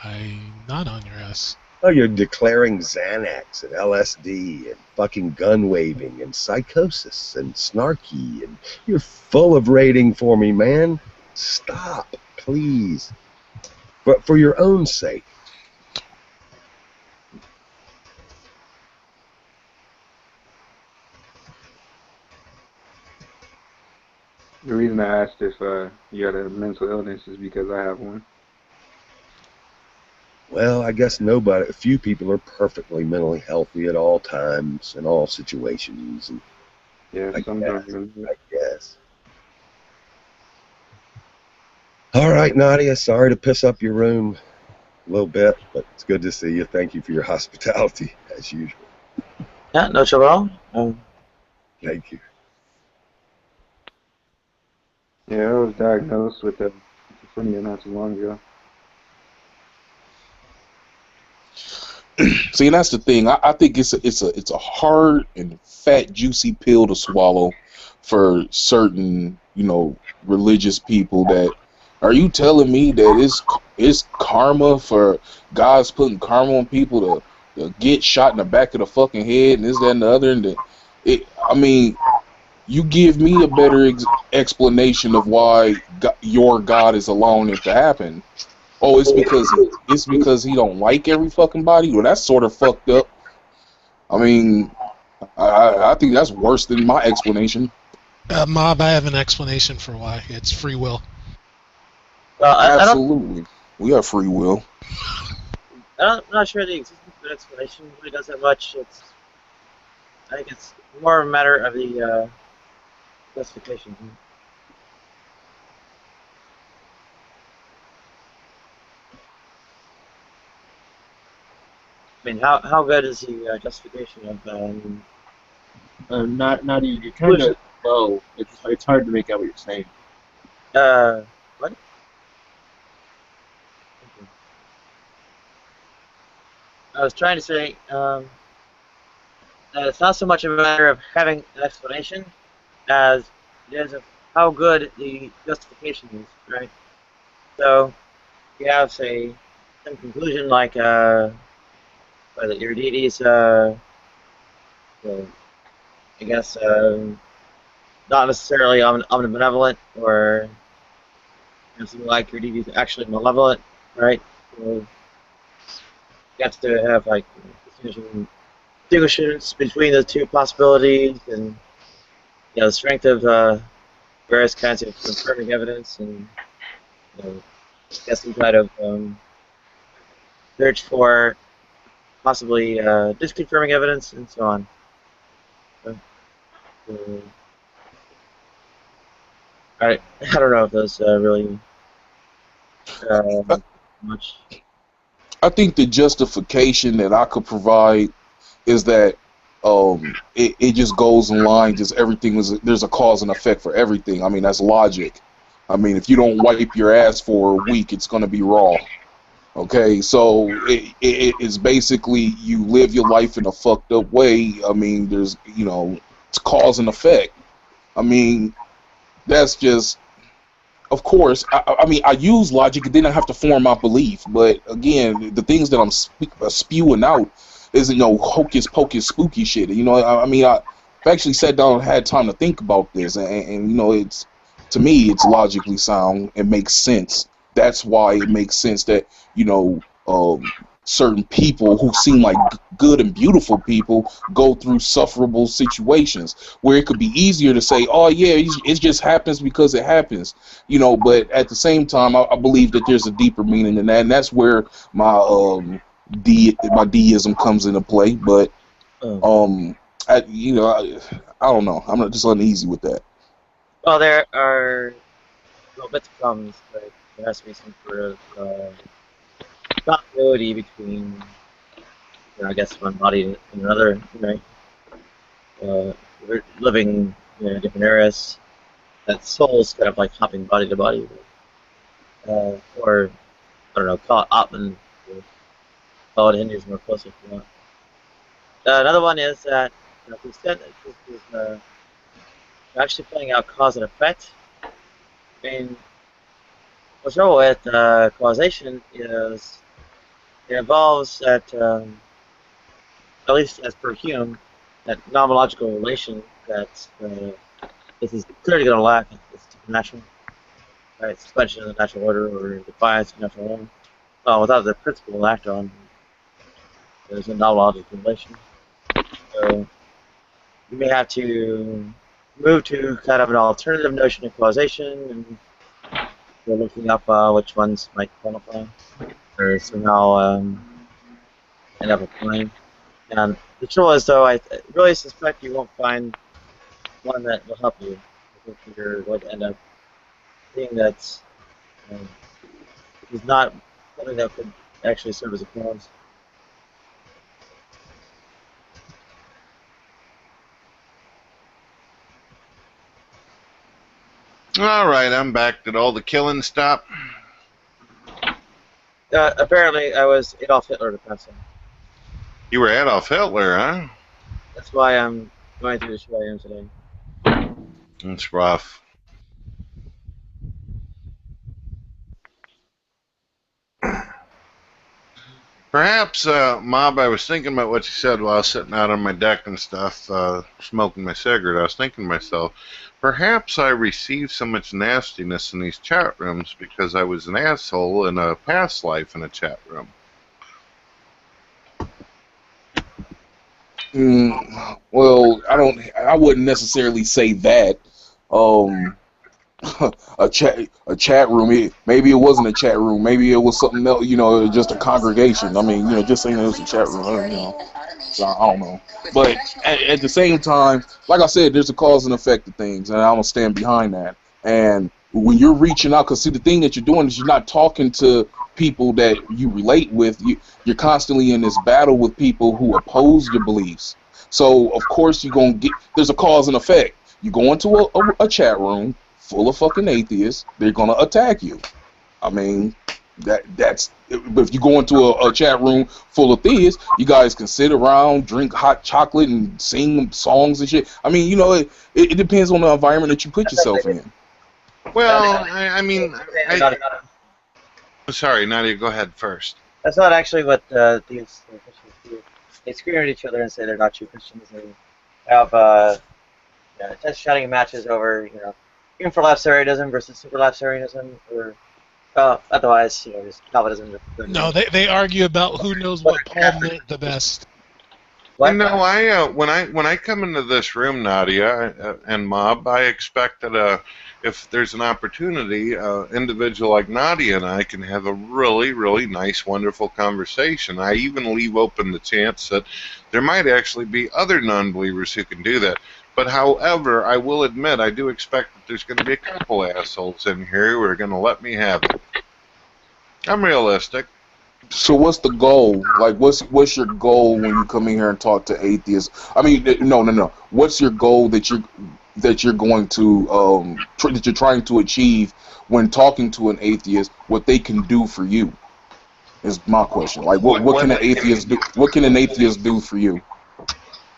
I'm not on your ass. Oh, you're declaring Xanax and LSD and fucking gun waving and psychosis and snarky, and you're full of rating for me, man. Stop, please. But for your own sake. The reason I asked if you had a mental illness is because I have one. Well, I guess nobody, a few people are perfectly mentally healthy at all times in all situations. And Yeah, some don't even. I guess. All right, Nadia, sorry to piss up your room a little bit, but it's good to see you. Thank you for your hospitality, as usual. Yeah, no trouble. Thank you. Yeah, I was diagnosed with schizophrenia not too long ago. See, and that's the thing. I think it's a hard and fat, juicy pill to swallow for certain, religious people. That are you telling me that it's karma for God's putting karma on people to get shot in the back of the fucking head and this, that, and the other? And I mean, you give me a better explanation of why your God is allowing it to happen. Oh, it's because he don't like every fucking body? Well, that's sort of fucked up. I mean, I think that's worse than my explanation. Mob, I have an explanation for why. It's free will. Well, Absolutely. We have free will. I'm not sure the existence of an explanation really does that much. I think it's more a matter of the justification. I mean, how good is the justification of Not even. You're kind of low. It's hard to make out what you're saying. what? I was trying to say that it's not so much a matter of having an explanation as it is of how good the justification is, right? So you have, say, some conclusion like that your deity's, I guess, not necessarily omnibenevolent, or something like your deity's actually malevolent, right? So you have to have like distinguishments between the two possibilities, and the strength of various kinds of confirming evidence, and get some kind of search for possibly disconfirming evidence, and so on. I don't know if those really much. I think the justification that I could provide is that it just goes in line. Just everything there's a cause and effect for everything. I mean, that's logic. I mean, if you don't wipe your ass for a week, it's gonna be raw. Okay, so it's basically you live your life in a fucked up way. I mean, there's it's cause and effect. I mean, that's just, of course. I mean, I use logic and then I have to form my belief. But again, the things that I'm spewing out isn't no hocus pocus spooky shit. I mean, I've actually sat down and had time to think about this, and it's, to me, it's logically sound. It makes sense. That's why it makes sense that certain people who seem like good and beautiful people go through sufferable situations where it could be easier to say, oh yeah, it just happens because it happens, but at the same time, I believe that there's a deeper meaning in that, and that's where my deism comes into play. But I don't know, I'm not just uneasy with that. Well, there are bits of problems, but there has to be some sort of continuity between, I guess, one body and another, right? We're living in different eras. That soul's kind of like hopping body to body, or I don't know, call it Atman. Call it Hinduism more closely if you want. Another one is that to the extent that this is actually playing out cause and effect. I mean, what's wrong with causation is it involves that, at least as per Hume, that nomological relation that this is clearly going to lack. It's supernatural, right? Suspension of the natural order or defiance of natural order. Well, without the principle to act on, there's a nomological relation. So you may have to move to kind of an alternative notion of causation, and we're looking up which ones might qualify or somehow end up applying. And the trouble is, though, I really suspect you won't find one that will help you. I think you're going to end up seeing that is not something that could actually serve as a cause. All right, I'm back. Did all the killing stop? Apparently, I was Adolf Hitler to pass on. You were Adolf Hitler, huh? That's why I'm going through the show I am today. That's rough. Perhaps, Mob, I was thinking about what you said while I was sitting out on my deck and stuff, smoking my cigarette. I was thinking to myself, perhaps I received so much nastiness in these chat rooms because I was an asshole in a past life in a chat room. Well, I wouldn't necessarily say that. A chat room. Maybe it wasn't a chat room. Maybe it was something else. Just a congregation. I mean, just saying it was a chat room. So I don't know. But at the same time, like I said, there's a cause and effect of things, and I'm gonna stand behind that. And when you're reaching out, because see, the thing that you're doing is you're not talking to people that you relate with. You're constantly in this battle with people who oppose your beliefs. So of course there's a cause and effect. You go into a chat room full of fucking atheists, they're gonna attack you. I mean, that's if you go into a chat room full of theists, you guys can sit around, drink hot chocolate, and sing songs and shit. I mean, it depends on the environment that you put yourself in. Well, sorry, Nadia, go ahead first. That's not actually what these Christians do. They scream at each other and say they're not true Christians. They have intense shouting matches over, infralapsarianism versus superlapsarianism, or otherwise, just Calvinism. No, they argue about who knows what Paul meant the best. When I come into this room, Nadia and Mob, I expect that if there's an opportunity, individual like Nadia and I can have a really, really nice, wonderful conversation. I even leave open the chance that there might actually be other non-believers who can do that. But however, I will admit, I do expect that there's going to be a couple assholes in here who are going to let me have it. I'm realistic. So what's the goal? Like, what's your goal when you come in here and talk to atheists? I mean, no. What's your goal that you're going to that you're trying to achieve when talking to an atheist? What they can do for you is my question. Like, what can an atheist do? What can an atheist do for you?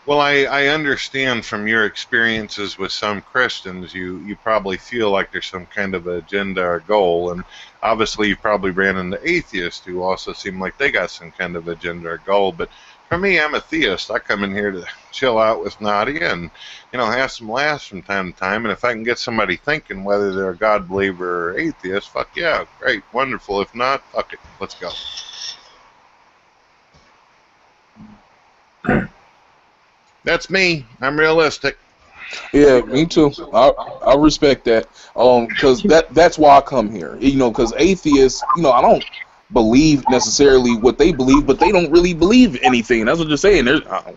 Well, I understand from your experiences with some Christians, you probably feel like there's some kind of agenda or goal, and obviously you probably ran into atheists who also seem like they got some kind of agenda or goal. But for me, I'm a theist. I come in here to chill out with Nadia and have some laughs from time to time. And if I can get somebody thinking whether they're a God believer or atheist, fuck yeah, great, wonderful. If not, fuck it, let's go. That's me. I'm realistic. Yeah, me too. I respect that. Because that's why I come here. Because atheists, I don't believe necessarily what they believe, but they don't really believe anything. That's what they're saying.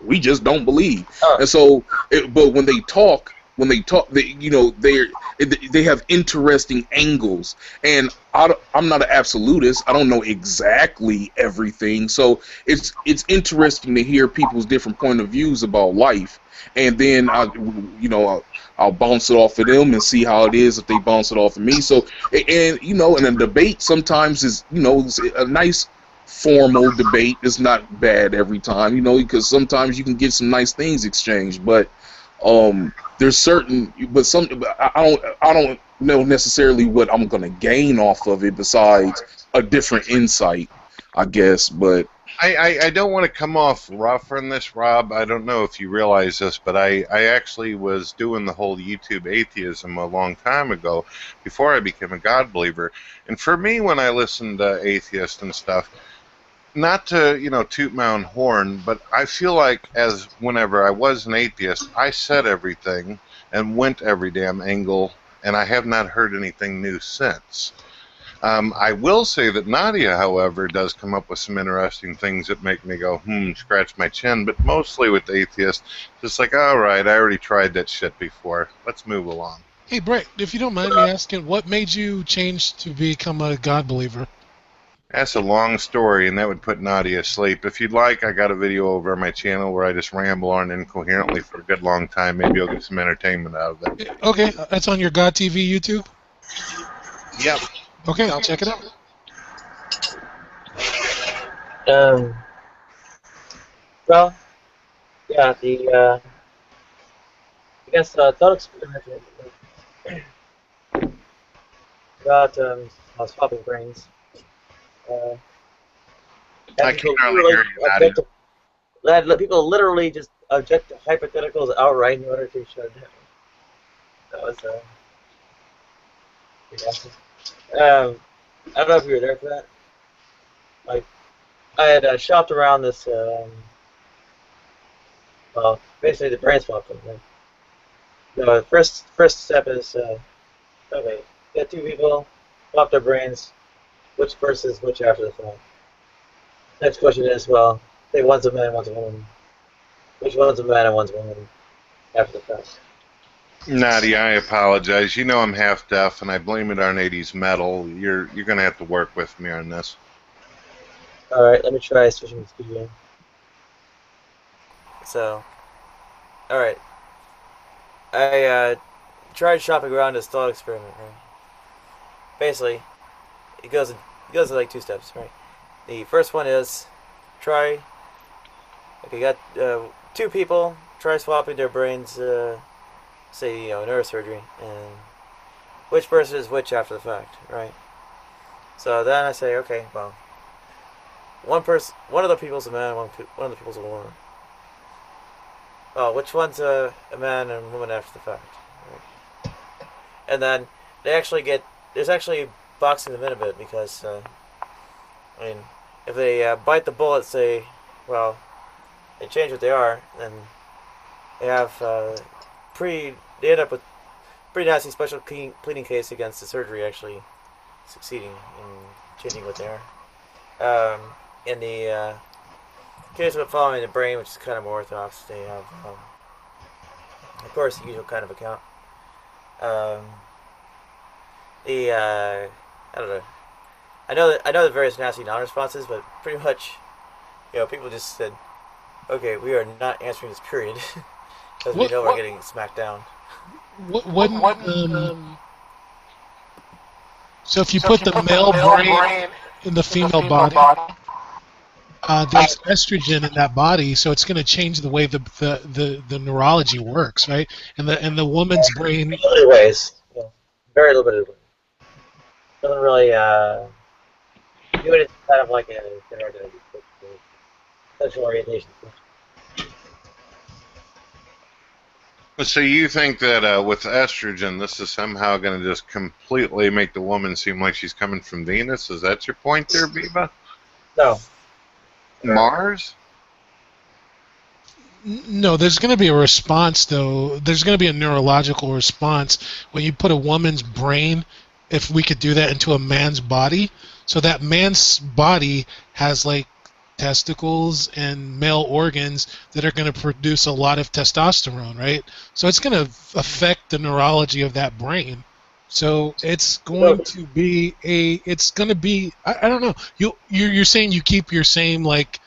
We just don't believe. And so, but when they talk, they have interesting angles. And I'm not an absolutist. I don't know exactly everything. So it's interesting to hear people's different point of views about life. And then I'll bounce it off of them and see how it is if they bounce it off of me. So and a debate sometimes is a nice formal debate is not bad every time, because sometimes you can get some nice things exchanged. But there's certain, I don't know necessarily what I'm gonna gain off of it besides a different insight, I guess. But I don't want to come off rough on this, Rob. I don't know if you realize this, but I actually was doing the whole YouTube atheism a long time ago, before I became a God believer. And for me, when I listen to atheists and stuff, not to toot my own horn, but I feel like whenever I was an atheist, I said everything and went every damn angle, and I have not heard anything new since. I will say that Nadia, however, does come up with some interesting things that make me go, scratch my chin, but mostly with atheists, just like, all right, I already tried that shit before. Let's move along. Hey, Brett, if you don't mind me asking, what made you change to become a God believer? That's a long story, and that would put Nadia asleep. If you'd like, I got a video over on my channel where I just ramble on incoherently for a good long time. Maybe you'll get some entertainment out of it. Okay, that's on your God TV YouTube? Yep. Okay, I'll check it out. Well, yeah, I guess thought experiment about swapping brains. I can hardly hear you, Nadia. People literally just object to hypotheticals outright in order to shut it down. That was I don't know if you were there for that. Like, I had shopped around this, well, basically the brain swap thing. Right? The first step is, okay, get two people, swap their brains, which versus which after the fact. Next question is, well, say one's a man, one's a woman. Which one's a man and one's a woman after the fact? Nadia, I apologize. You know I'm half deaf, and I blame it on 80s metal. You're going to have to work with me on this. Alright, let me try switching the studio. So, alright. I tried shopping around this thought experiment, right? Basically, it goes in like two steps, right? The first one is try. Okay, you got two people. Try swapping their brains. Say neurosurgery, and which versus which after the fact, right? So then I say, okay, well, one of the people's a man, one of the people's a woman. Oh, which one's a man and woman after the fact? Right? And then they actually there's actually boxing them in a bit because, I mean, if they bite the bullet, say, well, they change what they are, then they have they end up with pretty nasty special pleading case against the surgery actually succeeding in changing what they are. In the case of following the brain, which is kind of more orthodox, they have, of course, the usual kind of account. I don't know. I know the various nasty non-responses, but pretty much, people just said, okay, we are not answering this period because we know we're getting smacked down. So if you put the male brain in the female body, there's estrogen in that body, so it's going to change the way the neurology works, right? And the woman's brain. Little ways, very little bit of it. Doesn't really do it. It's kind of like a sexual orientation. So you think that with estrogen, this is somehow going to just completely make the woman seem like she's coming from Venus? Is that your point there, Biba? No. Mars? No, there's going to be a response, though. There's going to be a neurological response when you put a woman's brain, if we could do that, into a man's body. So that man's body has, like, testicles and male organs that are going to produce a lot of testosterone, right? So it's going to affect the neurology of that brain. So it's going to be I don't know. You're saying you keep your same, like,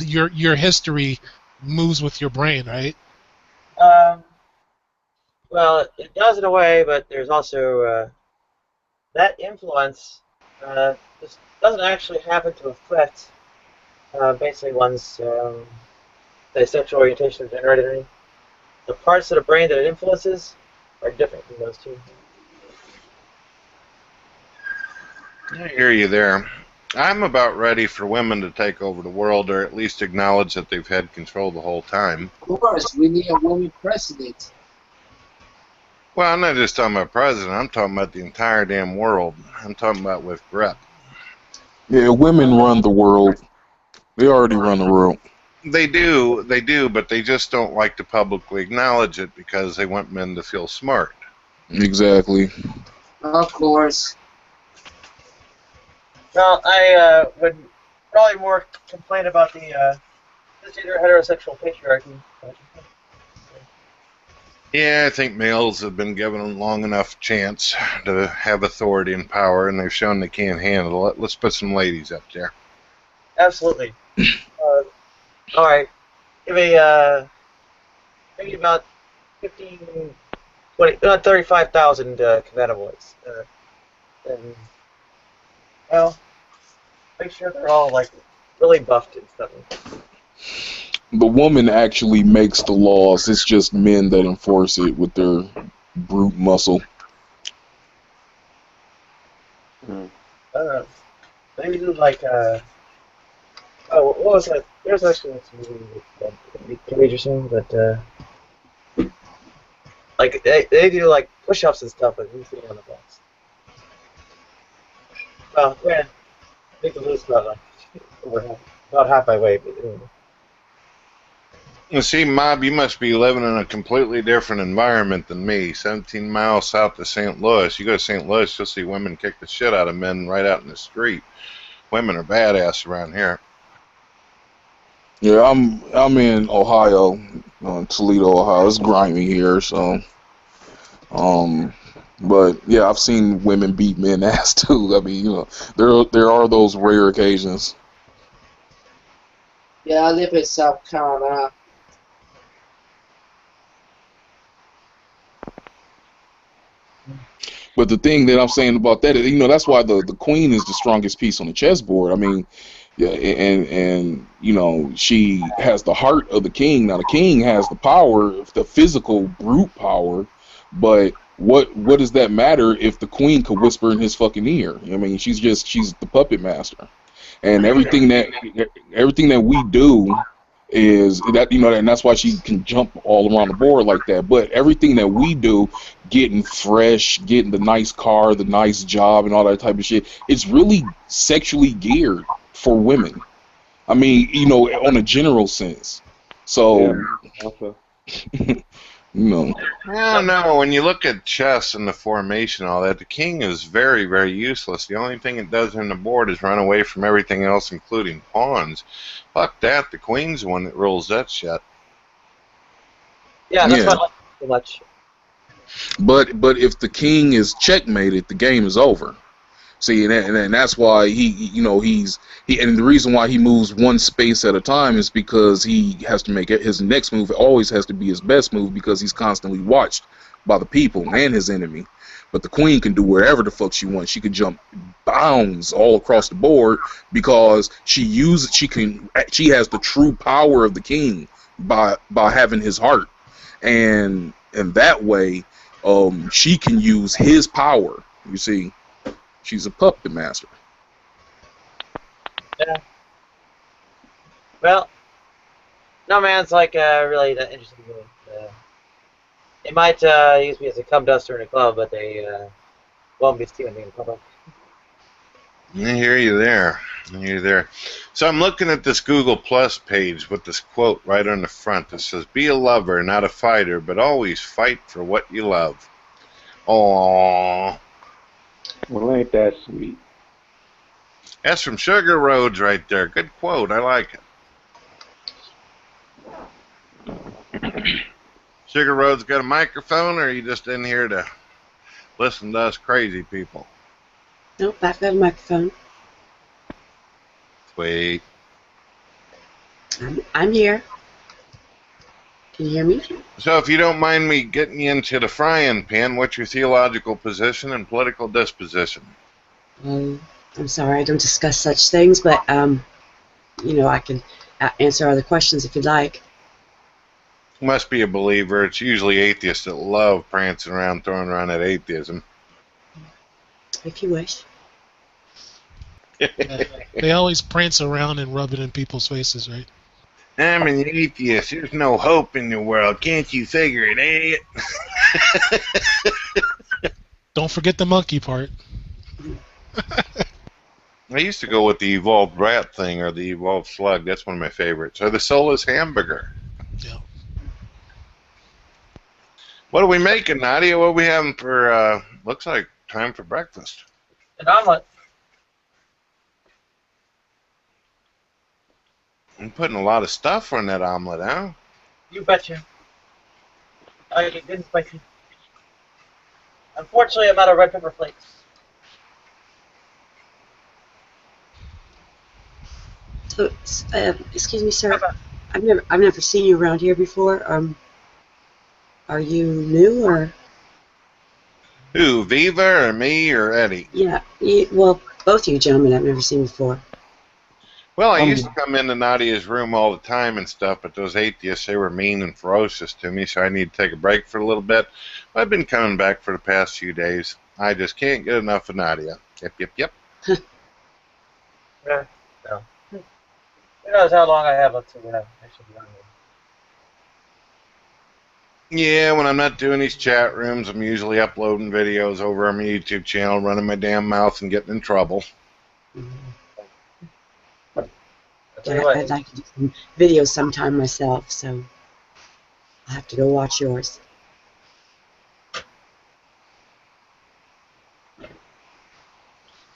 your history moves with your brain, right? Well, it does in a way, but there's also that influence just doesn't actually happen to affect basically one's say sexual orientation or gender identity. The parts of the brain that it influences are different from those two. I hear you there. I'm about ready for women to take over the world, or at least acknowledge that they've had control the whole time. Of course, we need a woman president. Well, I'm not just talking about president. I'm talking about the entire damn world. I'm talking about with grep. Yeah, women run the world. They already run the world. They do, but they just don't like to publicly acknowledge it because they want men to feel smart. Exactly. Of course. Well, I would probably more complain about the cisgender heterosexual patriarchy. Yeah, I think males have been given a long enough chance to have authority and power, and they've shown they can't handle it. Let's put some ladies up there. Absolutely. All right. Give me maybe about 15, 20, about 35,000 cannabinoids. And well, make sure they're all like really buffed and stuff. The woman actually makes the laws. It's just men that enforce it with their brute muscle. Maybe do like oh, what was that? There's actually this movie with Determinism, but like they do like push-ups and stuff, but who's sitting on the box? Well, yeah, I think the lose about half my weight, but anyway. You see, Mob, you must be living in a completely different environment than me. 17 miles south of St. Louis. You go to St. Louis, you'll see women kick the shit out of men right out in the street. Women are badass around here. Yeah, I'm in Ohio, Toledo, Ohio. It's grimy here, so but yeah, I've seen women beat men ass too. I mean, there are those rare occasions. Yeah, I live in South Carolina. But the thing that I'm saying about that is, that's why the queen is the strongest piece on the chessboard. I mean, yeah, and she has the heart of the king. Now the king has the power, the physical brute power, but what does that matter if the queen could whisper in his fucking ear? I mean, she's the puppet master, and everything that we do is that and that's why she can jump all around the board like that. But everything that we do, getting fresh, getting the nice car, the nice job, and all that type of shit, it's really sexually geared for women. I mean, on a general sense. So, I don't know. When you look at chess and the formation and all that, the king is very, very useless. The only thing it does on the board is run away from everything else, including pawns. Fuck that. The queen's the one that rules that shit. Yeah, that's not so much. But if the king is checkmated, the game is over. See, and that's why and the reason why he moves one space at a time is because he has to make it, his next move always has to be his best move, because he's constantly watched by the people and his enemy. But the queen can do wherever the fuck she wants. She can jump bounds all across the board because she has the true power of the king by having his heart, and that way she can use his power. You see. She's a puppet master. Yeah. Well, no man's like really that interesting. They might use me as a cum duster in a club, but they won't be stealing me in public. I hear you there. So I'm looking at this Google Plus page with this quote right on the front that says, "Be a lover, not a fighter, but always fight for what you love." Aww. Well, ain't that sweet? That's from Sugar Roads right there. Good quote. I like it. Sugar Roads got a microphone, or are you just in here to listen to us crazy people? Nope, I've got a microphone. Sweet. I'm here. Can you hear me? So if you don't mind me getting you into the frying pan, what's your theological position and political disposition? I'm sorry, I don't discuss such things, but I can answer other questions if you'd like. Must be a believer. It's usually atheists that love prancing around, throwing around that atheism. If you wish. They always prance around and rub it in people's faces, right? I'm an atheist. There's no hope in the world. Can't you figure it out? Don't forget the monkey part. I used to go with the evolved rat thing or the evolved slug. That's one of my favorites. Or the soulless hamburger. Yeah. What are we making, Nadia? What are we having for, looks like time for breakfast. An omelet. I'm putting a lot of stuff on that omelet, huh? You betcha. I get good and spicy. Unfortunately, I'm out of red pepper flakes. So, excuse me, sir. I've never seen you around here before. Are you new or? Who, Viva or me or Eddie? Yeah. Well, both of you gentlemen I've never seen before. Well, I used to come into Nadia's room all the time and stuff, but those atheists, they were mean and ferocious to me, so I need to take a break for a little bit. I've been coming back for the past few days. I just can't get enough of Nadia. Yep. Yeah, no. Who knows how long I have left to actually be on here. Yeah, when I'm not doing these chat rooms, I'm usually uploading videos over on my YouTube channel, running my damn mouth and getting in trouble. Yeah, I'd like to do some videos sometime myself, so I'll have to go watch yours.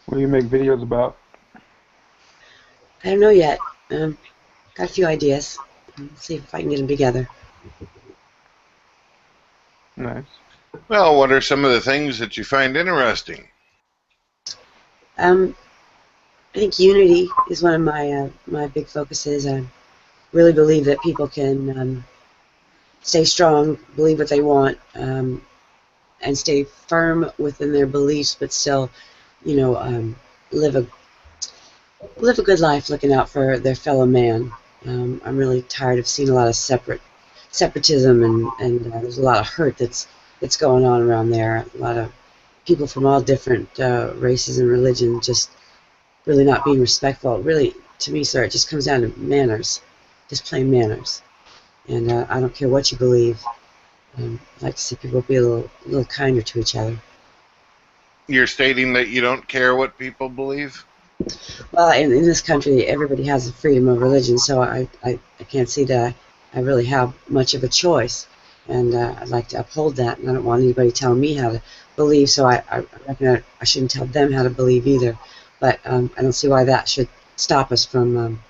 What do you make videos about? I don't know yet. Got a few ideas. Let's see if I can get them together. Nice. Well, what are some of the things that you find interesting? I think unity is one of my my big focuses. I really believe that people can stay strong, believe what they want, and stay firm within their beliefs, but still, live a good life, looking out for their fellow man. I'm really tired of seeing a lot of separatism, and there's a lot of hurt that's going on around there. A lot of people from all different races and religions just really not being respectful. Really, to me, sir, it just comes down to manners, just plain manners. And I don't care what you believe. I'd like to see people be a little kinder to each other. You're stating that you don't care what people believe? Well, in this country, everybody has the freedom of religion, so I can't see that I really have much of a choice. And I'd like to uphold that, and I don't want anybody telling me how to believe, so I reckon I shouldn't tell them how to believe either. But I don't see why that should stop us from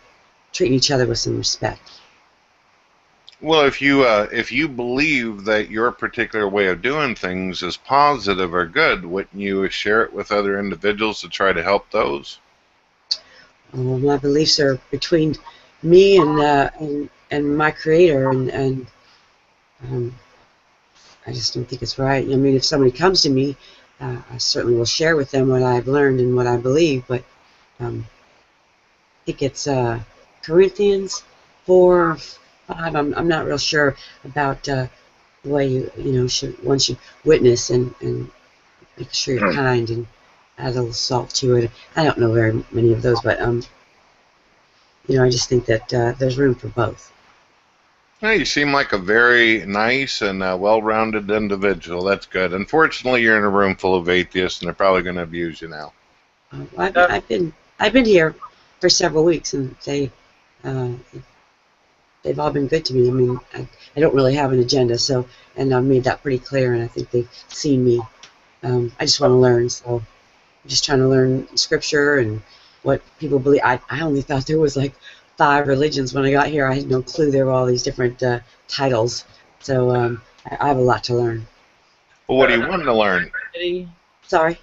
treating each other with some respect. Well, if you believe that your particular way of doing things is positive or good, wouldn't you share it with other individuals to try to help those? Well, my beliefs are between me and my Creator, and I just don't think it's right. I mean, if somebody comes to me, I certainly will share with them what I've learned and what I believe, but I think it's Corinthians 4:5. I'm not real sure about the way one should witness and make sure you're kind and add a little salt to it. I don't know very many of those, but I just think that there's room for both. Well, you seem like a very nice and well-rounded individual. That's good. Unfortunately, you're in a room full of atheists, and they're probably going to abuse you now. I've been here for several weeks, and they've all been good to me. I mean, I don't really have an agenda, and I've made that pretty clear, and I think they've seen me. I just want to learn, so I'm just trying to learn scripture and what people believe. I only thought there was like 5 religions when I got here. I had no clue there were all these different titles, so I have a lot to learn. Well, what do you want to learn? Sorry?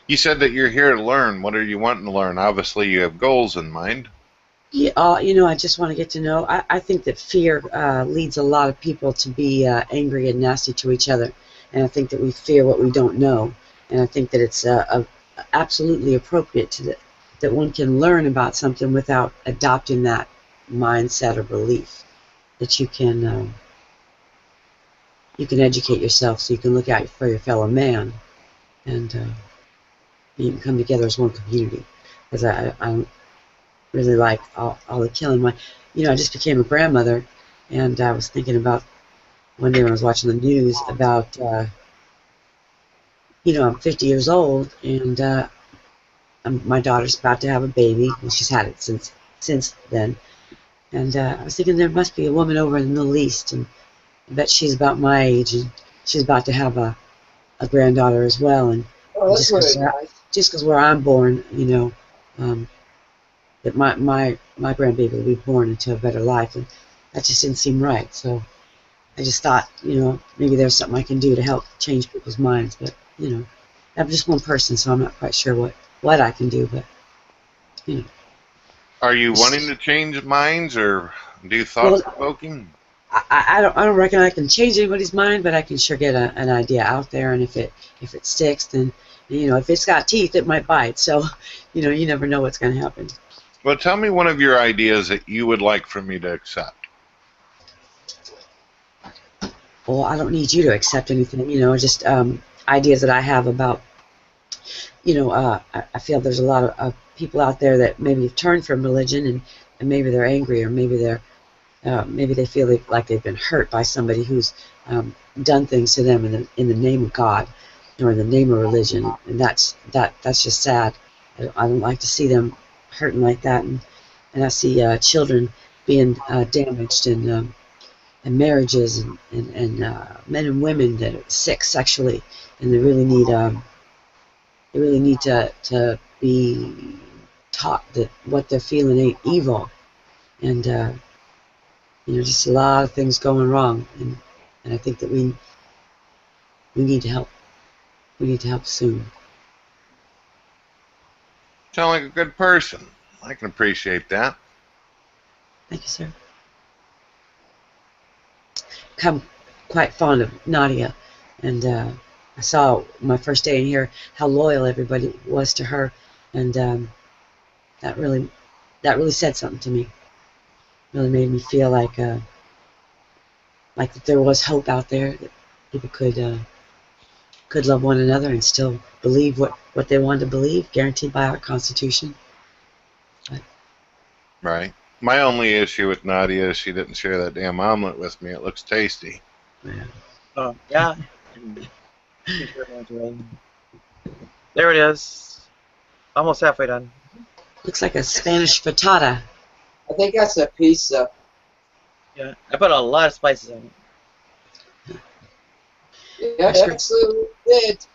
You said that you're here to learn. What are you wanting to learn? Obviously, you have goals in mind. Yeah, I just want to get to know. I think that fear leads a lot of people to be angry and nasty to each other, and I think that we fear what we don't know, and I think that it's absolutely appropriate that one can learn about something without adopting that mindset or belief. That you can educate yourself so you can look out for your fellow man, and you can come together as one community. Because I don't really like all the killing. I just became a grandmother, and I was thinking about one day when I was watching the news about I'm 50 years old, and my daughter's about to have a baby, and she's had it since then. And I was thinking there must be a woman over in the Middle East, and I bet she's about my age, and she's about to have a granddaughter as well. And Oh, that's very nice. just because where I'm born, that my grandbaby will be born into a better life, and that just didn't seem right. So I just thought, maybe there's something I can do to help change people's minds. But I'm just one person, so I'm not quite sure what I can do. But Are you wanting to change minds, or do thought-provoking? I don't reckon I can change anybody's mind, but I can sure get an idea out there, and if it sticks, then if it's got teeth, it might bite. So you never know what's going to happen. Well, tell me one of your ideas that you would like for me to accept. Well, I don't need you to accept anything. Just ideas that I have about. I feel there's a lot of people out there that maybe have turned from religion, and maybe they're angry, or maybe they feel like they've been hurt by somebody who's done things to them in the name of God or in the name of religion, and that's just sad. I don't like to see them hurting like that, and I see children being damaged, and marriages, and men and women that are sick sexually, and they really need to be taught that what they're feeling ain't evil, and just a lot of things going wrong, and I think that we need to help. We need to help soon. Sound like a good person. I can appreciate that. Thank you, sir. I'm quite fond of Nadia, and I saw my first day in here how loyal everybody was to her, and that really said something to me. Really made me feel like that there was hope out there, that people could love one another and still believe what they wanted to believe, guaranteed by our Constitution. But, right. My only issue with Nadia is she didn't share that damn omelet with me. It looks tasty. Yeah. Oh, yeah. There it is. Almost halfway done. Looks like a Spanish frittata. I think that's a pizza. Yeah, I put a lot of spices on it. Yeah, absolutely did.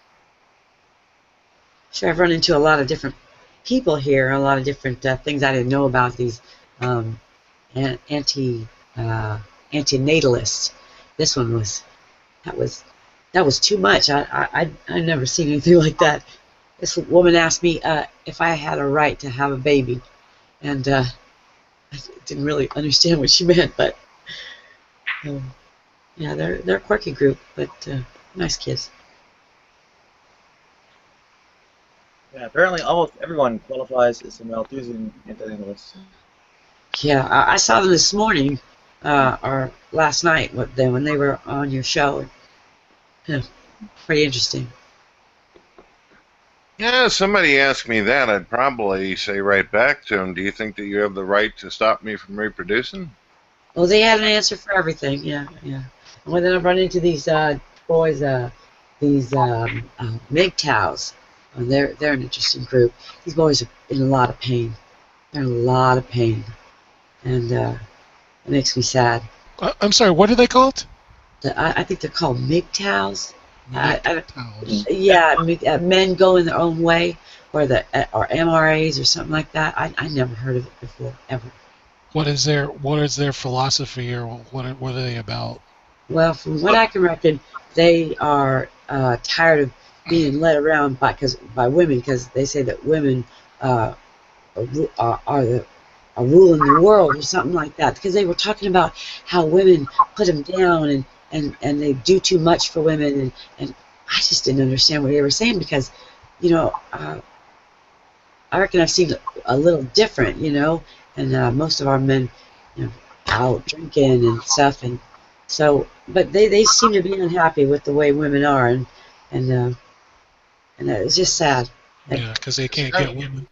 Sure, I've run into a lot of different people here, a lot of different things I didn't know about these antinatalists. This one was too much. I never seen anything like that. This woman asked me if I had a right to have a baby, and I didn't really understand what she meant, but yeah, they're a quirky group, but nice kids. Yeah, apparently almost everyone qualifies as a Malthusian antinatalist. Yeah, I saw them this morning, or last night, when they were on your show. Yeah, pretty interesting. Yeah, somebody asked me that, I'd probably say right back to them, do you think that you have the right to stop me from reproducing? Well, they had an answer for everything, yeah. And when I run into these boys, these MGTOWs, they're an interesting group. These boys are in a lot of pain. They're in a lot of pain, and it makes me sad. I'm sorry, what are they called? I think they're called MGTOWs. Yeah, men going their own way, or MRAs or something like that. I never heard of it before, ever. What is their philosophy, or what are they about? Well, from what I can reckon, they are tired of being led around by women, because they say that women are ruling the world or something like that. Because they were talking about how women put them down, and they do too much for women, and I just didn't understand what they were saying, because I reckon I've seen a little different, and most of our men out drinking and stuff, and so, but they seem to be unhappy with the way women are, and it's just sad. Yeah, because they can't get women.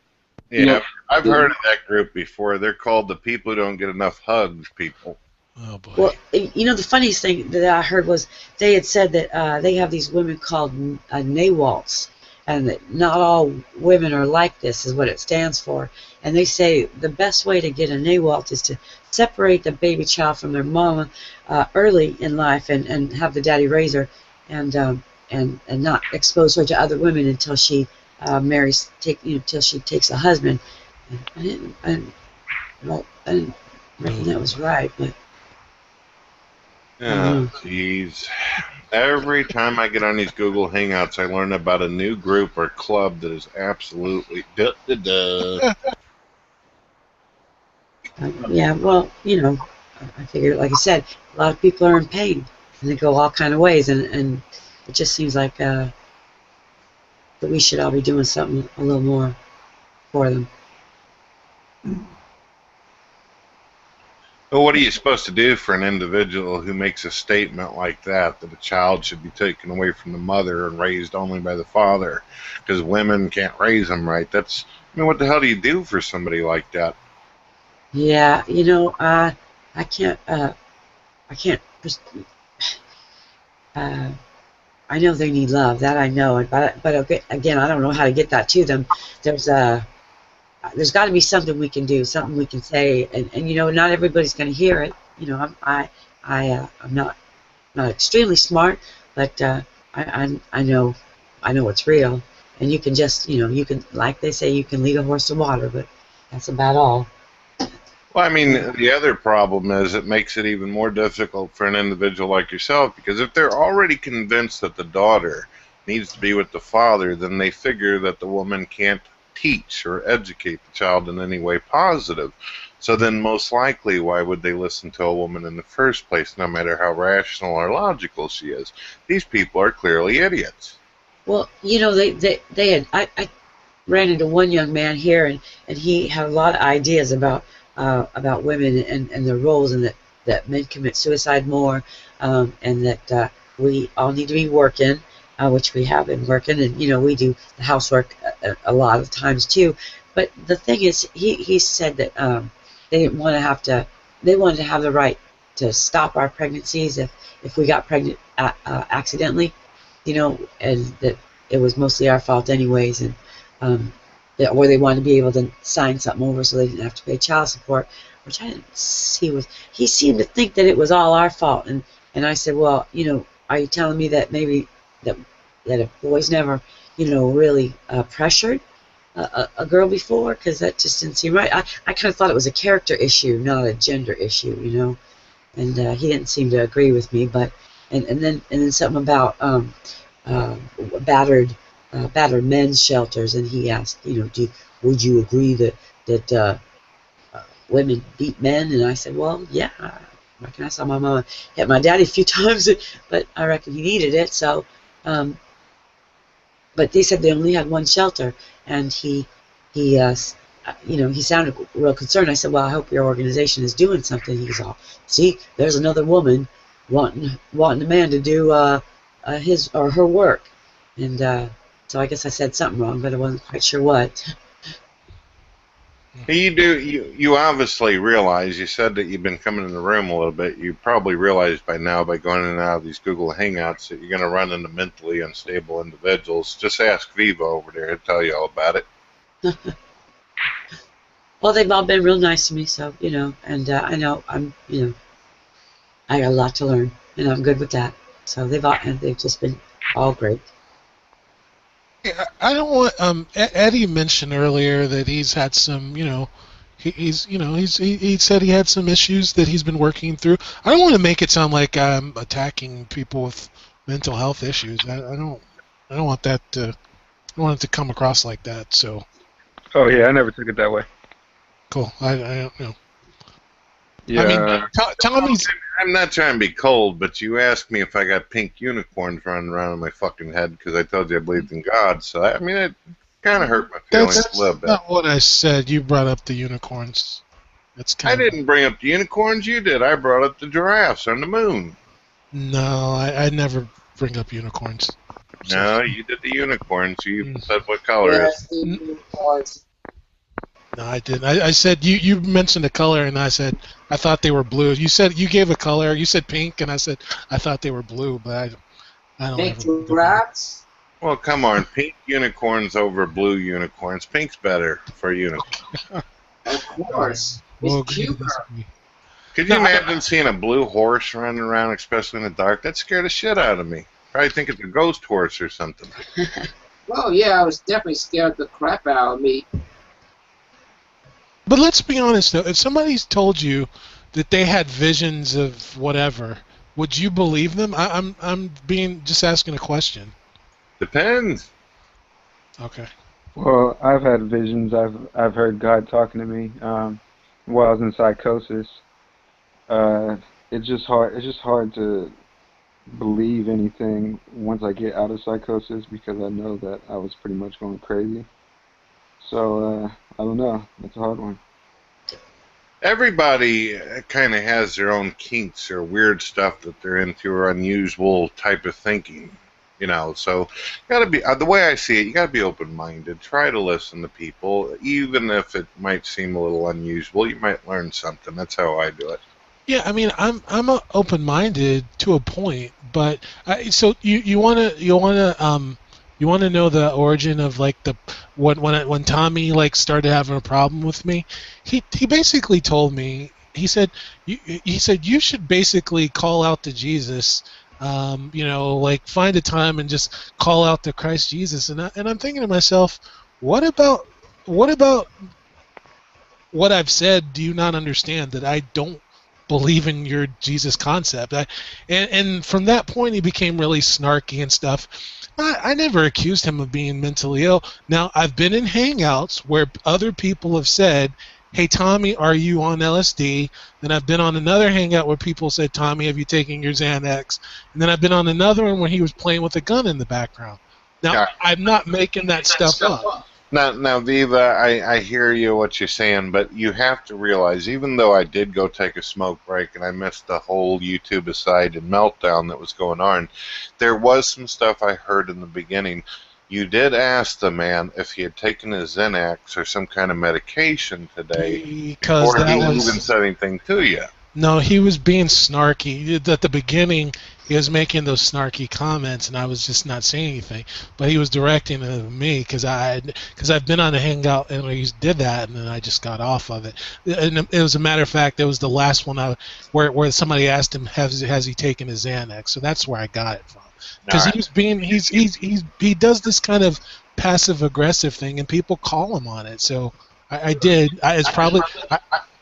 Yeah, I've heard of that group before. They're called the people who don't get enough hugs people. Oh boy. Well, the funniest thing that I heard was they had said that they have these women called nawals, and that not all women are like this is what it stands for. And they say the best way to get a NAWALT is to separate the baby child from their mama early in life and have the daddy raise her and not expose her to other women until she marries, till she takes a husband. I didn't reckon that was right, but Oh, jeez. Every time I get on these Google Hangouts, I learn about a new group or club that is absolutely duh. yeah, well, I figured, like I said, a lot of people are in pain, and they go all kind of ways, and it just seems like that we should all be doing something a little more for them. Well, what are you supposed to do for an individual who makes a statement like that a child should be taken away from the mother and raised only by the father because women can't raise them right? What the hell do you do for somebody like that? Yeah, I can't. I know they need love. That I know. But okay, again, I don't know how to get that to them. There's got to be something we can do, something we can say, and not everybody's going to hear it. I'm not extremely smart, but I know it's real, and you can just you can, like they say, you can lead a horse to water, but that's about all. Well, the other problem is it makes it even more difficult for an individual like yourself, because if they're already convinced that the daughter needs to be with the father, then they figure that the woman can't teach or educate the child in any way positive. So then most likely, why would they listen to a woman in the first place, no matter how rational or logical she is? These people are clearly idiots. Well, they had, I ran into one young man here, and he had a lot of ideas about women and their roles, and that men commit suicide more, and that we all need to be working, which we have been working, and we do the housework a lot of times too. But the thing is, he said that they didn't want to have to. They wanted to have the right to stop our pregnancies if we got pregnant accidentally, and that it was mostly our fault anyways, and or they wanted to be able to sign something over so they didn't have to pay child support, which I didn't see he seemed to think that it was all our fault, and I said, well, are you telling me that maybe that a boy's never really pressured a girl before? Because that just didn't seem right. I kind of thought it was a character issue, not a gender issue, and he didn't seem to agree with me. But and then something about battered men's shelters, and he asked, would you agree that women beat men? And I said, well, yeah. I reckon I saw my mama hit my daddy a few times, but I reckon he needed it. So, but they said they only had one shelter, and he sounded real concerned. I said, well, I hope your organization is doing something. He's all, see, there's another woman wanting a man to do his or her work, and so I guess I said something wrong, but I wasn't quite sure what. You obviously realize, you said that you've been coming in the room a little bit, you probably realize by now by going in and out of these Google Hangouts that you're going to run into mentally unstable individuals. Just ask Viva over there, he'll tell you all about it. Well, they've all been real nice to me, so, and I know I got a lot to learn, and I'm good with that. So they've just been all great. Yeah, I don't want. Eddie mentioned earlier that he's had some. He said he had some issues that he's been working through. I don't want to make it sound like I'm attacking people with mental health issues. I don't want that to. I don't want it to come across like that. So. Oh yeah, I never took it that way. Cool. I don't know. Yeah. Tommy's. I'm not trying to be cold, but you asked me if I got pink unicorns running around in my fucking head because I told you I believed in God. So it kind of hurt my feelings a little bit. That's not what I said. You brought up the unicorns. I didn't bring up the unicorns. You did. I brought up the giraffes on the moon. No, I never bring up unicorns. No, you did the unicorns. You said what color. Yes, the unicorns. No, I didn't. I said you mentioned a color, and I said I thought they were blue. You said you gave a color. You said pink, and I said I thought they were blue, but I don't. Pink giraffes. Well, come on. Pink unicorns over blue unicorns. Pink's better for unicorns. Of course. We'll It's agree to cuter. disagree. Could you imagine seeing a blue horse running around, especially in the dark? That scared the shit out of me. Probably think it's a ghost horse or something. Well, yeah, I was definitely scared the crap out of me. But let's be honest, though. If somebody's told you that they had visions of whatever, would you believe them? I'm just asking a question. Depends. Okay. Well, I've had visions. I've heard God talking to me while I was in psychosis. It's just hard to believe anything once I get out of psychosis because I know that I was pretty much going crazy. So I don't know. It's a hard one. Everybody kind of has their own kinks or weird stuff that they're into or unusual type of thinking, you know. So, gotta be the way I see it. You gotta be open-minded. Try to listen to people, even if it might seem a little unusual. You might learn something. That's how I do it. Yeah, I mean, I'm open-minded to a point, but so you wanna know the origin of like when Tommy like started having a problem with me. He basically told me, he said you should basically call out to Jesus, like find a time and just call out to Christ Jesus, and I'm thinking to myself, what about what I've said? Do you not understand that I don't believe in your Jesus concept? And from that point, he became really snarky and stuff. I never accused him of being mentally ill. Now, I've been in hangouts where other people have said, hey, Tommy, are you on LSD? Then I've been on another hangout where people said, Tommy, have you taken your Xanax? And then I've been on another one where he was playing with a gun in the background. Now, Yeah. I'm not making that stuff up. Now, Viva, I hear you what you're saying, but you have to realize, even though I did go take a smoke break and I missed the whole YouTube aside and meltdown that was going on, there was some stuff I heard in the beginning. You did ask the man if he had taken his Xanax or some kind of medication today Because before that he was- even said anything to you. No, he was being snarky. At the beginning, he was making those snarky comments, and I was just not saying anything. But he was directing it at me because I've been on a hangout and he did that, and then I just got off of it. And it was a matter of fact, it was the last one where somebody asked him has he taken his Xanax. So that's where I got it from. Because he was being he does this kind of passive aggressive thing, and people call him on it. So I did. It's probably.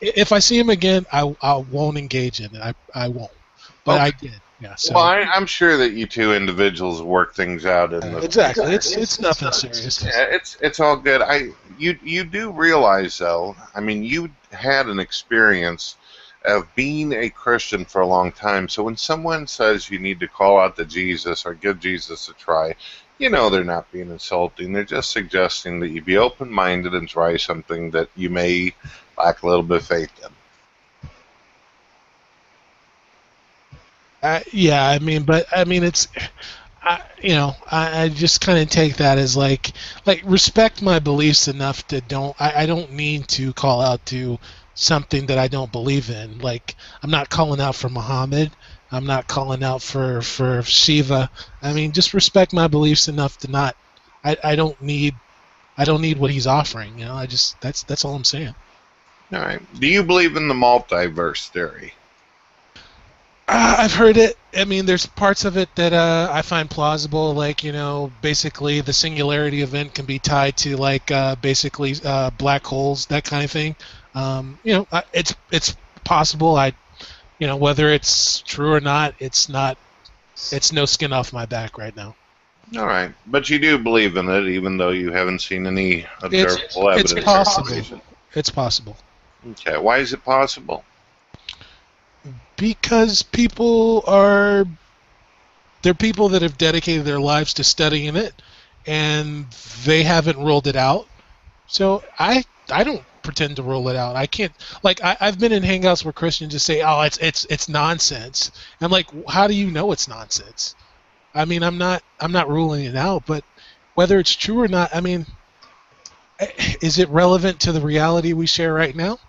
If I see him again, I won't engage in it. I won't. But I did. Yeah. So. Well, I'm sure that you two individuals work things out in the Exactly. It's nothing serious. Yeah, it's all good. You do realize though, I mean, you had an experience of being a Christian for a long time. So when someone says you need to call out to Jesus or give Jesus a try, you know they're not being insulting. They're just suggesting that you be open-minded and try something that you may lack a little bit of faith in. Yeah, I mean, it's, I just kind of take that as like respect my beliefs enough to I don't need to call out to something that I don't believe in. Like, I'm not calling out for Muhammad. I'm not calling out for Shiva. I mean, just respect my beliefs enough to not. I don't need what he's offering. You know, that's all I'm saying. All right. Do you believe in the multiverse theory? I've heard it. I mean, there's parts of it that I find plausible. Like, basically the singularity event can be tied to like basically black holes, that kind of thing. It's possible. Whether it's true or not, it's no skin off my back right now. All right, but you do believe in it, even though you haven't seen any observable evidence. It's possible. It's possible. Okay, why is it possible? Because they're people that have dedicated their lives to studying it, and they haven't ruled it out. So I don't pretend to rule it out. I can't. Like, I've been in hangouts where Christians just say, "Oh, it's nonsense." I'm like, how do you know it's nonsense? I mean, I'm not ruling it out, but whether it's true or not, I mean, is it relevant to the reality we share right now?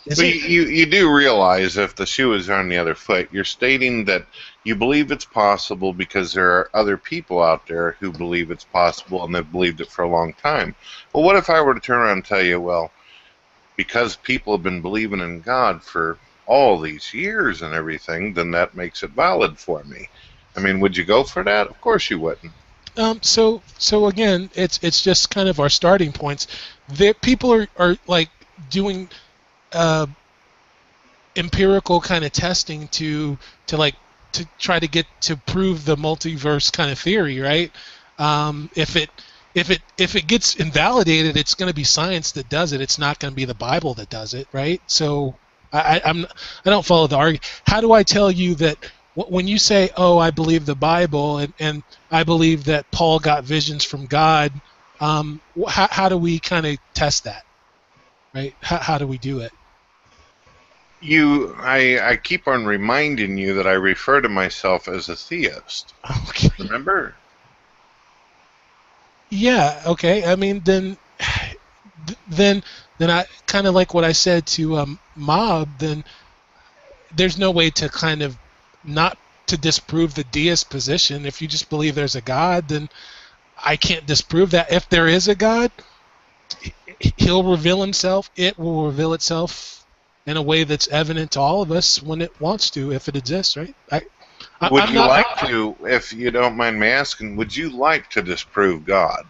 You do realize if the shoe is on the other foot, you're stating that You believe it's possible because there are other people out there who believe it's possible and they've believed it for a long time. Well, what if I were to turn around and tell you, well, because people have been believing in God for all these years and everything, then that makes it valid for me. I mean, would you go for that? Of course you wouldn't. So again, it's just kind of our starting points. People are like doing empirical kind of testing to try to get to prove the multiverse kind of theory, right? If it gets invalidated, it's going to be science that does it. It's not going to be the Bible that does it, right? So I don't follow the argument. How do I tell you that when you say, "Oh, I believe the Bible and I believe that Paul got visions from God"? How do we kind of test that, right? How do we do it? I keep on reminding you that I refer to myself as a theist. Okay. Remember? Yeah. Okay. I mean, then I kind of like what I said to Mob. Then there's no way to kind of not to disprove the deist position. If you just believe there's a God, then I can't disprove that. If there is a God, he'll reveal himself. It will reveal itself in a way that's evident to all of us when it wants to, if it exists, right? Would you like to, if you don't mind me asking, would you like to disprove God?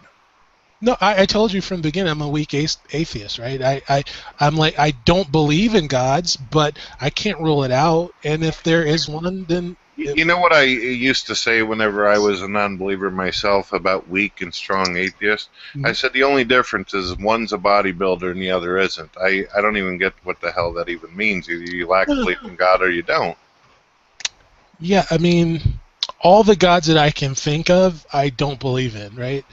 No, I told you from the beginning I'm a weak atheist, right? I'm like, I don't believe in gods, but I can't rule it out. And if there is one, then... You know what I used to say whenever I was a non-believer myself about weak and strong atheists? Mm-hmm. I said the only difference is one's a bodybuilder and the other isn't. I don't even get what the hell that even means. Either you lack belief in God or you don't. Yeah, I mean, all the gods that I can think of, I don't believe in, right?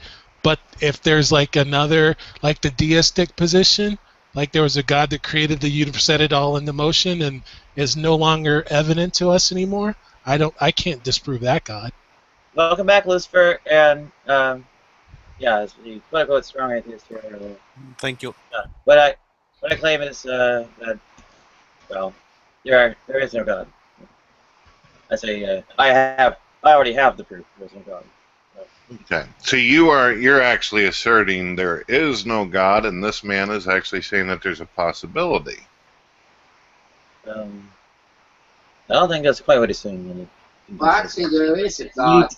But if there's like another, like the deistic position, like there was a God that created the universe, set it all into motion, and is no longer evident to us anymore, I can't disprove that God. Welcome back, Lucifer, and yeah, as the quote-unquote strong atheist here. Thank you. What I claim is that, well, there is no God. I say I already have the proof there is no God. Okay, so you're actually asserting there is no God, and this man is actually saying that there's a possibility. I don't think that's quite what he's saying. Well, actually, there is a God.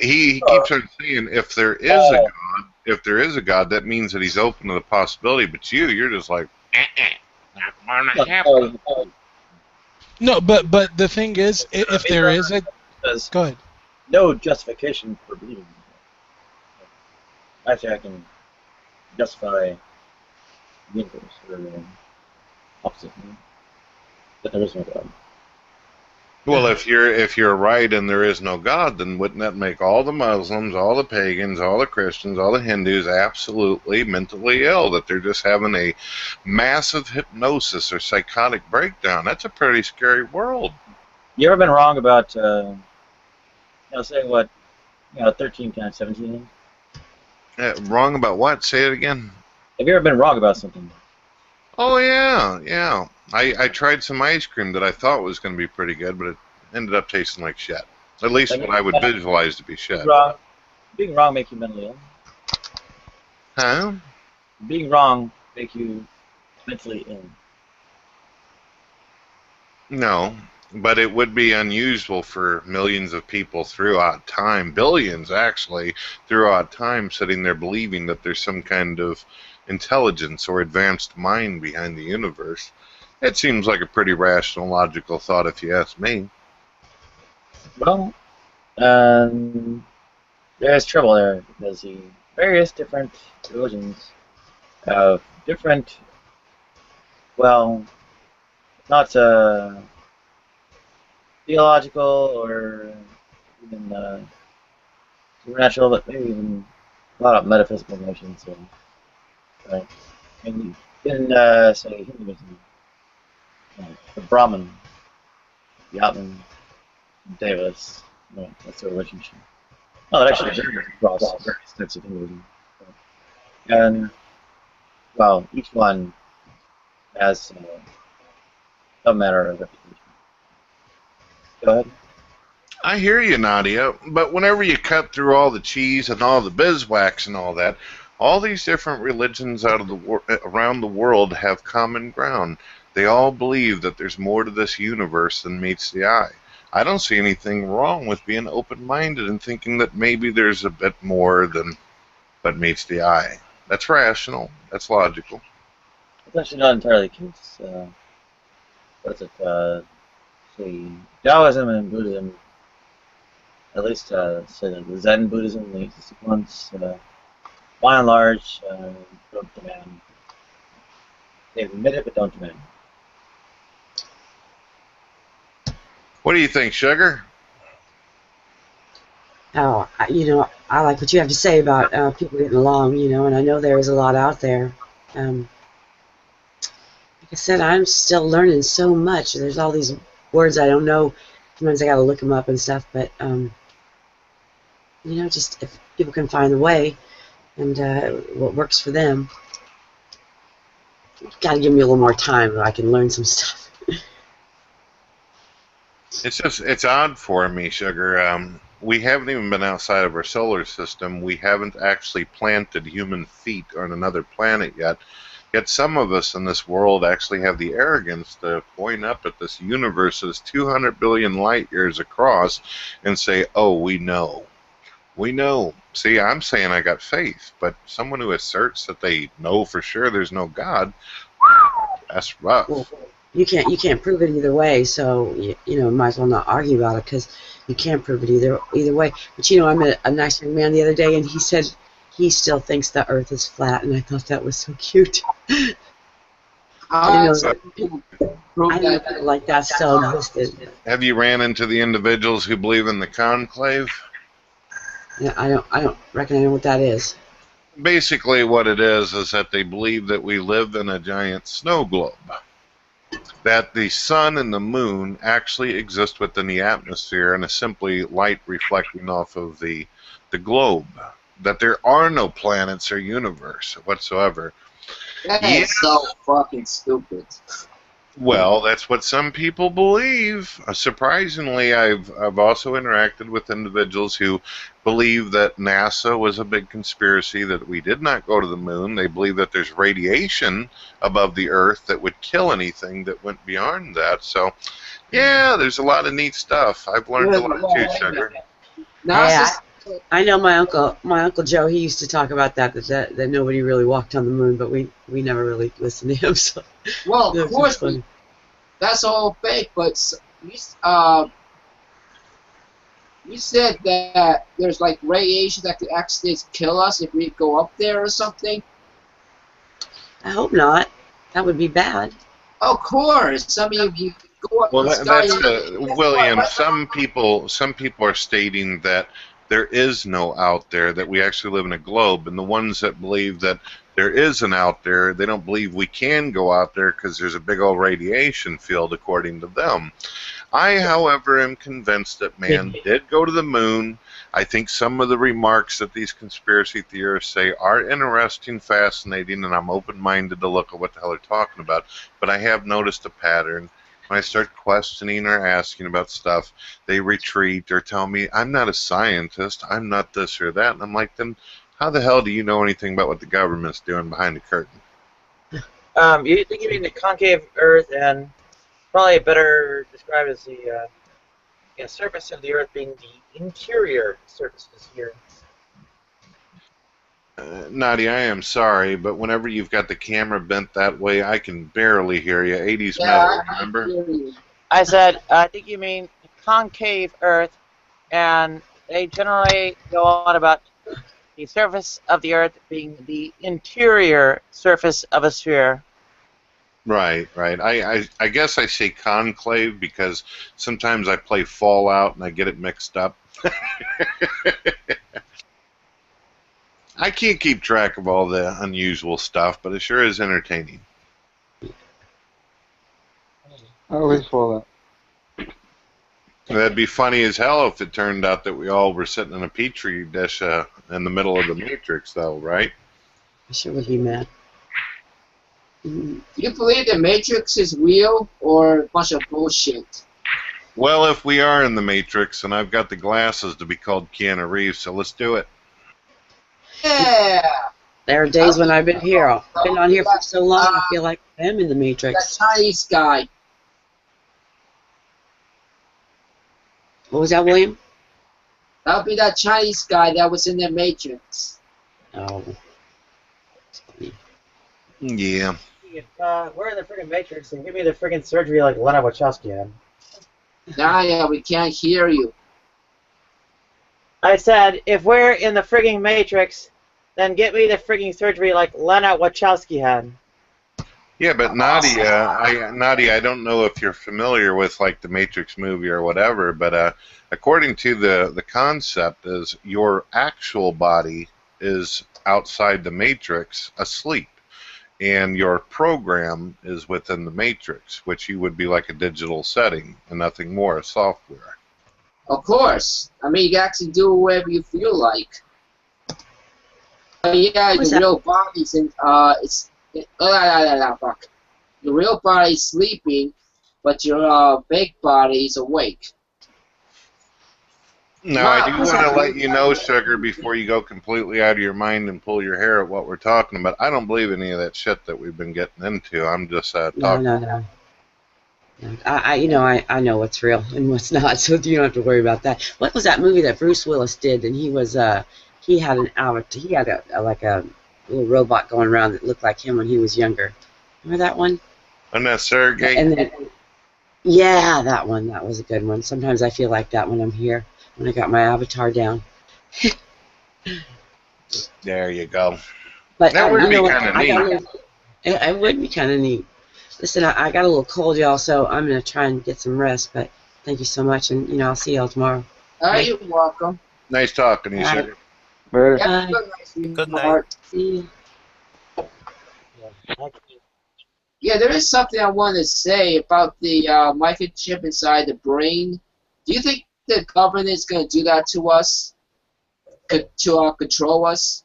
He keeps on saying if there is a God, that means that he's open to the possibility. But you're just like, not gonna happen. No, but the thing is, if there is a... Go ahead. No justification for believing. Actually, I can justify the universe or opposite, but there is no God. Well, if you're right and there is no God, then wouldn't that make all the Muslims, all the pagans, all the Christians, all the Hindus absolutely mentally ill, that they're just having a massive hypnosis or psychotic breakdown? That's a pretty scary world. You ever been wrong about, say what, 13 times 17? Wrong about what? Say it again. Have you ever been wrong about something? Oh, yeah. I tried some ice cream that I thought was going to be pretty good, but it ended up tasting like shit. At least what I would visualize to be shit. Being wrong make you mentally ill. Huh? Being wrong make you mentally ill. No, but it would be unusual for millions of people throughout time, billions actually, throughout time, sitting there believing that there's some kind of intelligence or advanced mind behind the universe. It seems like a pretty rational, logical thought if you ask me. Well, there's trouble there because the various different religions have different, well, not theological or even supernatural, but maybe even a lot of metaphysical notions. So, right? And in say Hinduism, the Brahman, the Atman, Devas, that's their relationship. Well, it actually varies across various types of Hinduism. And, well, each one has some matter of reputation. Go ahead. I hear you, Nadia, but whenever you cut through all the cheese and all the beeswax and all that, all these different religions around the world have common ground. They all believe that there's more to this universe than meets the eye. I don't see anything wrong with being open-minded and thinking that maybe there's a bit more than what meets the eye. That's rational. That's logical. It's actually not entirely the case. What's it? See, Taoism and Buddhism, at least say that the Zen Buddhism, the atheistic ones, by and large, don't demand. They admit it, but don't demand. What do you think, Sugar? Oh, I like what you have to say about people getting along, and I know there is a lot out there. Like I said, I'm still learning so much. There's all these words I don't know. Sometimes I got to look them up and stuff, but, just if people can find the way and what works for them, you've got to give me a little more time so I can learn some stuff. It's odd for me, Sugar. We haven't even been outside of our solar system. We haven't actually planted human feet on another planet yet. Yet some of us in this world actually have the arrogance to point up at this universe that's 200 billion light years across and say, oh, we know. We know. See, I'm saying I got faith, but someone who asserts that they know for sure there's no God, that's rough. Well, you can't prove it either way, so might as well not argue about it because you can't prove it either way. But I met a nice young man the other day, and he said he still thinks the Earth is flat, and I thought that was so cute. I didn't know like that still existed. Have you ran into the individuals who believe in the conclave? Yeah, I don't reckon I know what that is. Basically, what it is that they believe that we live in a giant snow globe. That the sun and the moon actually exist within the atmosphere and is simply light reflecting off of the globe. That there are no planets or universe whatsoever. That is so fucking stupid. Well, that's what some people believe. Surprisingly, I've also interacted with individuals who believe that NASA was a big conspiracy, that we did not go to the moon. They believe that there's radiation above the Earth that would kill anything that went beyond that. So, yeah, there's a lot of neat stuff. I've learned a lot too, Sugar. I know my uncle Joe. He used to talk about that nobody really walked on the moon, but we never really listened to him. So well, of course, that's all fake. But you said that there's like radiation that could actually kill us if we go up there or something. I hope not. That would be bad. Of course. I mean, if you go up well, the sky, that's William. Some people are stating that there is no out there, that we actually live in a globe, and the ones that believe that there is an out there, they don't believe we can go out there because there's a big old radiation field, according to them. I, however, am convinced that man did go to the moon. I think some of the remarks that these conspiracy theorists say are interesting, fascinating, and I'm open-minded to look at what the hell they're talking about, but I have noticed a pattern. When I start questioning or asking about stuff, they retreat or tell me, I'm not a scientist, I'm not this or that. And I'm like, then how the hell do you know anything about what the government's doing behind the curtain? You think you mean the concave Earth, and probably better described as the surface of the Earth being the interior surfaces here. Nadia, I am sorry, but whenever you've got the camera bent that way, I can barely hear you. 80s metal, remember? I said, I think you mean concave Earth, and they generally go on about the surface of the Earth being the interior surface of a sphere. Right. I guess I say conclave because sometimes I play Fallout and I get it mixed up. I can't keep track of all the unusual stuff, but it sure is entertaining. I always Fallout. That'd be funny as hell if it turned out that we all were sitting in a petri dish in the middle of the Matrix, though, right? I sure would be mad. Do you believe the Matrix is real or a bunch of bullshit? Well, if we are in the Matrix, and I've got the glasses to be called Keanu Reeves, so let's do it. Yeah. There are days when I've been here. I've been on here for so long, I feel like I am in the Matrix. That Chinese guy. What was that, William? That would be that Chinese guy that was in the Matrix. Oh. Yeah. We're in the friggin' Matrix, and give me the friggin' surgery like Lena Wachowski had. Naya, we can't hear you. I said, if we're in the friggin' Matrix, then get me the friggin' surgery like Lena Wachowski had. Yeah, but Nadia, I don't know if you're familiar with like the Matrix movie or whatever, but according to the concept is your actual body is outside the Matrix asleep, and your program is within the Matrix, which you would be like a digital setting and nothing more, a software. Of course. I mean, you can actually do whatever you feel like. But yeah, the real body's in, fuck. Your real body's sleeping, but your big body is awake. Now, I do want to let you know, Sugar, before you go completely out of your mind and pull your hair at what we're talking about, I don't believe any of that shit that we've been getting into. I'm just talking. No. I know what's real and what's not, so you don't have to worry about that. What was that movie that Bruce Willis did? And he was he had an avatar. He had a little robot going around that looked like him when he was younger. Remember that one? And that Sergey. And then, yeah, that one. That was a good one. Sometimes I feel like that when I'm here, when I got my avatar down. There you go. But that would be kind of neat. It would be kind of neat. Listen, I got a little cold, y'all, so I'm going to try and get some rest, but thank you so much, and, I'll see y'all tomorrow. You're welcome. Nice talking to you, Sugar. Good night. See you. Yeah, there is something I want to say about the microchip inside the brain. Do you think the government is going to do that to us? To control us?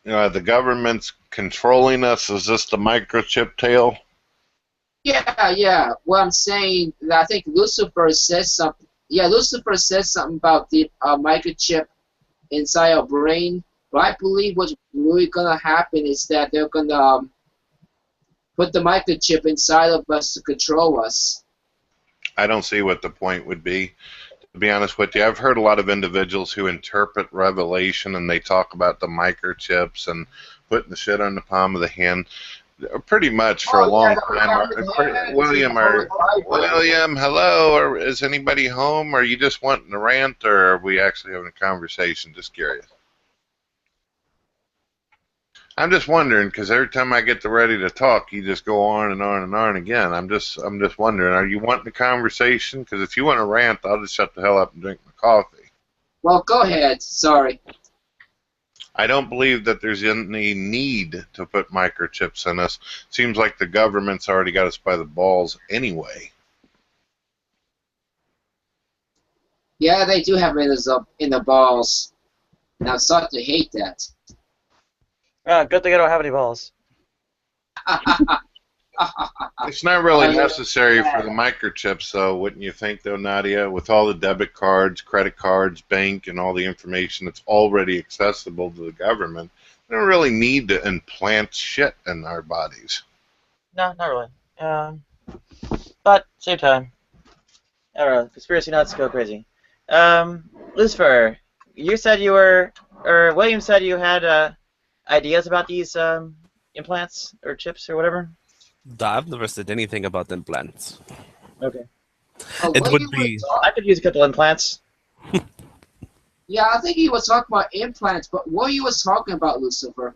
The government's controlling us. Is this the microchip tale? Yeah. What I'm saying, I think Lucifer says something. Yeah, Lucifer says something about the microchip inside our brain. But I believe what's really going to happen is that they're going to put the microchip inside of us to control us. I don't see what the point would be. To be honest with you, I've heard a lot of individuals who interpret Revelation and they talk about the microchips and putting the shit on the palm of the hand. Pretty much for a long time. William, hello? Or is anybody home? Are you just wanting to rant, or are we actually having a conversation? Just curious. I'm just wondering, because every time I get ready to talk, you just go on and on and on again. I'm just wondering, are you wanting a conversation? Because if you want to rant, I'll just shut the hell up and drink my coffee. Well, go ahead. Sorry. I don't believe that there's any need to put microchips in us. Seems like the government's already got us by the balls anyway. Yeah, they do have it in the balls. And I'm starting to hate that. Good thing I don't have any balls. It's not really necessary for the microchips, though, wouldn't you think, though, Nadia? With all the debit cards, credit cards, bank, and all the information that's already accessible to the government, they don't really need to implant shit in our bodies. No, not really. But same time, I don't know. Conspiracy nuts go crazy. Lucifer, you said you were, or William said you had ideas about these implants or chips or whatever. I've never said anything about implants. Okay. It would be. I could use a couple implants. Yeah, I think he was talking about implants, but what he was talking about, Lucifer?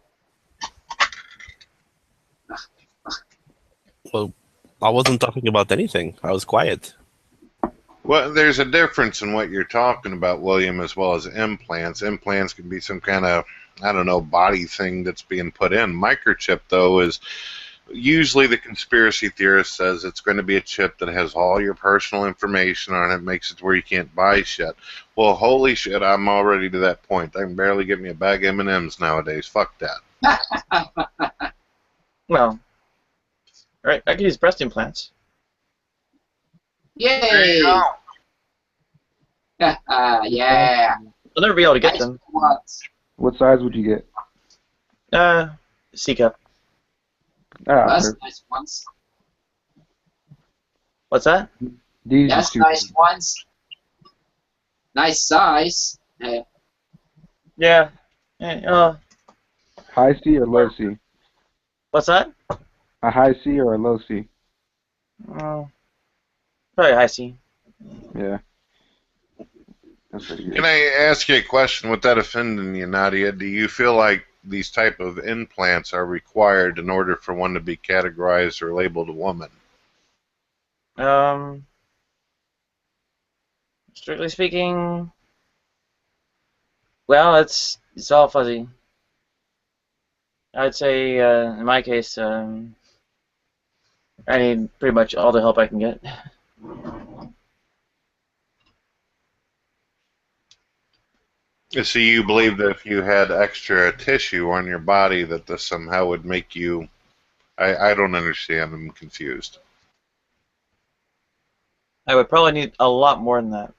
Well, I wasn't talking about anything. I was quiet. Well, there's a difference in what you're talking about, William, as well as implants. Implants can be some kind of, I don't know, body thing that's being put in. Microchip, though, is usually the conspiracy theorist says it's going to be a chip that has all your personal information on it, makes it where you can't buy shit. Well, holy shit, I'm already to that point. I can barely get me a bag of M&Ms nowadays. Fuck that. Well, right, I could use breast implants. Yay! Yeah. I'll never be able to get Nice them. ones. What size would you get? C cup. Ah, That's perfect. nice ones. What's that? These are That's too nice big. ones. Nice size. Yeah. High C or low C? What's that? A high C or a low C? Probably high C. Yeah. That's pretty good. Can I ask you a question without offending you, Nadia? Do you feel like these type of implants are required in order for one to be categorized or labeled a woman? Strictly speaking, well, it's all fuzzy. I'd say in my case, I need pretty much all the help I can get. So you believe that if you had extra tissue on your body that this somehow would make you... I don't understand. I'm confused. I would probably need a lot more than that.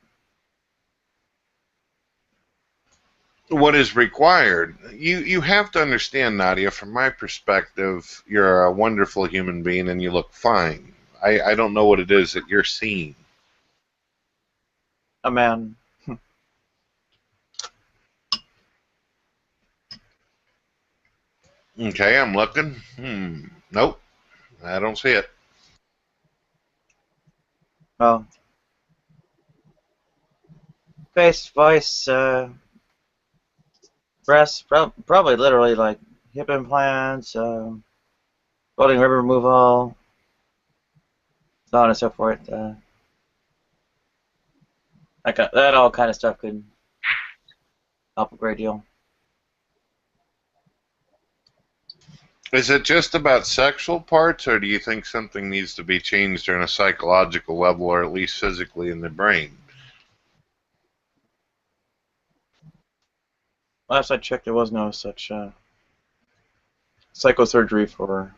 What is required? You have to understand, Nadia, from my perspective, you're a wonderful human being and you look fine. I don't know what it is that you're seeing. A man. Okay, I'm looking. Nope. I don't see it. Well, face, voice, breasts, probably literally like hip implants, floating rib removal, so on and so forth. That all kind of stuff could help a great deal. Is it just about sexual parts, or do you think something needs to be changed on a psychological level, or at least physically in the brain? Last I checked, there was no such psychosurgery for,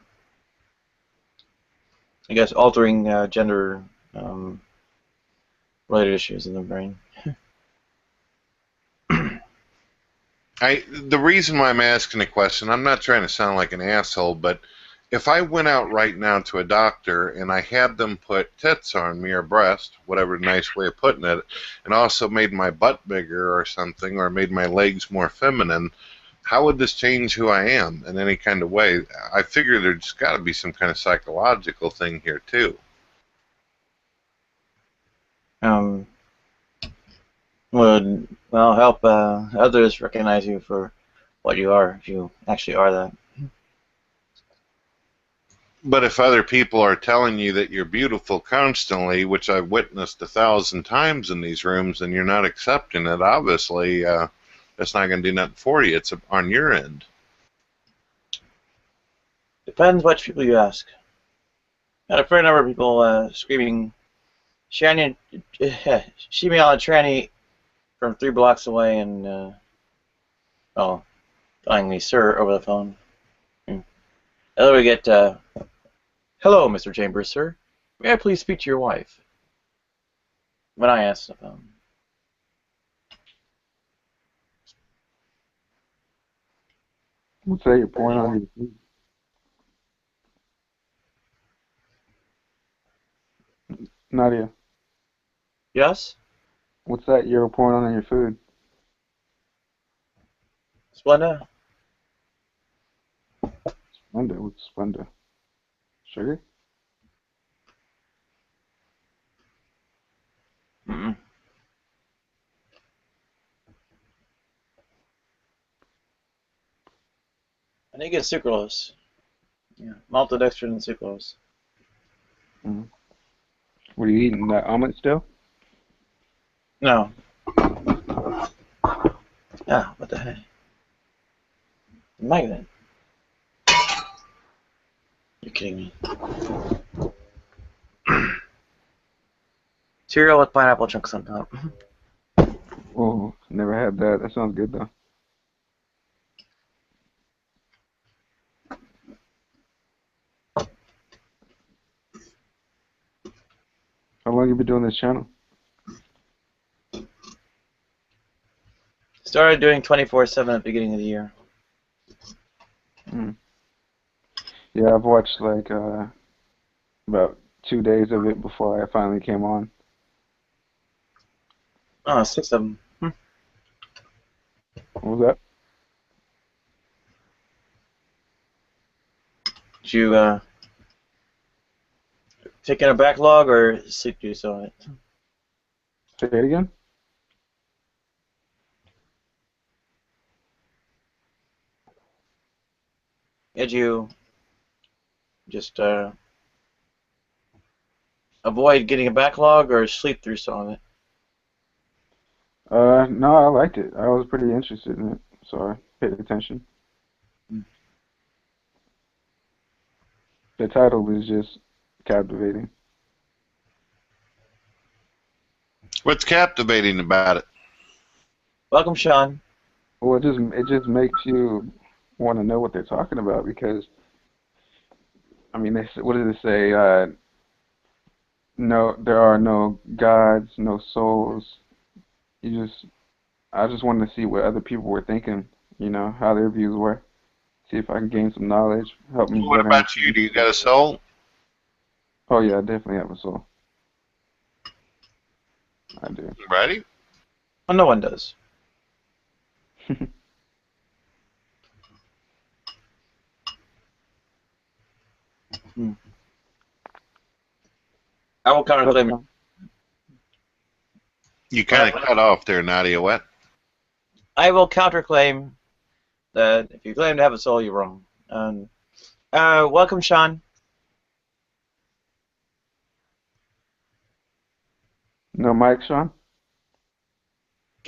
I guess, altering gender related issues in the brain. The reason why I'm asking the question, I'm not trying to sound like an asshole, but if I went out right now to a doctor and I had them put tits on me or breast, whatever nice way of putting it, and also made my butt bigger or something, or made my legs more feminine, how would this change who I am in any kind of way? I figure there's got to be some kind of psychological thing here too. Would, well, help others recognize you for what you are, if you actually are that. But if other people are telling you that you're beautiful constantly, which I've witnessed 1,000 times in these rooms, and you're not accepting it, obviously that's not going to do nothing for you. It's on your end. Depends which people you ask. Got a fair number of people screaming, "Shania, she me on a tranny," from 3 blocks away, and calling me sir over the phone. Then we get, "Hello, Mr. Chambers, sir. May I please speak to your wife?" When I answer the phone. What's that you're pouring on your food? Nadia, Yes? what's that you're pouring on your food? Splenda? Splenda, what's Splenda? Sugar? Mm-mm. I think it's sucralose. Yeah, maltodextrin and sucralose. Mm. What are you eating? That omelet still? No. Ah, what the heck? Magnet. You're kidding me. Cereal with pineapple chunks on top. Oh, never had that. That sounds good though. How long have you been doing this channel? started doing 24/7 at the beginning of the year. Yeah, I've watched like about 2 days of it before I finally came on. Oh, 6 of them. What was that? Did you take in a backlog or sleep juice on it? Say it again? Did you just avoid getting a backlog or sleep through some of it? No, I liked it. I was pretty interested in it, so I paid attention. The title is just captivating. What's captivating about it? Welcome, Sean. Well, it just makes you want to know what they're talking about because, I mean, what does it say? No, there are no gods, no souls. I just wanted to see what other people were thinking, you know, how their views were. See if I can gain some knowledge, help me. What about you? Do you got a soul? Oh yeah, I definitely have a soul. I do. Ready? Well, no one does. I will counterclaim. You kind of cut off there, Nadia. What? I will counterclaim that if you claim to have a soul, you're wrong. Welcome, Sean. No mic, Sean?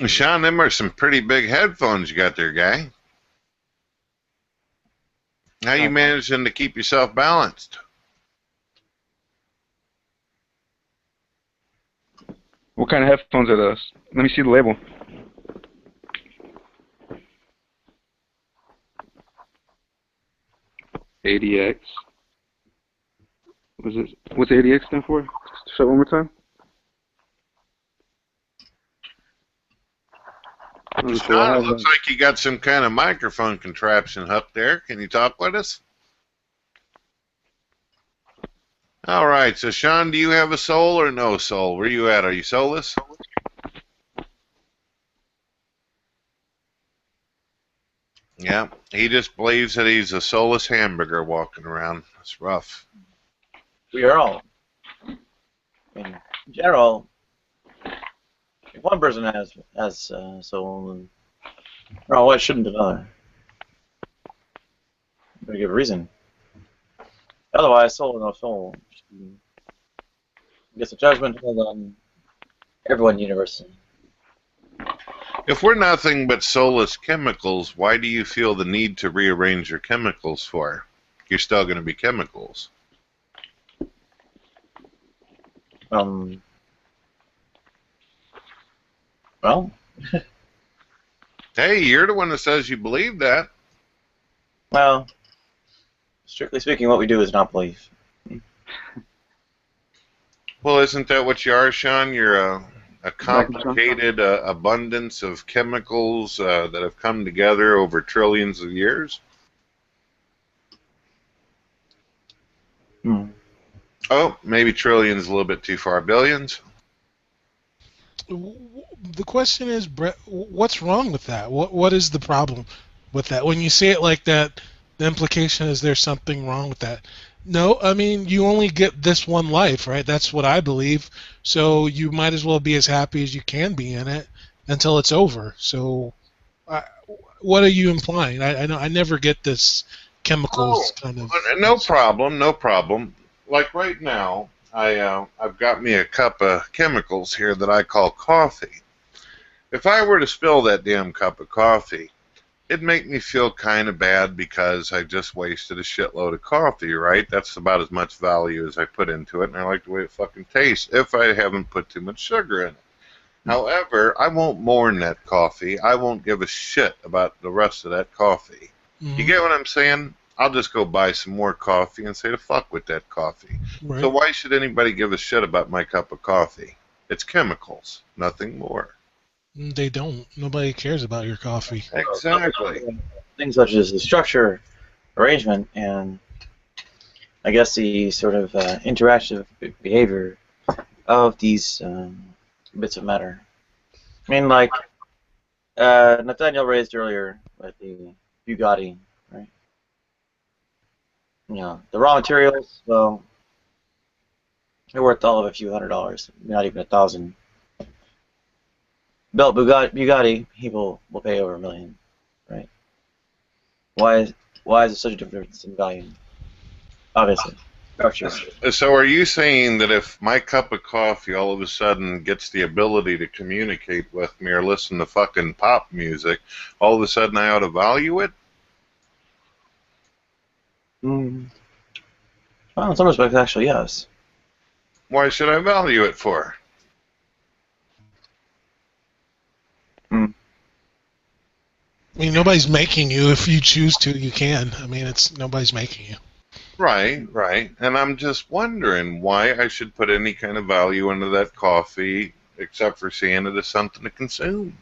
Sean, them are some pretty big headphones you got there, guy. How you managing to keep yourself balanced? What kind of headphones are those? Let me see the label. ADX. What's ADX stand for? Show it one more time. Sean, it looks like you got some kind of microphone contraption up there. Can you talk with us? All right. So, Sean, do you have a soul or no soul? Where are you at? Are you soulless? Yeah. He just believes that he's a soulless hamburger walking around. That's rough. We are all. In general, if one person has a soul, then why shouldn't another? Better give a reason. Otherwise, soul or no soul. I guess the judgment is on everyone universally. If we're nothing but soulless chemicals, why do you feel the need to rearrange your chemicals for? You're still going to be chemicals. Well. Hey, you're the one that says you believe that. Well, strictly speaking, what we do is not believe. Well, isn't that what you are, Sean? You're a complicated abundance of chemicals that have come together over trillions of years? Oh, maybe trillions a little bit too far. Billions? The question is, Brett, what's wrong with that? What is the problem with that? When you say it like that, the implication is there's something wrong with that. No, I mean, you only get this one life, right? That's what I believe. So you might as well be as happy as you can be in it until it's over. So what are you implying? I never get this chemicals kind of... No problem, no problem. Like right now, I've got me a cup of chemicals here that I call coffee. If I were to spill that damn cup of coffee, it'd make me feel kind of bad because I just wasted a shitload of coffee, right? That's about as much value as I put into it, and I like the way it fucking tastes if I haven't put too much sugar in it. However, I won't mourn that coffee. I won't give a shit about the rest of that coffee. You get what I'm saying? I'll just go buy some more coffee and say the fuck with that coffee. Right. So why should anybody give a shit about my cup of coffee? It's chemicals, nothing more. They don't. Nobody cares about your coffee. Exactly. Things such as the structure, arrangement, and I guess the sort of interactive behavior of these bits of matter. I mean, like Nathaniel raised earlier, like the Bugatti, right? You know, the raw materials, well, they're worth all of a few $100s, not even 1,000. Built Bugatti, people will pay over $1 million, right? Why is there such a difference in value? Obviously, structure. So are you saying that if my cup of coffee all of a sudden gets the ability to communicate with me or listen to fucking pop music, all of a sudden I ought to value it? Well, in some respects, actually, yes. Why should I value it for? I mean, nobody's making you. If you choose to, you can. I mean, nobody's making you. Right, right. And I'm just wondering why I should put any kind of value into that coffee except for seeing it as something to consume.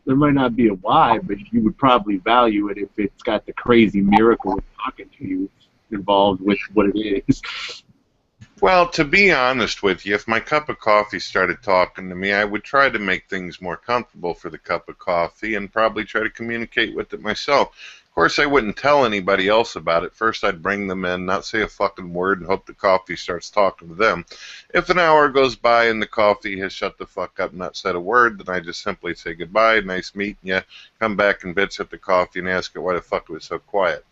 There might not be a why, but you would probably value it if it's got the crazy miracle of talking to you involved with what it is. Well, to be honest with you, if my cup of coffee started talking to me, I would try to make things more comfortable for the cup of coffee and probably try to communicate with it myself. Of course, I wouldn't tell anybody else about it. First, I'd bring them in, not say a fucking word, and hope the coffee starts talking to them. If an hour goes by and the coffee has shut the fuck up and not said a word, then I just simply say goodbye, nice meeting you, come back and bitch at the coffee and ask it why the fuck it was so quiet.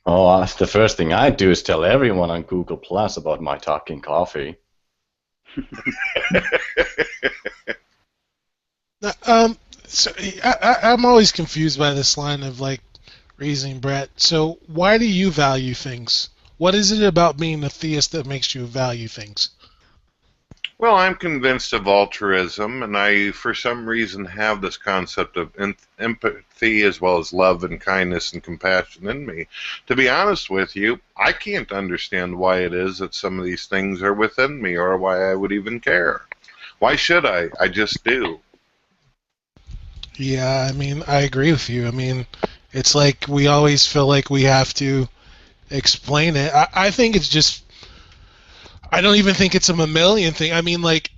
Oh, the first thing I do is tell everyone on Google Plus about my talking coffee. So I'm always confused by this line of like reasoning, Brett. So why do you value things? What is it about being a theist that makes you value things? Well, I'm convinced of altruism, and I, for some reason, have this concept of empathy as well as love and kindness and compassion in me. To be honest with you, I can't understand why it is that some of these things are within me or why I would even care. Why should I? I just do. Yeah, I mean, I agree with you. I mean, it's like we always feel like we have to explain it. I think it's just, I don't even think it's a mammalian thing. I mean, like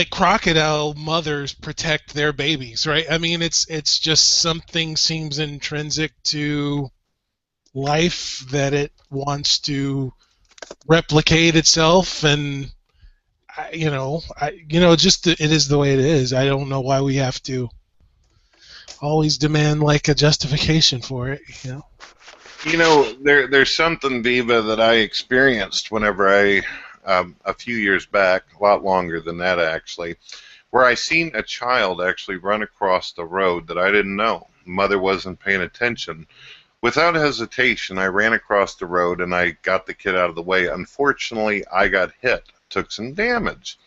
crocodile mothers protect their babies, right? I mean, it's just something seems intrinsic to life that it wants to replicate itself, and just it is the way it is. I don't know why we have to always demand like a justification for it, you know. You know, there's something, Viva, that I experienced whenever a few years back, a lot longer than that actually, where I seen a child actually run across the road that I didn't know. Mother wasn't paying attention. Without hesitation, I ran across the road and I got the kid out of the way. Unfortunately, I got hit, took some damage.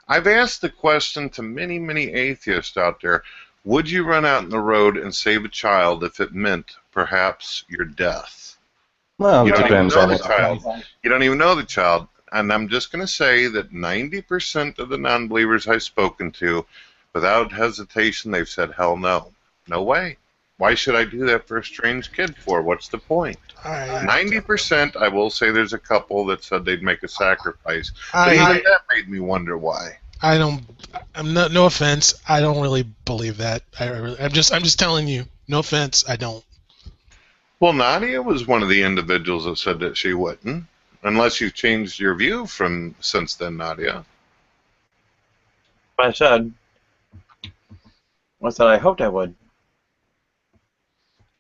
I've asked the question to many, many atheists out there, would you run out in the road and save a child if it meant perhaps your death? Well, You it don't even depends know on the child. You don't even know the child. And I'm just going to say that 90% of the non-believers I've spoken to, without hesitation, they've said, hell no. No way. Why should I do that for a strange kid for? What's the point? 90%, I will say there's a couple that said they'd make a sacrifice. But even that made me wonder why. No offense, I don't really believe that. I'm just telling you, no offense, I don't. Well, Nadia was one of the individuals that said that she wouldn't. Unless you've changed your view since then, Nadia. What I said was that I hoped I would,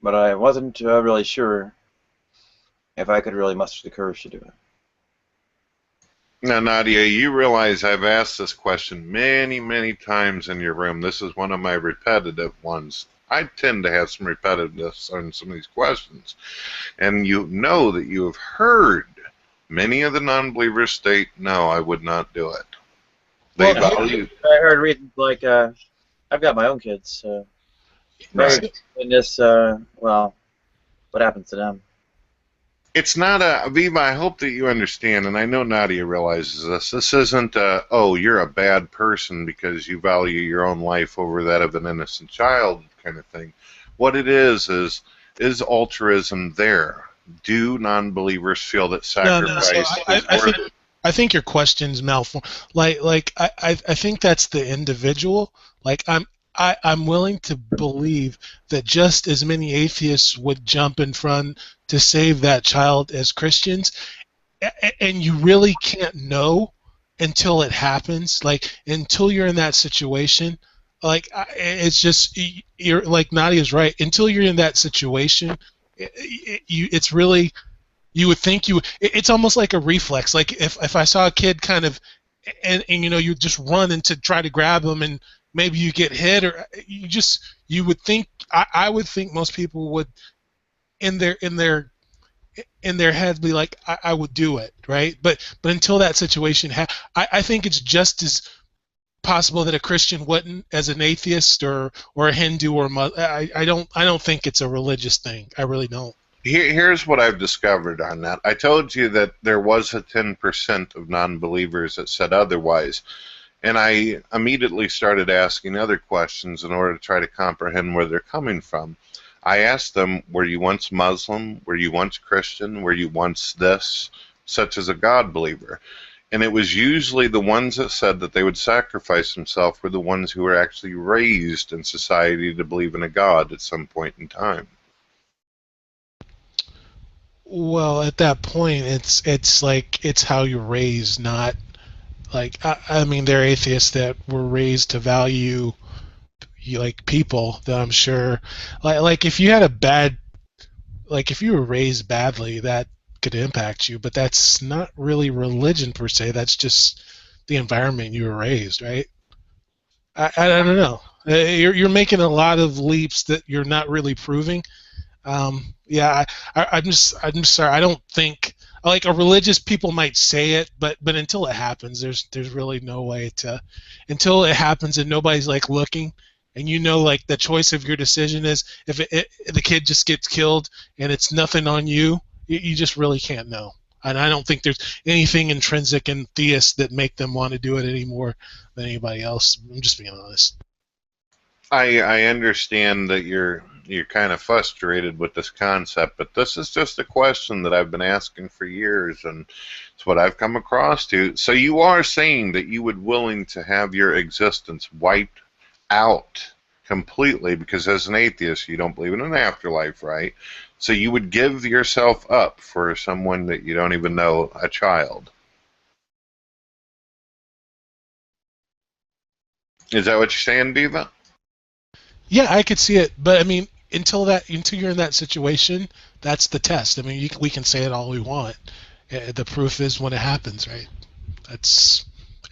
but I wasn't really sure if I could really muster the courage to do it. Now, Nadia, you realize I've asked this question many, many times in your room. This is one of my repetitive ones. I tend to have some repetitiveness on some of these questions. And you know that you have heard many of the non-believers state, no, I would not do it. They value. I heard reasons like, I've got my own kids, so right. In this, well, what happens to them? It's not a Viva. I hope that you understand, and I know Nadia realizes this. This isn't a, oh, you're a bad person because you value your own life over that of an innocent child kind of thing. What it is altruism there? Do non-believers feel that No, no. So sacrifice is worth? I think your question's malformed. I think that's the individual. Like I'm willing to believe that just as many atheists would jump in front to save that child as Christians, and you really can't know until it happens. Like until you're in that situation. Like it's just you're like Nadia's right. Until you're in that situation, it's really you would think it's almost like a reflex. Like if I saw a kid kind of and you know you just run and to try to grab him and maybe you get hit or you would think I would think most people would in their heads be like I would do it, right? But until that situation I think it's just as possible that a Christian wouldn't as an atheist or a Hindu or I don't think it's a religious thing. I really don't. Here's what I've discovered on that. I told you that there was a 10% of non-believers that said otherwise, and I immediately started asking other questions in order to try to comprehend where they're coming from. I asked them, were you once Muslim? Were you once Christian? Were you once this, such as a God believer? And it was usually the ones that said that they would sacrifice themselves were the ones who were actually raised in society to believe in a God at some point in time. Well, at that point, it's like it's how you're raised, not like I mean there are atheists that were raised to value like people that I'm sure like if you had a bad like if you were raised badly that could impact you, but that's not really religion per se. That's just the environment you were raised, right? I don't know. You're making a lot of leaps that you're not really proving. Yeah, I'm just sorry. I don't think like a religious people might say it, but until it happens, there's really no way to until it happens and nobody's like looking, and you know like the choice of your decision is if the kid just gets killed and it's nothing on you, you just really can't know. And I don't think there's anything intrinsic in theists that make them want to do it any more than anybody else. I'm just being honest. I understand that you're kind of frustrated with this concept, but this is just a question that I've been asking for years, and it's what I've come across to. So you are saying that you would willing to have your existence wiped out completely because as an atheist you don't believe in an afterlife, right? So you would give yourself up for someone that you don't even know, a child. Is that what you're saying, Diva? Yeah, I could see it, but I mean, until you're in that situation, that's the test. I mean, we can say it all we want. The proof is when it happens, right? It's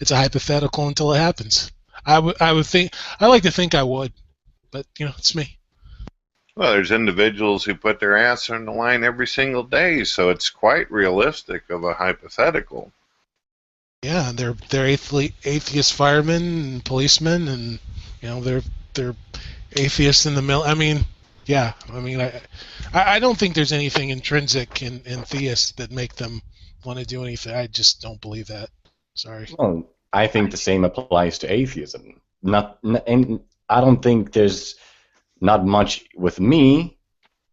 a hypothetical until it happens. I would think I like to think I would, but you know, it's me. Well, there's individuals who put their ass on the line every single day, so it's quite realistic of a hypothetical. Yeah, they're atheist firemen and policemen, and you know they're atheists in the middle. I mean, yeah. I mean, I don't think there's anything intrinsic in theists that make them want to do anything. I just don't believe that. Sorry. Well, I think the same applies to atheism. And I don't think there's not much with me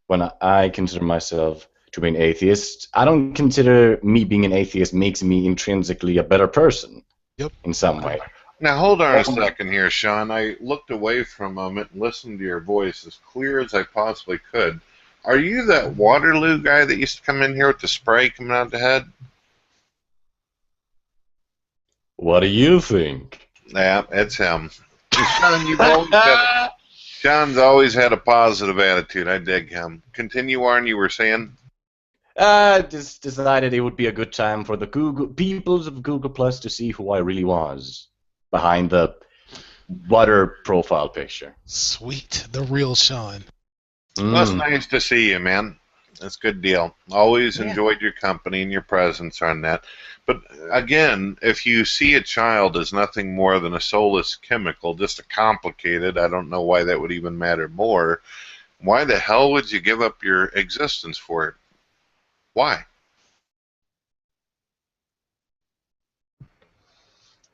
when I consider myself to be an atheist. I don't consider me being an atheist makes me intrinsically a better person. Yep. In some way. Now, hold on a second here, Sean. I looked away for a moment and listened to your voice as clear as I possibly could. Are you that Waterloo guy that used to come in here with the spray coming out of the head? What do you think? Yeah, it's him. Sean, Sean's always had a positive attitude. I dig him. Continue on, you were saying? Just decided it would be a good time for the peoples of Google Plus to see who I really was behind the water profile picture. Sweet, the real Sean. Well, it's nice to see you, man. That's a good deal. Always enjoyed your company and your presence on that. But again, if you see a child as nothing more than a soulless chemical, just a complicated, I don't know why that would even matter more. Why the hell would you give up your existence for it? Why?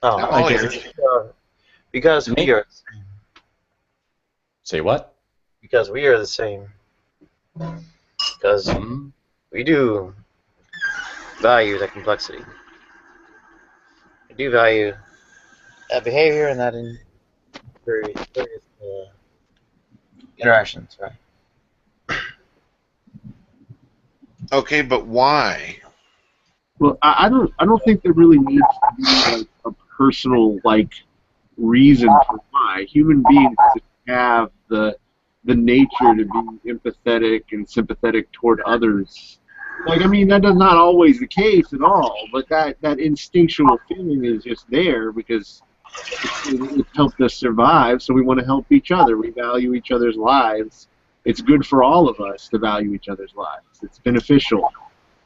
Oh, I'm I all guess ears. because we are Say what? because we are the same. Because Mhm. we do value that complexity. We do value that behavior and that in various interactions, right? Okay, but why? Well, I don't think there really needs to be a personal reason for why human beings just have the nature to be empathetic and sympathetic toward others. I mean, that is not always the case at all, but that instinctual feeling is just there because it's helped us survive, so we want to help each other. We value each other's lives. It's good for all of us to value each other's lives. It's beneficial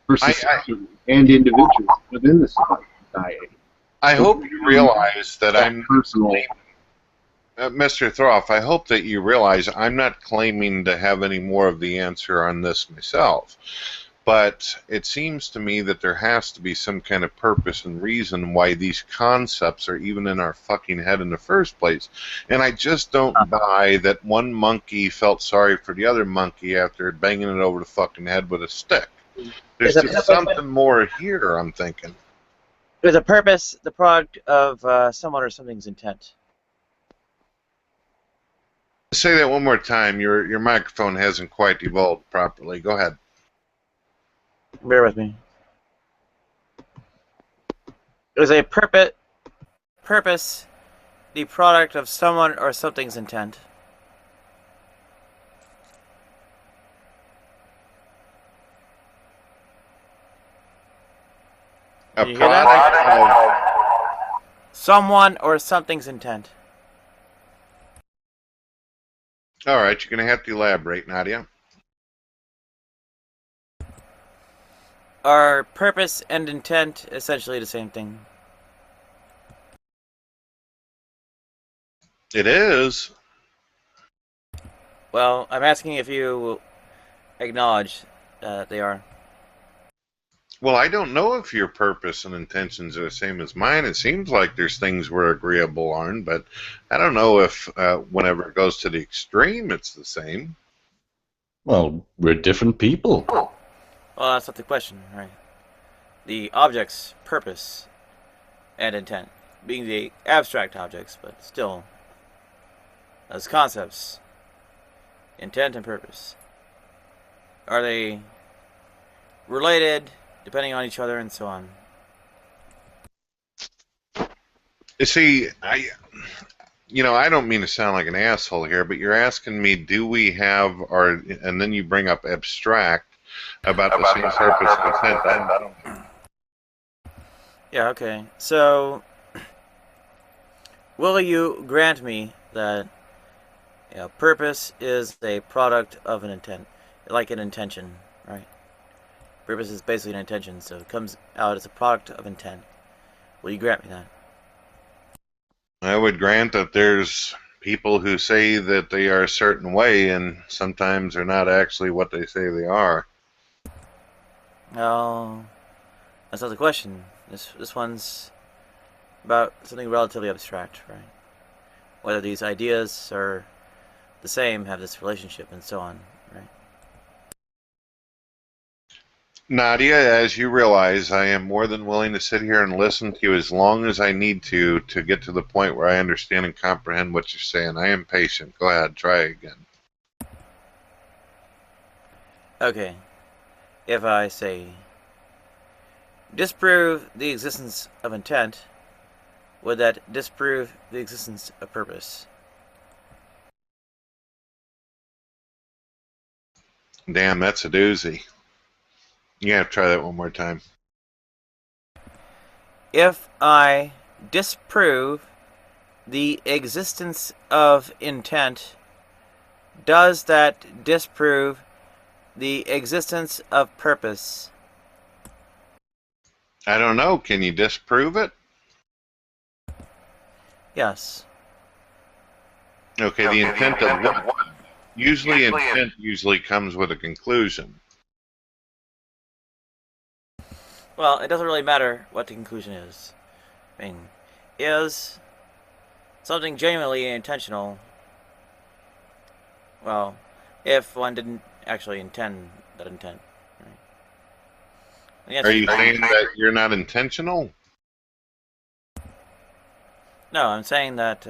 for society and individuals within the society. I hope you realize that I'm personal. Mr. Throff, I hope that you realize I'm not claiming to have any more of the answer on this myself. But it seems to me that there has to be some kind of purpose and reason why these concepts are even in our fucking head in the first place. And I just don't buy that one monkey felt sorry for the other monkey after banging it over the fucking head with a stick. There's just something more here, I'm thinking. Is a purpose the product of someone or something's intent? Say that one more time. Your microphone hasn't quite evolved properly. Go ahead. Bear with me. Is a purpose the product of someone or something's intent? A Did you hear that? product of Someone or something's intent. All right, you're going to have to elaborate, Nadia. Are purpose and intent essentially the same thing? It is. Well, I'm asking if you acknowledge they are. Well, I don't know if your purpose and intentions are the same as mine. It seems like there's things we're agreeable on, but I don't know if whenever it goes to the extreme, it's the same. Well, we're different people. Well, that's not the question, right? The object's purpose and intent, being the abstract objects, but still, as concepts, intent and purpose, are they related, depending on each other, and so on? You see, I don't mean to sound like an asshole here, but you're asking me, do we have our, and then you bring up abstract about the same purpose and intent. I don't. Yeah, okay. So, will you grant me that purpose is a product of an intent, like an intention, right? Purpose is basically an intention, so it comes out as a product of intent. Will you grant me that? I would grant that there's people who say that they are a certain way, and sometimes they're not actually what they say they are. No, that's not the question. This one's about something relatively abstract, right? Whether these ideas are the same, have this relationship, and so on, right? Nadia, as you realize, I am more than willing to sit here and listen to you as long as I need to get to the point where I understand and comprehend what you're saying. I am patient. Go ahead, try again. Okay. If I say, disprove the existence of intent, would that disprove the existence of purpose? Damn, that's a doozy. You have to try that one more time. If I disprove the existence of intent, does that disprove the existence of purpose? I don't know. Can you disprove it? Yes. Okay, the intent of what? Usually intent usually comes with a conclusion. Well, it doesn't really matter what the conclusion is. I mean, is something genuinely intentional? Well, if one didn't actually intend that intent. Right? Are you saying that you're not intentional? No, I'm saying that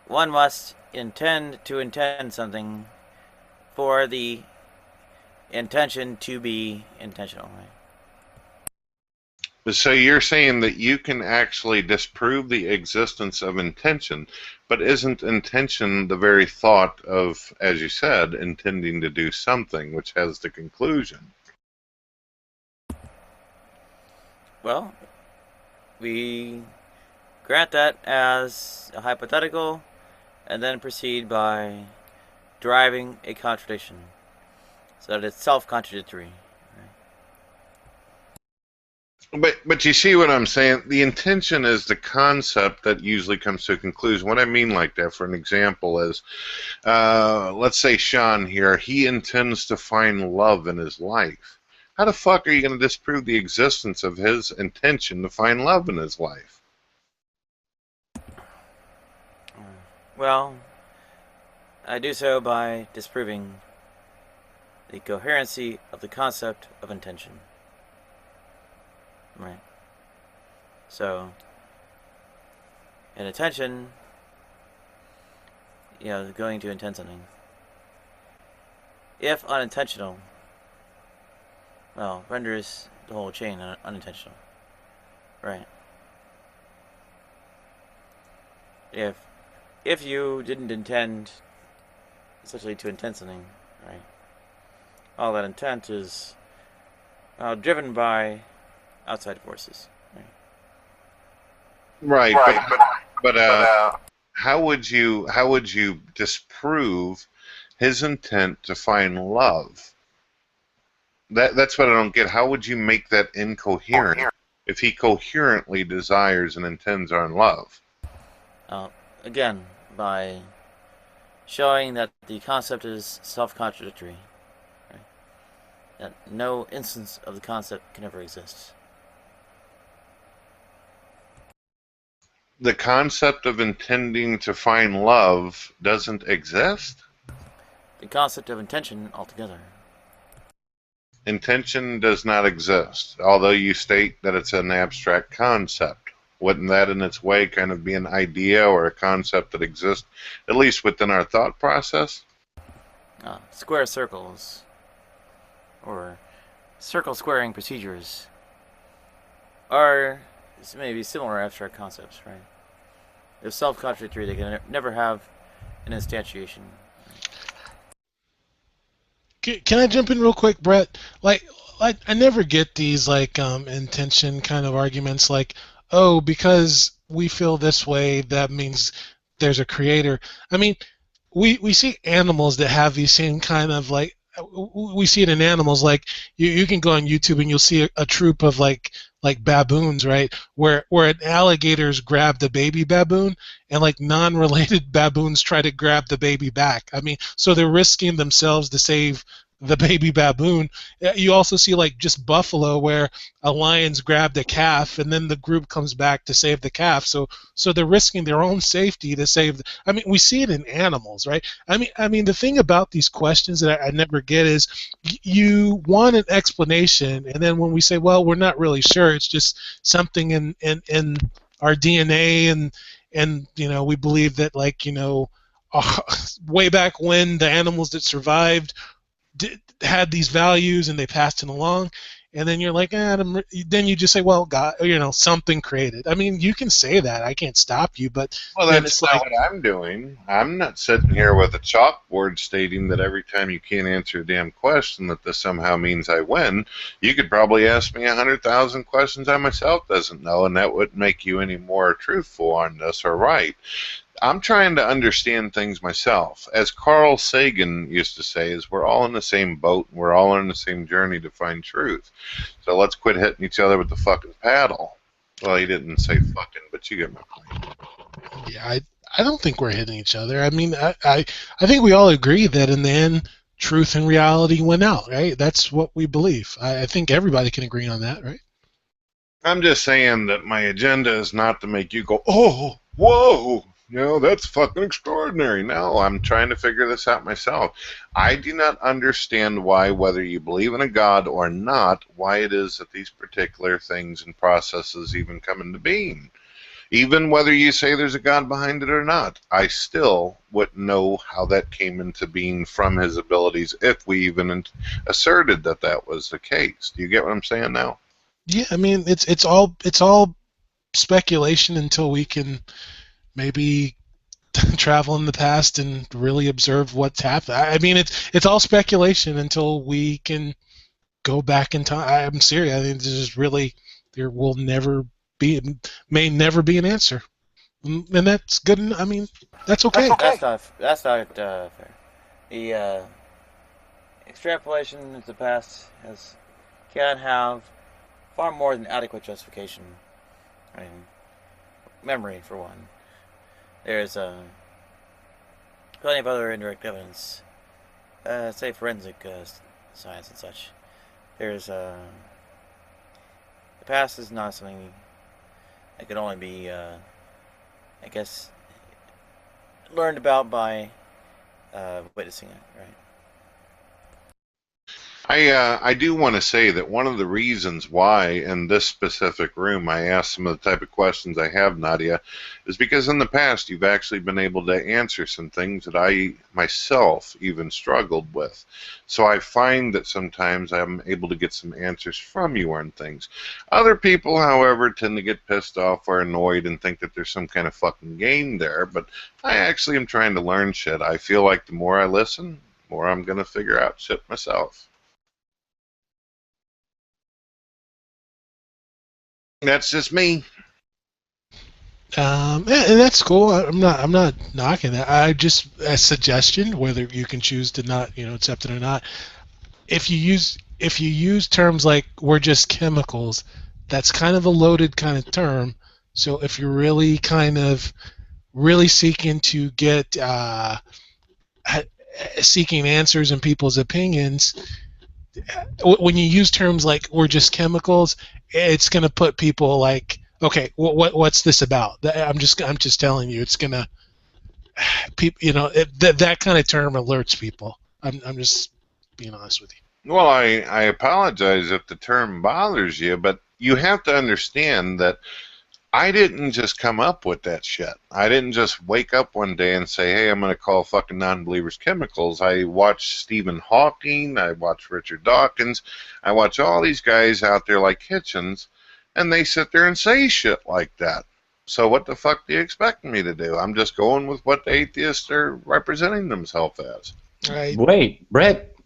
one must intend to intend something for the intention to be intentional. Right? So you're saying that you can actually disprove the existence of intention, but isn't intention the very thought of, as you said, intending to do something, which has the conclusion? Well, we grant that as a hypothetical, and then proceed by deriving a contradiction, so that it's self-contradictory. But you see what I'm saying? The intention is the concept that usually comes to a conclusion. What I mean like that, for an example, is let's say Sean here, he intends to find love in his life. How the fuck are you going to disprove the existence of his intention to find love in his life? Well, I do so by disproving the coherency of the concept of intention. Right. So, an intention, going to intend something, if unintentional, well, renders the whole chain unintentional. Right. If you didn't intend, essentially, to intend something, right, all that intent is driven by outside forces. Right, but how would you disprove his intent to find love? That's what I don't get. How would you make that incoherent if he coherently desires and intends on love? Again, by showing that the concept is self-contradictory, right? That no instance of the concept can ever exist. The concept of intending to find love doesn't exist? The concept of intention altogether. Intention does not exist, although you state that it's an abstract concept. Wouldn't that in its way kind of be an idea or a concept that exists, at least within our thought process? Square circles, or circle squaring procedures, are maybe similar abstract concepts, right? They're self-contradictory. They can never have an instantiation. Can I jump in real quick, Brett? Like I never get these intention kind of arguments, like, oh, because we feel this way, that means there's a creator. I mean, we see animals that have these same kind of we see it in animals. Like you can go on YouTube and you'll see a troop of like baboons, right? Where an alligator's grab the baby baboon, and non-related baboons try to grab the baby back. I mean, so they're risking themselves to save the baby baboon. You also see just buffalo, where a lion's grabbed a calf and then the group comes back to save the calf. So they're risking their own safety to save. I mean, we see it in animals, right? I mean, the thing about these questions that I never get is you want an explanation, and then when we say, well, we're not really sure, it's just something in our DNA, and we believe that way back when the animals that survived had these values and they passed it along, and then you're like, then you just say, well, God, something created. I mean, you can say that. I can't stop you, but well, that's not what I'm doing. I'm not sitting here with a chalkboard stating that every time you can't answer a damn question that this somehow means I win. You could probably ask me 100,000 questions I myself doesn't know, and that wouldn't make you any more truthful on this or right. I'm trying to understand things myself. As Carl Sagan used to say, is we're all in the same boat, and we're all on the same journey to find truth. So let's quit hitting each other with the fucking paddle. Well, he didn't say fucking, but you get my point. Yeah, I don't think we're hitting each other. I mean, I think we all agree that in the end, truth and reality win out, right? That's what we believe. I think everybody can agree on that, right? I'm just saying that my agenda is not to make you go, oh, whoa, that's fucking extraordinary. No, I'm trying to figure this out myself. I do not understand why, whether you believe in a God or not, why it is that these particular things and processes even come into being. Even whether you say there's a God behind it or not, I still wouldn't know how that came into being from his abilities if we even asserted that that was the case. Do you get what I'm saying now? Yeah, I mean it's all speculation until we can maybe travel in the past and really observe what's happened. I mean it's all speculation until we can go back in time. I'm serious. I think this is really there may never be an answer, and that's good. I mean that's okay. That's not fair. The extrapolation of the past can have far more than adequate justification. I mean, memory, for one. There's plenty of other indirect evidence, say forensic science and such. There's the past is not something that can only be, I guess, learned about by witnessing it, right? I do want to say that one of the reasons why in this specific room I asked some of the type of questions I have, Nadia, is because in the past you've actually been able to answer some things that I myself even struggled with. So I find that sometimes I'm able to get some answers from you on things. Other people, however, tend to get pissed off or annoyed and think that there's some kind of fucking game there, but I actually am trying to learn shit. I feel like the more I listen, the more I'm going to figure out shit myself. That's just me. And that's cool. I'm not knocking that. I just a suggestion, whether you can choose to not accept it or not. If you use terms like we're just chemicals, that's kind of a loaded kind of term. So if you're really seeking to get seeking answers in people's opinions, when you use terms like we're just chemicals, it's going to put people like, okay, what's this about? I'm just telling you, it's going to that kind of term alerts people. I'm just being honest with you. Well, I apologize if the term bothers you, but you have to understand that I didn't just come up with that shit. I didn't just wake up one day and say, hey, I'm going to call fucking non-believers chemicals. I watch Stephen Hawking. I watch Richard Dawkins. I watch all these guys out there like Hitchens, and they sit there and say shit like that. So what the fuck do you expect me to do? I'm just going with what the atheists are representing themselves as. Right. Wait, Brett,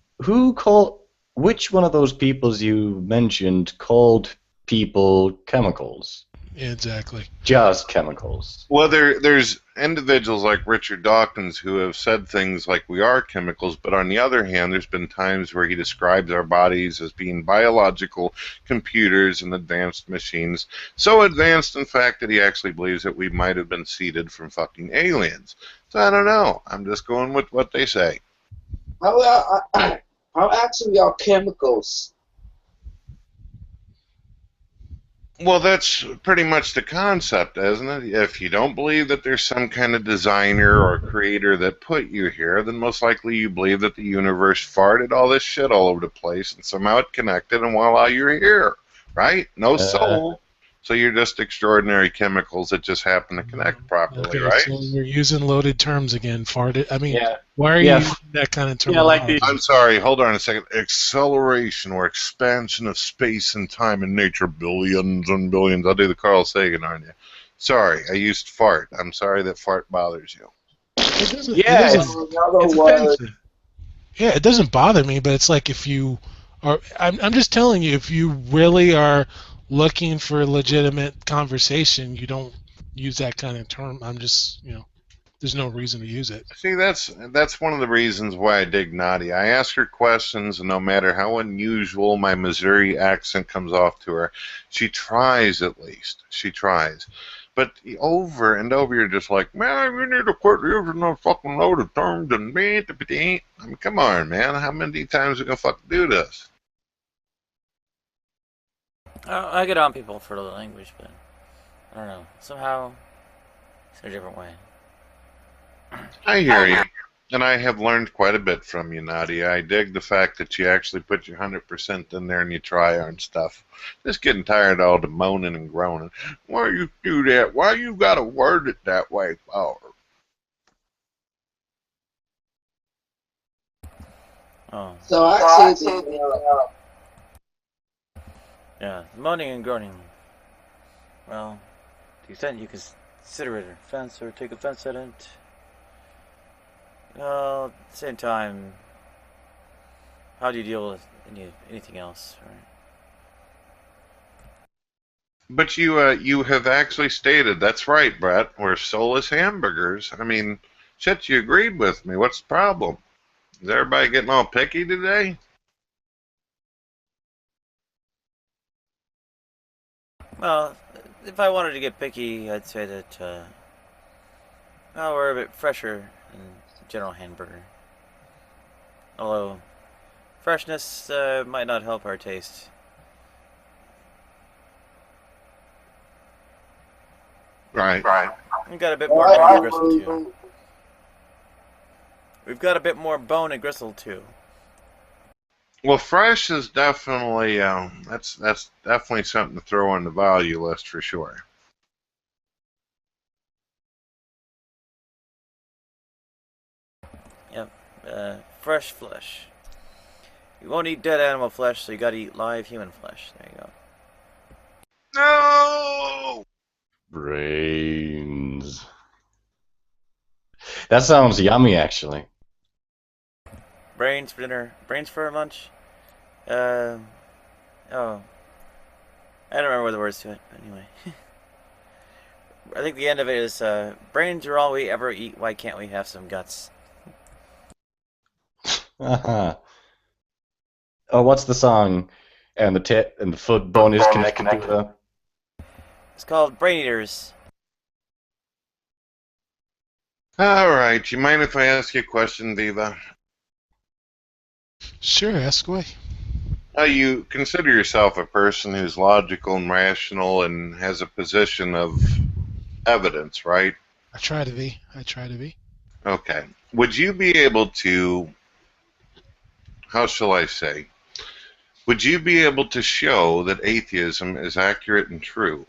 which one of those peoples you mentioned called people chemicals? Exactly. Just chemicals. Well, there's individuals like Richard Dawkins who have said things like we are chemicals, but on the other hand, there's been times where he describes our bodies as being biological computers and advanced machines. So advanced, in fact, that he actually believes that we might have been seeded from fucking aliens. So I don't know. I'm just going with what they say. How actually are chemicals? Well, that's pretty much the concept, isn't it? If you don't believe that there's some kind of designer or creator that put you here, then most likely you believe that the universe farted all this shit all over the place and somehow it connected and voila, you're here, right? No soul. So you're just extraordinary chemicals that just happen to connect properly, Okay, right? so you're using loaded terms again. Farted. I mean, Yeah. why are you using that kind of term? Yeah, like the I'm sorry, hold on a second. Acceleration or expansion of space and time in nature, billions and billions. I'll do the Carl Sagan on you. Sorry, I used fart. I'm sorry that fart bothers you. It doesn't, Yeah, it doesn't, it's offensive. yeah, it doesn't bother me, but it's like if you are, I'm just telling you, if you really are looking for legitimate conversation, you don't use that kind of term. I'm just, there's no reason to use it. See, that's one of the reasons why I dig Nadia. I ask her questions, and no matter how unusual my Missouri accent comes off to her, she tries at least. She tries. But over and over, you're just like, man, you need to quit using those fucking loaded terms and me. I mean, come on, man. How many times are we gonna fucking do this? I get on people for the language, but I don't know. Somehow, it's in a different way. I hear you. And I have learned quite a bit from you, Nadia. I dig the fact that you actually put your 100% in there and you try on stuff. Just getting tired of all the moaning and groaning. Why you do that? Why you gotta word it that way for? Oh. So actually, Yeah, moaning and groaning. Well, to the extent you consider it an offense or take offense at it. Well, at the same time, how do you deal with anything else, right? But you have actually stated, that's right, Brett, we're soulless hamburgers. I mean, shit, you agreed with me. What's the problem? Is everybody getting all picky today? Well, if I wanted to get picky, I'd say that, well, we're a bit fresher than general hamburger. Although, freshness might not help our taste. Right. We've got a bit more bone and gristle, too. We've got a bit more bone and gristle, too. Well, fresh is definitely that's definitely something to throw on the value list for sure. Yep, fresh flesh. You won't eat dead animal flesh, so you gotta eat live human flesh. There you go. No! Brains. That sounds yummy, actually. Brains for dinner. Brains for lunch. Oh. I don't remember the words to it, but anyway. I think the end of it is, brains are all we ever eat, why can't we have some guts? Oh, what's the song? And the tit and the foot bone is connected to the... It's called Brain Eaters. Alright, you mind if I ask you a question, Viva? Sure, ask away. You consider yourself a person who's logical and rational and has a position of evidence, right? I try to be. Okay. Would you be able to, how shall I say, would you be able to show that atheism is accurate and true?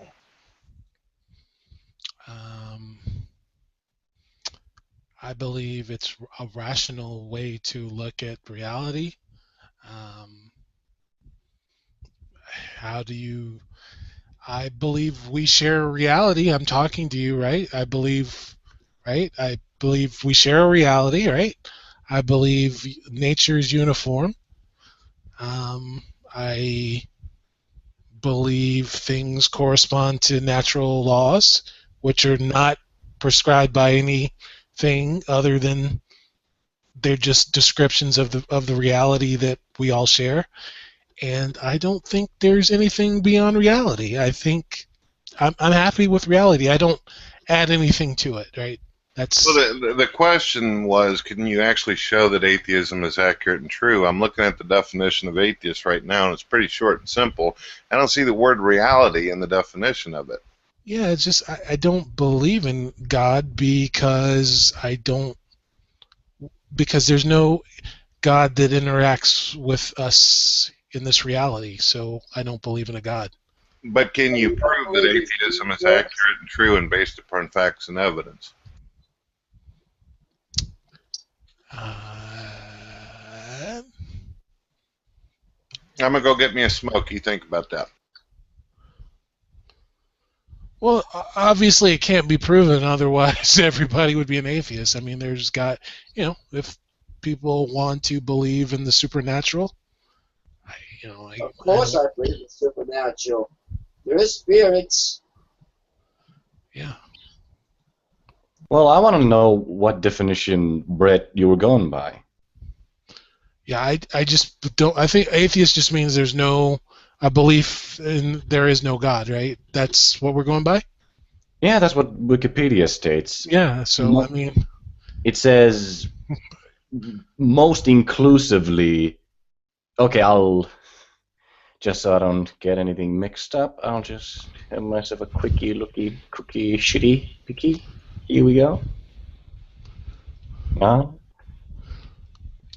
I believe it's a rational way to look at reality. I believe we share a reality. I'm talking to you, right? I believe we share a reality, right? I believe nature is uniform. I believe things correspond to natural laws, which are not prescribed by anything other than they're just descriptions of the reality that we all share. And I don't think there's anything beyond reality. I think I'm happy with reality. I don't add anything to it, right? That's Well, the question was, can you actually show that atheism is accurate and true? I'm looking at the definition of atheist right now, and it's pretty short and simple. I don't see the word reality in the definition of it. Yeah, it's just I don't believe in God because there's no God that interacts with us in this reality, so I don't believe in a God. But can you prove that atheism is accurate and true and based upon facts and evidence? I'm going to go get me a smoke. You think about that. Well, obviously it can't be proven, otherwise everybody would be an atheist. I mean, if people want to believe in the supernatural, of course I believe in supernatural. There is spirits. Yeah. Well, I want to know what definition, Brett, you were going by. Yeah, I just don't. I think atheist just means there's no a belief in there is no God, right? That's what we're going by. Yeah, that's what Wikipedia states. Yeah, so I mean, it says most inclusively. Okay, I'll just so I don't get anything mixed up. I'll just have myself a quickie looky cookie shitty picky. Here we go.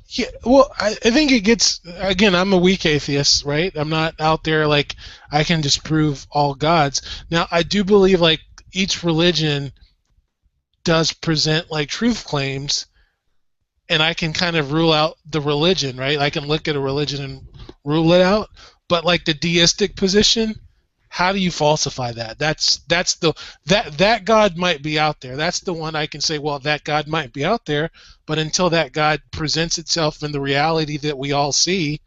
yeah, well, I think it gets, again, I'm a weak atheist, right? I'm not out there like I can disprove all gods. Now, I do believe like each religion does present like truth claims, and I can kind of rule out the religion, right? I can look at a religion and rule it out, but like the deistic position, how do you falsify that? That God might be out there. That's the one I can say, well, that God might be out there, but until that God presents itself in the reality that we all see,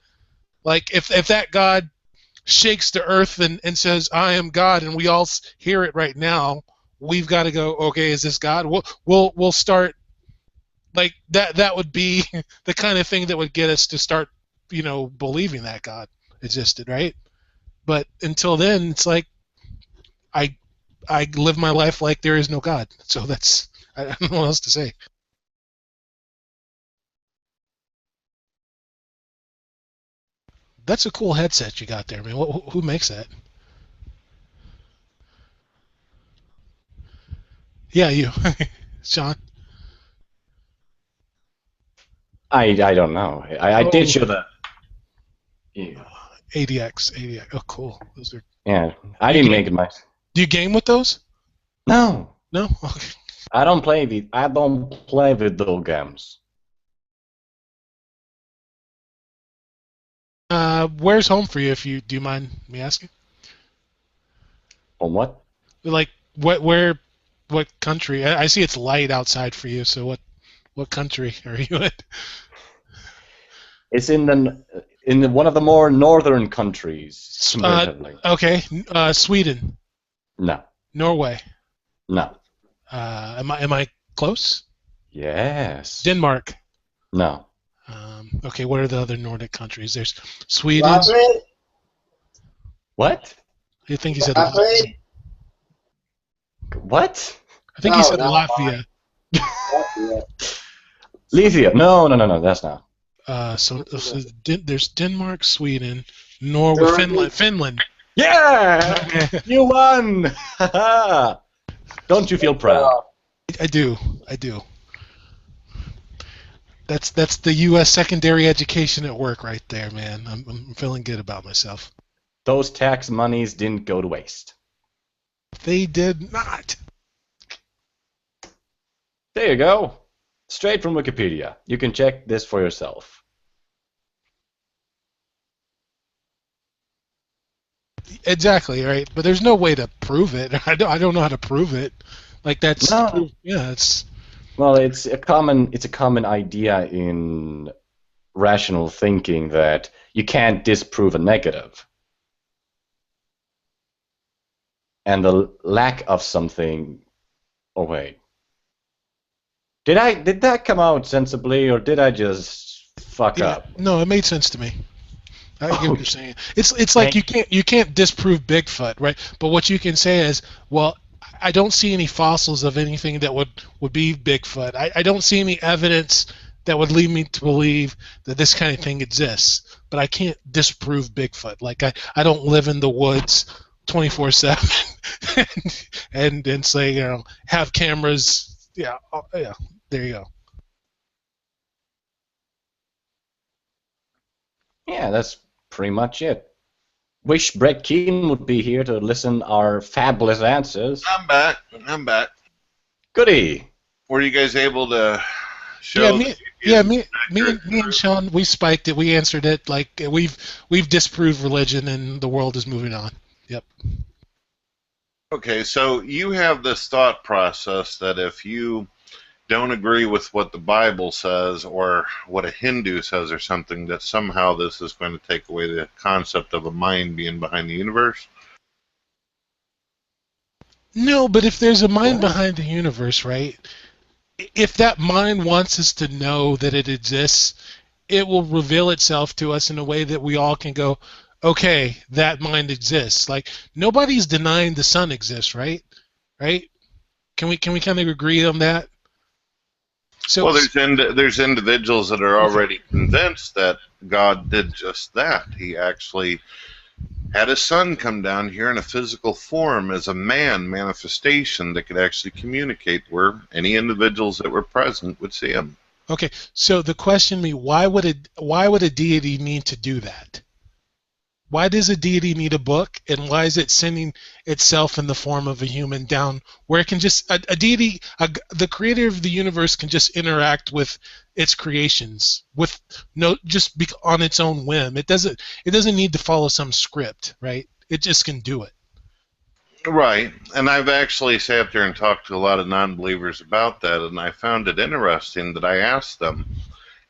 like if that God shakes the earth and says, I am God, and we all hear it right now, we've got to go, okay, is this God? We'll start, like that would be the kind of thing that would get us to start, believing that God existed, right? But until then, it's like I live my life like there is no God. So I don't know what else to say. That's a cool headset you got there, man. Who makes that? Yeah, you, Sean. I don't know. I did show the. Yeah. ADX. Oh, cool. Those are. Yeah, I didn't make it myself. Do you game with those? No. No. Okay. I don't play with those games. Where's home for you? Do you mind me asking? On what? Like what country? I see it's light outside for you. So what country are you in? It's in one of the more northern countries. Comparatively. Okay. Sweden. No. Norway. No. Am I close? Yes. Denmark. No. Okay, what are the other Nordic countries? There's Sweden. What? I think he said What? I think he said Latvia. Latvia. No, that's not. So there's Denmark, Sweden, Norway, Finland. Yeah! You won! Don't you feel proud? I do. That's the U.S. secondary education at work right there, man. I'm feeling good about myself. Those tax monies didn't go to waste. They did not. There you go. Straight from Wikipedia. You can check this for yourself. Exactly, right? But there's no way to prove it. I don't know how to prove it. Like that's no. Yeah, it's. Well, it's a common idea in rational thinking that you can't disprove a negative. And the lack of something. Oh wait. Did that come out sensibly, or did I just fuck up? No, it made sense to me. I get what you're saying. It's like you can't disprove Bigfoot, right? But what you can say is, well, I don't see any fossils of anything that would be Bigfoot. I don't see any evidence that would lead me to believe that this kind of thing exists. But I can't disprove Bigfoot. Like I don't live in the woods 24/7 and say, have cameras. Yeah, there you go. Yeah, that's pretty much it. Wish Brett Keane would be here to listen our fabulous answers. I'm back. Goody. Were you guys able to show? Me and Sean, we spiked it. We answered it. Like we've disproved religion, and the world is moving on. Yep. Okay, so you have this thought process that if you don't agree with what the Bible says or what a Hindu says or something, that somehow this is going to take away the concept of a mind being behind the universe? No, but if there's a mind behind the universe, right? If that mind wants us to know that it exists, it will reveal itself to us in a way that we all can go, okay, that mind exists. Like nobody's denying the sun exists, right? Right? Can we kind of agree on that? So, well, there's individuals that are already convinced that God did just that. He actually had his son come down here in a physical form as a man manifestation that could actually communicate where any individuals that were present would see him. okay, so the question me, why would a deity need to do that? Why does a deity need a book, and why is it sending itself in the form of a human down where it can just a deity, the creator of the universe can just interact with its creations with on its own whim. It doesn't need to follow some script, right? It just can do it. Right, and I've actually sat there and talked to a lot of non-believers about that, and I found it interesting that I asked them,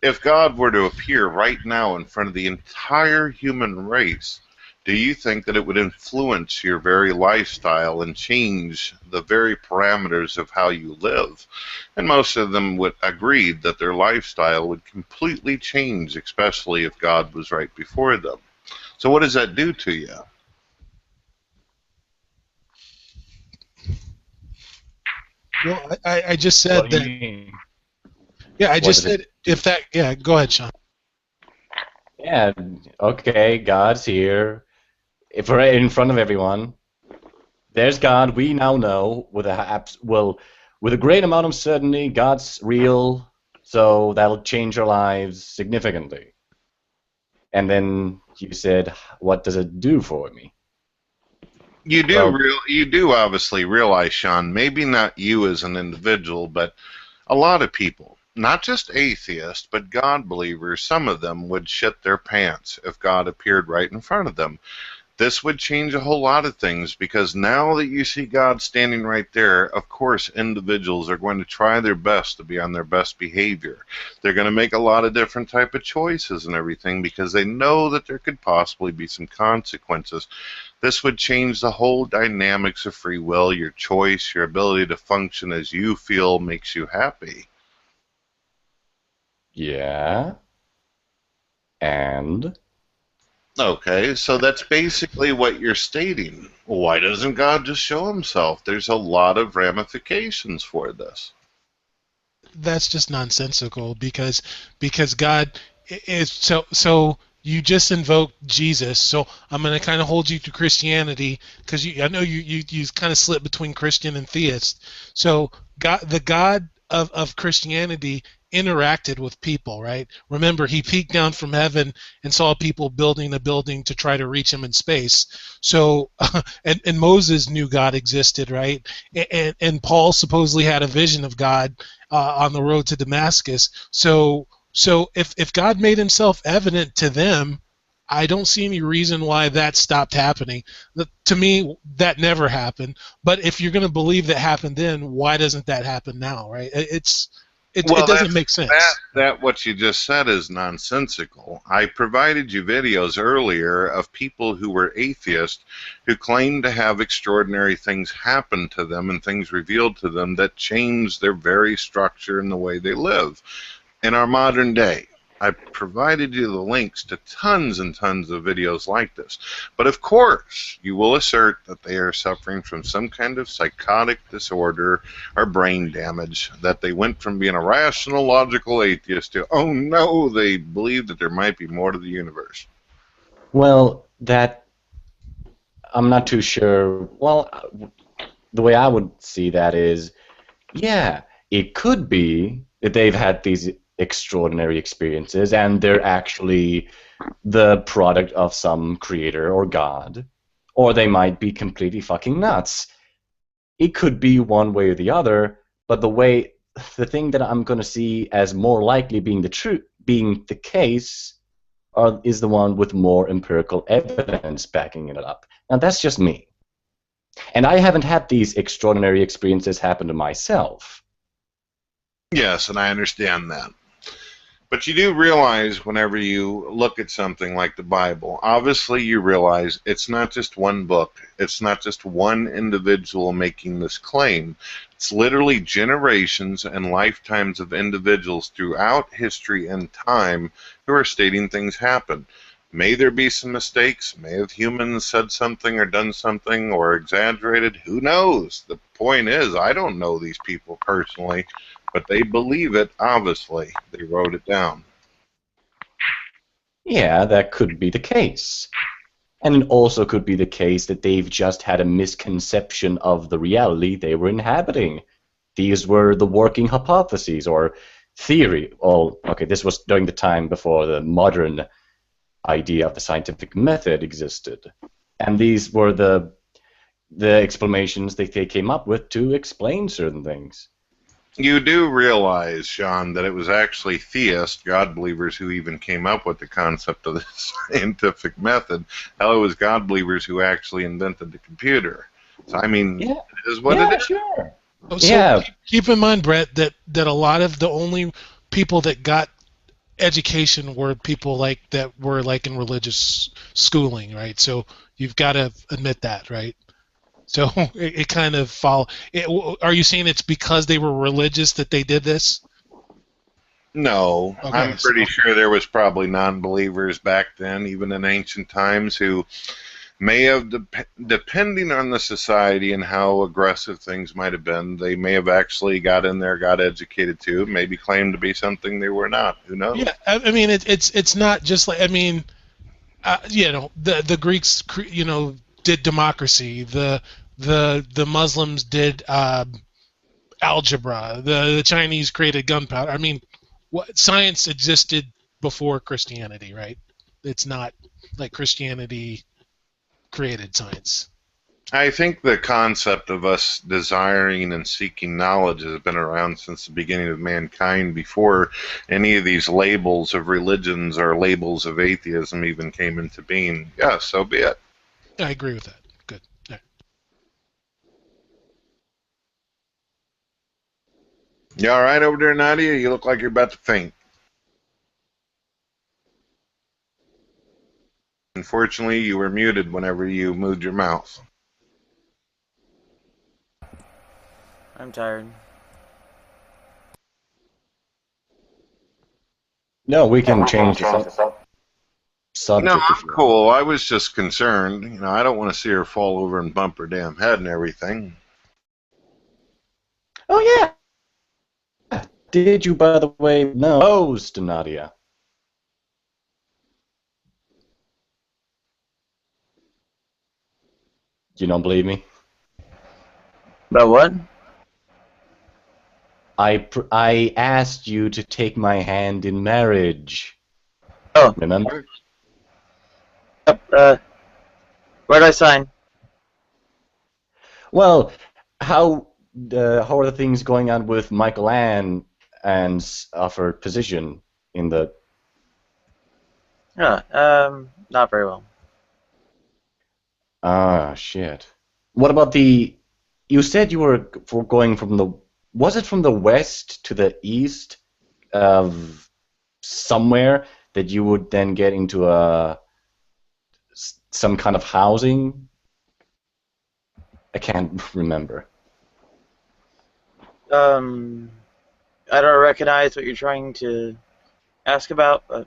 if God were to appear right now in front of the entire human race, do you think that it would influence your very lifestyle and change the very parameters of how you live? And most of them would agree that their lifestyle would completely change, especially if God was right before them. So what does that do to you? Well, I just said that. Yeah, I just said if that. Yeah, go ahead, Sean. Yeah, okay, God's here. If we're in front of everyone, there's God. We now know with a great amount of certainty, God's real. So that'll change our lives significantly. And then you said, "What does it do for me?" You do obviously realize, Sean, maybe not you as an individual, but a lot of people, not just atheists, but God believers, some of them would shit their pants if God appeared right in front of them. This would change a whole lot of things, because now that you see God standing right there, of course individuals are going to try their best to be on their best behavior. They're going to make a lot of different type of choices and everything because they know that there could possibly be some consequences. This would change the whole dynamics of free will, your choice, your ability to function as you feel makes you happy. Yeah. And? Okay, so that's basically what you're stating. Why doesn't God just show himself? There's a lot of ramifications for this. That's just nonsensical because God is so. You just invoked Jesus, so I'm going to kind of hold you to Christianity because I know you kind of slip between Christian and theist. So the God of Christianity interacted with people, right? Remember, he peeked down from heaven and saw people building a building to try to reach him in space. So, and Moses knew God existed, right? And Paul supposedly had a vision of God on the road to Damascus. So if God made himself evident to them, I don't see any reason why that stopped happening. To me, that never happened. But if you're going to believe that happened then, why doesn't that happen now, right? It doesn't make sense. That what you just said is nonsensical. I provided you videos earlier of people who were atheists who claimed to have extraordinary things happen to them and things revealed to them that changed their very structure and the way they live. In our modern day, I provided you the links to tons and tons of videos like this. But of course, you will assert that they are suffering from some kind of psychotic disorder or brain damage, that they went from being a rational, logical atheist to, oh no, they believe that there might be more to the universe. Well, I'm not too sure. Well, the way I would see that is, yeah, it could be that they've had these extraordinary experiences and they're actually the product of some creator or God, or they might be completely fucking nuts. It could be one way or the other, but the thing that I'm going to see as more likely being the case is the one with more empirical evidence backing it up. Now that's just me, and I haven't had these extraordinary experiences happen to myself. Yes, and I understand that. But you do realize whenever you look at something like the Bible, obviously you realize it's not just one book. It's not just one individual making this claim. It's literally generations and lifetimes of individuals throughout history and time who are stating things happen. May there be some mistakes? May have humans said something or done something or exaggerated? Who knows? The point is, I don't know these people personally, but they believe it, obviously. They wrote it down. Yeah, that could be the case. And it also could be the case that they've just had a misconception of the reality they were inhabiting. These were the working hypotheses or theory. Oh, okay, this was during the time before the modern idea of the scientific method existed. And these were the explanations that they came up with to explain certain things. You do realize, Sean, that it was actually theists, God believers, who even came up with the concept of the scientific method. Hell, it was God believers who actually invented the computer. So, I mean, yeah. It is what it is. Sure. Oh, so keep in mind, Brett, that a lot of the only people that got education were people that were in religious schooling, right? So you've got to admit that, right? So it kind of follow. Are you saying it's because they were religious that they did this? No, Okay, I'm pretty sure there was probably non-believers back then, even in ancient times, who may have, depending on the society and how aggressive things might have been, they may have actually got in there, got educated too, maybe claimed to be something they were not. Who knows? Yeah, I mean it's not just like, I mean, the Greeks, did democracy. The Muslims did algebra. The Chinese created gunpowder. I mean, science existed before Christianity, right? It's not like Christianity created science. I think the concept of us desiring and seeking knowledge has been around since the beginning of mankind, before any of these labels of religions or labels of atheism even came into being. Yeah, so be it. I agree with that. Good. Yeah. You all right over there, Nadia? You look like you're about to faint. Unfortunately, you were muted whenever you moved your mouth. I'm tired. No, we can change the subject. No, I'm cool. I was just concerned. I don't want to see her fall over and bump her damn head and everything. Oh, yeah. Did you, by the way, know to Nadia? You don't believe me? About what? I asked you to take my hand in marriage. Oh. Remember? Yep, where do I sign? Well, how are the things going on with Michael Ann's offered position in the... Not very well. Ah, shit. What about the... You said you were going from the... Was it from the west to the east of somewhere that you would then get into some kind of housing? I can't remember. I don't recognize what you're trying to ask about, but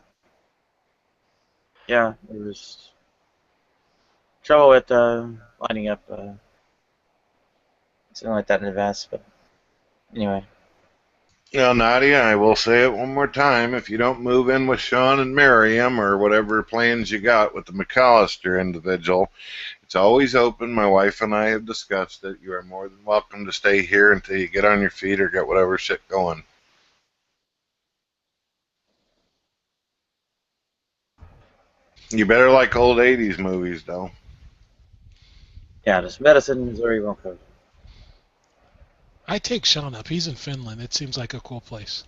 yeah, there was trouble with lining up something like that in advance, but anyway. Nadia, I will say it one more time. If you don't move in with Sean and Miriam or whatever plans you got with the McAllister individual, it's always open. My wife and I have discussed it. You are more than welcome to stay here until you get on your feet or get whatever shit going. You better like old 80s movies, though. Yeah, just medicine is where you won't go. I take Sean up. He's in Finland. It seems like a cool place.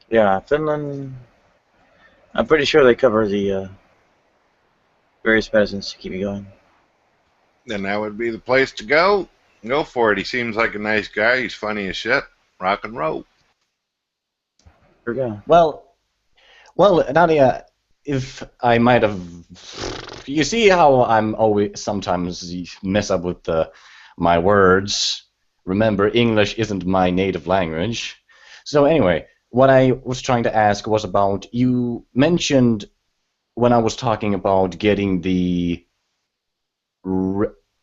Yeah, Finland. I'm pretty sure they cover the various medicines to keep you going. Then that would be the place to go. Go for it. He seems like a nice guy. He's funny as shit. Rock and roll. Here we go. Well, Nadia, if I might have... You see how I'm always sometimes mess up with my words. Remember, English isn't my native language. So anyway, what I was trying to ask was about, you mentioned when I was talking about getting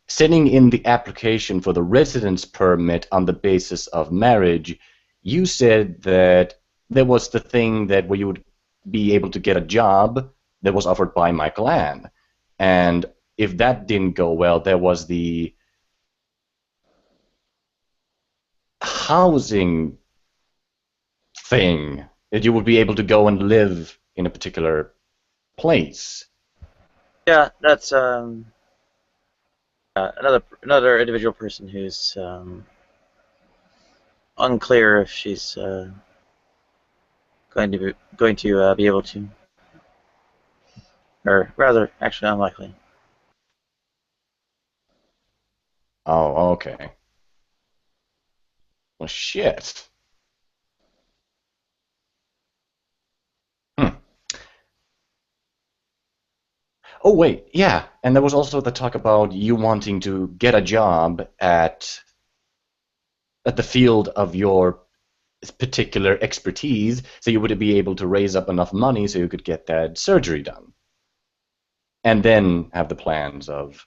sending in the application for the residence permit on the basis of marriage, you said that there was the thing that where you would be able to get a job that was offered by Michael Ann. And if that didn't go well, there was the housing thing that you would be able to go and live in a particular place. Yeah, that's another individual person who's unclear if she's going to be able to, or rather, actually unlikely. Oh, okay. Well, shit. Oh, wait, yeah. And there was also the talk about you wanting to get a job at the field of your particular expertise, so you would be able to raise up enough money so you could get that surgery done. And then have the plans of...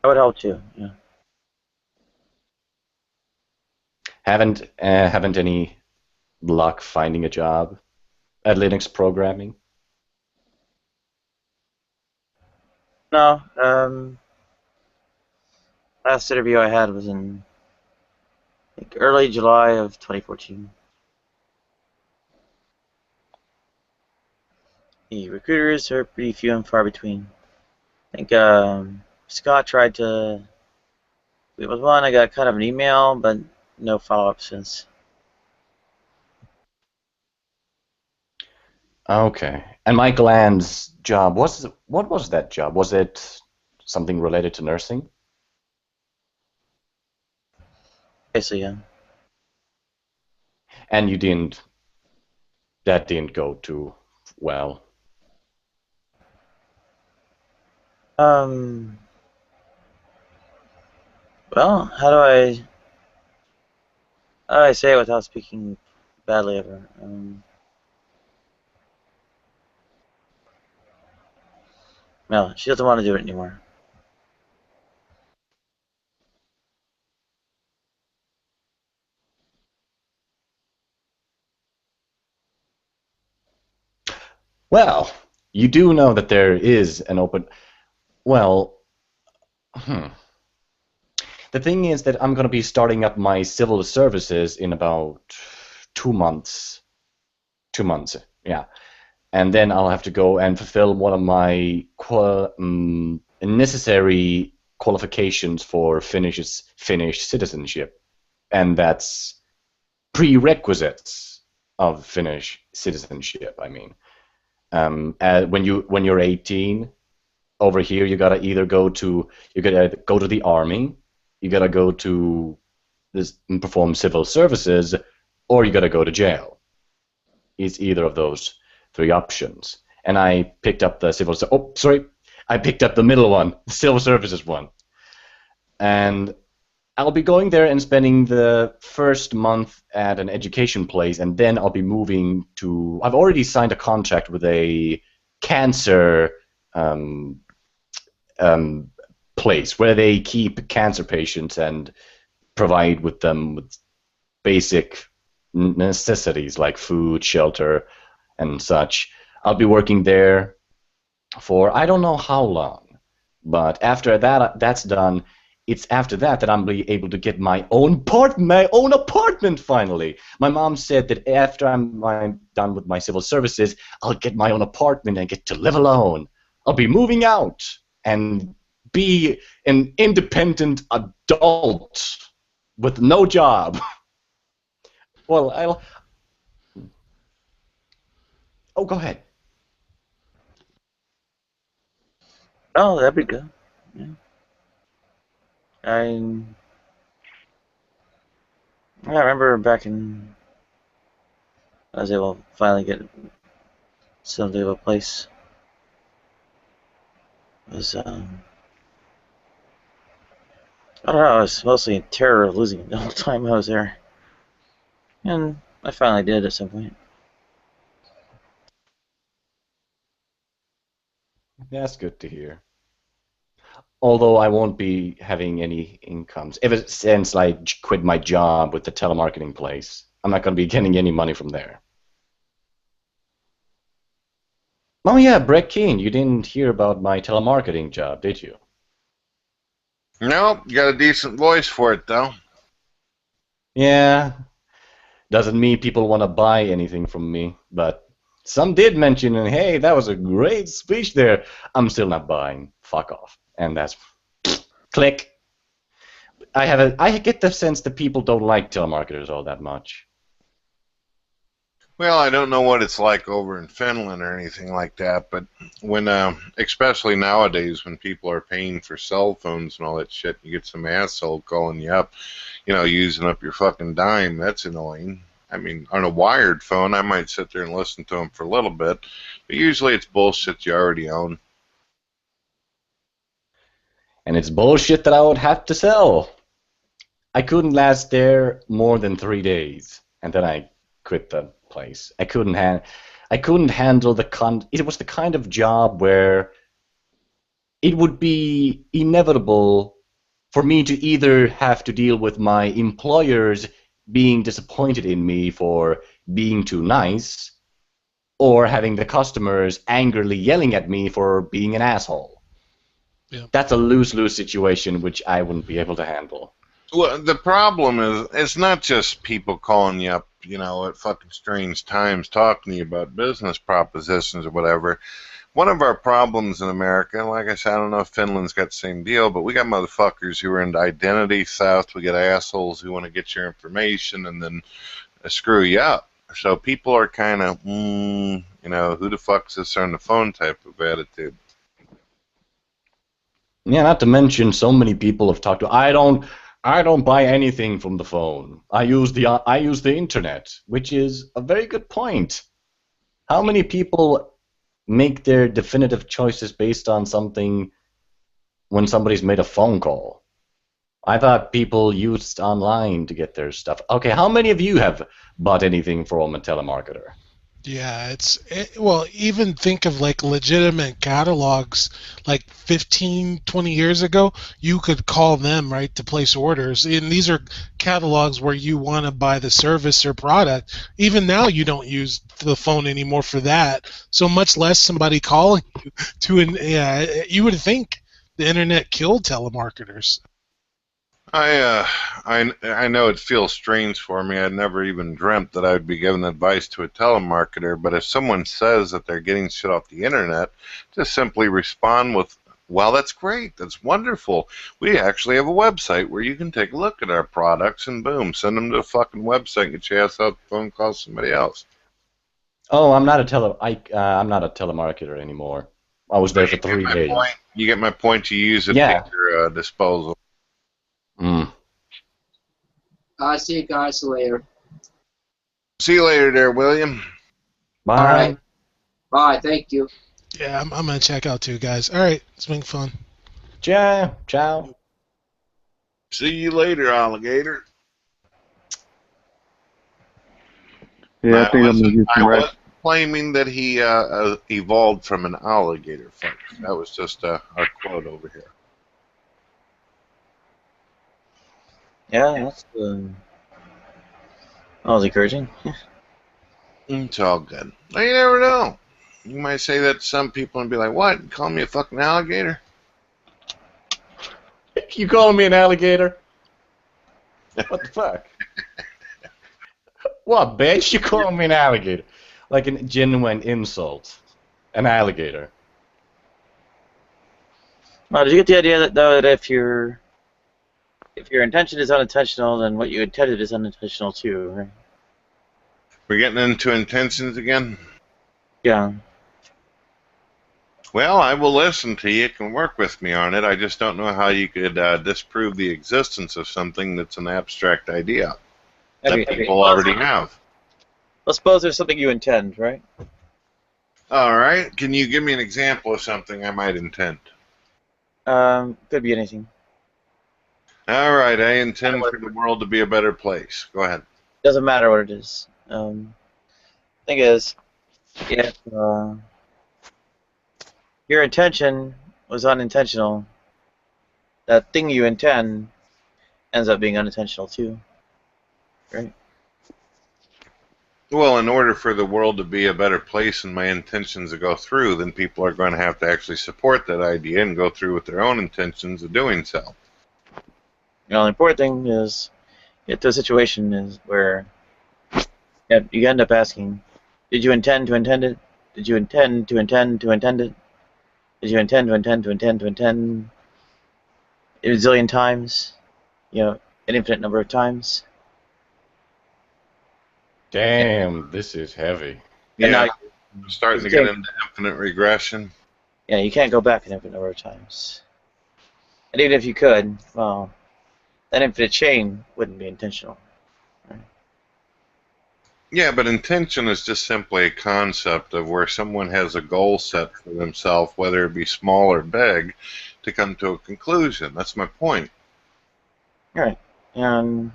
That would help too, yeah. Haven't any luck finding a job at Linux programming? No, last interview I had was in early July of 2014. The recruiters are pretty few and far between. I think Scott tried to. It was one I got kind of an email, but no follow-up since. Okay. And Michael Ann's job, what was that job? Was it something related to nursing? Basically, yeah. And that didn't go too well. Well, how do I say it without speaking badly of her? No, she doesn't want to do it anymore. Well, you do know that there is an open... Well, the thing is that I'm going to be starting up my civil services in about 2 months. 2 months, yeah. And then I'll have to go and fulfill one of my necessary qualifications for Finnish citizenship. And that's prerequisites of Finnish citizenship, I mean. When you're 18, over here you gotta either go to the army, you gotta go to this and perform civil services, or you gotta go to jail. It's either of those 3 options. And I picked up the I picked up the middle one, the civil services one. And I'll be going there and spending the first month at an education place, and then I'll be moving to... I've already signed a contract with a cancer place where they keep cancer patients and provide with them with basic necessities like food, shelter, and such. I'll be working there for I don't know how long, but after that's done, it's after that I'm be able to get my own apartment finally. My mom said that after I'm done with my civil services, I'll get my own apartment and get to live alone. I'll be moving out and be an independent adult with no job. Well, Oh, go ahead. Oh, that'd be good. Yeah. I remember back in... I was able to finally get something of a place. It was, I don't know, I was mostly in terror of losing it the whole time I was there. And I finally did at some point. That's good to hear. Although I won't be having any incomes. Ever since I quit my job with the telemarketing place, I'm not going to be getting any money from there. Oh yeah, Brett Keane, you didn't hear about my telemarketing job, did you? No, you got a decent voice for it, though. Yeah. Doesn't mean people want to buy anything from me, but some did mention, and hey, that was a great speech there. I'm still not buying. Fuck off. And that's click. I get the sense that people don't like telemarketers all that much. Well, I don't know what it's like over in Finland or anything like that, but when, especially nowadays when people are paying for cell phones and all that shit, you get some asshole calling you up, using up your fucking dime. That's annoying. I mean, on a wired phone, I might sit there and listen to them for a little bit, but usually it's bullshit you already own. And it's bullshit that I would have to sell. I couldn't last there more than 3 days, and then I quit the place. I couldn't handle it was the kind of job where it would be inevitable for me to either have to deal with my employers being disappointed in me for being too nice, or having the customers angrily yelling at me for being an asshole. Yeah. That's a lose-lose situation which I wouldn't be able to handle. Well, the problem is, it's not just people calling you up, at fucking strange times talking to you about business propositions or whatever. One of our problems in America, and like I said, I don't know if Finland's got the same deal, but we got motherfuckers who are into identity theft. We got assholes who want to get your information and then screw you up. So people are kind of, who the fuck's this on the phone type of attitude. Yeah, not to mention so many people have talked to. I don't buy anything from the phone. I use the internet, which is a very good point. How many people make their definitive choices based on something when somebody's made a phone call? I thought people used online to get their stuff. Okay, how many of you have bought anything from a telemarketer? Yeah, well, even think of like legitimate catalogs like 15, 20 years ago, you could call them, right, to place orders. And these are catalogs where you want to buy the service or product. Even now you don't use the phone anymore for that. So much less somebody calling you you would think the internet killed telemarketers. I know it feels strange for me. I'd never even dreamt that I would be giving advice to a telemarketer, but if someone says that they're getting shit off the internet, just simply respond with, well, that's great, that's wonderful. We actually have a website where you can take a look at our products, and boom, send them to the fucking website and get your ass out the phone, call somebody else. Oh, I'm not a telemarketer anymore. I was there for 3 days. You get my point. You use it at your disposal. I'll see you guys later. See you later there, William. Bye. All right. Bye, thank you. Yeah, I'm going to check out too, guys. All right, it's been fun. Ciao. See you later, alligator. Yeah, I think I'm going to get some rest. Claiming that he evolved from an alligator, folks. That was just our quote over here. Yeah, that was encouraging. It's all good. You never know. You might say that to some people and be like, what? Call me a fucking alligator? You calling me an alligator? What the fuck? What, bitch? You calling me an alligator? Like a genuine insult. An alligator. Well, did you get the idea that if your intention is unintentional, then what you intended is unintentional too, right? We're getting into intentions again? Yeah. Well, I will listen to you. You can work with me on it. I just don't know how you could disprove the existence of something that's an abstract idea that people already have. Let's suppose there's something you intend, right? All right. Can you give me an example of something I might intend? Could be anything. All right. I intend for the world to be a better place. Go ahead. Doesn't matter what it is. Thing is, if your intention was unintentional, that thing you intend ends up being unintentional too, right? Well, in order for the world to be a better place and my intentions to go through, then people are going to have to actually support that idea and go through with their own intentions of doing so. The only important thing is get to a situation is where you end up asking, did you intend to intend it? Did you intend to intend to intend it? Did you intend to intend to intend to intend a zillion times? An infinite number of times? Damn, this is heavy. And Yeah, now I'm starting to get into infinite regression. Yeah, you can't go back an infinite number of times. And even if you could, well, that infinite chain wouldn't be intentional. Right? Yeah, but intention is just simply a concept of where someone has a goal set for themselves, whether it be small or big, to come to a conclusion. That's my point. Right. And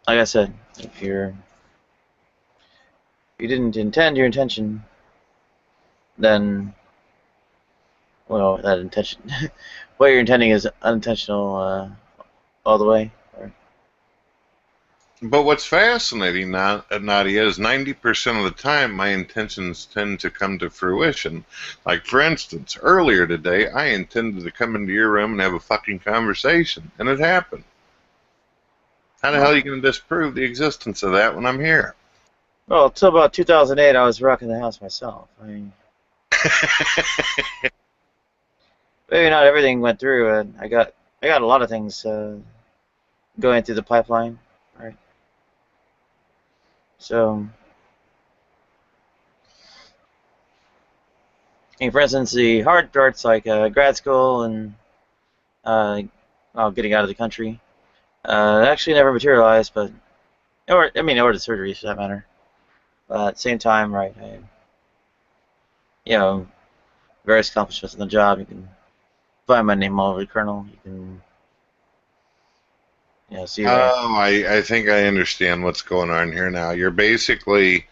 like I said, if you didn't intend your intention, then, well, that intention, what you're intending is unintentional all the way. Right? But what's fascinating, Nadia, is 90% of the time my intentions tend to come to fruition. Like, for instance, earlier today, I intended to come into your room and have a fucking conversation, and it happened. How the hell are you going to disprove the existence of that when I'm here? Well, until about 2008, I was rocking the house myself. I mean, maybe not everything went through, and I got a lot of things going through the pipeline, right? So, for instance, the hard parts like grad school and getting out of the country actually never materialized, but or the surgeries for that matter. But at the same time, right? Various accomplishments in the job. You can find my name all over the kernel. You can, see. I think I understand what's going on here now. You're basically,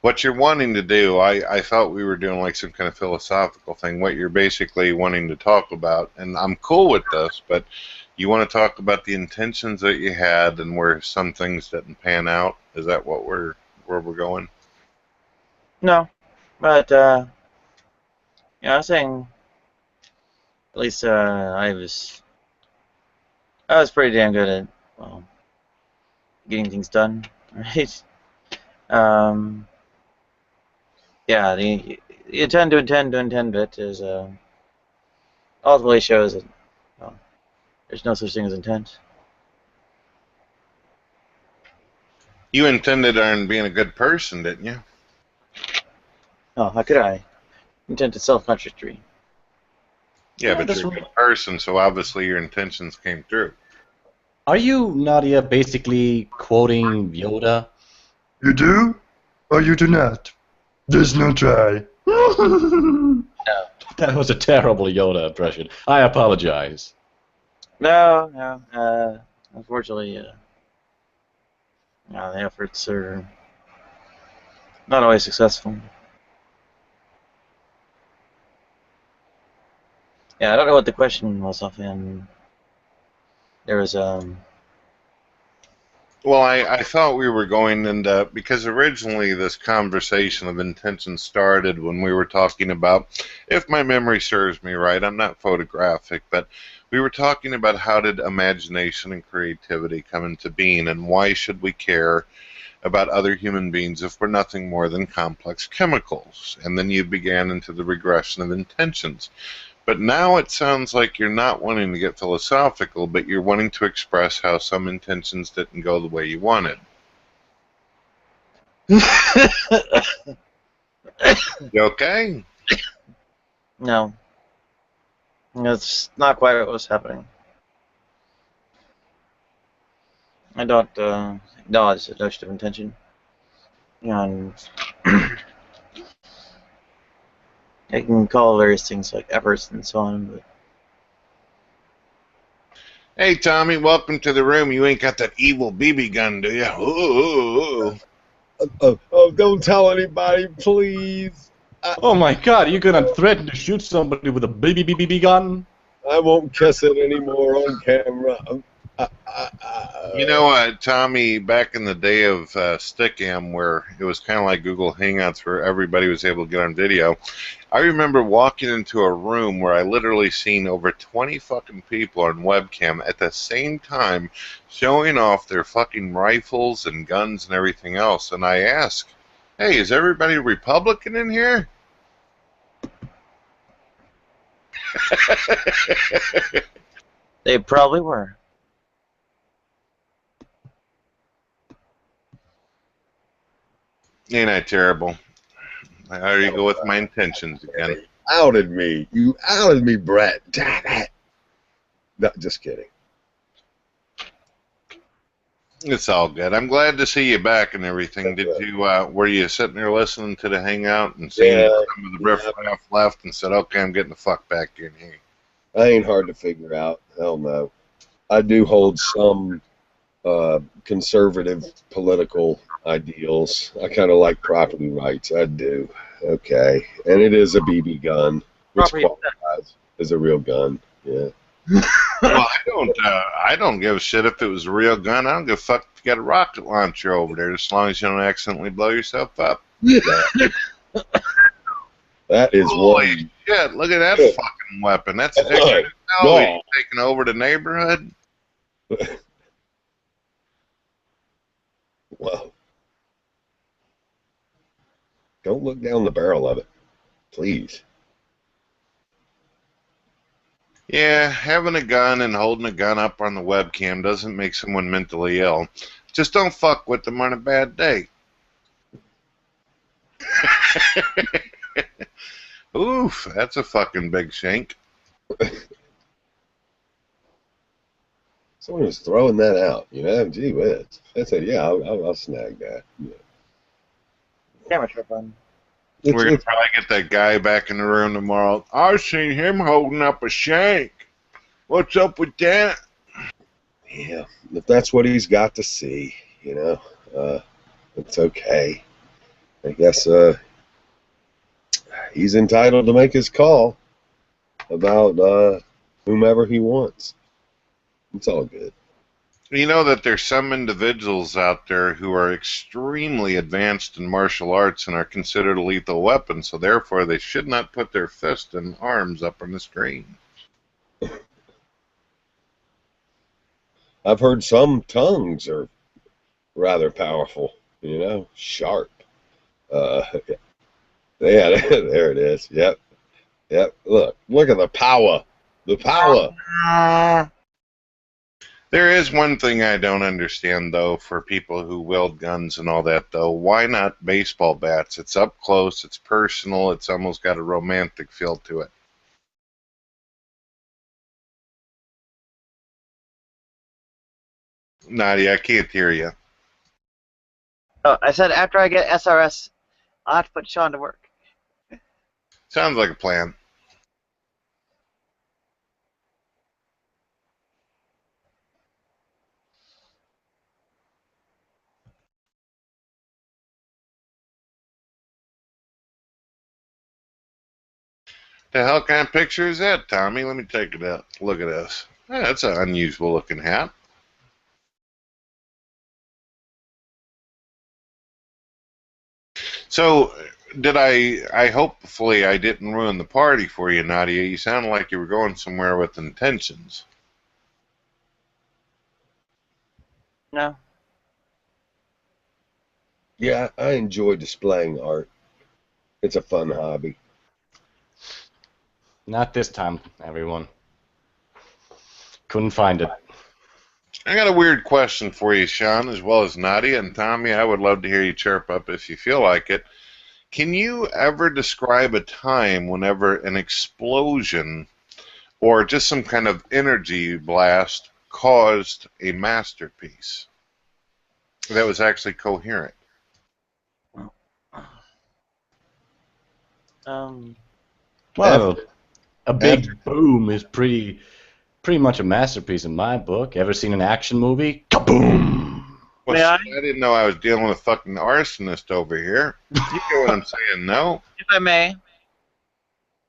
what you're wanting to do, I thought we were doing like some kind of philosophical thing. What you're basically wanting to talk about, and I'm cool with this, but you want to talk about the intentions that you had and where some things didn't pan out. Is that where we're going? No, but I was saying, at least I was pretty damn good at getting things done, right? Yeah, the intend to intend bit is ultimately shows that there's no such thing as intent. You intended on being a good person, didn't you? Oh, how could I? Intent is self-contradictory. Yeah, but you're a good person, so obviously your intentions came through. Are you, Nadia, basically quoting Yoda? You do, or you do not? There's no try. No. That was a terrible Yoda impression. I apologize. No. Unfortunately, the efforts are not always successful. Yeah, I don't know what the question was offhand. There was Well, I thought we were going into, because originally this conversation of intention started when we were talking about, if my memory serves me right, I'm not photographic, but we were talking about how did imagination and creativity come into being, and why should we care about other human beings if we're nothing more than complex chemicals. And then you began into the regression of intentions. But now it sounds like you're not wanting to get philosophical, but you're wanting to express how some intentions didn't go the way you wanted. You okay? No. That's not quite what was happening. I don't acknowledge the notion of intention. And I can call various things like efforts and so on, but Hey, Tommy, welcome to the room. You ain't got that evil BB gun, do you? Ooh. Oh, don't tell anybody, please. Oh my God! You're gonna threaten to shoot somebody with a BB gun? I won't kiss it anymore on camera. You know, Tommy, back in the day of Stickam, where it was kind of like Google Hangouts where everybody was able to get on video, I remember walking into a room where I literally seen over 20 fucking people on webcam at the same time showing off their fucking rifles and guns and everything else. And I asked, hey, is everybody Republican in here? They probably were. Ain't I terrible? I already go with my intentions again. Outed me. You outed me, Brett. Damn it. No, just kidding. It's all good. I'm glad to see you back and everything. Did you? Were you sitting there listening to the hangout and seeing some of the riffraff left and said, "Okay, I'm getting the fuck back in here"? I ain't hard to figure out. Hell no. I do hold some conservative political ideals. I kind of like property rights. I do. Okay. And it is a BB gun, which qualifies as a real gun. Yeah. Well, I don't give a shit if it was a real gun. I don't give a fuck if you got a rocket launcher over there, as long as you don't accidentally blow yourself up. That is holy shit! Look at that fucking weapon. That's taking over the neighborhood. Whoa. Don't look down the barrel of it, please. Yeah, having a gun and holding a gun up on the webcam doesn't make someone mentally ill. Just don't fuck with them on a bad day. Oof, that's a fucking big shank. Someone was throwing that out, you know? Gee whiz. I said, yeah, I'll snag that. Yeah. Camera trip on. We're going to probably get that guy back in the room tomorrow. I seen him holding up a shank. What's up with that? Yeah, if that's what he's got to see, you know, it's okay. I guess he's entitled to make his call about whomever he wants. It's all good. You know that there's some individuals out there who are extremely advanced in martial arts and are considered a lethal weapon, so therefore they should not put their fist and arms up on the screen. I've heard some tongues are rather powerful, you know, sharp. Yeah, there it is. Yep. Look at the power. The power. There is one thing I don't understand, though, for people who wield guns and all that, though. Why not baseball bats? It's up close, it's personal, it's almost got a romantic feel to it. Nadia, I can't hear you. Oh, I said after I get SRS, I'll have to put Sean to work. Sounds like a plan. The hell kind of picture is that, Tommy? Let me take it out. Look at this. Yeah, that's an unusual looking hat. So, hopefully I didn't ruin the party for you, Nadia. You sounded like you were going somewhere with intentions. No. Yeah, I enjoy displaying art. It's a fun hobby. Not this time, everyone. Couldn't find it. I got a weird question for you, Sean, as well as Nadia and Tommy. I would love to hear you chirp up if you feel like it. Can you ever describe a time whenever an explosion or just some kind of energy blast caused a masterpiece that was actually coherent? Well, a big boom is pretty much a masterpiece in my book. Ever seen an action movie? Kaboom! Well, shit, I didn't know I was dealing with a fucking arsonist over here. You get what I'm saying, no? If I may,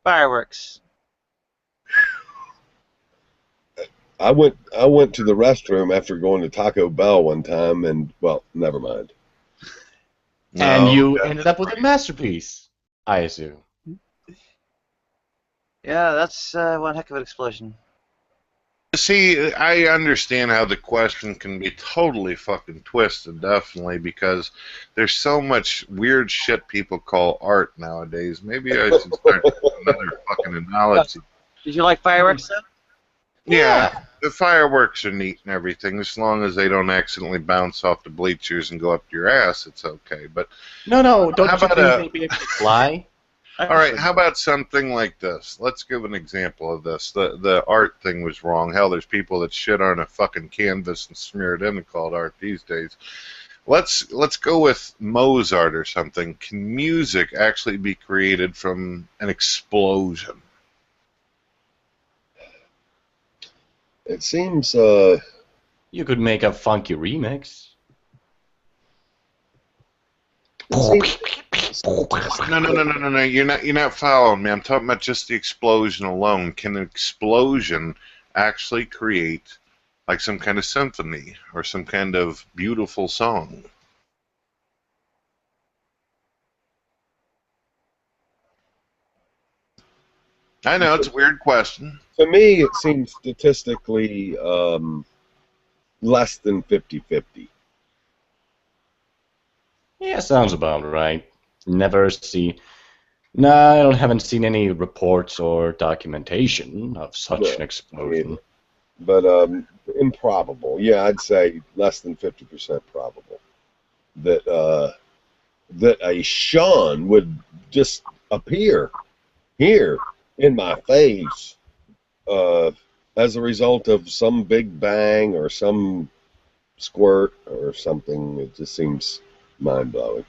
fireworks. I went to the restroom after going to Taco Bell one time, and well, never mind. And you ended up with a masterpiece, I assume. Yeah, that's one heck of an explosion. See, I understand how the question can be totally fucking twisted, definitely, because there's so much weird shit people call art nowadays. Maybe I should start another fucking analogy. Did you like fireworks, though? Yeah, the fireworks are neat and everything, as long as they don't accidentally bounce off the bleachers and go up your ass, it's okay. But no, don't how you about think they'd be able to fly? All right, how about something like this? Let's give an example of this. The art thing was wrong. Hell, there's people that shit on a fucking canvas and smear it in and call it art these days. Let's go with Mozart or something. Can music actually be created from an explosion? It seems you could make a funky remix. No. You're not following me. I'm talking about just the explosion alone. Can an explosion actually create like some kind of symphony or some kind of beautiful song? I know it's a weird question. To me, it seems statistically less than 50-50. Yeah, sounds about right. Never see. No, I haven't seen any reports or documentation of such an explosion. But improbable. Yeah, I'd say less than 50% probable that a Sean would just appear here in my face as a result of some big bang or some squirt or something. It just seems mind-blowing.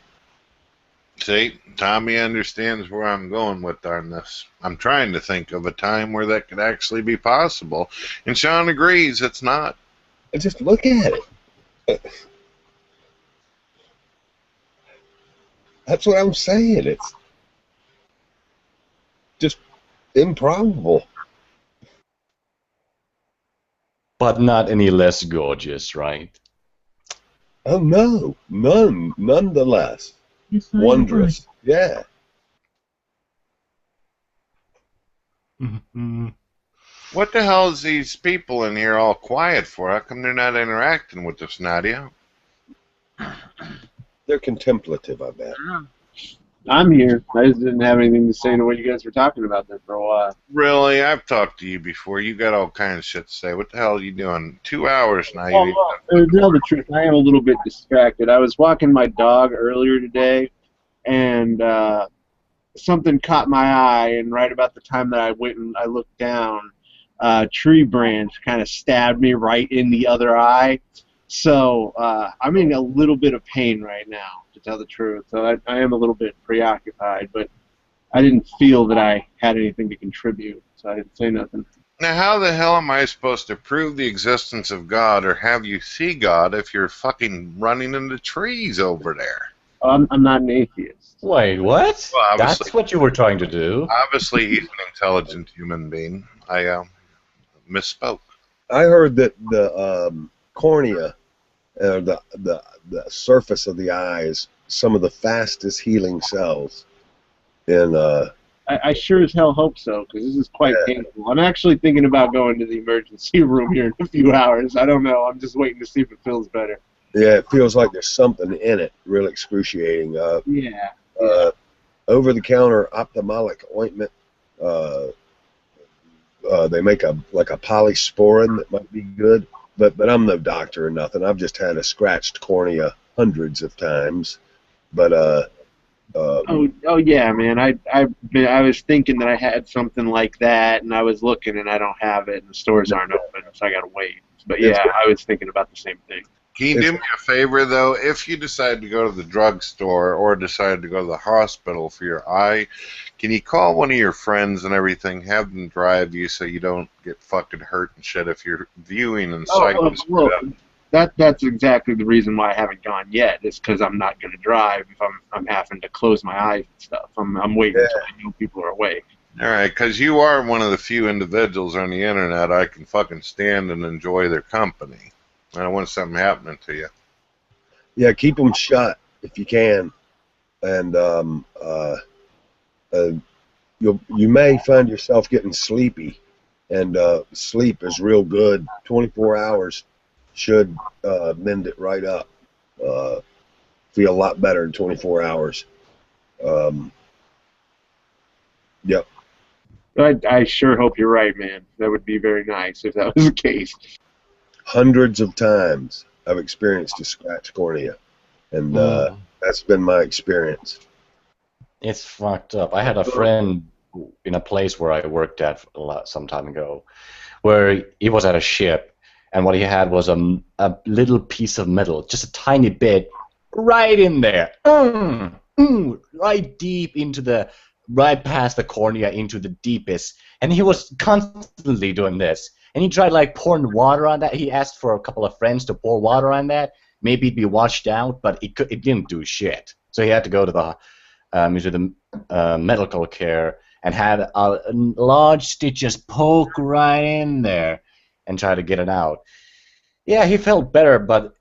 See, Tommy understands where I'm going with on this. I'm trying to think of a time where that could actually be possible, and Sean agrees it's not. Just look at it. That's what I'm saying. It's just improbable. But not any less gorgeous, right? Oh no, nonetheless. Wondrous. Yeah. What the hell is these people in here all quiet for? How come they're not interacting with us, Nadia? They're contemplative, I bet. I'm here. I just didn't have anything to say to what you guys were talking about there for a while. Really? I've talked to you before. You got all kinds of shit to say. What the hell are you doing? 2 hours now. To tell the truth, I am a little bit distracted. I was walking my dog earlier today, and something caught my eye, and right about the time that I went and I looked down, a tree branch kind of stabbed me right in the other eye. So I'm in a little bit of pain right now, to tell the truth. So I am a little bit preoccupied, but I didn't feel that I had anything to contribute, so I didn't say nothing. Now, how the hell am I supposed to prove the existence of God or have you see God if you're fucking running into trees over there? I'm not an atheist. Wait, what? Well, that's what you were trying to do. Obviously, he's an intelligent human being. I misspoke. I heard that the cornea, the surface of the eye, is some of the fastest healing cells. And I sure as hell hope so, because this is quite painful. I'm actually thinking about going to the emergency room here in a few hours. I don't know. I'm just waiting to see if it feels better. Yeah, it feels like there's something in it, real excruciating. Yeah. Over-the-counter ophthalmic ointment. They make a polysporin that might be good, but I'm no doctor or nothing. I've just had a scratched cornea hundreds of times. But oh yeah, man. I was thinking that I had something like that, and I was looking, and I don't have it, and the stores aren't open, so I gotta wait. But yeah, I was thinking about the same thing. Can you do me a favor, though? If you decide to go to the drugstore or decide to go to the hospital for your eye, can you call one of your friends and everything, have them drive you so you don't get fucking hurt and shit if you're viewing and sight is screwed up? that's exactly the reason why I haven't gone yet. Is because I'm not going to drive if I'm having to close my eyes and stuff. I'm waiting until I know people are awake. All right, because you are one of the few individuals on the internet I can fucking stand and enjoy their company. I don't want something happening to you. Yeah, keep them shut if you can, and you may find yourself getting sleepy, and sleep is real good. 24 hours should mend it right up. Feel a lot better in 24 hours. Yep. I sure hope you're right, man. That would be very nice if that was the case. Hundreds of times I've experienced a scratch cornea, and that's been my experience. It's fucked up. I had a friend in a place where I worked at some time ago, where he was at a ship, and what he had was a little piece of metal, just a tiny bit, right in there, right deep into the, right past the cornea into the deepest, and he was constantly doing this. And he tried like pouring water on that. He asked for a couple of friends to pour water on that. Maybe it'd be washed out, but it didn't do shit. So he had to go to the medical care and had a large stitch just poke right in there and try to get it out. Yeah, he felt better, but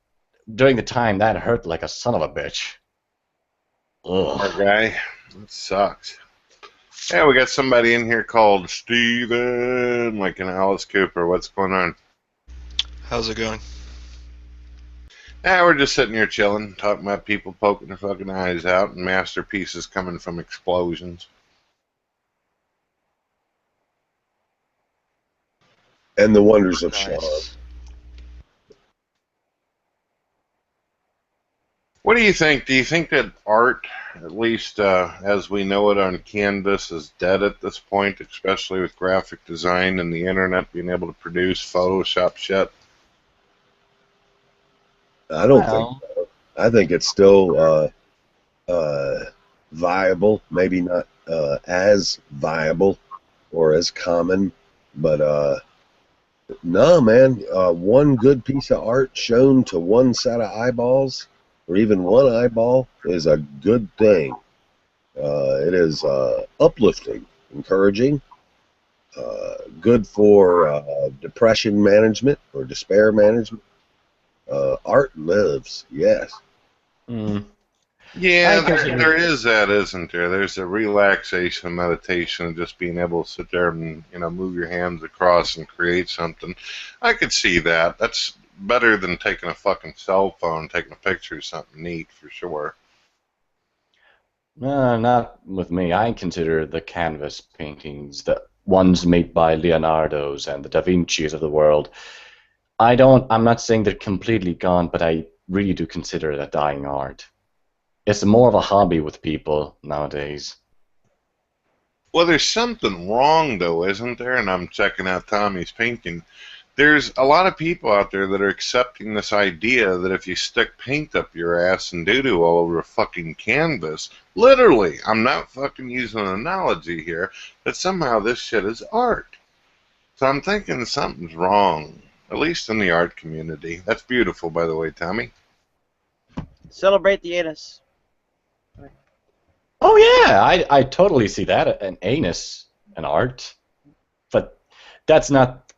during the time that hurt like a son of a bitch. Ugh. Poor guy. That sucks. Yeah, we got somebody in here called Steven, like an Alice Cooper. What's going on? How's it going? Yeah, we're just sitting here chilling, talking about people poking their fucking eyes out and masterpieces coming from explosions. And the wonders of charm. What do you think? Do you think that art, at least as we know it on canvas, is dead at this point, especially with graphic design and the internet being able to produce Photoshop shit? I don't think so. I think it's still viable, maybe not as viable or as common, but no, man. One good piece of art shown to one set of eyeballs, or even one eyeball, is a good thing. It is uplifting, encouraging, good for depression management or despair management. Art lives, yes. Yeah, there is that, isn't there? There's a relaxation, meditation, and just being able to sit there and move your hands across and create something. I could see that. That's better than taking a fucking cell phone, taking a picture of something neat, for sure. Not with me. I consider the canvas paintings, the ones made by Leonardo's and the Da Vinci's of the world. I'm not saying they're completely gone, but I really do consider it a dying art. It's more of a hobby with people nowadays. Well, there's something wrong, though, isn't there? And I'm checking out Tommy's painting. There's a lot of people out there that are accepting this idea that if you stick paint up your ass and doo-doo all over a fucking canvas, literally, I'm not fucking using an analogy here, that somehow this shit is art. So I'm thinking something's wrong, at least in the art community. That's beautiful, by the way, Tommy. Celebrate the anus. Oh yeah, I totally see that, an anus, an art, but that's not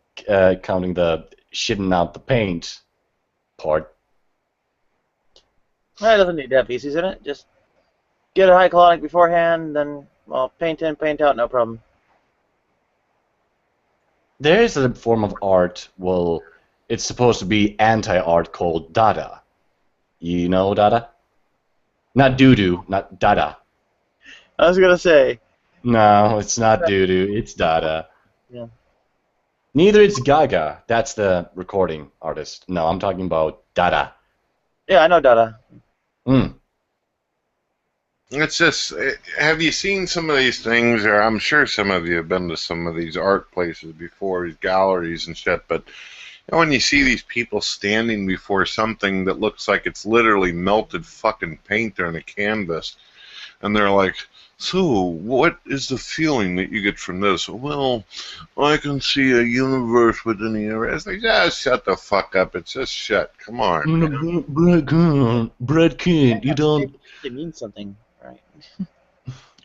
counting the shitting out the paint part. Well, it doesn't need to have feces in it. Just get a high colonic beforehand, then paint in, paint out, no problem. There is a form of art, well, it's supposed to be anti-art called Dada. You know Dada? Not doo-doo, not Dada. I was gonna say. No, it's not doo-doo, it's Dada. Yeah. Neither it's Gaga, that's the recording artist. No, I'm talking about Dada. Yeah, I know Dada. It's just, have you seen some of these things, or I'm sure some of you have been to some of these art places before, these galleries and shit, but when you see these people standing before something that looks like it's literally melted fucking paint on a canvas, and they're like So, what is the feeling that you get from this? Well, I can see a universe within the universe. Like, shut the fuck up. It's just shit. Come on, man. Brad Kent, you don't. It means something, right?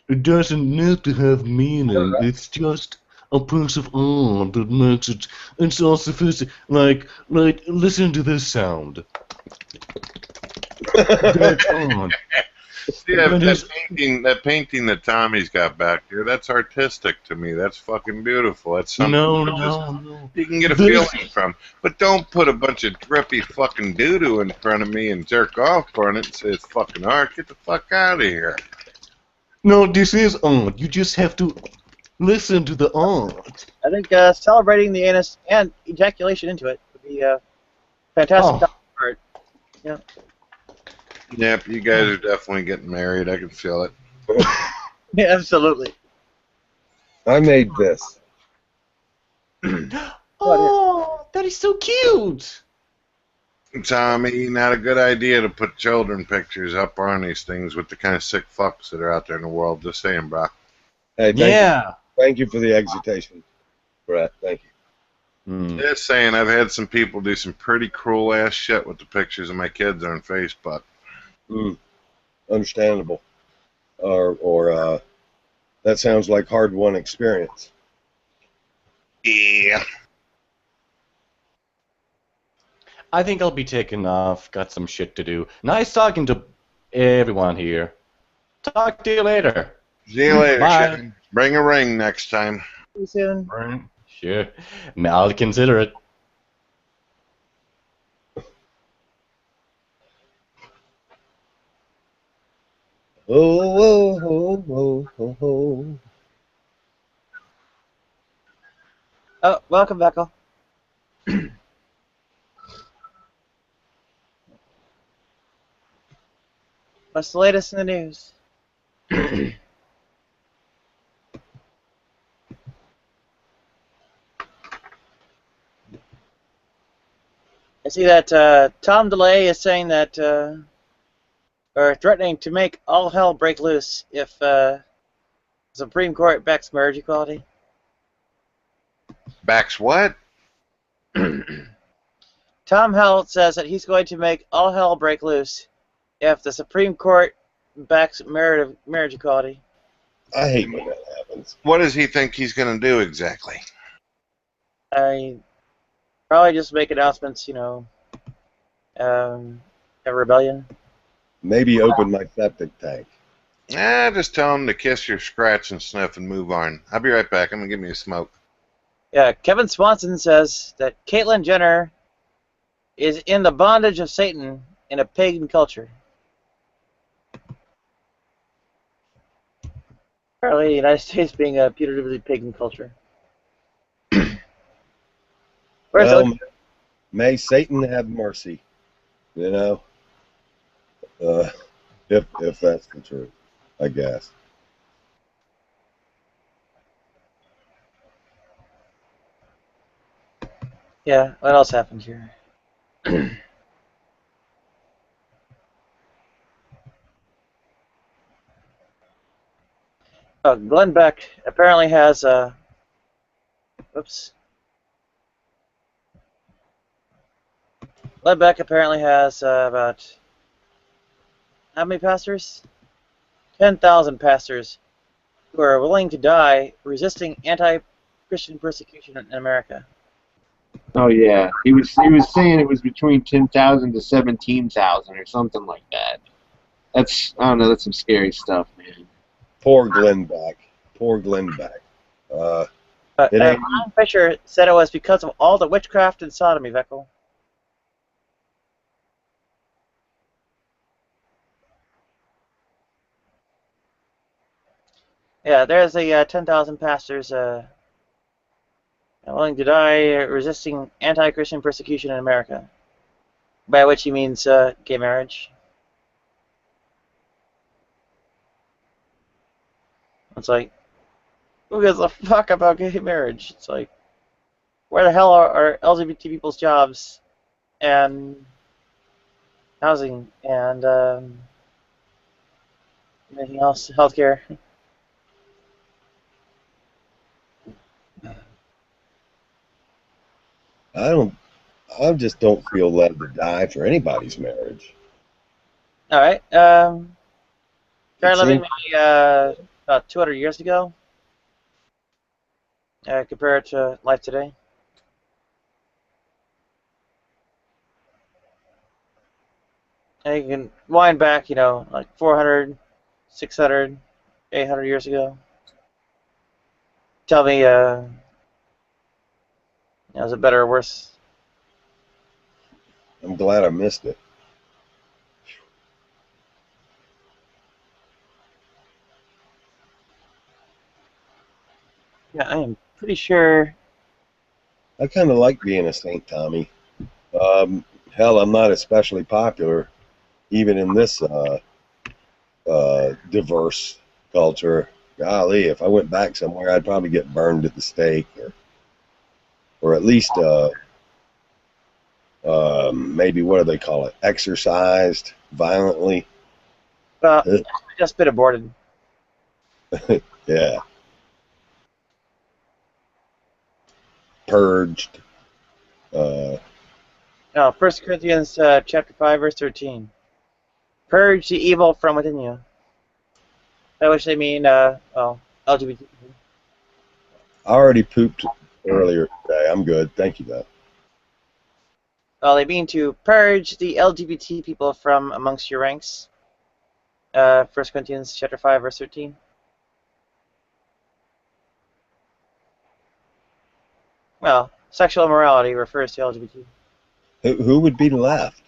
It doesn't need to have meaning. It's just a piece of art that makes it. It's all sophisticated. Like, listen to this sound. That's art. Yeah, That is- that painting that Tommy's got back there, that's artistic to me. That's fucking beautiful. That's something No. you can get a This- feeling from. But don't put a bunch of drippy fucking doo-doo in front of me and jerk off on it and say it's fucking art. Get the fuck out of here. No, this is art. You just have to listen to the art. I think celebrating the anus and ejaculation into it would be a fantastic art. Yeah. Yep, you guys are definitely getting married. I can feel it. Yeah, absolutely. I made this. Oh, that is so cute. Tommy, not a good idea to put children pictures up on these things with the kind of sick fucks that are out there in the world. Just saying, bro. Hey, thank you for the exhortation, Brett. Thank you. Just saying, I've had some people do some pretty cruel ass shit with the pictures of my kids on Facebook. Understandable. Or that sounds like hard-won experience. Yeah. I think I'll be taking off. Got some shit to do. Nice talking to everyone here. Talk to you later. See you later, Bye. Sharon. Bring a ring next time. See you soon. Sure. I'll consider it. Oh. Oh, welcome, Beckel. What's the latest in the news? I see that Tom DeLay is saying that, or threatening to make all hell break loose if the Supreme Court backs marriage equality. Backs what? Tom Hell says that he's going to make all hell break loose if the Supreme Court backs marriage equality. I hate when that happens. What does he think he's going to do exactly? I probably just make announcements, you know, a rebellion. Maybe open my septic tank. Just tell him to kiss your scratch and sniff and move on. I'll be right back. I'm going to give me a smoke. Yeah, Kevin Swanson says that Caitlyn Jenner is in the bondage of Satan in a pagan culture. Apparently, the United States being a putatively pagan culture. Well, may Satan have mercy. You know, if that's the truth, I guess. Yeah, what else happened here? Oh, Glenn Beck apparently has whoops. Glenn Beck apparently has about how many pastors? 10,000 pastors who are willing to die resisting anti-Christian persecution in America. Oh yeah, he was saying it was between 10,000 to 17,000 or something like that. That's, I don't know, that's some scary stuff, man. Poor Glenn Beck. Poor Glenn Beck. It ain't. Ron Fisher said it was because of all the witchcraft and sodomy, Veckel. Yeah, there's the 10,000 pastors willing to die resisting anti-Christian persecution in America, by which he means gay marriage. It's like, who gives a fuck about gay marriage? It's like, where the hell are LGBT people's jobs and housing and anything else, healthcare? I just don't feel led to die for anybody's marriage. All right. Started living seems- maybe about 200 years ago. Compare it to life today. And you can wind back, like 400, 600, 800 years ago. Tell me, is it better or worse? I'm glad I missed it. Yeah, I am pretty sure. I kind of like being a Saint, Tommy. Hell, I'm not especially popular, even in this diverse culture. Golly, if I went back somewhere, I'd probably get burned at the stake, or at least maybe, what do they call it? Exercised violently. Well, just been aborted. Yeah. Purged. No, 1 Corinthians chapter 5, verse 13. Purge the evil from within you. By which they mean, LGBT. I already pooped earlier today. I'm good. Thank you, though. Well, they mean to purge the LGBT people from amongst your ranks. 1 Corinthians chapter 5, verse 13. Well, sexual immorality refers to LGBT. Who would be left?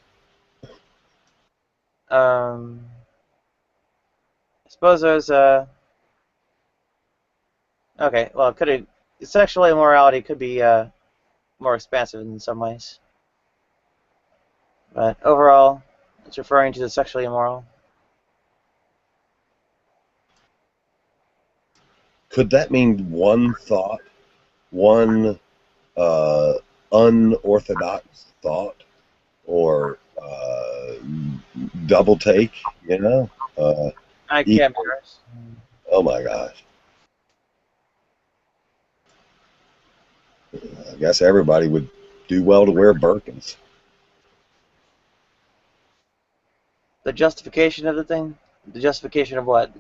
I suppose there's okay, well, sexual immorality could be more expansive in some ways. But overall, it's referring to the sexually immoral. Could that mean one thought, one unorthodox thought, or double take? I can't be right. Oh my gosh! I guess everybody would do well to wear Birkins. The justification of the thing? The justification of what?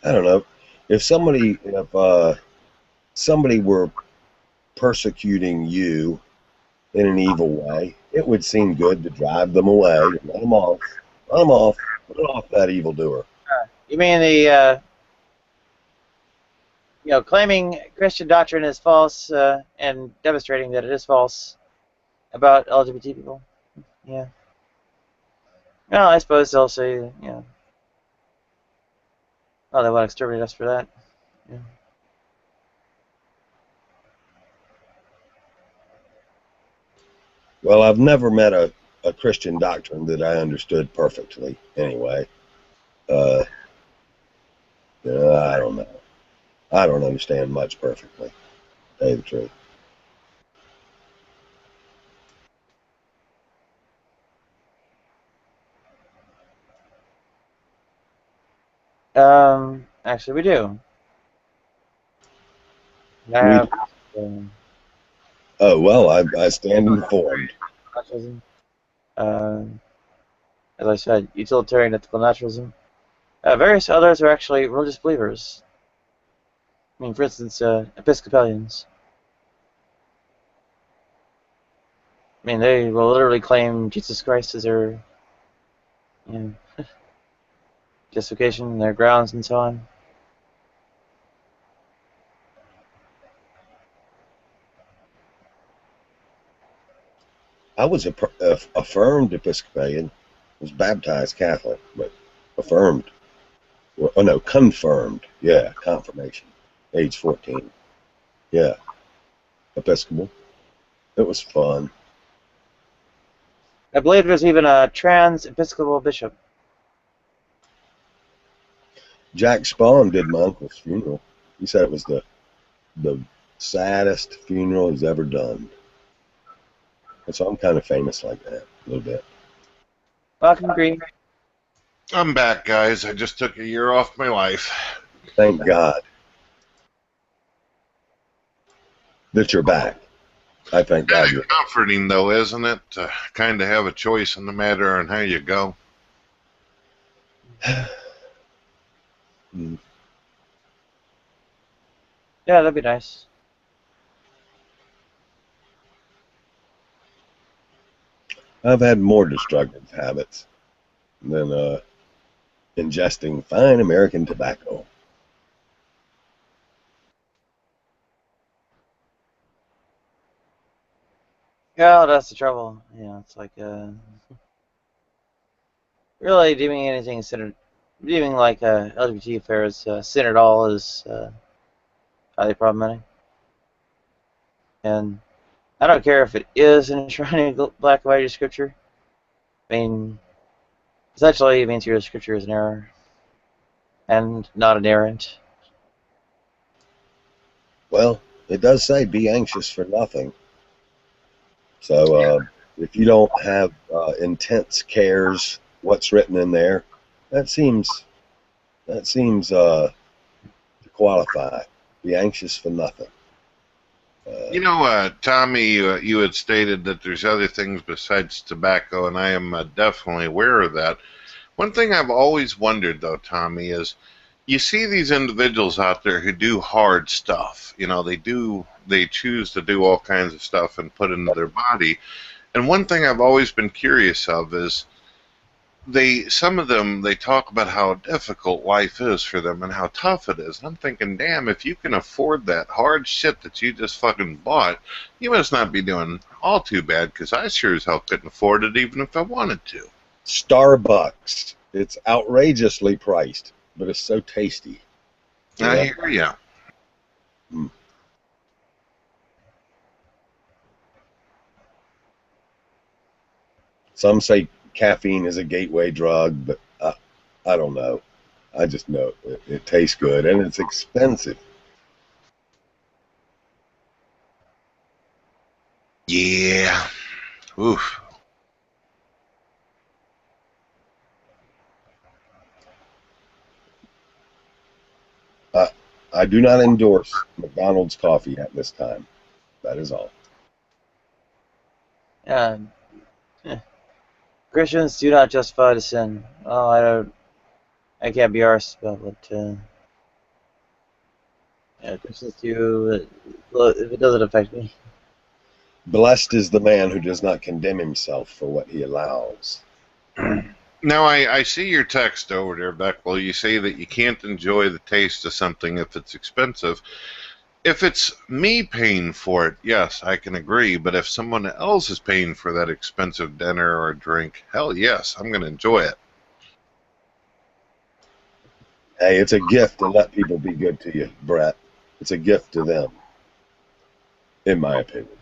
I don't know. If somebody were persecuting you in an evil way, it would seem good to drive them away, let them off, put off that evildoer. You mean the claiming Christian doctrine is false and demonstrating that it is false about LGBT people? Yeah. Well, I suppose they'll say, oh, they want to exterminate us for that. Yeah. Well, I've never met a Christian doctrine that I understood perfectly, anyway. I don't know. I don't understand much perfectly, to tell you the truth. Actually, we do. Oh, well, I stand informed. As I said, utilitarian ethical naturalism. Various others are actually religious believers. I mean, for instance, Episcopalians. I mean, they will literally claim Jesus Christ as their justification, their grounds, and so on. I was affirmed Episcopalian, was baptized Catholic, but affirmed. Well, oh no, confirmed. Yeah, confirmation. Age 14. Yeah, Episcopal. It was fun. I believe there's even a trans Episcopal bishop. Jack Spawn did my uncle's funeral. He said it was the saddest funeral he's ever done. And so I'm kind of famous like that, a little bit. Well, I can agree. I'm back, guys. I just took a year off my life. Thank God that you're back. I thank God you're Comforting, though, isn't it? To kind of have a choice in the matter on how you go. Mm. Yeah, that'd be nice. I've had more destructive habits than ingesting fine American tobacco. Yeah, that's the trouble. It's like really deeming anything centered, deeming like LGBT affairs sin at all is highly problematic. And I don't care if it is enshrined in black and white scripture. I mean, essentially, it means your scripture is an error and not inerrant. Well, it does say be anxious for nothing. So if you don't have intense cares, what's written in there, that seems to qualify. Be anxious for nothing. Tommy, you had stated that there's other things besides tobacco, and I am definitely aware of that. One thing I've always wondered, though, Tommy, is you see these individuals out there who do hard stuff. They choose to do all kinds of stuff and put into their body. And one thing I've always been curious of is some of them talk about how difficult life is for them and how tough it is. And I'm thinking, damn, if you can afford that hard shit that you just fucking bought, you must not be doing all too bad, because I sure as hell couldn't afford it even if I wanted to. Starbucks. It's outrageously priced, but it's so tasty. I hear ya. Mm. Some say caffeine is a gateway drug, but I don't know. I just know it tastes good, and it's expensive. Yeah. Oof. I do not endorse McDonald's coffee at this time. That is all. Christians do not justify the sin. Oh, I can't be arsed about what Christians do. If it doesn't affect me. Blessed is the man who does not condemn himself for what he allows. Now, I see your text over there, Beckwell. You say that you can't enjoy the taste of something if it's expensive. If it's me paying for it, yes, I can agree. But if someone else is paying for that expensive dinner or drink, hell yes, I'm going to enjoy it. Hey, it's a gift to let people be good to you, Brett. It's a gift to them, in my opinion.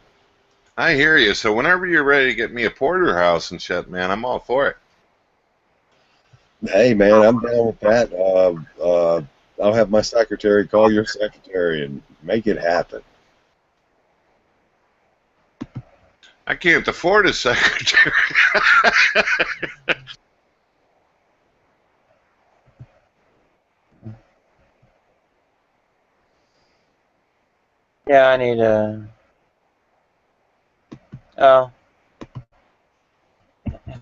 I hear you. So whenever you're ready to get me a porterhouse and shit, man, I'm all for it. Hey, man, I'm down with that. I'll have my secretary call your secretary and make it happen. I can't afford a secretary. Yeah, I need a.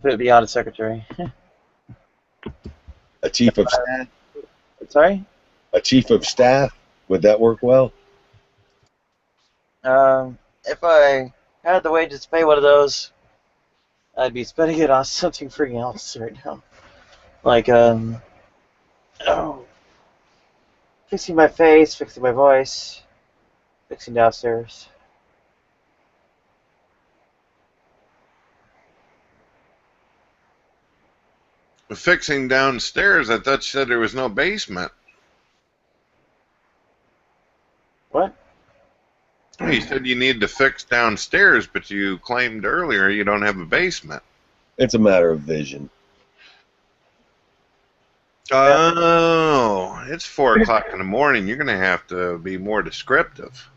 Put it beyond a secretary. A chief of staff? Sorry? A chief of staff? Would that work well? If I had the wages to pay one of those, I'd be spending it on something freaking else right now. Like, fixing my face, fixing my voice, fixing downstairs. Fixing downstairs, I thought you said there was no basement. What? You said you need to fix downstairs, but you claimed earlier you don't have a basement. It's a matter of vision. Oh, it's 4 o'clock in the morning. You're going to have to be more descriptive.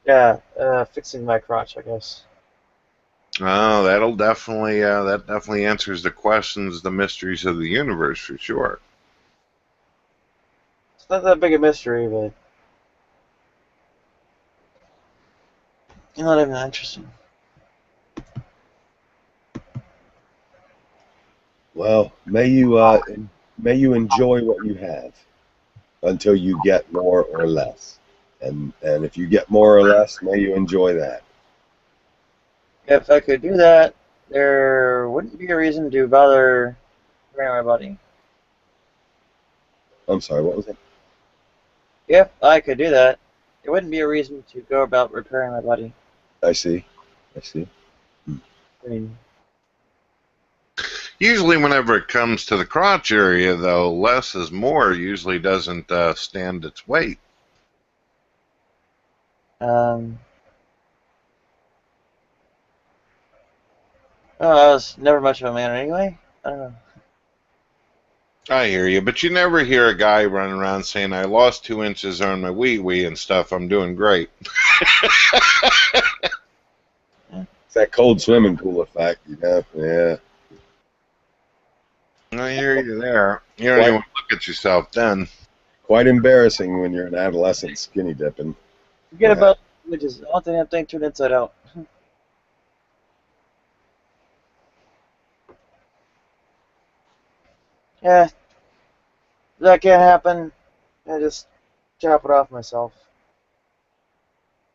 Yeah, fixing my crotch, I guess. Oh, that definitely answers the questions, the mysteries of the universe for sure. It's not that big a mystery, but not even that interesting. Well, may you enjoy what you have until you get more or less, and if you get more or less, may you enjoy that. If I could do that, there wouldn't be a reason to bother repairing my body. I'm sorry, what was it? If I could do that, there wouldn't be a reason to go about repairing my body. I see. I mean, Usually, whenever it comes to the crotch area, though, less is more usually doesn't stand its weight. I was never much of a man anyway. I don't know. I hear you, but you never hear a guy running around saying, I lost 2 inches on my wee-wee and stuff, I'm doing great. It's that cold swimming pool effect, you know? Yeah. I hear you there. You don't even look at yourself then. Quite embarrassing when you're an adolescent skinny dipping. Forget about images. I want that thing turned inside out. Yeah, if that can't happen, I just chop it off myself.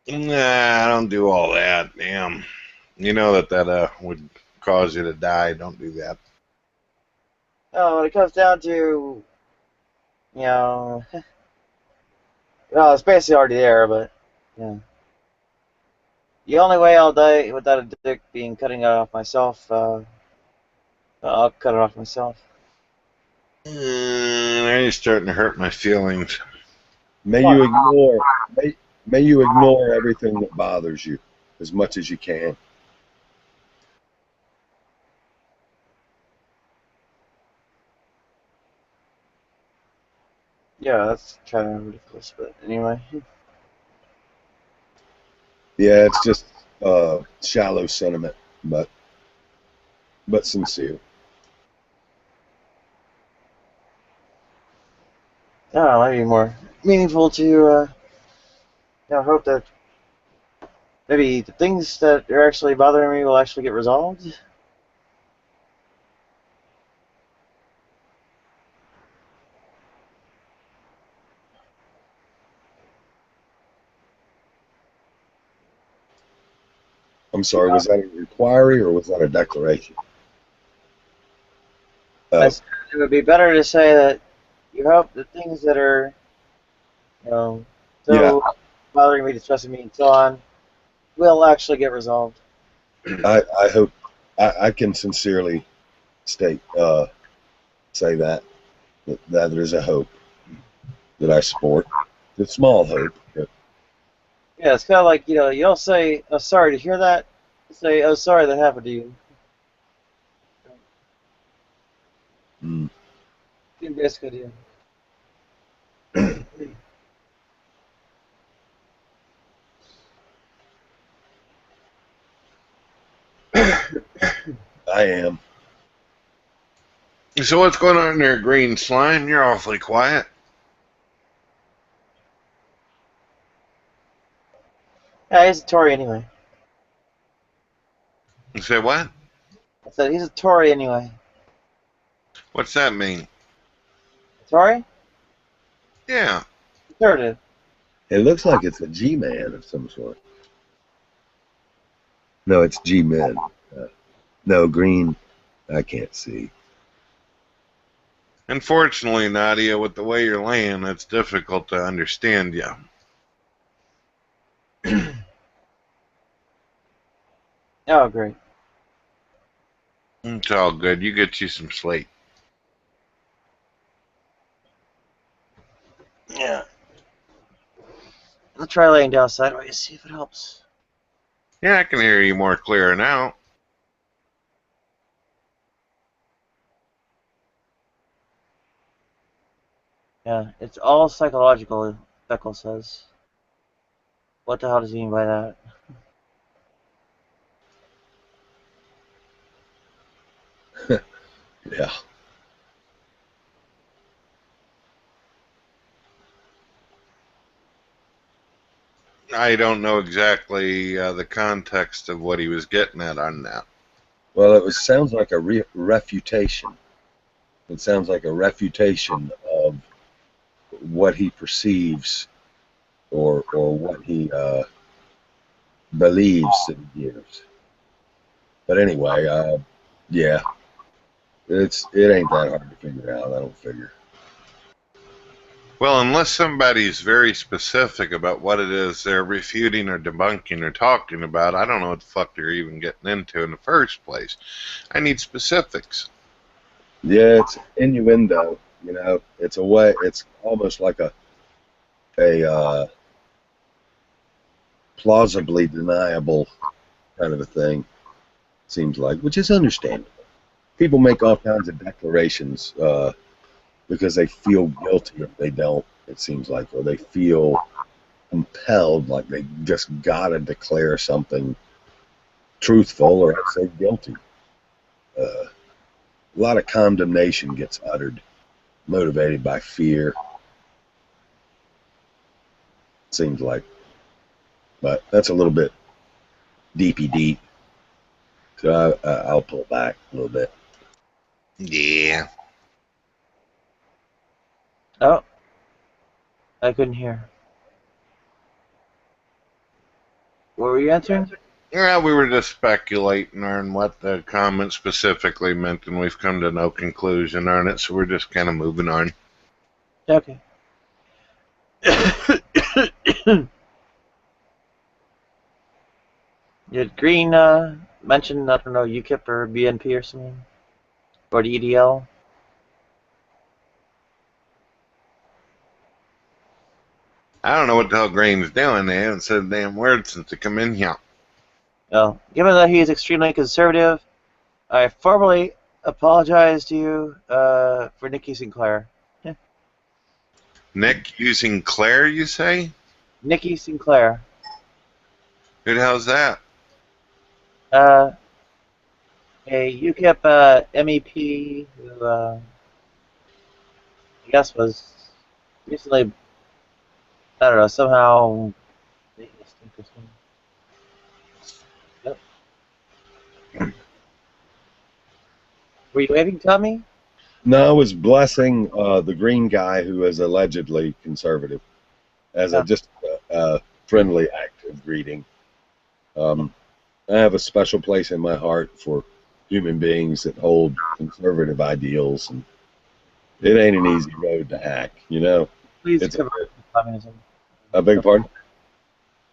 Nah, I don't do all that. Damn. You know that would cause you to die. Don't do that. Oh, when it comes down to, well, it's basically already there, but, yeah. The only way I'll die without a dick being cutting it off myself, I'll cut it off myself. Now you're starting to hurt my feelings. May you ignore everything that bothers you as much as you can. Yeah, that's kind of ridiculous, but anyway. Yeah, it's just shallow sentiment, but sincere. Yeah, it might be more meaningful to hope that maybe the things that are actually bothering me will actually get resolved. I'm sorry, was that a inquiry or was that a declaration? I said it would be better to say that you hope the things that are, bothering me, distressing me, and so on, will actually get resolved. I hope I can sincerely say that there's a hope that I support. It's a small hope. But Yeah, it's kind of like, you don't say, "Oh, sorry to hear that." You say, "Oh, sorry that happened to you." Same basic idea. I am. So what's going on there, Green Slime? You're awfully quiet. Yeah, he's a Tory anyway. You say what? I said he's a Tory anyway. What's that mean? Tory? Yeah. Conservative. It looks like it's a G-man of some sort. No, it's G-men. No, green, I can't see. Unfortunately, Nadia, with the way you're laying, it's difficult to understand you. Oh, great. It's all good. You get you some sleep. Yeah. I'll try laying down sideways, see if it helps. Yeah, I can hear you more clear now. Yeah, it's all psychological, Beckle says. What the hell does he mean by that? Yeah. I don't know exactly the context of what he was getting at on that. Well, sounds like a refutation. It sounds like a refutation of what he perceives or what he believes that he hears. But anyway, yeah, it ain't that hard to figure out. I don't figure. Well, unless somebody's very specific about what it is they're refuting or debunking or talking about, I don't know what the fuck they're even getting into in the first place. I need specifics. Yeah, it's innuendo. You know, it's a way. It's almost like a plausibly deniable kind of a thing. Seems like, which is understandable. People make all kinds of declarations because they feel guilty if they don't. It seems like, or they feel compelled, like they just gotta declare something truthful, or else they're guilty. A lot of condemnation gets uttered, motivated by fear. Seems like, but that's a little bit deepy deep. So I'll pull back a little bit. Yeah. Oh, I couldn't hear. What were you answering? Yeah, we were just speculating on what the comment specifically meant, and we've come to no conclusion on it, so we're just kind of moving on. Okay. Did Green mention, I don't know, UKIP or BNP or something? Or the EDL? I don't know what the hell Green's doing. They haven't said a damn word since they come in here. Well, given that he is extremely conservative, I formally apologize to you for Nikki Sinclair. Yeah. Nick using Claire, you say? Nikki Sinclair. Who the hell's that? A UKIP MEP who I guess was recently, I don't know, somehow interesting. Yep. Were you waving, Tommy? No, I was blessing the green guy who is allegedly conservative as just a friendly act of greeting. I have a special place in my heart for human beings that hold conservative ideals, and it ain't an easy road to hack, you know. Please convert him to communism. I beg your pardon?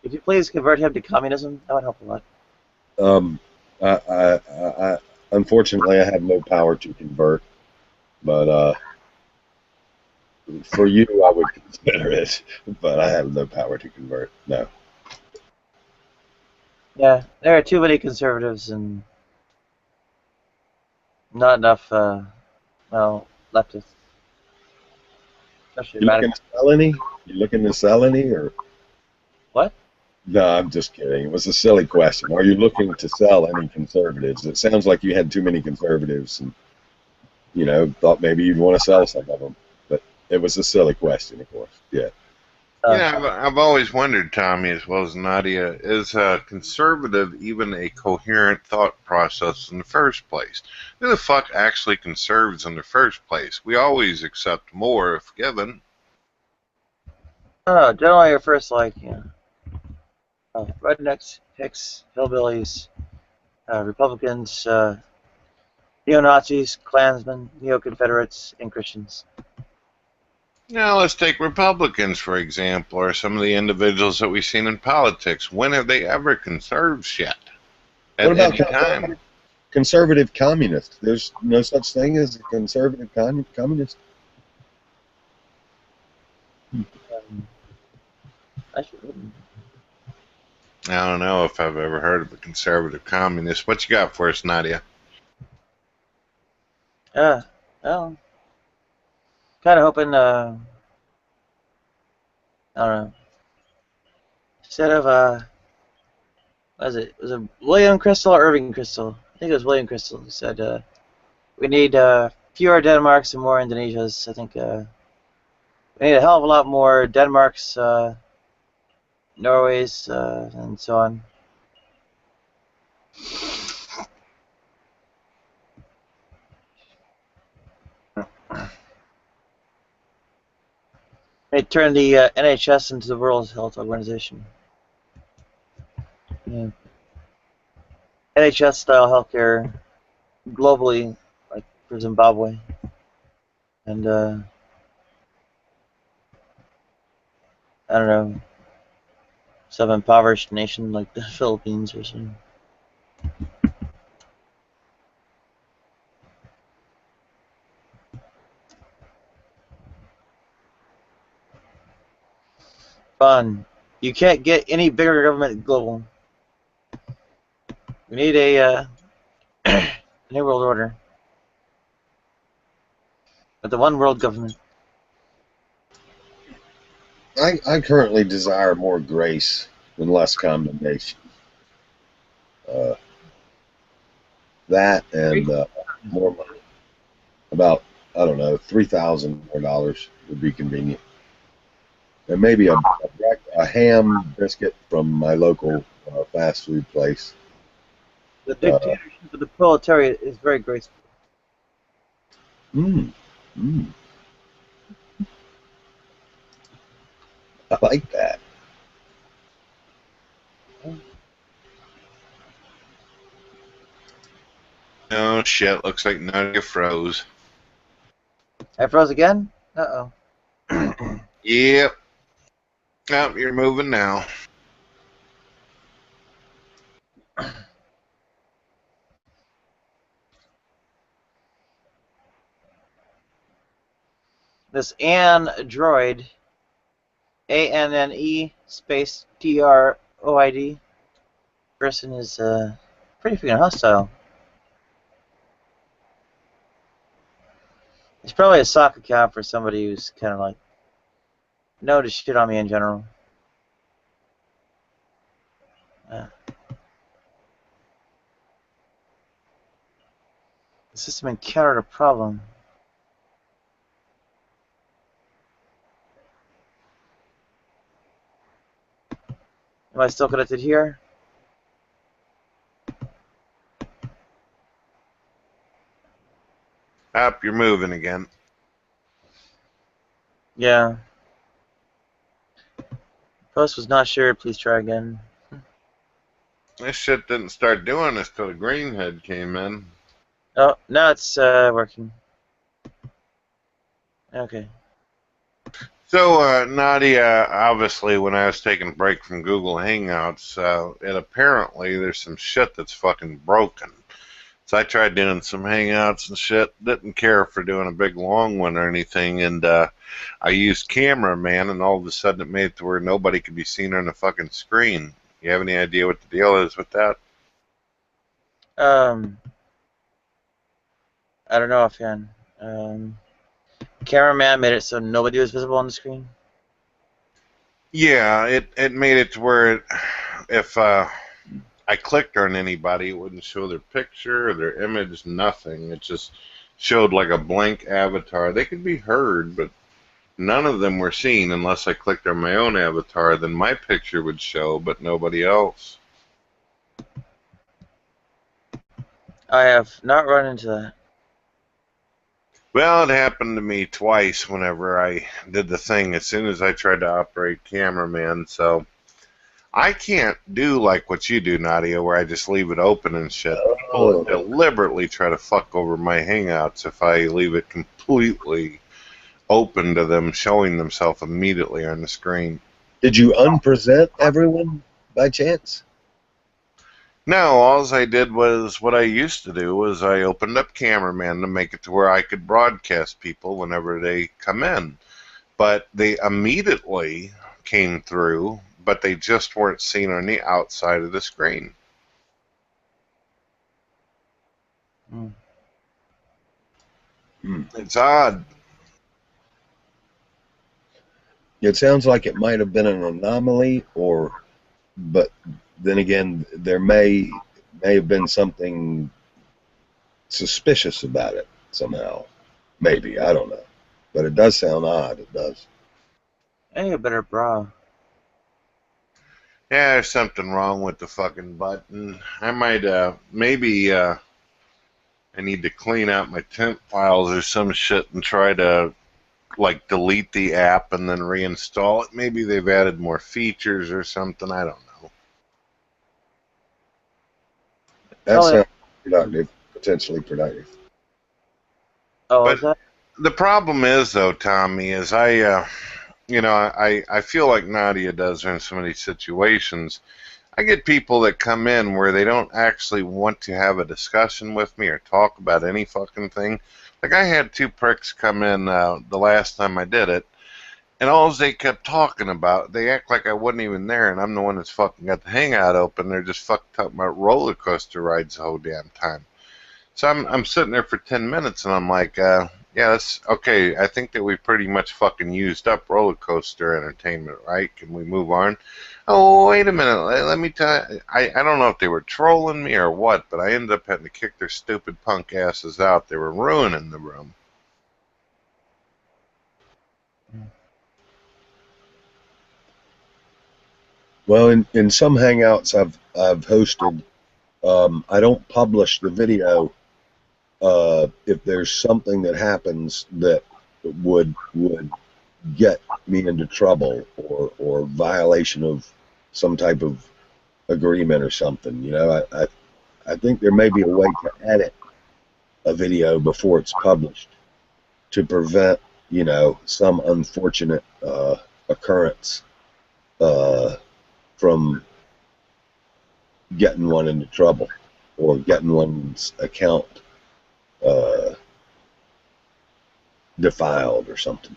Could you please convert him to communism? That would help a lot. I unfortunately, I have no power to convert, but for you, I would consider it, but I have no power to convert, no. Yeah, there are too many conservatives and not enough, well, leftists. Especially You looking to sell any? You looking to sell any, or? What? No, I'm just kidding. It was a silly question. Are you looking to sell any conservatives? It sounds like you had too many conservatives and, you know, thought maybe you'd want to sell some of them. But it was a silly question, of course. Yeah. Yeah, I've always wondered, Tommy, as well as Nadia, is conservative even a coherent thought process in the first place? Who the fuck actually conserves in the first place? We always accept more if given. No, generally your first, like, you know, rednecks, hicks, hillbillies, Republicans, neo-Nazis, Klansmen, neo-Confederates, and Christians. Now, let's take Republicans, for example, or some of the individuals that we've seen in politics. When have they ever conserved shit? At What about any time? conservative communist? There's no such thing as a conservative communist. I should. I don't know if I've ever heard of a conservative communist. What you got for us, Nadia? Well, kind of hoping, I don't know. Instead of, what is it? Was it William Crystal or Irving Crystal? I think it was William Crystal who said, We need fewer Denmarks and more Indonesias. I think we need a hell of a lot more Denmarks, Norways, and so on. They turned the NHS into the World Health Organization. Yeah. NHS-style healthcare globally, like for Zimbabwe, and I don't know, some impoverished nation like the Philippines or something. Fun. You can't get any bigger government global. We need a new world order. But the one world government. I currently desire more grace and less condemnation. That and more money. About, I don't know, $3,000 more would be convenient. And maybe a ham biscuit from my local fast food place. The dictatorship of the proletariat is very graceful. I like that. Oh shit! Looks like Nadia froze. I froze again? Uh-oh. Yep. Oh, you're moving now. This android, ANNE space DROID person is pretty freaking hostile. It's probably a sock account for somebody who's kind of like known to shit on me in general. The system encountered a problem. Am I still connected here? Up, you're moving again. Yeah. Post was not sure. Please try again. This shit didn't start doing this till the green head came in. Oh, now it's working. Okay. So, Nadia, obviously, when I was taking a break from Google Hangouts, it apparently there's some shit that's fucking broken. So I tried doing some Hangouts and shit. Didn't care for doing a big long one or anything, and I used Cameraman, and all of a sudden it made it to where nobody could be seen on the fucking screen. You have any idea what the deal is with that? I don't know offhand. Cameraman made it so nobody was visible on the screen. Yeah, it made it to where if I clicked on anybody, it wouldn't show their picture or their image, nothing. It just showed like a blank avatar. They could be heard, but none of them were seen unless I clicked on my own avatar. Then my picture would show, but nobody else. I have not run into that. Well, it happened to me twice whenever I did the thing as soon as I tried to operate Cameraman, so I can't do like what you do, Nadia, where I just leave it open and shit. People deliberately try to fuck over my Hangouts if I leave it completely open to them showing themselves immediately on the screen. Did you unpresent everyone by chance? No, all I did was what I used to do was I opened up Cameraman to make it to where I could broadcast people whenever they come in. But they immediately came through, but they just weren't seen on the outside of the screen. It's odd. It sounds like it might have been an anomaly, but then again, there may have been something suspicious about it somehow. Maybe, I don't know. But it does sound odd, it does. Hey, you better bra. Yeah, there's something wrong with the fucking button. I might, maybe, I need to clean out my temp files or some shit and try to, like, delete the app and then reinstall it. Maybe they've added more features or something. I don't know. That Oh, yeah. sounds productive, potentially productive. Oh, But is that? the problem is, though, Tommy, is I feel like Nadia does in so many situations. I get people that come in where they don't actually want to have a discussion with me or talk about any fucking thing. Like I had two pricks come in the last time I did it, and all they kept talking about, they act like I wasn't even there, and I'm the one that's fucking got the hangout open. They're just fucking talking about roller coaster rides the whole damn time. So I'm sitting there for 10 minutes, and I'm like, yeah, that's okay. I think that we pretty much fucking used up roller coaster entertainment, right? Can we move on? Oh, wait a minute. Let me tell you. I don't know if they were trolling me or what, but I ended up having to kick their stupid punk asses out. They were ruining the room. Well, in some hangouts I've hosted, I don't publish the video if there's something that happens that would get me into trouble or violation of some type of agreement or something. You know, I think there may be a way to edit a video before it's published to prevent, you know, some unfortunate occurrence from getting one into trouble or getting one's account defiled or something.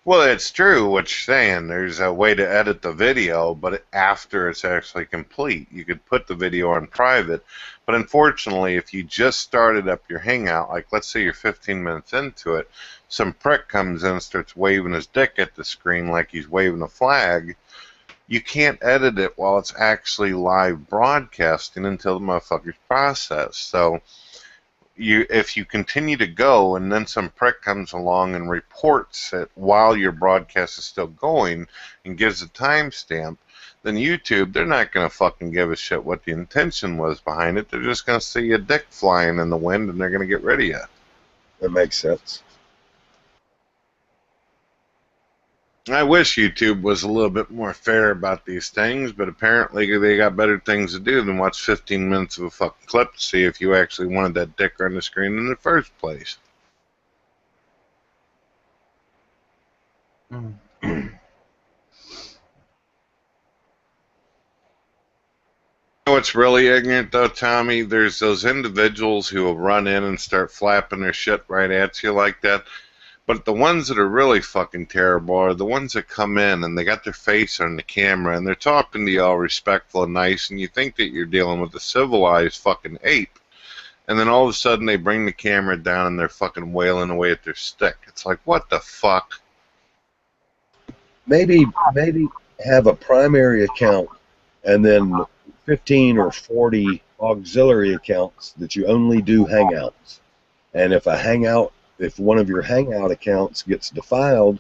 Well, it's true what you're saying. There's a way to edit the video, but after it's actually complete, you could put the video on private. But unfortunately, if you just started up your hangout, like let's say you're 15 minutes into it, some prick comes in and starts waving his dick at the screen like he's waving a flag, you can't edit it while it's actually live broadcasting until the motherfucker's processed. So if you continue to go and then some prick comes along and reports it while your broadcast is still going and gives a timestamp, then YouTube, they're not going to fucking give a shit what the intention was behind it. They're just going to see a dick flying in the wind and they're going to get rid of you. That makes sense. I wish YouTube was a little bit more fair about these things, but apparently they got better things to do than watch 15 minutes of a fucking clip to see if you actually wanted that dick on the screen in the first place. What's really ignorant, though, Tommy? There's those individuals who will run in and start flapping their shit right at you like that. But the ones that are really fucking terrible are the ones that come in and they got their face on the camera and they're talking to you all respectful and nice, and you think that you're dealing with a civilized fucking ape. And then all of a sudden they bring the camera down and they're fucking wailing away at their stick. It's like, what the fuck? Maybe have a primary account and then 15 or 40 auxiliary accounts that you only do hangouts. And if one of your hangout accounts gets defiled,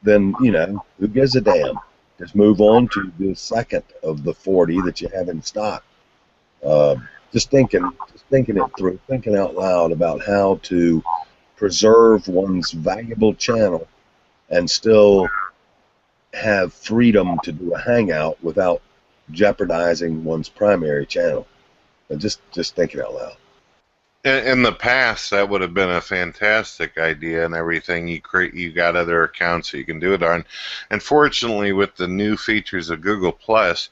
then, you know, who gives a damn? Just move on to the second of the 40 that you have in stock. Just thinking it through, thinking out loud about how to preserve one's valuable channel and still have freedom to do a hangout without jeopardizing one's primary channel. And just thinking out loud. In the past, that would have been a fantastic idea and everything. You got other accounts that you can do it on. Unfortunately, with the new features of Google Plus,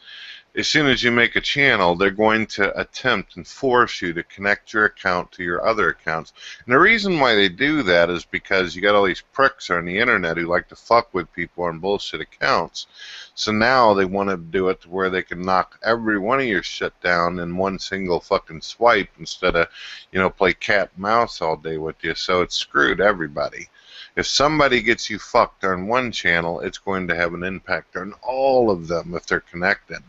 as soon as you make a channel, they're going to attempt and force you to connect your account to your other accounts. And the reason why they do that is because you got all these pricks on the internet who like to fuck with people on bullshit accounts. So now they want to do it to where they can knock every one of your shit down in one single fucking swipe instead of, you know, play cat and mouse all day with you. So it's screwed everybody. If somebody gets you fucked on one channel, it's going to have an impact on all of them if they're connected.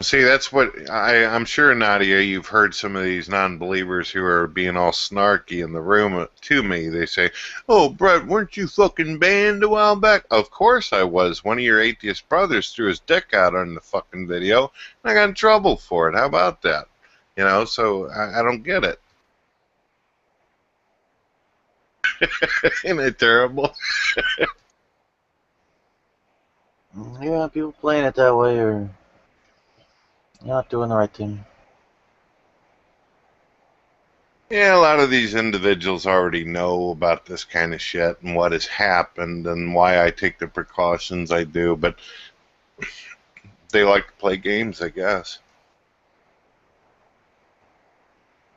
See, that's what I'm sure, Nadia, you've heard some of these non-believers who are being all snarky in the room to me. They say, "Oh, Brett, weren't you fucking banned a while back?" Of course I was. One of your atheist brothers threw his dick out on the fucking video, and I got in trouble for it. How about that? You know, so I don't get it. Isn't it terrible? Yeah, people playing it that way are not doing the right thing. Yeah, a lot of these individuals already know about this kind of shit and what has happened and why I take the precautions I do, but they like to play games, I guess.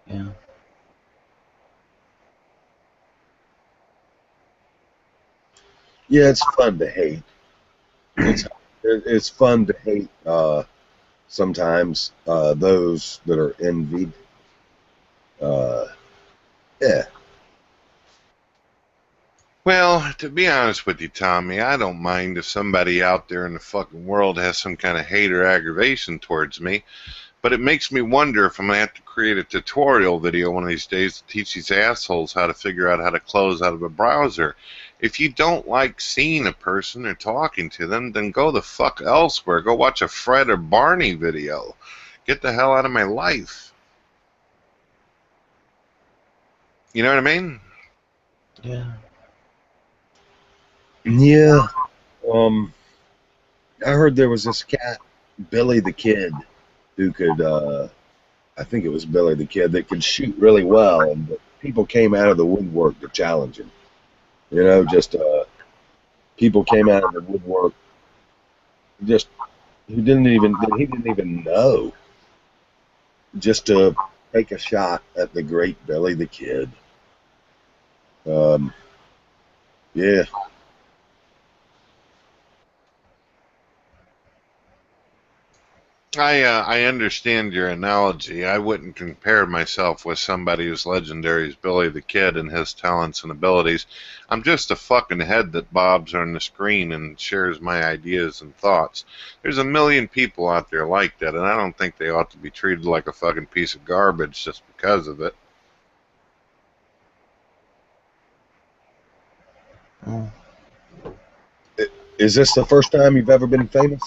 Yeah. Yeah, it's fun to hate. It's fun to hate sometimes those that are envied. Yeah. Well, to be honest with you, Tommy, I don't mind if somebody out there in the fucking world has some kind of hate or aggravation towards me, but it makes me wonder if I'm going to have to create a tutorial video one of these days to teach these assholes how to figure out how to close out of a browser. If you don't like seeing a person or talking to them, then go the fuck elsewhere. Go watch a Fred or Barney video. Get the hell out of my life. You know what I mean? Yeah. Yeah. I heard there was this cat, Billy the Kid, who could, I think it was Billy the Kid, that could shoot really well, and people came out of the woodwork to challenge him. You know, just people came out of the woodwork, just he didn't even know, just to take a shot at the great Billy the Kid. Yeah. I understand your analogy. I wouldn't compare myself with somebody as legendary as Billy the Kid and his talents and abilities. I'm just a fucking head that bobs on the screen and shares my ideas and thoughts. There's a million people out there like that, and I don't think they ought to be treated like a fucking piece of garbage just because of it. Is this the first time you've ever been famous?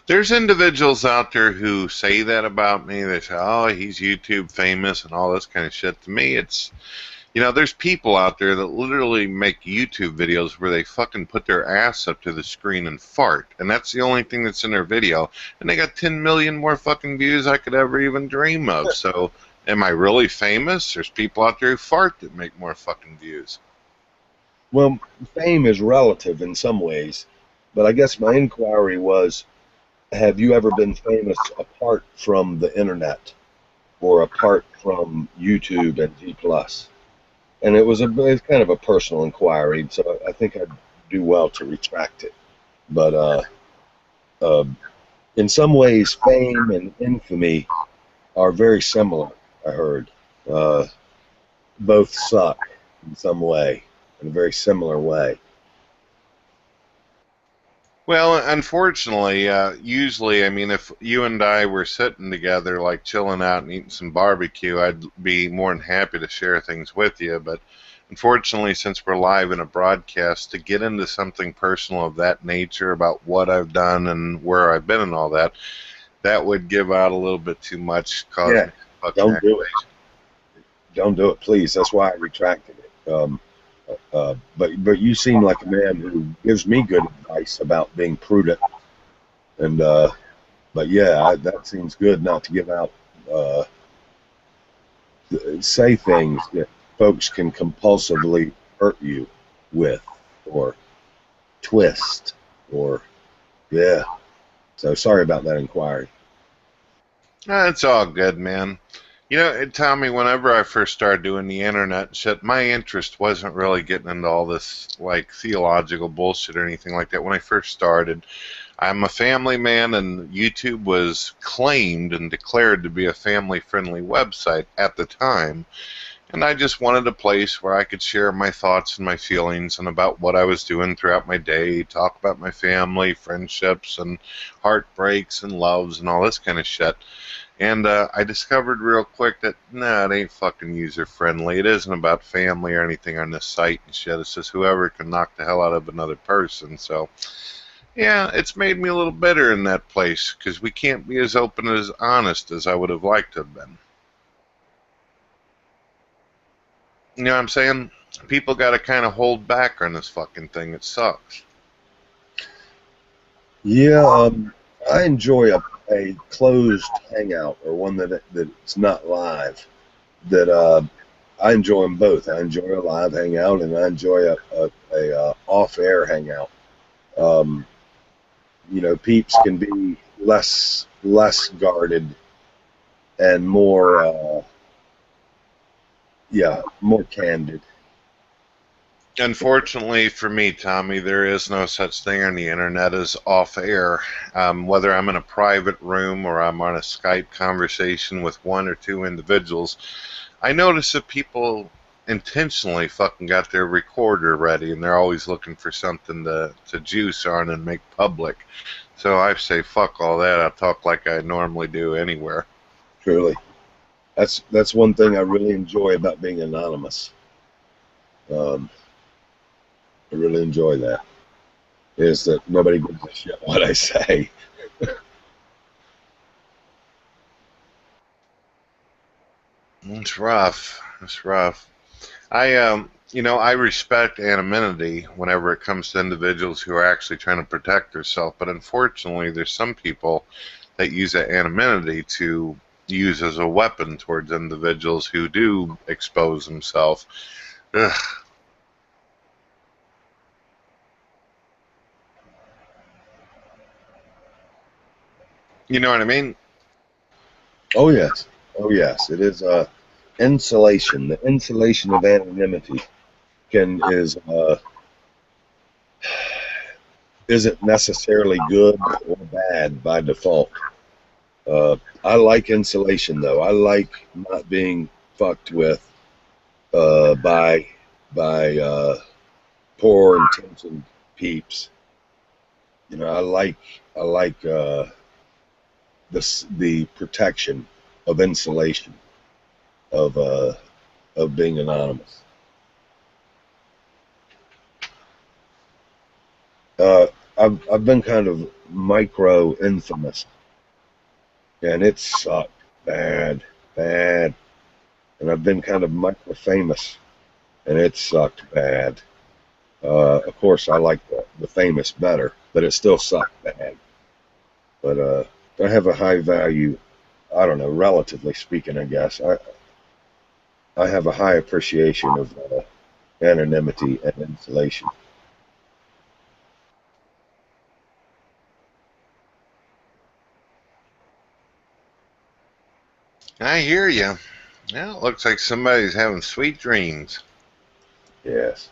There's individuals out there who say that about me. They say, "Oh, he's YouTube famous," and all this kind of shit. To me, it's, you know, there's people out there that literally make YouTube videos where they fucking put their ass up to the screen and fart, and that's the only thing that's in their video, and they got 10 million more fucking views I could ever even dream of. So, am I really famous? There's people out there who fart that make more fucking views. Well, fame is relative in some ways, but I guess my inquiry was, have you ever been famous apart from the internet or apart from YouTube and G+? And it's kind of a personal inquiry, so I think I'd do well to retract it. But in some ways, fame and infamy are very similar, I heard. Both suck in some way, in a very similar way. Well, unfortunately, usually, I mean, if you and I were sitting together, like chilling out and eating some barbecue, I'd be more than happy to share things with you. But unfortunately, since we're live in a broadcast, to get into something personal of that nature about what I've done and where I've been and all that, that would give out a little bit too much. Yeah, don't do it. Don't do it, please. That's why I retracted it. But you seem like a man who gives me good advice about being prudent, and but yeah, that seems good not to give out, say things that folks can compulsively hurt you with, or twist, or yeah. So sorry about that inquiry. It's all good, man. You know, Tommy, whenever I first started doing the internet and shit, my interest wasn't really getting into all this, like, theological bullshit or anything like that. When I first started, I'm a family man, and YouTube was claimed and declared to be a family-friendly website at the time. And I just wanted a place where I could share my thoughts and my feelings and about what I was doing throughout my day, talk about my family, friendships, and heartbreaks and loves and all this kind of shit. And I discovered real quick that, nah, it ain't fucking user-friendly. It isn't about family or anything on this site and shit. It's just whoever can knock the hell out of another person. So, yeah, it's made me a little bitter in that place because we can't be as open and as honest as I would have liked to have been. You know what I'm saying? People got to kind of hold back on this fucking thing. It sucks. Yeah, I enjoy a closed hangout or one that's not live. That I enjoy them both. I enjoy a live hangout and I enjoy a off-air hangout. You know, peeps can be less guarded and more more candid. Unfortunately for me, Tommy, there is no such thing on the internet as off-air. Whether I'm in a private room or I'm on a Skype conversation with one or two individuals, I notice that people intentionally fucking got their recorder ready and they're always looking for something to juice on and make public. So I say fuck all that. I talk like I normally do anywhere. Truly. That's one thing I really enjoy about being anonymous. I really enjoy that. Is that nobody gives a shit what I say. It's rough. It's rough. I I respect anonymity whenever it comes to individuals who are actually trying to protect themselves, but unfortunately there's some people that use that anonymity to use as a weapon towards individuals who do expose themselves. Ugh. You know what I mean? Oh yes. Oh yes. It is insulation. The insulation of anonymity isn't necessarily good or bad by default. I like insulation though. I like not being fucked with by poor intentioned peeps. You know, I like the protection of insulation of being anonymous. I've been kind of micro infamous, and it sucked bad, and I've been kind of micro famous, and it sucked bad. Of course, I like the famous better, but it still sucked bad. But I have a high value, I don't know, relatively speaking, I guess. I have a high appreciation of anonymity and insulation. I hear you. Well, it looks like somebody's having sweet dreams. Yes.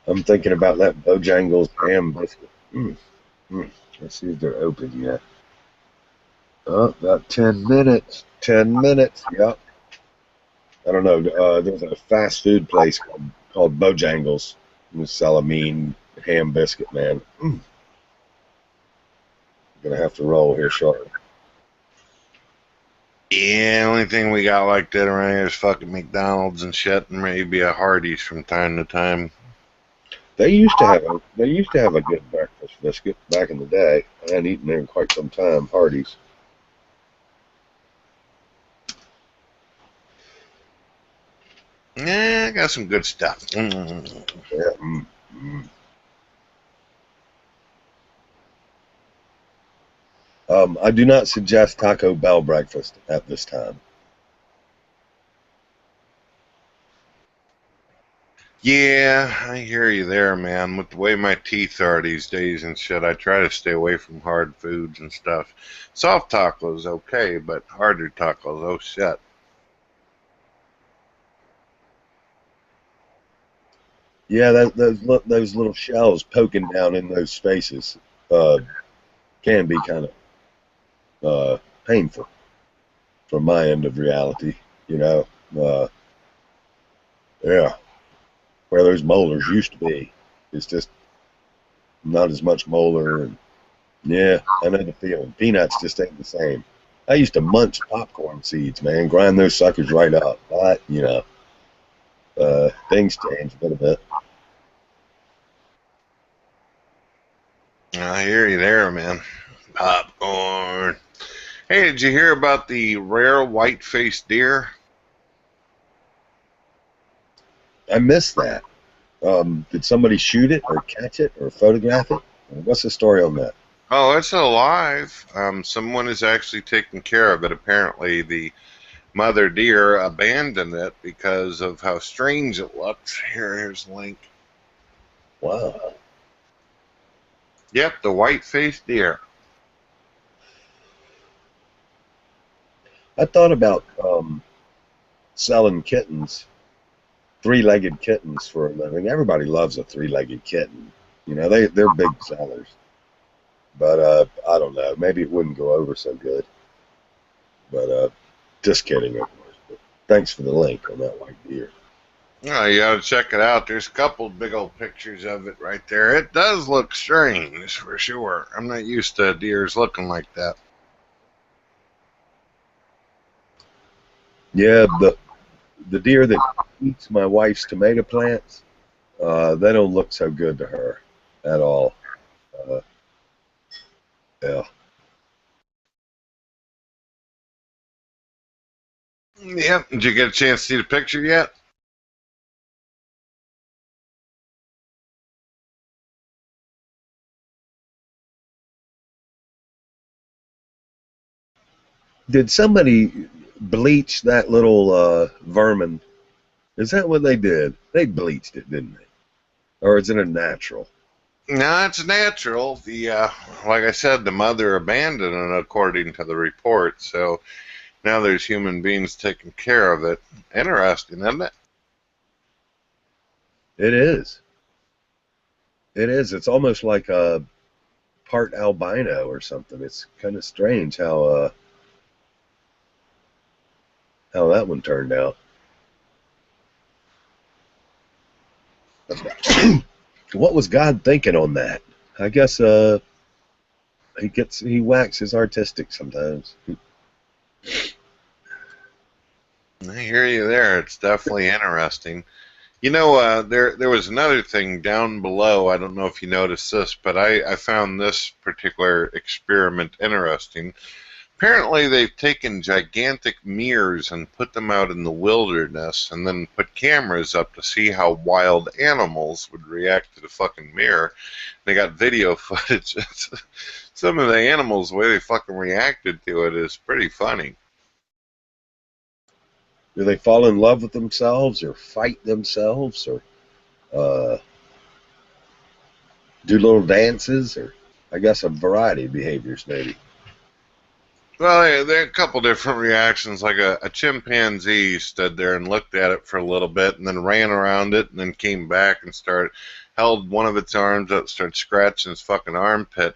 I'm thinking about that Bojangles ham biscuit. Let's see if they're open yet. Oh, about 10 minutes. 10 minutes. Yep. I don't know. There's a fast food place called Bojangles. They sell a mean ham biscuit, man. I'm gonna have to roll here shortly. Yeah, only thing we got like that around here is fucking McDonald's and shit, and maybe a Hardee's from time to time. They used to have a good breakfast biscuit back in the day. I hadn't eaten there in quite some time. Hardee's. Yeah, I got some good stuff. Yeah. I do not suggest Taco Bell breakfast at this time. Yeah, I hear you there, man. With the way my teeth are these days and shit, I try to stay away from hard foods and stuff. Soft tacos, okay, but harder tacos, oh shit. Yeah, those little shells poking down in those spaces can can be kind of painful from my end of reality, you know. Yeah, where those molars used to be, it's just not as much molar, and yeah, I know the feeling. Peanuts just ain't the same. I used to munch popcorn seeds, man, grind those suckers right up. But, you know, things change a bit. I hear you there, man. Popcorn. Hey, did you hear about the rare white-faced deer? I missed that. Did somebody shoot it or catch it or photograph it? What's the story on that? Oh, it's alive. Someone is actually taking care of it. Apparently, the mother deer abandoned it because of how strange it looked. Here's the link. Wow. Yep, the white-faced deer. I thought about selling kittens, three-legged kittens for a living. Everybody loves a three-legged kitten. You know, they're big sellers. But I don't know. Maybe it wouldn't go over so good. But just kidding, of course. But thanks for the link on that white deer. Oh, you gotta check it out. There's a couple big old pictures of it right there. It does look strange, for sure. I'm not used to deers looking like that. Yeah, the deer that eats my wife's tomato plants, they don't look so good to her at all. Yeah. Yep. Did you get a chance to see the picture yet? Did somebody bleach that little vermin? Is that what they did? They bleached it, didn't they? Or is it a natural? No, it's natural. The like I said, the mother abandoned it according to the report. So now there's human beings taking care of it. Interesting, isn't it? It is. It is. It's almost like a part albino or something. It's kind of strange how that one turned out. What was God thinking on that? I guess he waxes artistic sometimes. I hear you there. It's definitely interesting. You know, there was another thing down below. I don't know if you noticed this, but I found this particular experiment interesting. Apparently, they've taken gigantic mirrors and put them out in the wilderness and then put cameras up to see how wild animals would react to the fucking mirror. They got video footage. Some of the animals, the way they fucking reacted to it is pretty funny. Do they fall in love with themselves or fight themselves or do little dances or I guess a variety of behaviors maybe? Well, there are a couple different reactions. Like a chimpanzee stood there and looked at it for a little bit and then ran around it and then came back and held one of its arms up, started scratching its fucking armpit.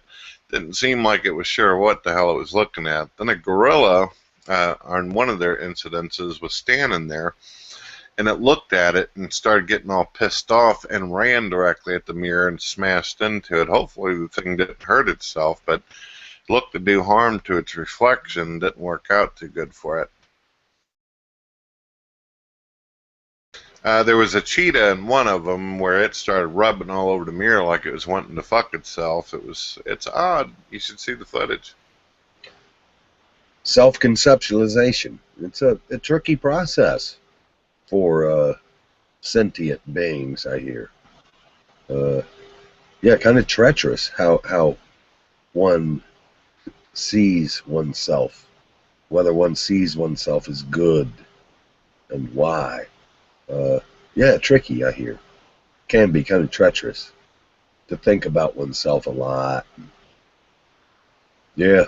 Didn't seem like it was sure what the hell it was looking at. Then a gorilla, on one of their incidences, was standing there and it looked at it and started getting all pissed off and ran directly at the mirror and smashed into it. Hopefully the thing didn't hurt itself, but looked to do harm to its reflection. Didn't work out too good for it. There was a cheetah in one of them where it started rubbing all over the mirror like it was wanting to fuck itself. It's odd. You should see the footage. Self-conceptualization. It's a tricky process for sentient beings, I hear. Yeah, kind of treacherous how one sees oneself, whether one sees oneself as good and why. Yeah, tricky, I hear. Can be kind of treacherous to think about oneself a lot. Yeah.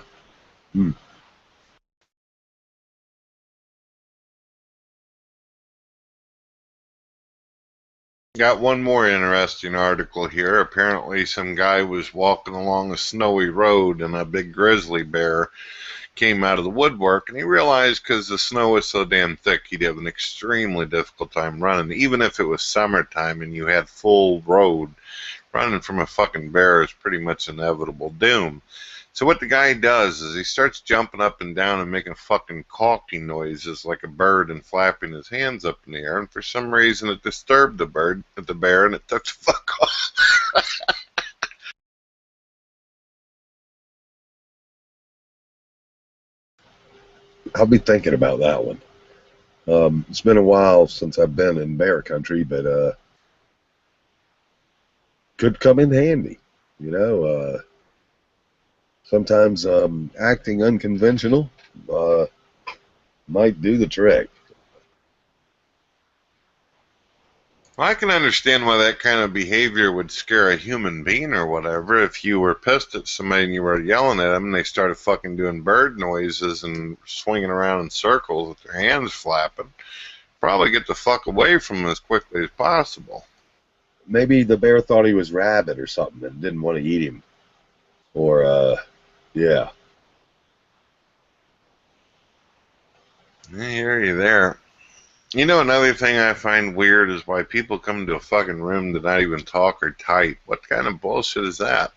Got one more interesting article here. Apparently, some guy was walking along a snowy road and a big grizzly bear came out of the woodwork, and he realized because the snow was so damn thick, he'd have an extremely difficult time running. Even if it was summertime and you had full road, running from a fucking bear is pretty much inevitable doom. So what the guy does is he starts jumping up and down and making fucking caulking noises like a bird and flapping his hands up in the air. And for some reason it disturbed the bear, and it took the fuck off. I'll be thinking about that one. It's been a while since I've been in bear country, but could come in handy. You know, sometimes acting unconventional might do the trick. Well, I can understand why that kind of behavior would scare a human being or whatever. If you were pissed at somebody and you were yelling at them and they started fucking doing bird noises and swinging around in circles with their hands flapping, probably get the fuck away from them as quickly as possible. Maybe the bear thought he was rabbit or something and didn't want to eat him. Or, yeah. I hear you there. You know, another thing I find weird is why people come into a fucking room to not even talk or type. What kind of bullshit is that?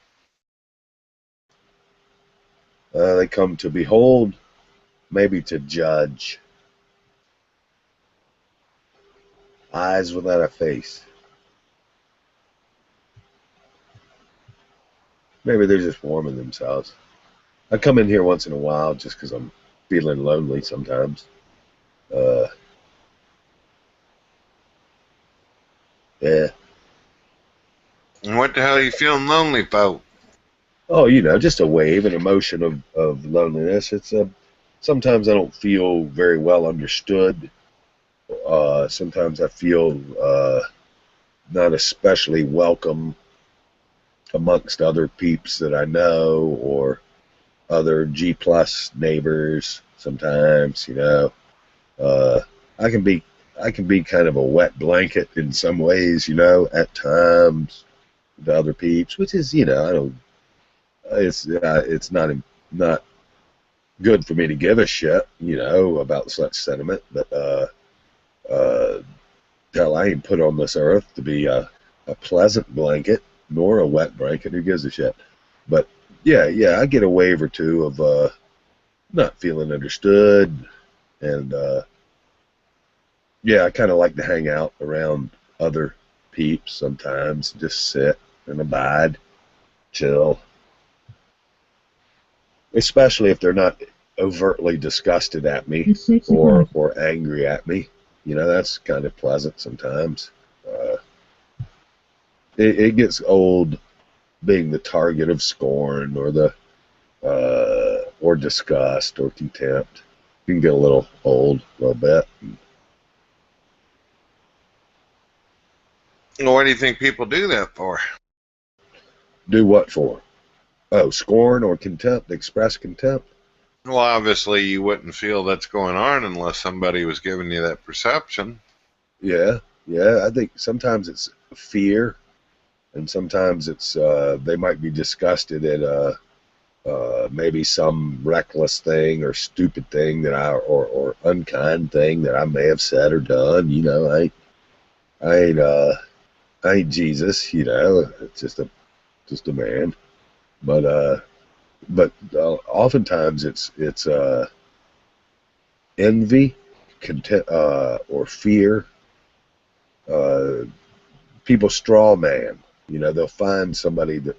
They come to behold, maybe to judge. Eyes without a face. Maybe they're just warming themselves. I come in here once in a while just because I'm feeling lonely sometimes. Yeah. And what the hell are you feeling lonely about? Oh, you know, just a wave, an emotion of loneliness. It's sometimes I don't feel very well understood. Sometimes I feel not especially welcome amongst other peeps that I know or other G+ neighbors. Sometimes, you know, I can be kind of a wet blanket in some ways, you know, at times to other peeps, which is, you know, I don't. It's not good for me to give a shit, you know, about such sentiment. But hell, I ain't put on this earth to be a pleasant blanket nor a wet blanket. Who gives a shit? But yeah, I get a wave or two of not feeling understood, and yeah, I kind of like to hang out around other peeps sometimes, just sit and abide, chill. Especially if they're not overtly disgusted at me or angry at me. You know, that's kind of pleasant sometimes. It gets old being the target of scorn or or disgust or contempt. You can get a little old, a little bit. Well, what do you think people do that for? Do what for? Oh, scorn or contempt, express contempt? Well, obviously you wouldn't feel that's going on unless somebody was giving you that perception. Yeah, I think sometimes it's fear, and sometimes it's they might be disgusted at maybe some reckless thing or stupid thing that or unkind thing that I may have said or done. You know, I ain't Jesus. You know, it's just a man. But oftentimes it's envy, contempt, or fear. People straw man. You know, they'll find somebody that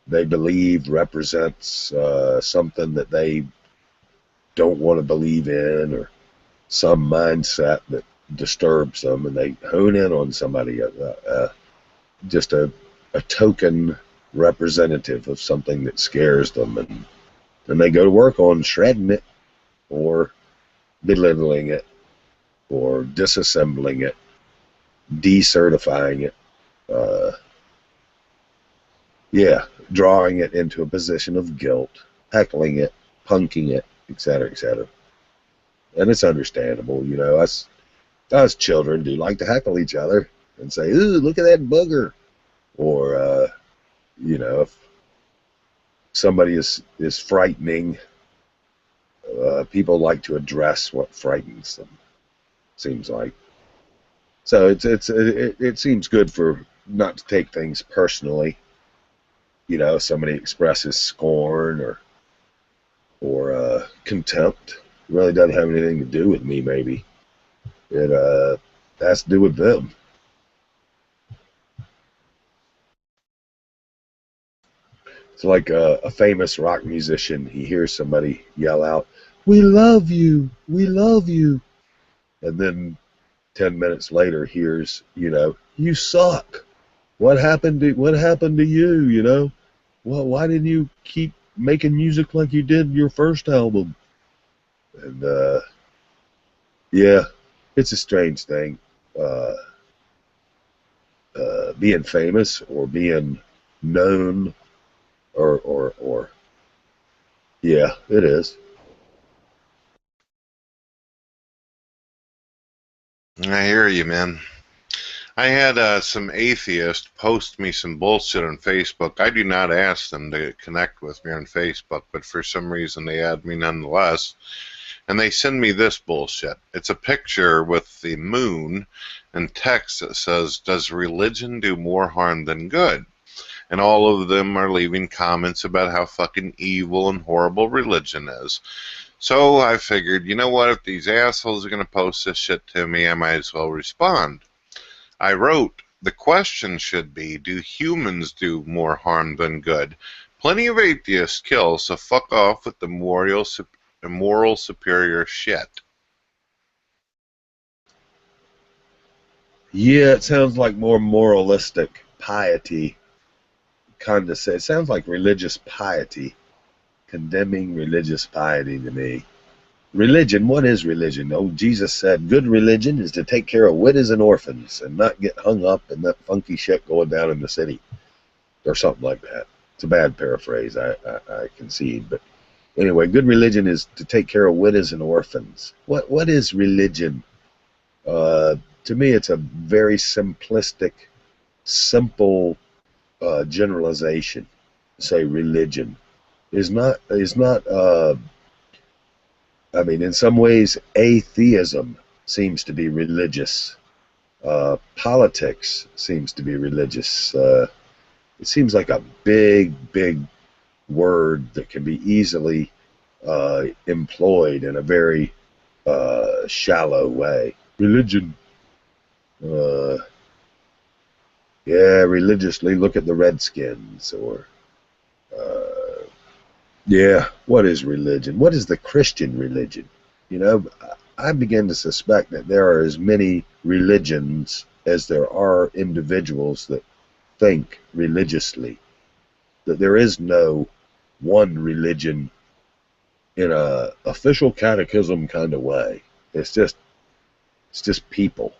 they believe represents something that they don't want to believe in, or some mindset that disturbs them, and they hone in on somebody, just a token representative of something that scares them, and they go to work on shredding it or belittling it or disassembling it, decertifying it, drawing it into a position of guilt, heckling it, punking it, etc., etc. And it's understandable, you know, us children do like to heckle each other. and say, "Ooh, look at that booger," or if somebody is frightening, people like to address what frightens them. Seems like. So it seems good for not to take things personally. Somebody expresses scorn or contempt. It really doesn't have anything to do with me. Maybe it has to do with them. It's like a famous rock musician. He hears somebody yell out, "We love you, we love you," and then 10 minutes later hears, "You suck. What happened to you? Well, why didn't you keep making music like you did in your first album?" And yeah, it's a strange thing, being famous or being known, or yeah, it is. I hear you, man. I had some atheists post me some bullshit on Facebook. I do not ask them to connect with me on Facebook, but for some reason they add me nonetheless. And they send me this bullshit. It's a picture with the moon and text that says, "Does religion do more harm than good?" And all of them are leaving comments about how fucking evil and horrible religion is. So I figured, you know what, if these assholes are going to post this shit to me, I might as well respond. I wrote, the question should be, do humans do more harm than good? Plenty of atheists kill, so fuck off with the moral superior shit. Yeah, it sounds like more moralistic piety. Kind of say it sounds like religious piety, condemning religious piety to me. Religion, what is religion? Oh, Jesus said good religion is to take care of widows and orphans and not get hung up in that funky shit going down in the city, or something like that. It's a bad paraphrase, I concede, but anyway, good religion is to take care of widows and orphans. What is religion? To me, it's a very simplistic, simple generalization. Say religion is not. I mean, in some ways, atheism seems to be religious. Politics seems to be religious. It seems like a big word that can be easily employed in a very shallow way. Religion. Yeah, religiously look at the Redskins, or yeah, what is religion? What is the Christian religion? I begin to suspect that there are as many religions as there are individuals that think religiously. That there is no one religion in a official catechism kind of way. It's just people.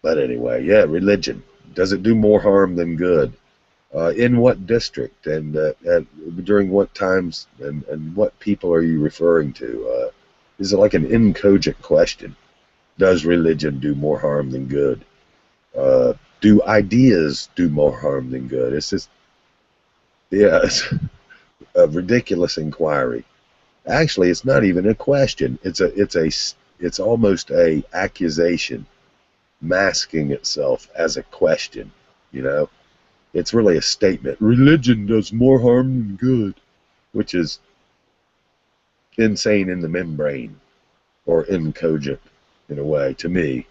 But anyway, yeah, religion. Does it do more harm than good? In what district and during what times and what people are you referring to? Is it like an incogent question? Does religion do more harm than good? Do ideas do more harm than good? It's just, yeah, it's a ridiculous inquiry. Actually, it's not even a question. It's almost a accusation masking itself as a question. It's really a statement. Religion does more harm than good, which is insane in the membrane, or incogent in a way. To me,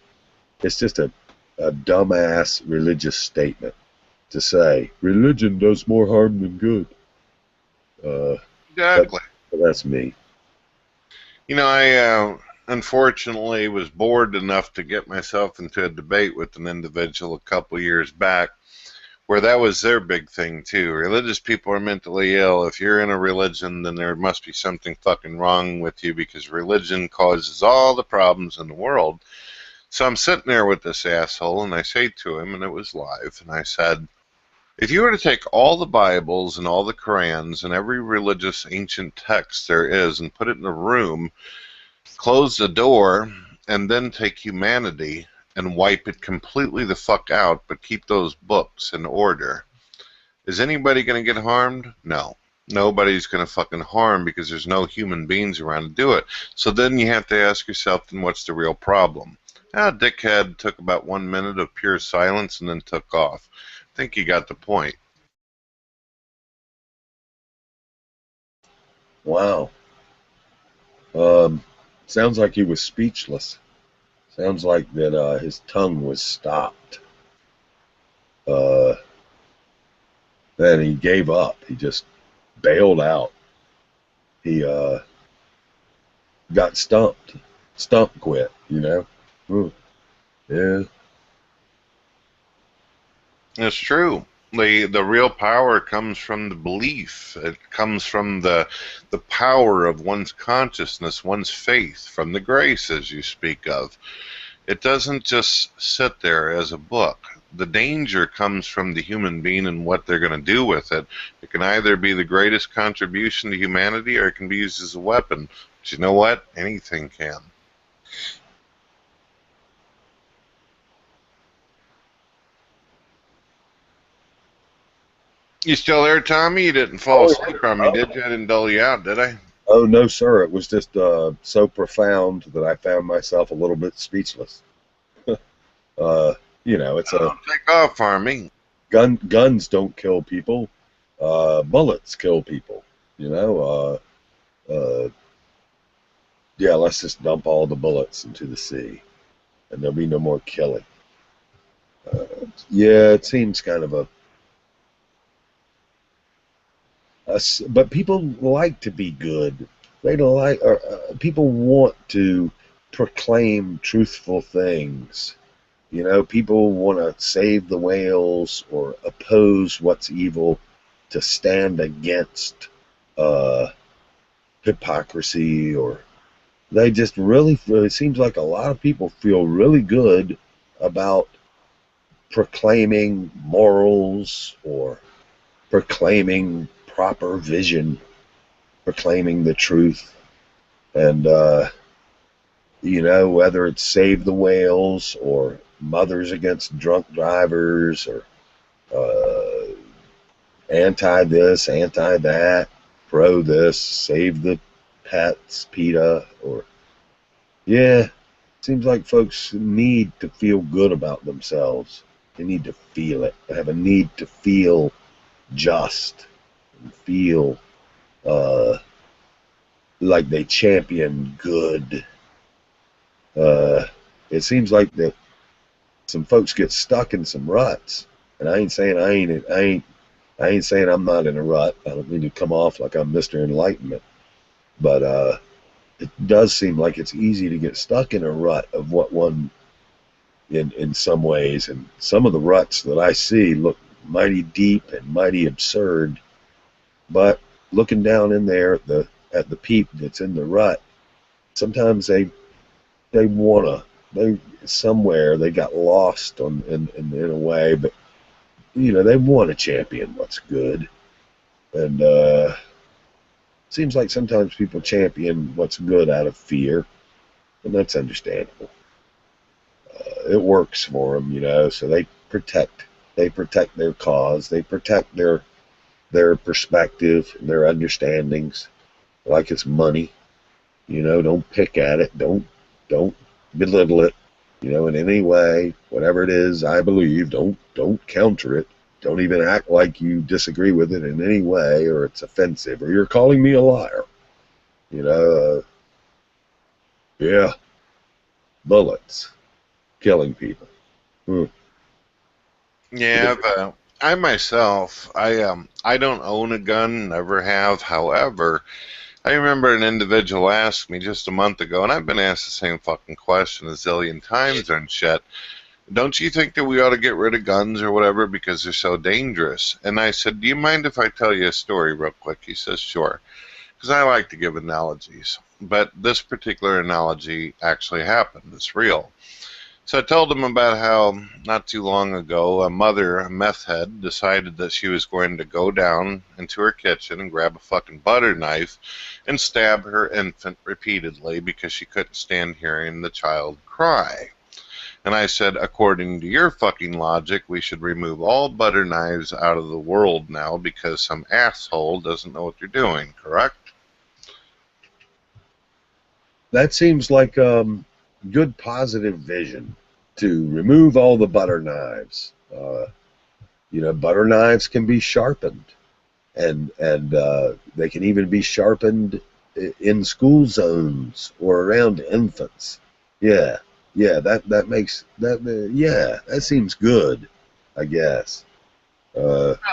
it's just a dumbass religious statement to say religion does more harm than good. Exactly. But that's me. I unfortunately was bored enough to get myself into a debate with an individual a couple years back where that was their big thing too. Religious people are mentally ill. If you're in a religion, then there must be something fucking wrong with you because religion causes all the problems in the world. So I'm sitting there with this asshole, and I say to him, and it was live, and I said, if you were to take all the Bibles and all the Qurans and every religious ancient text there is and put it in a room, close the door, and then take humanity and wipe it completely the fuck out, but keep those books in order, is anybody going to get harmed? No. Nobody's going to fucking harm because there's no human beings around to do it. So then you have to ask yourself, then what's the real problem? Dickhead took about 1 minute of pure silence and then took off. I think you got the point. Wow. Sounds like he was speechless. Sounds like that his tongue was stopped. Then he gave up. He just bailed out. He got stumped. Stump quit, you know? Yeah. It's true. The real power comes from the belief. It comes from the power of one's consciousness, one's faith, from the grace, as you speak of. It doesn't just sit there as a book. The danger comes from the human being and what they're going to do with it. It can either be the greatest contribution to humanity or it can be used as a weapon. But you know what? Anything can. You still there, Tommy? You didn't fall asleep on me, did you? I didn't dull you out, did I? Oh, no, sir. It was just so profound that I found myself a little bit speechless. You know, it's take off, farming. Guns don't kill people. Bullets kill people. You know. Yeah, let's just dump all the bullets into the sea, and there'll be no more killing. Yeah, it seems kind of but people like to be good. They don't like. People want to proclaim truthful things. You know, people want to save the whales or oppose what's evil, to stand against hypocrisy, or they just really, it seems like a lot of people feel really good about proclaiming morals or proclaiming proper vision, proclaiming the truth. And, you know, whether it's save the whales or mothers against drunk drivers or anti this, anti that, pro this, save the pets, PETA, or yeah, seems like folks need to feel good about themselves. They need to feel it. They have a need to feel just and feel like they champion good. It seems like that some folks get stuck in some ruts, and I ain't saying I ain't saying I'm not in a rut. I don't mean to come off like I'm Mr. Enlightenment, but it does seem like it's easy to get stuck in a rut of what one, in some ways, and some of the ruts that I see look mighty deep and mighty absurd. But looking down in there at the peep that's in the rut, sometimes they somewhere they got lost in a way, but you know, they want to champion what's good. And seems like sometimes people champion what's good out of fear, and that's understandable. It works for them, you know, so they protect their cause, they protect their perspective, their understandings, like it's money. You know, don't pick at it, don't belittle it, you know, in any way. Whatever it is, I believe, don't counter it. Don't even act like you disagree with it in any way, or it's offensive, or you're calling me a liar. You know, yeah, bullets, killing people. Yeah, I myself, I don't own a gun, never have. However, I remember an individual asked me just a month ago, and I've been asked the same fucking question a zillion times and shit. Don't you think that we ought to get rid of guns or whatever because they're so dangerous? And I said, do you mind if I tell you a story real quick? He says, sure. Because I like to give analogies. But this particular analogy actually happened. It's real. So I told him about how not too long ago a mother, a meth head, decided that she was going to go down into her kitchen and grab a fucking butter knife and stab her infant repeatedly because she couldn't stand hearing the child cry. And I said, according to your fucking logic, we should remove all butter knives out of the world now because some asshole doesn't know what you're doing, correct? That seems like good positive vision to remove all the butter knives. Butter knives can be sharpened, and they can even be sharpened in school zones or around infants. Yeah, that seems good, I guess.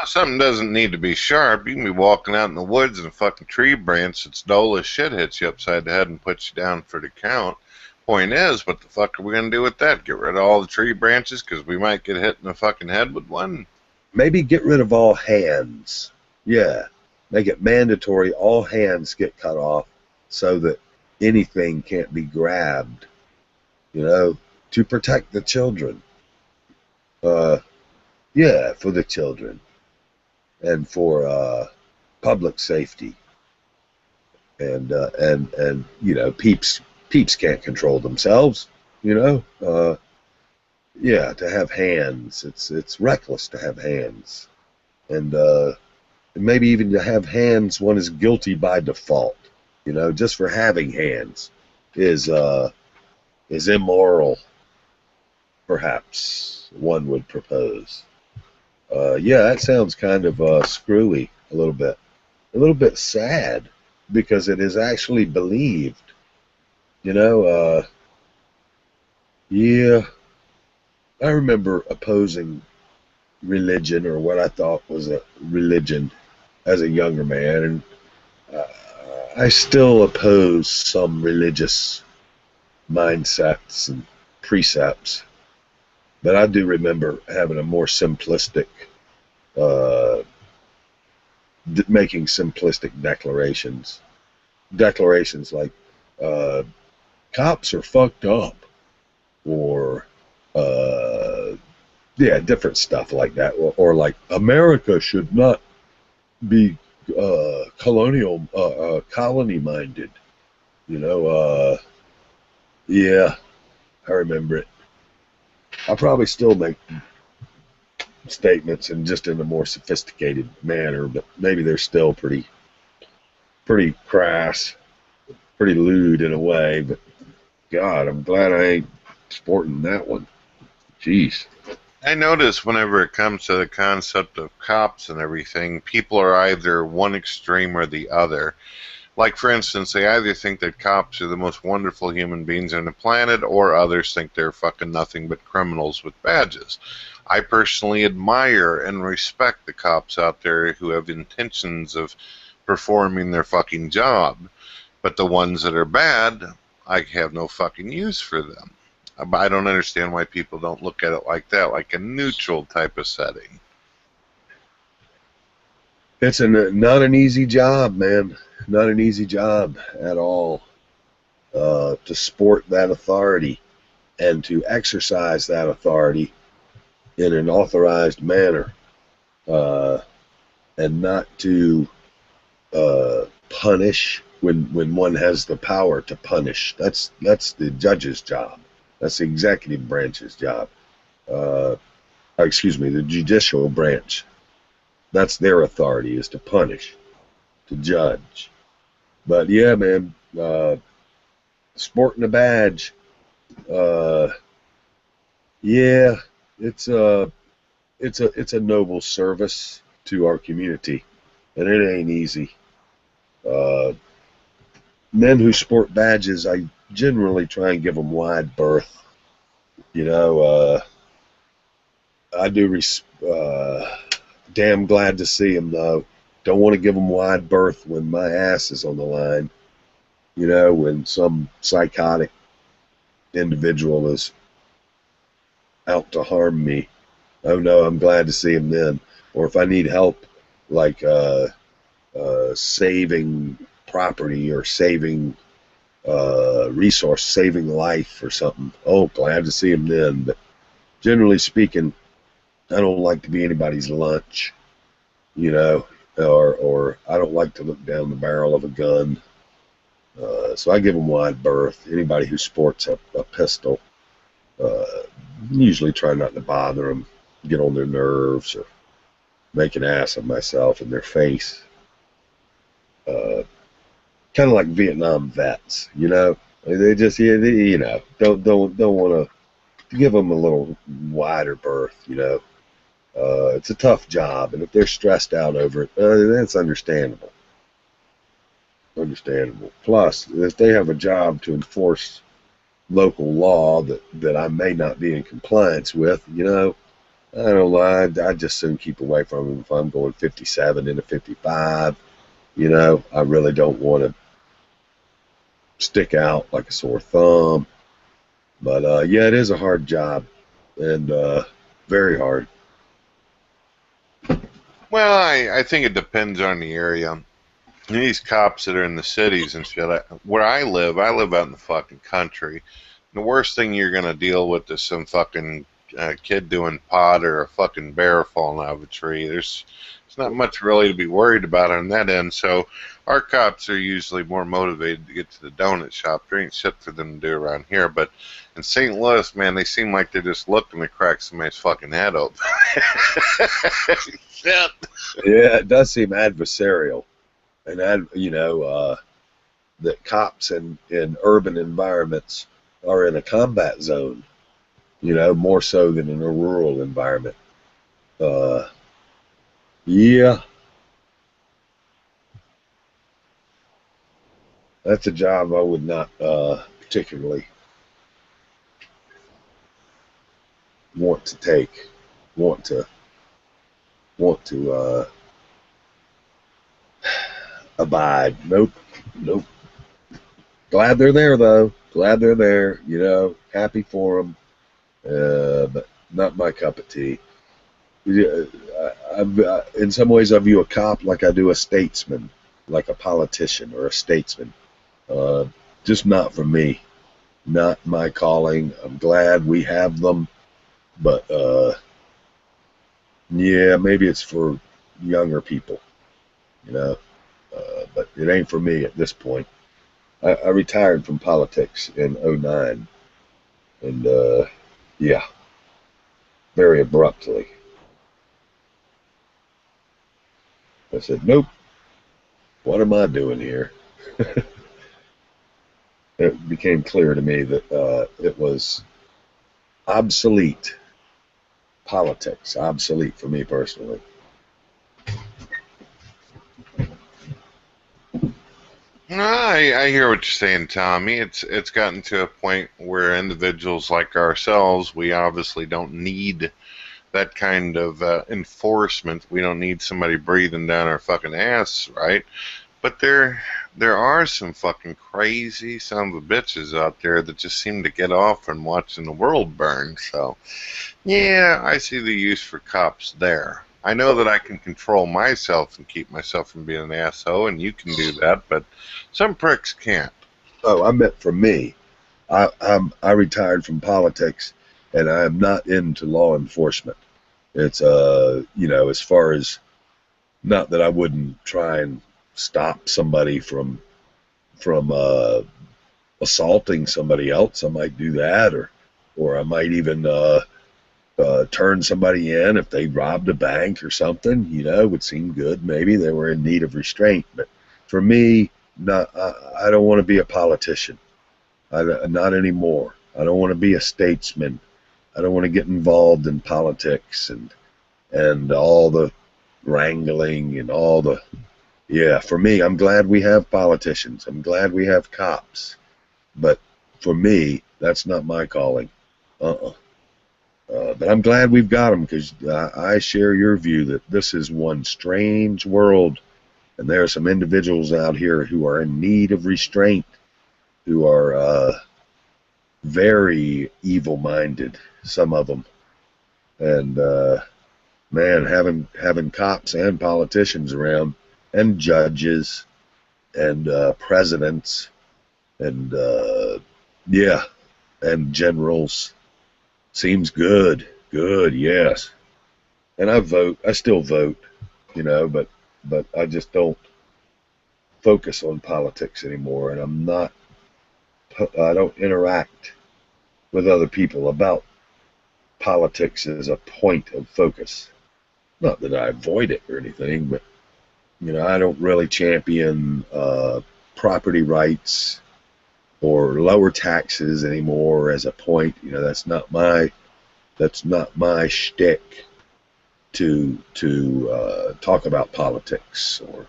Something doesn't need to be sharp. You can be walking out in the woods and a fucking tree branch that's dull as shit hits you upside the head and puts you down for the count. Point is, what the fuck are we going to do with that? Get rid of all the tree branches because we might get hit in the fucking head with one? Maybe get rid of all hands. Yeah, make it mandatory all hands get cut off so that anything can't be grabbed, to protect the children. Yeah, for the children and for public safety. And peeps can't control themselves, yeah, to have hands, it's reckless to have hands. And maybe even to have hands, one is guilty by default, just for having hands is immoral, perhaps one would propose. Yeah, that sounds kind of screwy a little bit sad, because it is actually believed, yeah. I remember opposing religion, or what I thought was a religion, as a younger man, and I still oppose some religious mindsets and precepts. But I do remember having a more simplistic, making simplistic declarations. Declarations like, cops are fucked up, or, yeah, different stuff like that. Or like, America should not be colony-minded. Yeah, I remember it. I'll probably still make statements and just in a more sophisticated manner, but maybe they're still pretty crass, pretty lewd in a way. But God, I'm glad I ain't sporting that one. Jeez. I notice whenever it comes to the concept of cops and everything, people are either one extreme or the other. Like, for instance, they either think that cops are the most wonderful human beings on the planet, or others think they're fucking nothing but criminals with badges. I personally admire and respect the cops out there who have intentions of performing their fucking job. But the ones that are bad, I have no fucking use for them. I don't understand why people don't look at it like that, like a neutral type of setting. It's not an easy job, man. Not an easy job at all, to sport that authority and to exercise that authority in an authorized manner, and not to punish when one has the power to punish. That's the judge's job. That's the executive branch's job. Excuse me, the judicial branch. That's their authority, is to punish, to judge. But yeah, man, sporting a badge, yeah, it's a noble service to our community, and it ain't easy. Men who sport badges, I generally try and give them wide berth. I do damn glad to see them, though. Don't want to give them wide berth when my ass is on the line. When some psychotic individual is out to harm me. Oh no, I'm glad to see him then. Or if I need help, like saving property or saving resource, saving life or something. Oh, glad to see him then. But generally speaking, I don't like to be anybody's lunch, or I don't like to look down the barrel of a gun. So I give them wide berth. Anybody who sports a pistol, Usually try not to bother them, get on their nerves, or make an ass of myself in their face. Kind of like Vietnam vets, you know. They just, you know, don't want to give them a little wider berth, you know. It's a tough job, and if they're stressed out over it, that's understandable. Understandable. Plus, if they have a job to enforce local law that I may not be in compliance with, you know, I don't lie. I'd just soon keep away from them if I'm going 57 into 55. You know, I really don't want to stick out like a sore thumb. But yeah, it is a hard job, and very hard. Well, I think it depends on the area. These cops that are in the cities and shit, where I live out in the fucking country. The worst thing you're going to deal with is some fucking kid doing pot or a fucking bear falling out of a tree. There's not much really to be worried about on that end. So our cops are usually more motivated to get to the donut shop. There ain't shit for them to do around here. But in St. Louis, man, they seem like they're just looking to crack somebody's fucking head open. Shit. Yeah, it does seem adversarial. And, you know, that cops in urban environments are in a combat zone, you know, more so than in a rural environment. Yeah. That's a job I would not particularly want to take, want to abide. Nope. Glad they're there, though. Glad they're there, you know, happy for them, but not my cup of tea. In some ways, I view a cop like I do a statesman, like a politician or a statesman. Just not for me. Not my calling. I'm glad we have them, but yeah, maybe it's for younger people, you know, but it ain't for me at this point. I retired from politics in '09, and yeah, very abruptly. I said, nope, what am I doing here? It became clear to me that it was obsolete politics, obsolete for me personally. I hear what you're saying, Tommy. It's gotten to a point where individuals like ourselves, we obviously don't need that kind of enforcement. We don't need somebody breathing down our fucking ass, right? But there are some fucking crazy son of a bitches out there that just seem to get off from watching the world burn. So, yeah, I see the use for cops there. I know that I can control myself and keep myself from being an asshole, and you can do that, but some pricks can't. Oh, I meant for me. I retired from politics, and I am not into law enforcement. It's you know, as far as, not that I wouldn't try and stop somebody from assaulting somebody else. I might do that, or I might even turn somebody in if they robbed a bank or something. You know, it would seem good. Maybe they were in need of restraint. But for me, I don't want to be a politician. Not anymore. I don't want to be a statesman. I don't want to get involved in politics and all the wrangling and all the, yeah, for me, I'm glad we have politicians. I'm glad we have cops. But for me, that's not my calling. But I'm glad we've got them, because I share your view that this is one strange world, and there are some individuals out here who are in need of restraint, who are very evil-minded, some of them. And man, having cops and politicians around, and judges, and presidents, and yeah, and generals seems good. Good, yes. And I still vote, you know, but I just don't focus on politics anymore, and I don't interact with other people about politics as a point of focus. Not that I avoid it or anything, but I don't really champion property rights or lower taxes anymore as a point. That's not my shtick to talk about politics or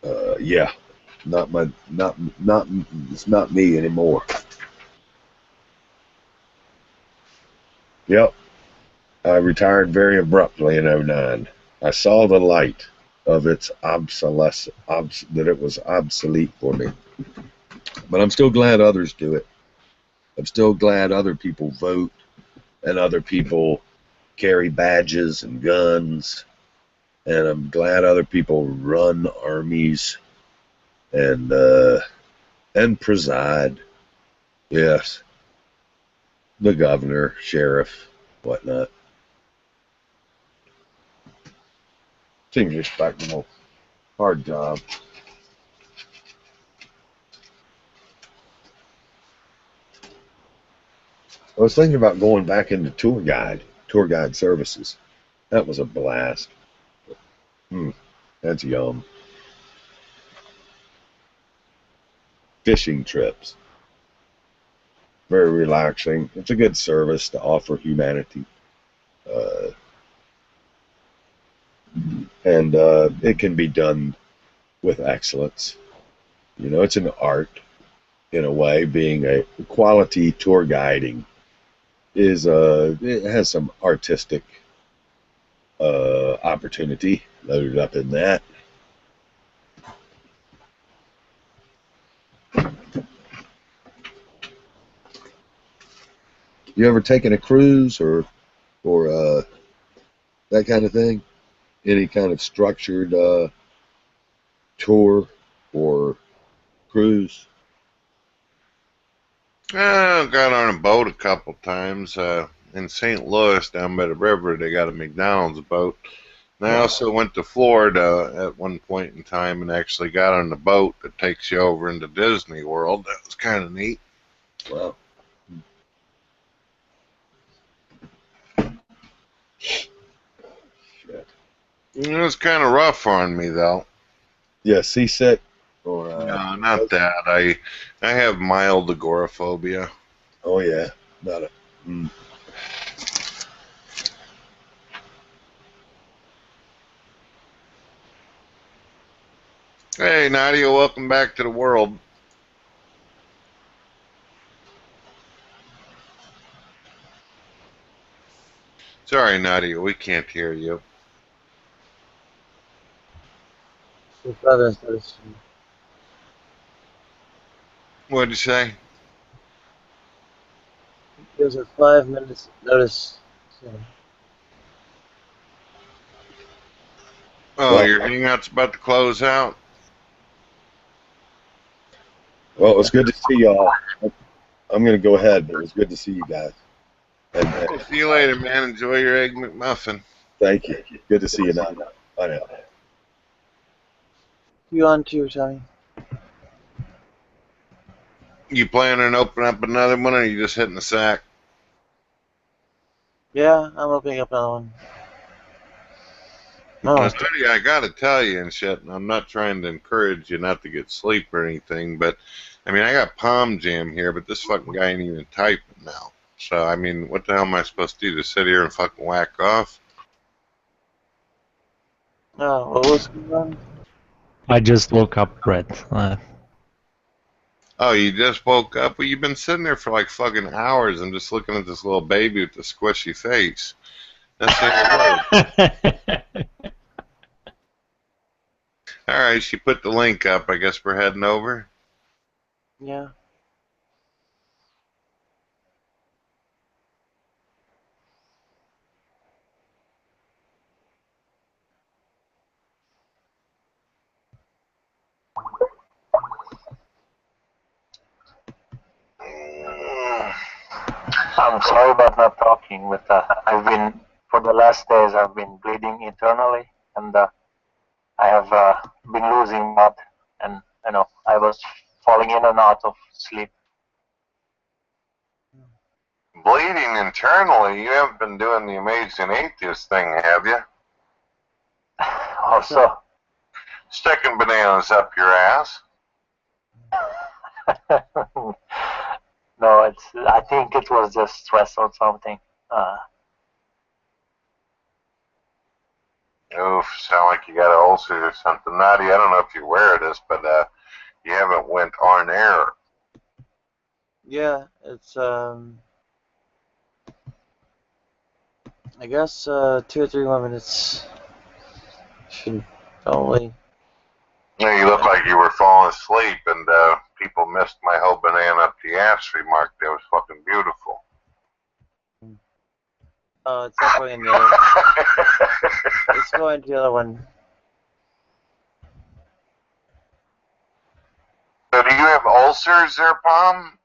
it's not me anymore. Yep. I retired very abruptly in '09. I saw the light of its obsolescence, that it was obsolete for me. But I'm still glad others do it. I'm still glad other people vote and other people carry badges and guns. And I'm glad other people run armies and preside. Yes. The governor, sheriff, whatnot. Seems respectable. Hard job. I was thinking about going back into tour guide services. That was a blast. That's yum. Fishing trips. Very relaxing. It's a good service to offer humanity. And it can be done with excellence. It's an art in a way. Being a quality tour guiding it has some artistic opportunity loaded up in that. You ever taken a cruise or that kind of thing? Any kind of structured tour or cruise? I got on a boat a couple times. In St. Louis, down by the river, they got a McDonald's boat. And I also went to Florida at one point in time and actually got on the boat that takes you over into Disney World. That was kind of neat. Wow. Shit. It was kind of rough on me, though. Yeah, seasick? Or, no, not that. I have mild agoraphobia. Oh, yeah. Not a... Hey, Nadia, welcome back to the world. Sorry, Nadia, we can't hear you. What'd you say? Gives a 5 minutes notice. So. Oh, your hangout's about to close out? Well, it was good to see y'all. I'm going to go ahead, but it was good to see you guys. We'll see you later, man. Enjoy your Egg McMuffin. Thank you. Good to see you now. Bye now. You on too, Tommy? You planning on opening up another one, or are you just hitting the sack? Yeah, I'm opening up another one. No. I gotta tell you and shit, and I'm not trying to encourage you not to get sleep or anything, but I mean, I got Palm Jam here, but this fucking guy ain't even typing now. So, I mean, what the hell am I supposed to do? Just sit here and fucking whack off? Oh, what was going on? I just woke up, Brett. Oh, you just woke up? Well, you've been sitting there for like fucking hours and just looking at this little baby with the squishy face. That's the word. All right, she put the link up. I guess we're heading over. Yeah. I'm sorry about not talking, but for the last days, I've been bleeding internally, and I have been losing blood, and I was falling in and out of sleep. Bleeding internally? You haven't been doing the amazing atheist thing, have you? Also, Sticking bananas up your ass? no, I think it was just stress or something. Oof, sound like you got an ulcer or something. Nadia, I don't know if you're aware of this, but you haven't went on air. Yeah, it's I guess 2 or 3 more minutes should probably. Yeah, you look like you were falling asleep, and people missed my whole banana up the ass remark. That was fucking beautiful. Oh, it's not going in the other. It's going to the other one. So do you have ulcers there, Palm?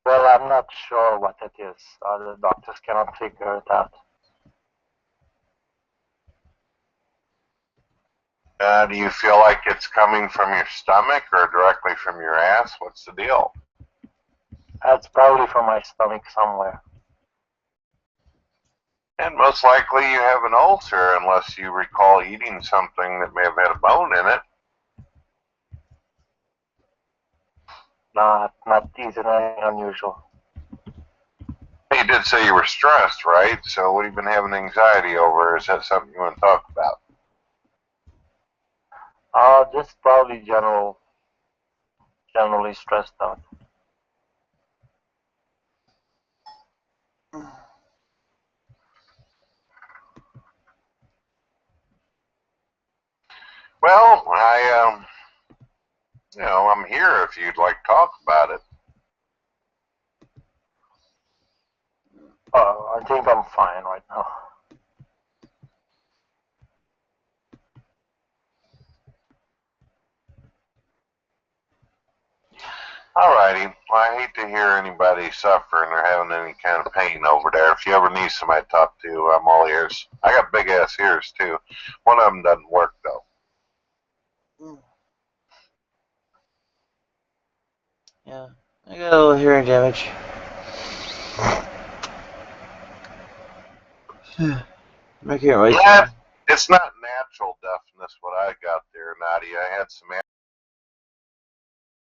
Well, I'm not sure what it is. The doctors cannot figure it out. Do you feel like it's coming from your stomach or directly from your ass? What's the deal? That's probably from my stomach somewhere. And most likely you have an ulcer unless you recall eating something that may have had a bone in it. Not eating anything unusual. You did say you were stressed, right? So what have you been having anxiety over? Is that something you want to talk about? Just probably generally stressed out. Well, I'm here if you'd like to talk about it. I think I'm fine right now. Alrighty. Well, I hate to hear anybody suffering or having any kind of pain over there. If you ever need somebody to talk to, I'm all ears. I got big ass ears too. One of them doesn't work though. Yeah, I got a little hearing damage. I can't wait. Yeah, it's not natural deafness what I got there, Nadia. I had some